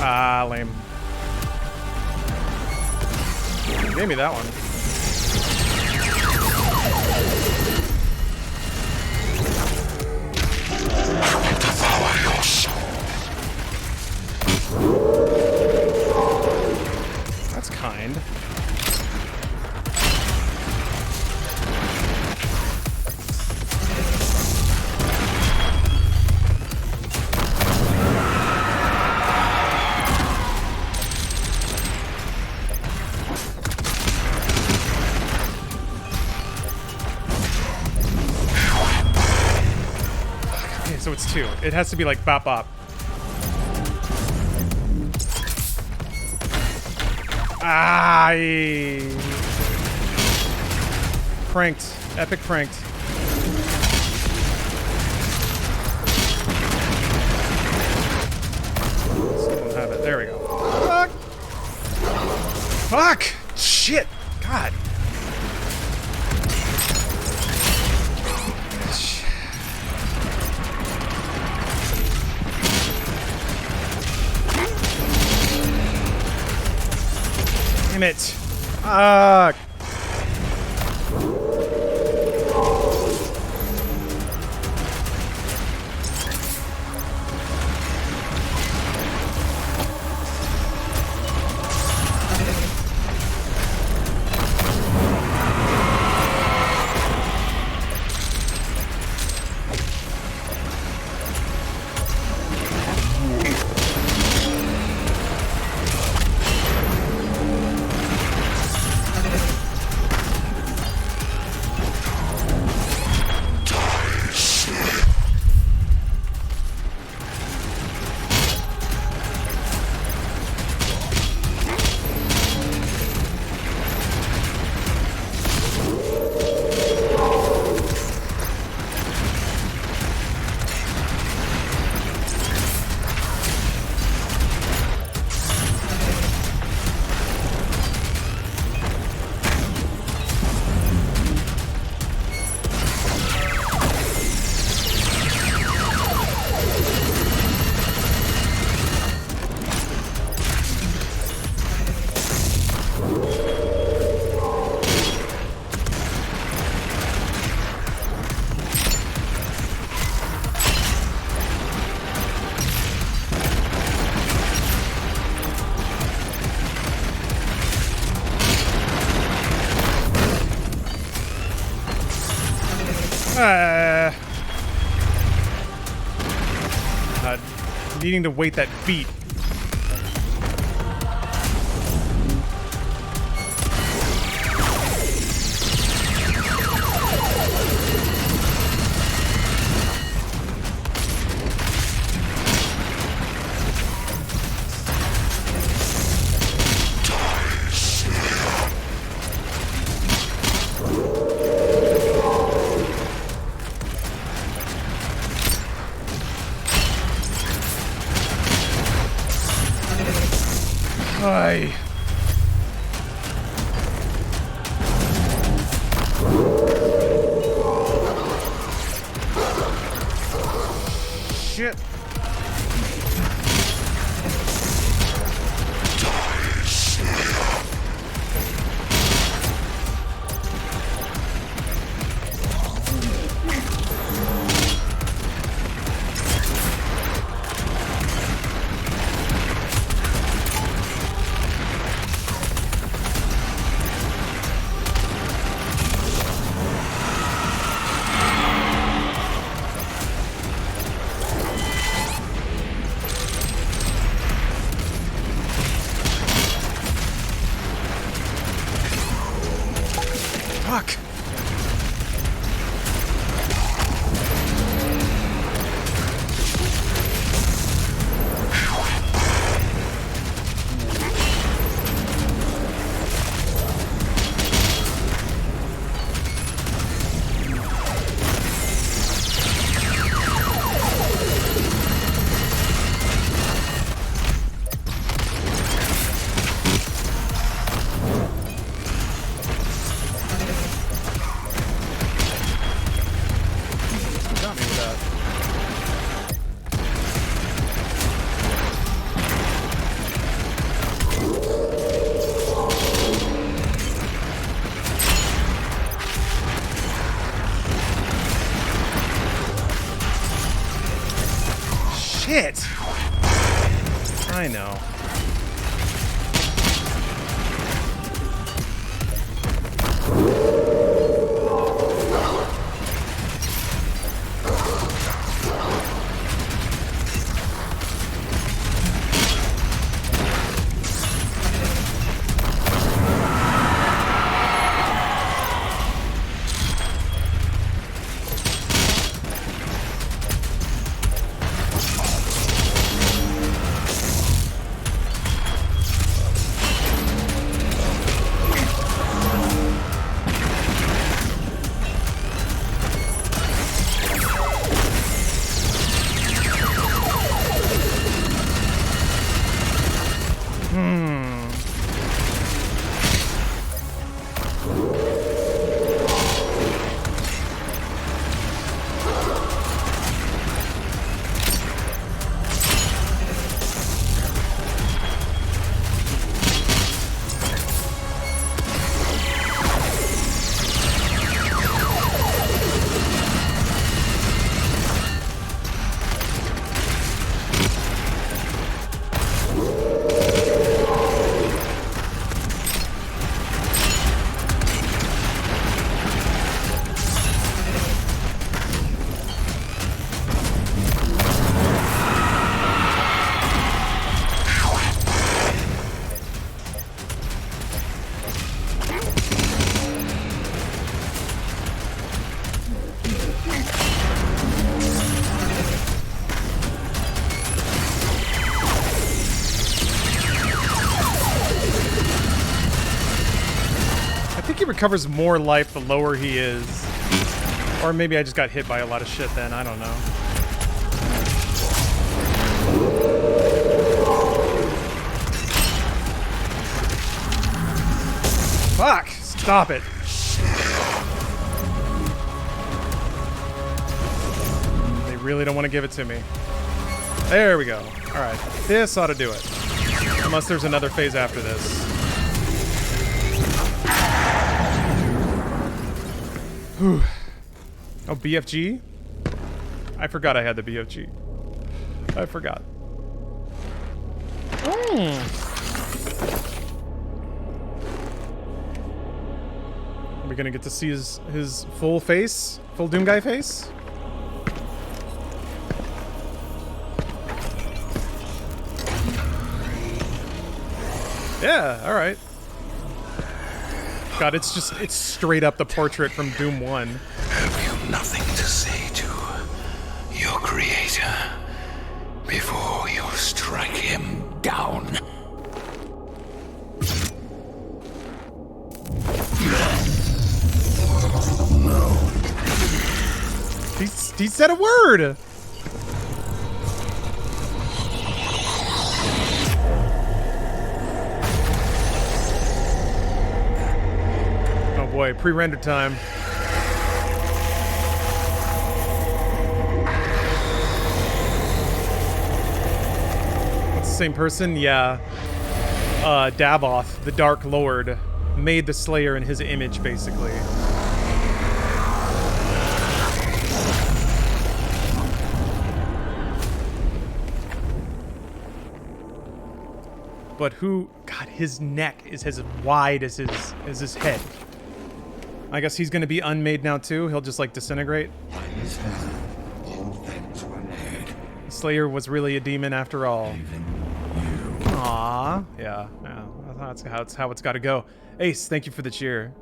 Ah, lame. Gave me that one. Devour your soul. That's kind. So it's 2. It has to be like bop bop. Aye. Pranked. Epic pranked. Still don't have it. There we go. Fuck. Fuck. Shit. God. Damn it. Fuck. Needing to wait that beat. Aye. Shit. Fuck. Shit! I know. I think he recovers more life the lower he is. Or maybe I just got hit by a lot of shit then, I don't know. Fuck! Stop it! They really don't want to give it to me. There we go. Alright, this ought to do it. Unless there's another phase after this. Whew. Oh, BFG? I forgot I had the BFG. I forgot. Are we gonna get to see his full face? Full Doomguy face? Yeah, all right. God, it's straight up the portrait from Doom 1. Have you nothing to say to your creator before you strike him down? No. He said a word! Oh boy, pre-render time. That's the same person? Yeah. Davoth, the Dark Lord, made the Slayer in his image, basically. But who... God, his neck is as wide as his head. I guess he's gonna be unmade now too. He'll just like disintegrate. By his hand, all things were made. Slayer was really a demon after all. Even you. Aww. Yeah. That's how it's gotta go. Ace, thank you for the cheer.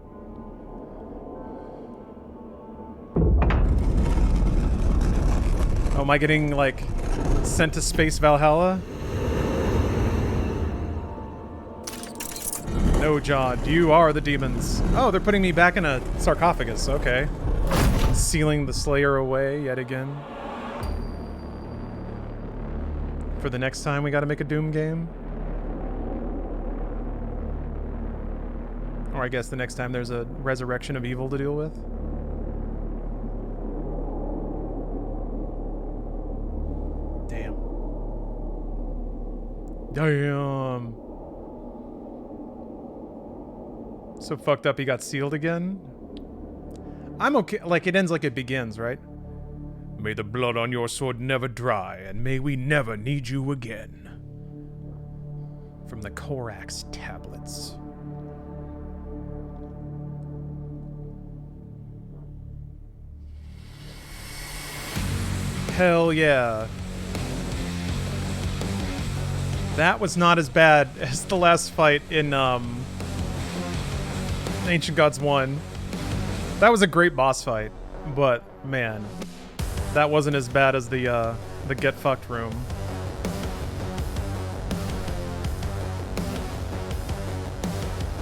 Oh, am I getting like sent to Space Valhalla? No, John, you are the demons. Oh, they're putting me back in a sarcophagus. Okay. Sealing the Slayer away yet again. For the next time we gotta make a Doom game. Or I guess the next time there's a resurrection of evil to deal with. Damn. Damn. So fucked up he got sealed again? I'm okay. Like, it ends like it begins, right? May the blood on your sword never dry, and may we never need you again. From the Korax tablets. Hell yeah. That was not as bad as the last fight in, Ancient Gods 1. That was a great boss fight, but man, that wasn't as bad as the get fucked room.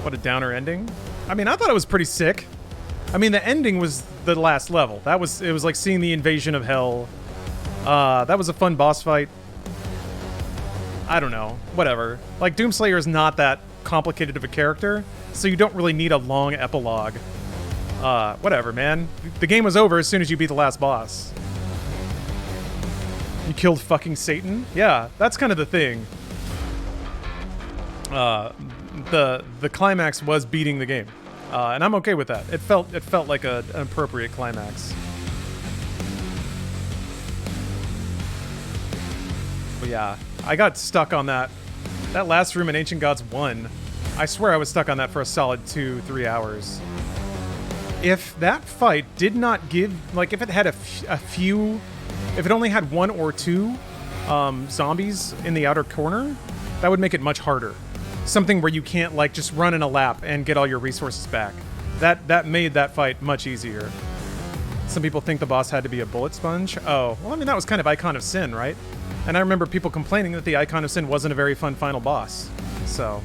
What a downer ending. I mean, I thought it was pretty sick. I mean, the ending was the last level. It was like seeing the invasion of hell. That was a fun boss fight. I don't know, whatever. Like, Doomslayer is not that complicated of a character, so you don't really need a long epilogue. Whatever, man. The game was over as soon as you beat the last boss. You killed fucking Satan? Yeah, that's kind of the thing. The climax was beating the game. And I'm okay with that. It felt like an appropriate climax. But yeah, I got stuck on that last room in Ancient Gods 1. I swear I was stuck on that for a solid 2-3 hours. If that fight did not give, like, if it had a few, if it only had 1 or 2 zombies in the outer corner, that would make it much harder. Something where you can't, like, just run in a lap and get all your resources back. That made that fight much easier. Some people think the boss had to be a bullet sponge. Oh, well, I mean, that was kind of Icon of Sin, right? And I remember people complaining that the Icon of Sin wasn't a very fun final boss. So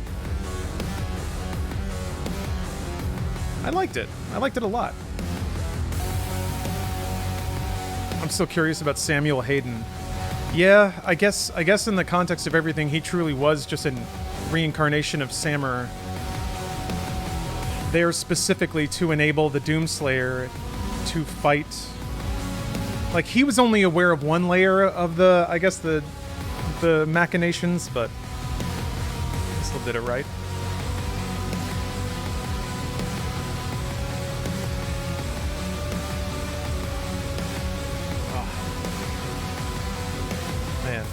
I liked it. I liked it a lot. I'm still curious about Samuel Hayden. Yeah, I guess in the context of everything, he truly was just a reincarnation of Samur. There specifically to enable the Doomslayer to fight. Like, he was only aware of one layer of the, I guess, the machinations, but he still did it right. Man.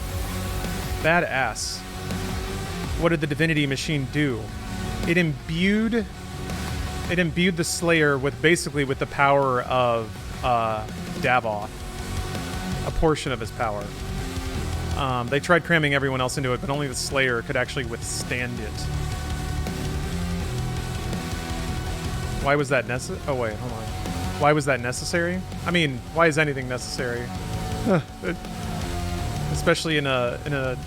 Badass. What did the Divinity Machine do? It imbued the Slayer with the power of Davoth. A portion of his power. They tried cramming everyone else into it, but only the Slayer could actually withstand it. Why was that necessary? Oh wait, hold on. Why was that necessary? I mean, why is anything necessary? Especially in a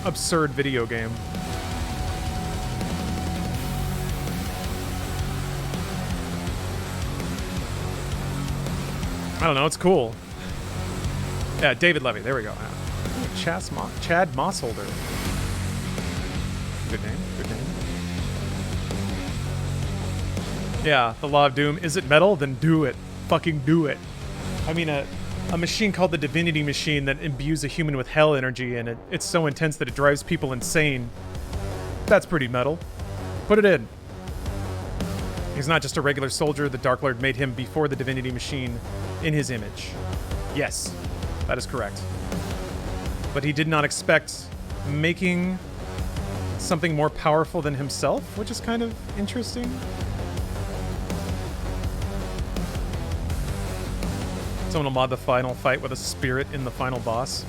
absurd video game. I don't know. It's cool. Yeah, David Levy. There we go. Chad Mossholder. Good name. Good name. Yeah, the Law of Doom. Is it metal? Then do it. Fucking do it. I mean, a machine called the Divinity Machine that imbues a human with hell energy, and it's so intense that it drives people insane. That's pretty metal. Put it in. He's not just a regular soldier. The Dark Lord made him before the Divinity Machine in his image. Yes, that is correct. But he did not expect making something more powerful than himself, which is kind of interesting. Someone will mod the final fight with a spirit in the final boss.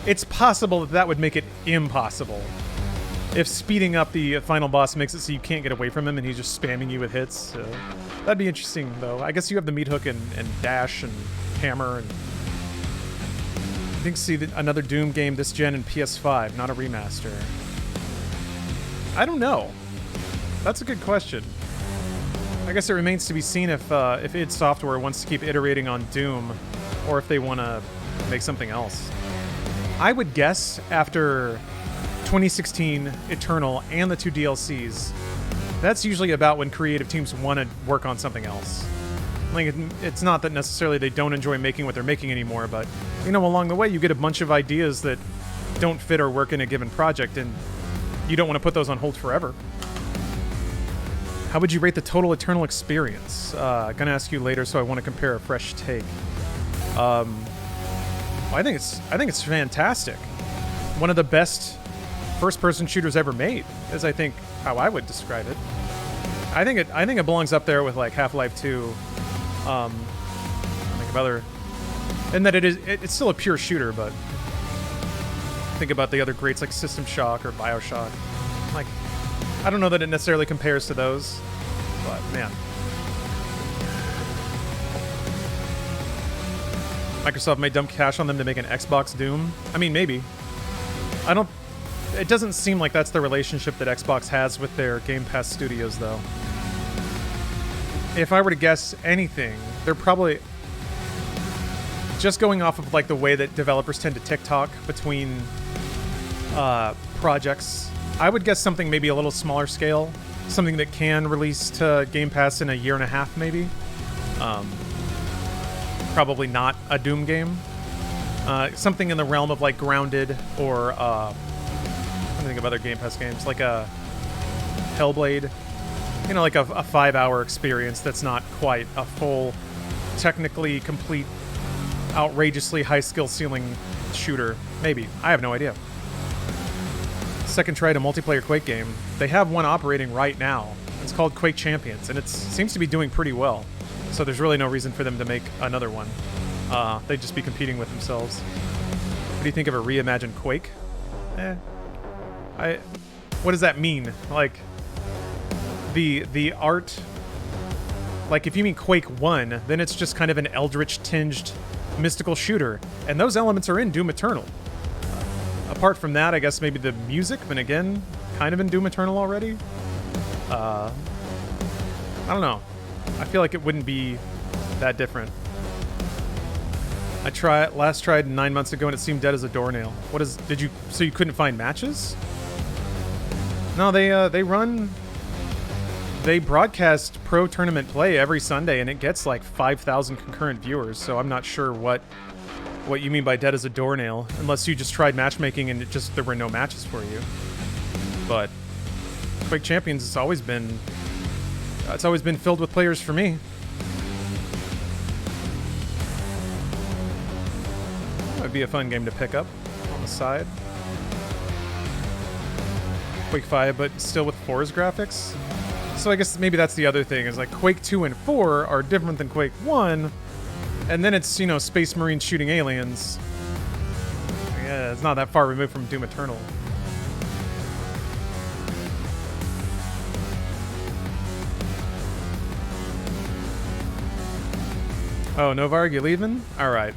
It's possible that would make it impossible. If speeding up the final boss makes it so you can't get away from him and he's just spamming you with hits. That'd be interesting, though. I guess you have the meat hook and dash and hammer. And I think see another Doom game this gen in PS5, not a remaster. I don't know. That's a good question. I guess it remains to be seen if id Software wants to keep iterating on Doom or if they want to make something else. I would guess after 2016 Eternal and the 2 DLCs, that's usually about when creative teams want to work on something else. Like, it's not that necessarily they don't enjoy making what they're making anymore, but, you know, along the way you get a bunch of ideas that don't fit or work in a given project, and you don't want to put those on hold forever. How would you rate the total Eternal experience? Gonna ask you later, so I want to compare a fresh take. I think it's fantastic. One of the best first-person shooters ever made, is I think how I would describe it. I think it belongs up there with like Half-Life 2. I think of other, and that it's still a pure shooter, but think about the other greats like System Shock or BioShock. Like, I don't know that it necessarily compares to those, but man. Microsoft may dump cash on them to make an Xbox Doom. I mean, maybe. It doesn't seem like that's the relationship that Xbox has with their Game Pass studios, though. If I were to guess anything, they're probably just going off of like the way that developers tend to TikTok between projects. I would guess something maybe a little smaller scale, something that can release to Game Pass in a year and a half, maybe. Probably not a Doom game. Something in the realm of like Grounded or I'm trying to think of other Game Pass games, like a Hellblade. You know, like a 5-hour experience that's not quite a full, technically complete, outrageously high skill ceiling shooter. Maybe. I have no idea. Second try to multiplayer Quake game. They have one operating right now. It's called Quake Champions, and it seems to be doing pretty well. So there's really no reason for them to make another one. They'd just be competing with themselves. What do you think of a reimagined Quake? What does that mean? Like, the art, like if you mean Quake 1, then it's just kind of an eldritch tinged mystical shooter, and those elements are in Doom Eternal. Apart from that, I guess maybe the music, but again, kind of in Doom Eternal already. I don't know. I feel like it wouldn't be that different. Last tried 9 months ago and it seemed dead as a doornail. So you couldn't find matches? No, they broadcast pro tournament play every Sunday, and it gets like 5,000 concurrent viewers, so I'm not sure what you mean by dead as a doornail, unless you just tried matchmaking and there were no matches for you. But Quake Champions has always been filled with players for me. That would be a fun game to pick up on the side. Quake 5, but still with 4's graphics. So I guess maybe that's the other thing, is like Quake 2 and 4 are different than Quake 1, and then it's, you know, Space Marines shooting aliens. Yeah, it's not that far removed from Doom Eternal. Oh, Novarg, you leaving? All right.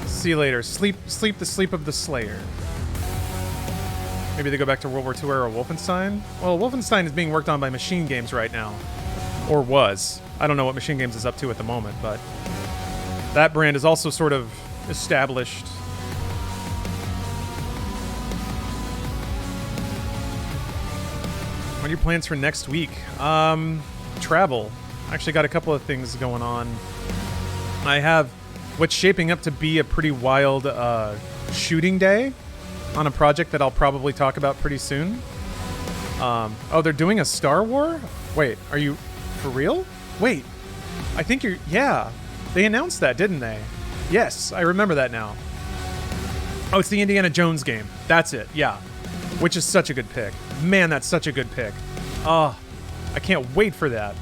See you later. Sleep the sleep of the Slayer. Maybe they go back to World War II era Wolfenstein? Well, Wolfenstein is being worked on by Machine Games right now. Or was. I don't know what Machine Games is up to at the moment, but that brand is also sort of established. What are your plans for next week? Travel. Actually got a couple of things going on. I have what's shaping up to be a pretty wild shooting day on a project that I'll probably talk about pretty soon. Oh, they're doing a Star War? Wait, are you for real? Wait, I think you're... Yeah, they announced that, didn't they? Yes, I remember that now. Oh, it's the Indiana Jones game. That's it, yeah. Which is such a good pick. Man, that's such a good pick. Oh, I can't wait for that.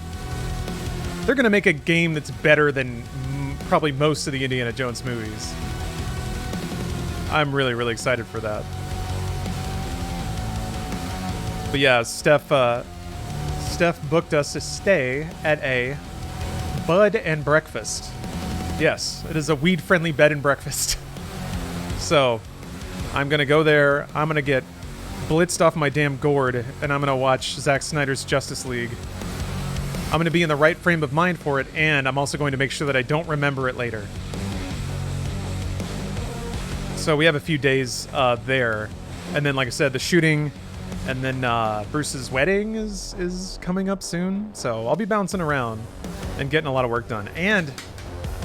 They're going to make a game that's better than probably most of the Indiana Jones movies. I'm really, really excited for that. But yeah, Steph booked us to stay at a bud and breakfast. Yes, it is a weed-friendly bed and breakfast. So, I'm going to go there. I'm going to get blitzed off my damn gourd, and I'm going to watch Zack Snyder's Justice League. I'm going to be in the right frame of mind for it, and I'm also going to make sure that I don't remember it later. So we have a few days there. And then, like I said, the shooting, and then Bruce's wedding is coming up soon. So I'll be bouncing around and getting a lot of work done. And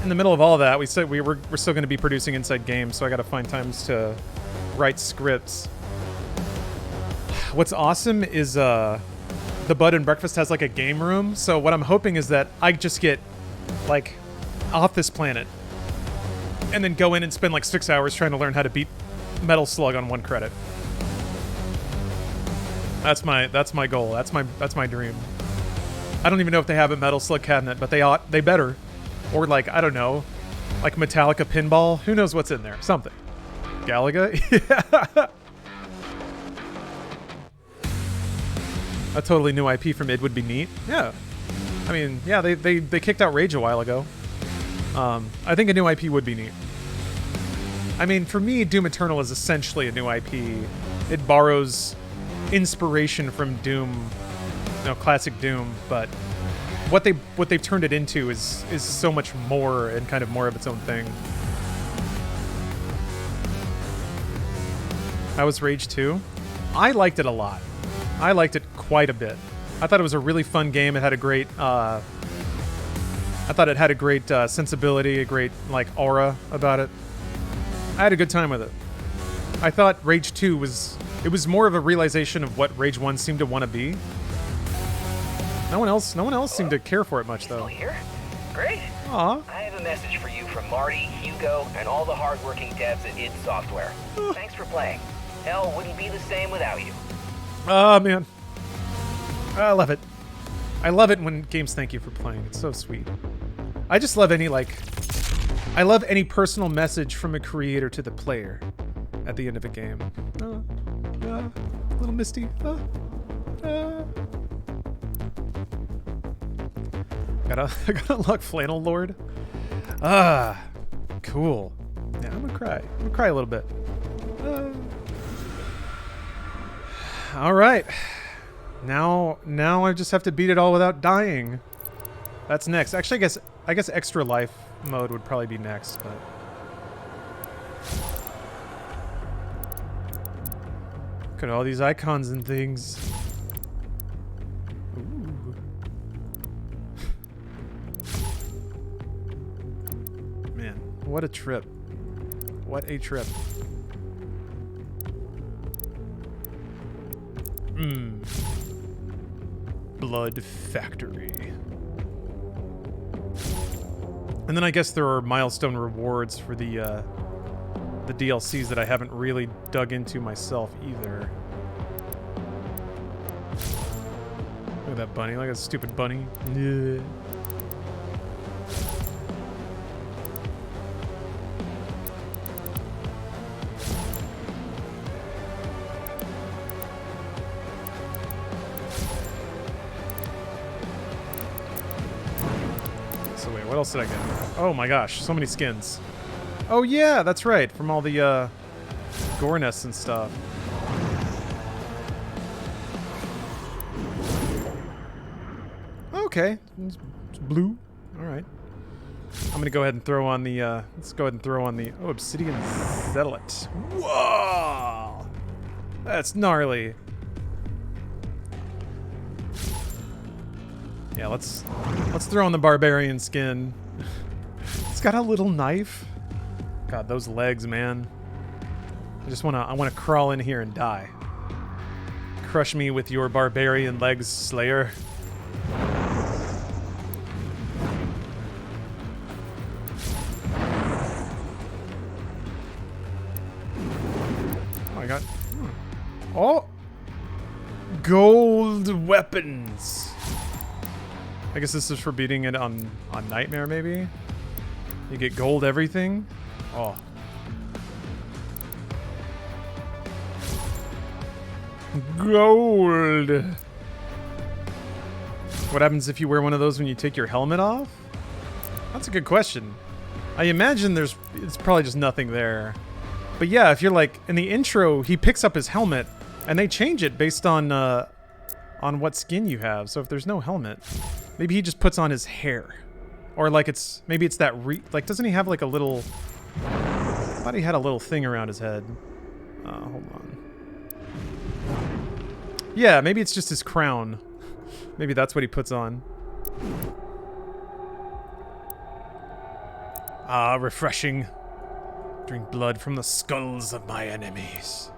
in the middle of all that, we said we're still going to be producing Inside Games, so I got to find times to write scripts. What's awesome is the Bud and Breakfast has like a game room. So what I'm hoping is that I just get like off this planet and then go in and spend like 6 hours trying to learn how to beat Metal Slug on 1 credit. That's my goal. That's my dream. I don't even know if they have a Metal Slug cabinet, but they better. Or like, I don't know, like Metallica pinball. Who knows what's in there? Something. Galaga? Yeah. A totally new IP from id would be neat. Yeah. I mean, yeah, they kicked out Rage a while ago. I think a new IP would be neat. I mean, for me, Doom Eternal is essentially a new IP. It borrows inspiration from Doom, classic Doom, but what they've turned it into is so much more and kind of more of its own thing. How was Rage 2? I liked it a lot. I liked it quite a bit. I thought it was a really fun game. It had a great sensibility, a great like aura about it. I had a good time with it. I thought Rage 2 was more of a realization of what Rage 1 seemed to want to be. No one else seemed to care for it much, though. Still here? Great. Aw. I have a message for you from Marty, Hugo, and all the hardworking devs at id Software. Thanks for playing. Hell wouldn't be the same without you. Oh, man. I love it. I love it when games thank you for playing. It's so sweet. I just love I love any personal message from a creator to the player at the end of a game. A little misty. I gotta unlock Flannel Lord. Cool. Yeah, I'm gonna cry. I'm gonna cry a little bit. All right. Now I just have to beat it all without dying. That's next. Actually, I guess extra life mode would probably be next, but look at all these icons and things. Ooh. Man, what a trip. What a trip. Blood Factory. And then I guess there are milestone rewards for the DLCs that I haven't really dug into myself either. Look at that bunny. Look at that stupid bunny. Yeah. So wait, what else did I get? Oh my gosh, so many skins. Oh yeah, that's right, from all the gore nests and stuff. Okay, it's blue. All right. I'm gonna go ahead and throw on the. Let's go ahead and throw on the. Oh, obsidian zealot. Whoa, that's gnarly. Yeah, let's throw on the barbarian skin. It's got a little knife. God, those legs, man. I wanna crawl in here and die. Crush me with your barbarian legs, Slayer. Oh, I got. Oh, gold weapons. I guess this is for beating it on Nightmare, maybe. You get gold everything. Oh. Gold. What happens if you wear one of those when you take your helmet off? That's a good question. I imagine it's probably just nothing there. But yeah, if you're like in the intro, he picks up his helmet and they change it based on what skin you have. So if there's no helmet, maybe he just puts on his hair. Or like maybe it's that like, doesn't he have like a little, I thought he had a little thing around his head. Hold on. Yeah, maybe it's just his crown. Maybe that's what he puts on. Ah, refreshing. Drink blood from the skulls of my enemies.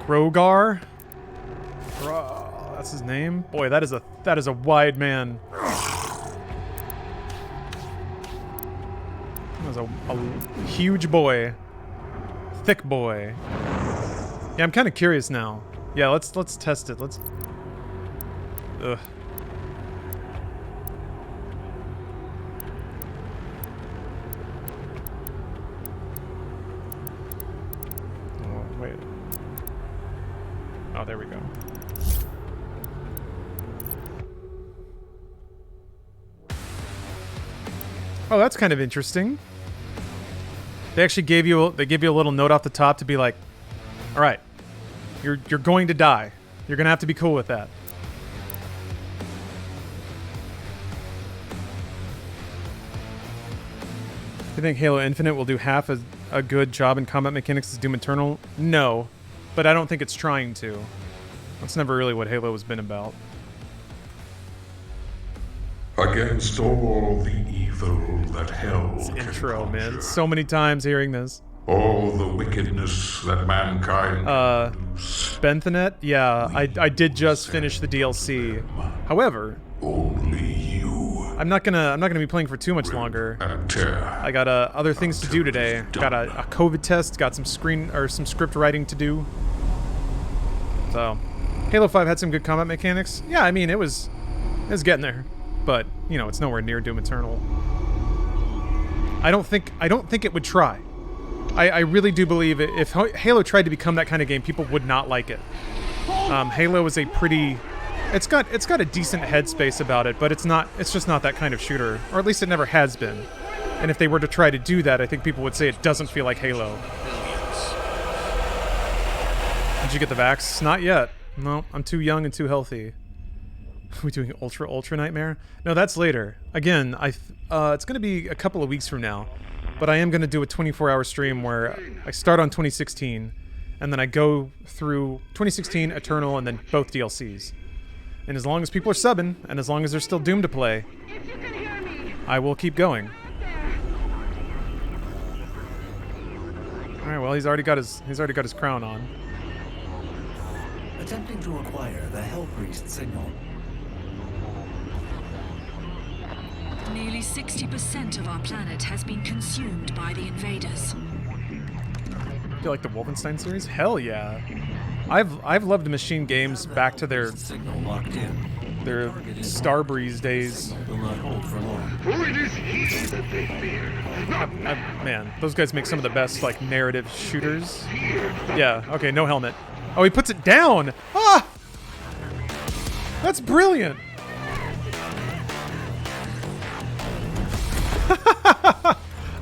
Grogar? That's his name? Boy, that is a wide man. That was a huge boy. Thick boy. Yeah, I'm kind of curious now. Yeah, let's test it. Let's. Ugh. Oh, wait. Oh, there we go. Oh, that's kind of interesting. They actually give you a little note off the top to be like, all right, you're going to die. You're gonna have to be cool with that. Do you think Halo Infinite will do half as a good job in combat mechanics as Doom Eternal? No, but I don't think it's trying to. That's never really what Halo has been about. Against all the evil that hell This can intro, conjure, man. So many times hearing this. all the wickedness that mankind Benthanet? Yeah, I did just finish the DLC. However, only you I'm not gonna be playing for too much longer. tear. I got other things to do today. Got a COVID test. Got some some script writing to do. So, Halo 5 had some good combat mechanics. Yeah, I mean it was getting there, but you know it's nowhere near Doom Eternal. I don't think it would try. I really do believe if Halo tried to become that kind of game, people would not like it. Halo is a pretty. It's got a decent headspace about it, but it's just not that kind of shooter, or at least it never has been. And if they were to try to do that, I think people would say it doesn't feel like Halo. Did you get the vax? Not yet. No, I'm too young and too healthy. Are we doing Ultra Nightmare? No, that's later. Again, it's gonna be a couple of weeks from now, but I am gonna do a 24-hour stream where I start on 2016, and then I go through 2016, Eternal, and then both DLCs. And as long as people are subbing, and as long as there's still Doom to play, I will keep going. All right. Well, he's already got his crown on. Attempting to acquire the Hell Priest signal. Nearly 60% of our planet has been consumed by the invaders. Do you like the Wolfenstein series? Hell yeah. I've loved machine games back to their Starbreeze days. Man, those guys make some of the best like narrative shooters. Yeah, okay, no helmet. Oh, he puts it down! Ah! That's brilliant!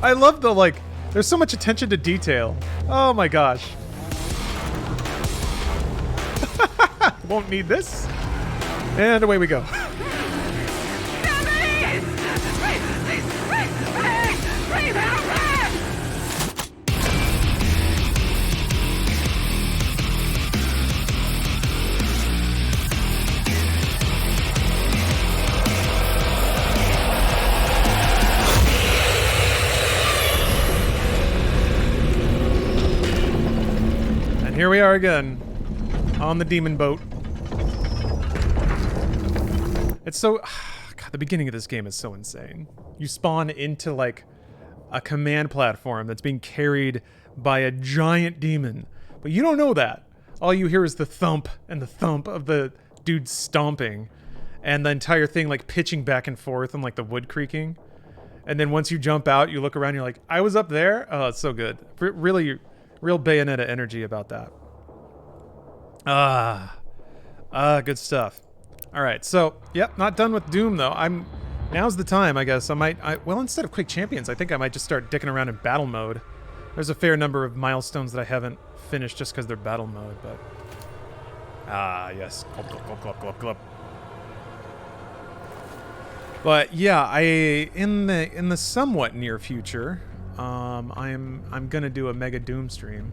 I love the, like, there's so much attention to detail. Oh my gosh. Won't need this. And away we go. And here we are again on the demon boat. It's so... God, the beginning of this game is so insane. You spawn into, like, a command platform that's being carried by a giant demon. But you don't know that. All you hear is the thump and the thump of the dude stomping. And the entire thing, like, pitching back and forth and, like, the wood creaking. And then once you jump out, you look around, you're like, I was up there? Oh, it's so good. Really, real Bayonetta energy about that. Good stuff. All right, so, yep, not done with Doom, though. Now's the time, I guess. Well, instead of Quick Champions, I think I might just start dicking around in battle mode. There's a fair number of milestones that I haven't finished just because they're battle mode, but... yes. Glub. But, yeah, in the somewhat near future, I'm gonna do a Mega Doom stream.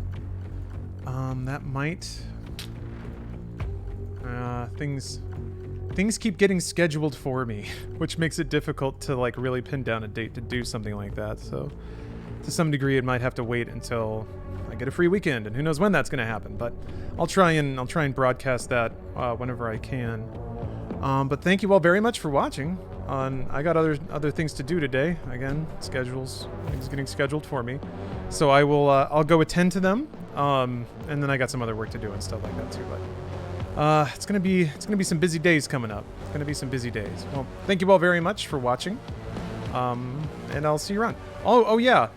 That might... Things keep getting scheduled for me, which makes it difficult to, like, really pin down a date to do something like that. So, to some degree, it might have to wait until I get a free weekend, and who knows when that's going to happen. But I'll try and broadcast that whenever I can. But thank you all very much for watching. I got other things to do today. Again, things getting scheduled for me. So I'll go attend to them. And then I got some other work to do and stuff like that too. But. It's gonna be some busy days coming up. It's gonna be some busy days. Well, thank you all very much for watching. And I'll see you around. Oh yeah.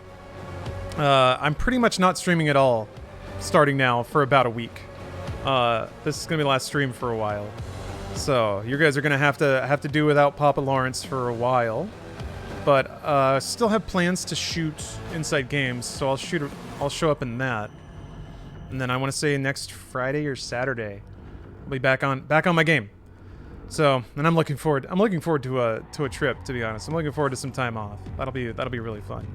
I'm pretty much not streaming at all, starting now for about a week. This is gonna be the last stream for a while. So you guys are gonna have to do without Papa Lawrence for a while. But still have plans to shoot Inside Games, so I'll show up in that. And then I want to say next Friday or Saturday. I'll be back on my game. So, and I'm looking forward to a trip, to be honest. I'm looking forward to some time off. That'll be really fun.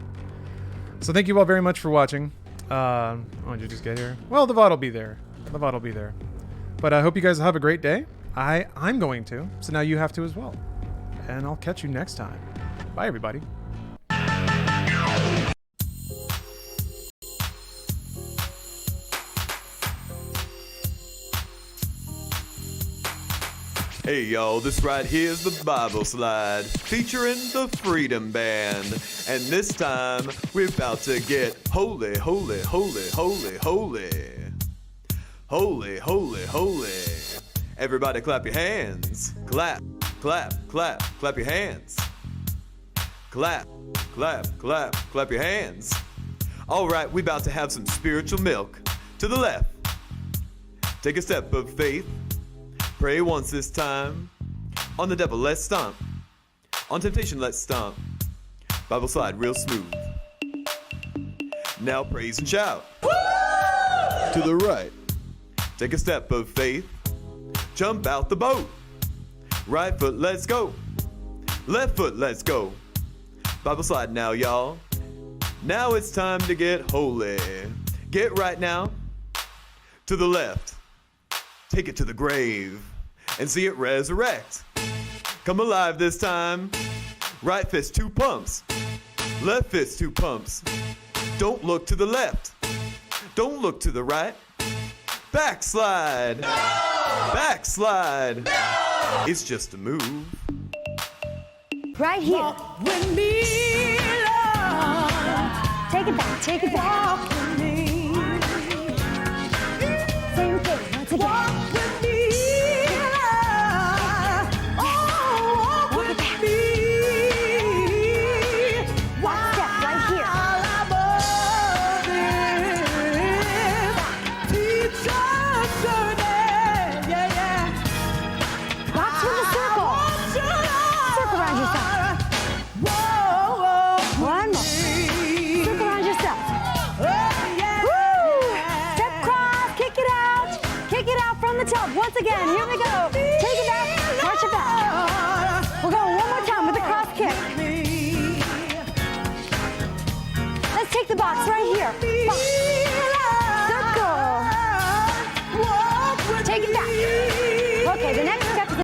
So thank you all very much for watching. Did you just get here? Well, the VOD will be there. But I hope you guys have a great day. I'm going to, so now you have to as well. And I'll catch you next time. Bye, everybody. Hey y'all, this right here is the Bible Slide, featuring the Freedom Band. And this time, we're about to get holy, holy, holy, holy, holy. Holy, holy, holy. Everybody clap your hands. Clap, clap, clap, clap your hands. Clap, clap, clap, clap your hands. All right, we about to have some spiritual milk. To the left. Take a step of faith. Pray once this time. On the devil, let's stomp. On temptation, let's stomp. Bible slide real smooth. Now praise and shout. Woo! To the right. Take a step of faith. Jump out the boat. Right foot, let's go. Left foot, let's go. Bible slide now, y'all. Now it's time to get holy. Get right now. To the left. Take it to the grave. And see it resurrect. Come alive this time. Right fist, 2 pumps. Left fist, 2 pumps. Don't look to the left. Don't look to the right. Backslide. No! Backslide. No! It's just a move. Right here. Walk with me, Lord. Take it back, take it back. Walk with me. Same thing, once again. Walk with me, Lord. Oh, walk with me. One step right here. While I'm above it. Teach us journey. Yeah, yeah. Walk through the circle. Circle around yourself. Whoa, One more. again. Here we go. Take it back. March it back. We're going one more time with the cross kick. Let's take the box right here. Box. Circle. Take it back. Okay, the next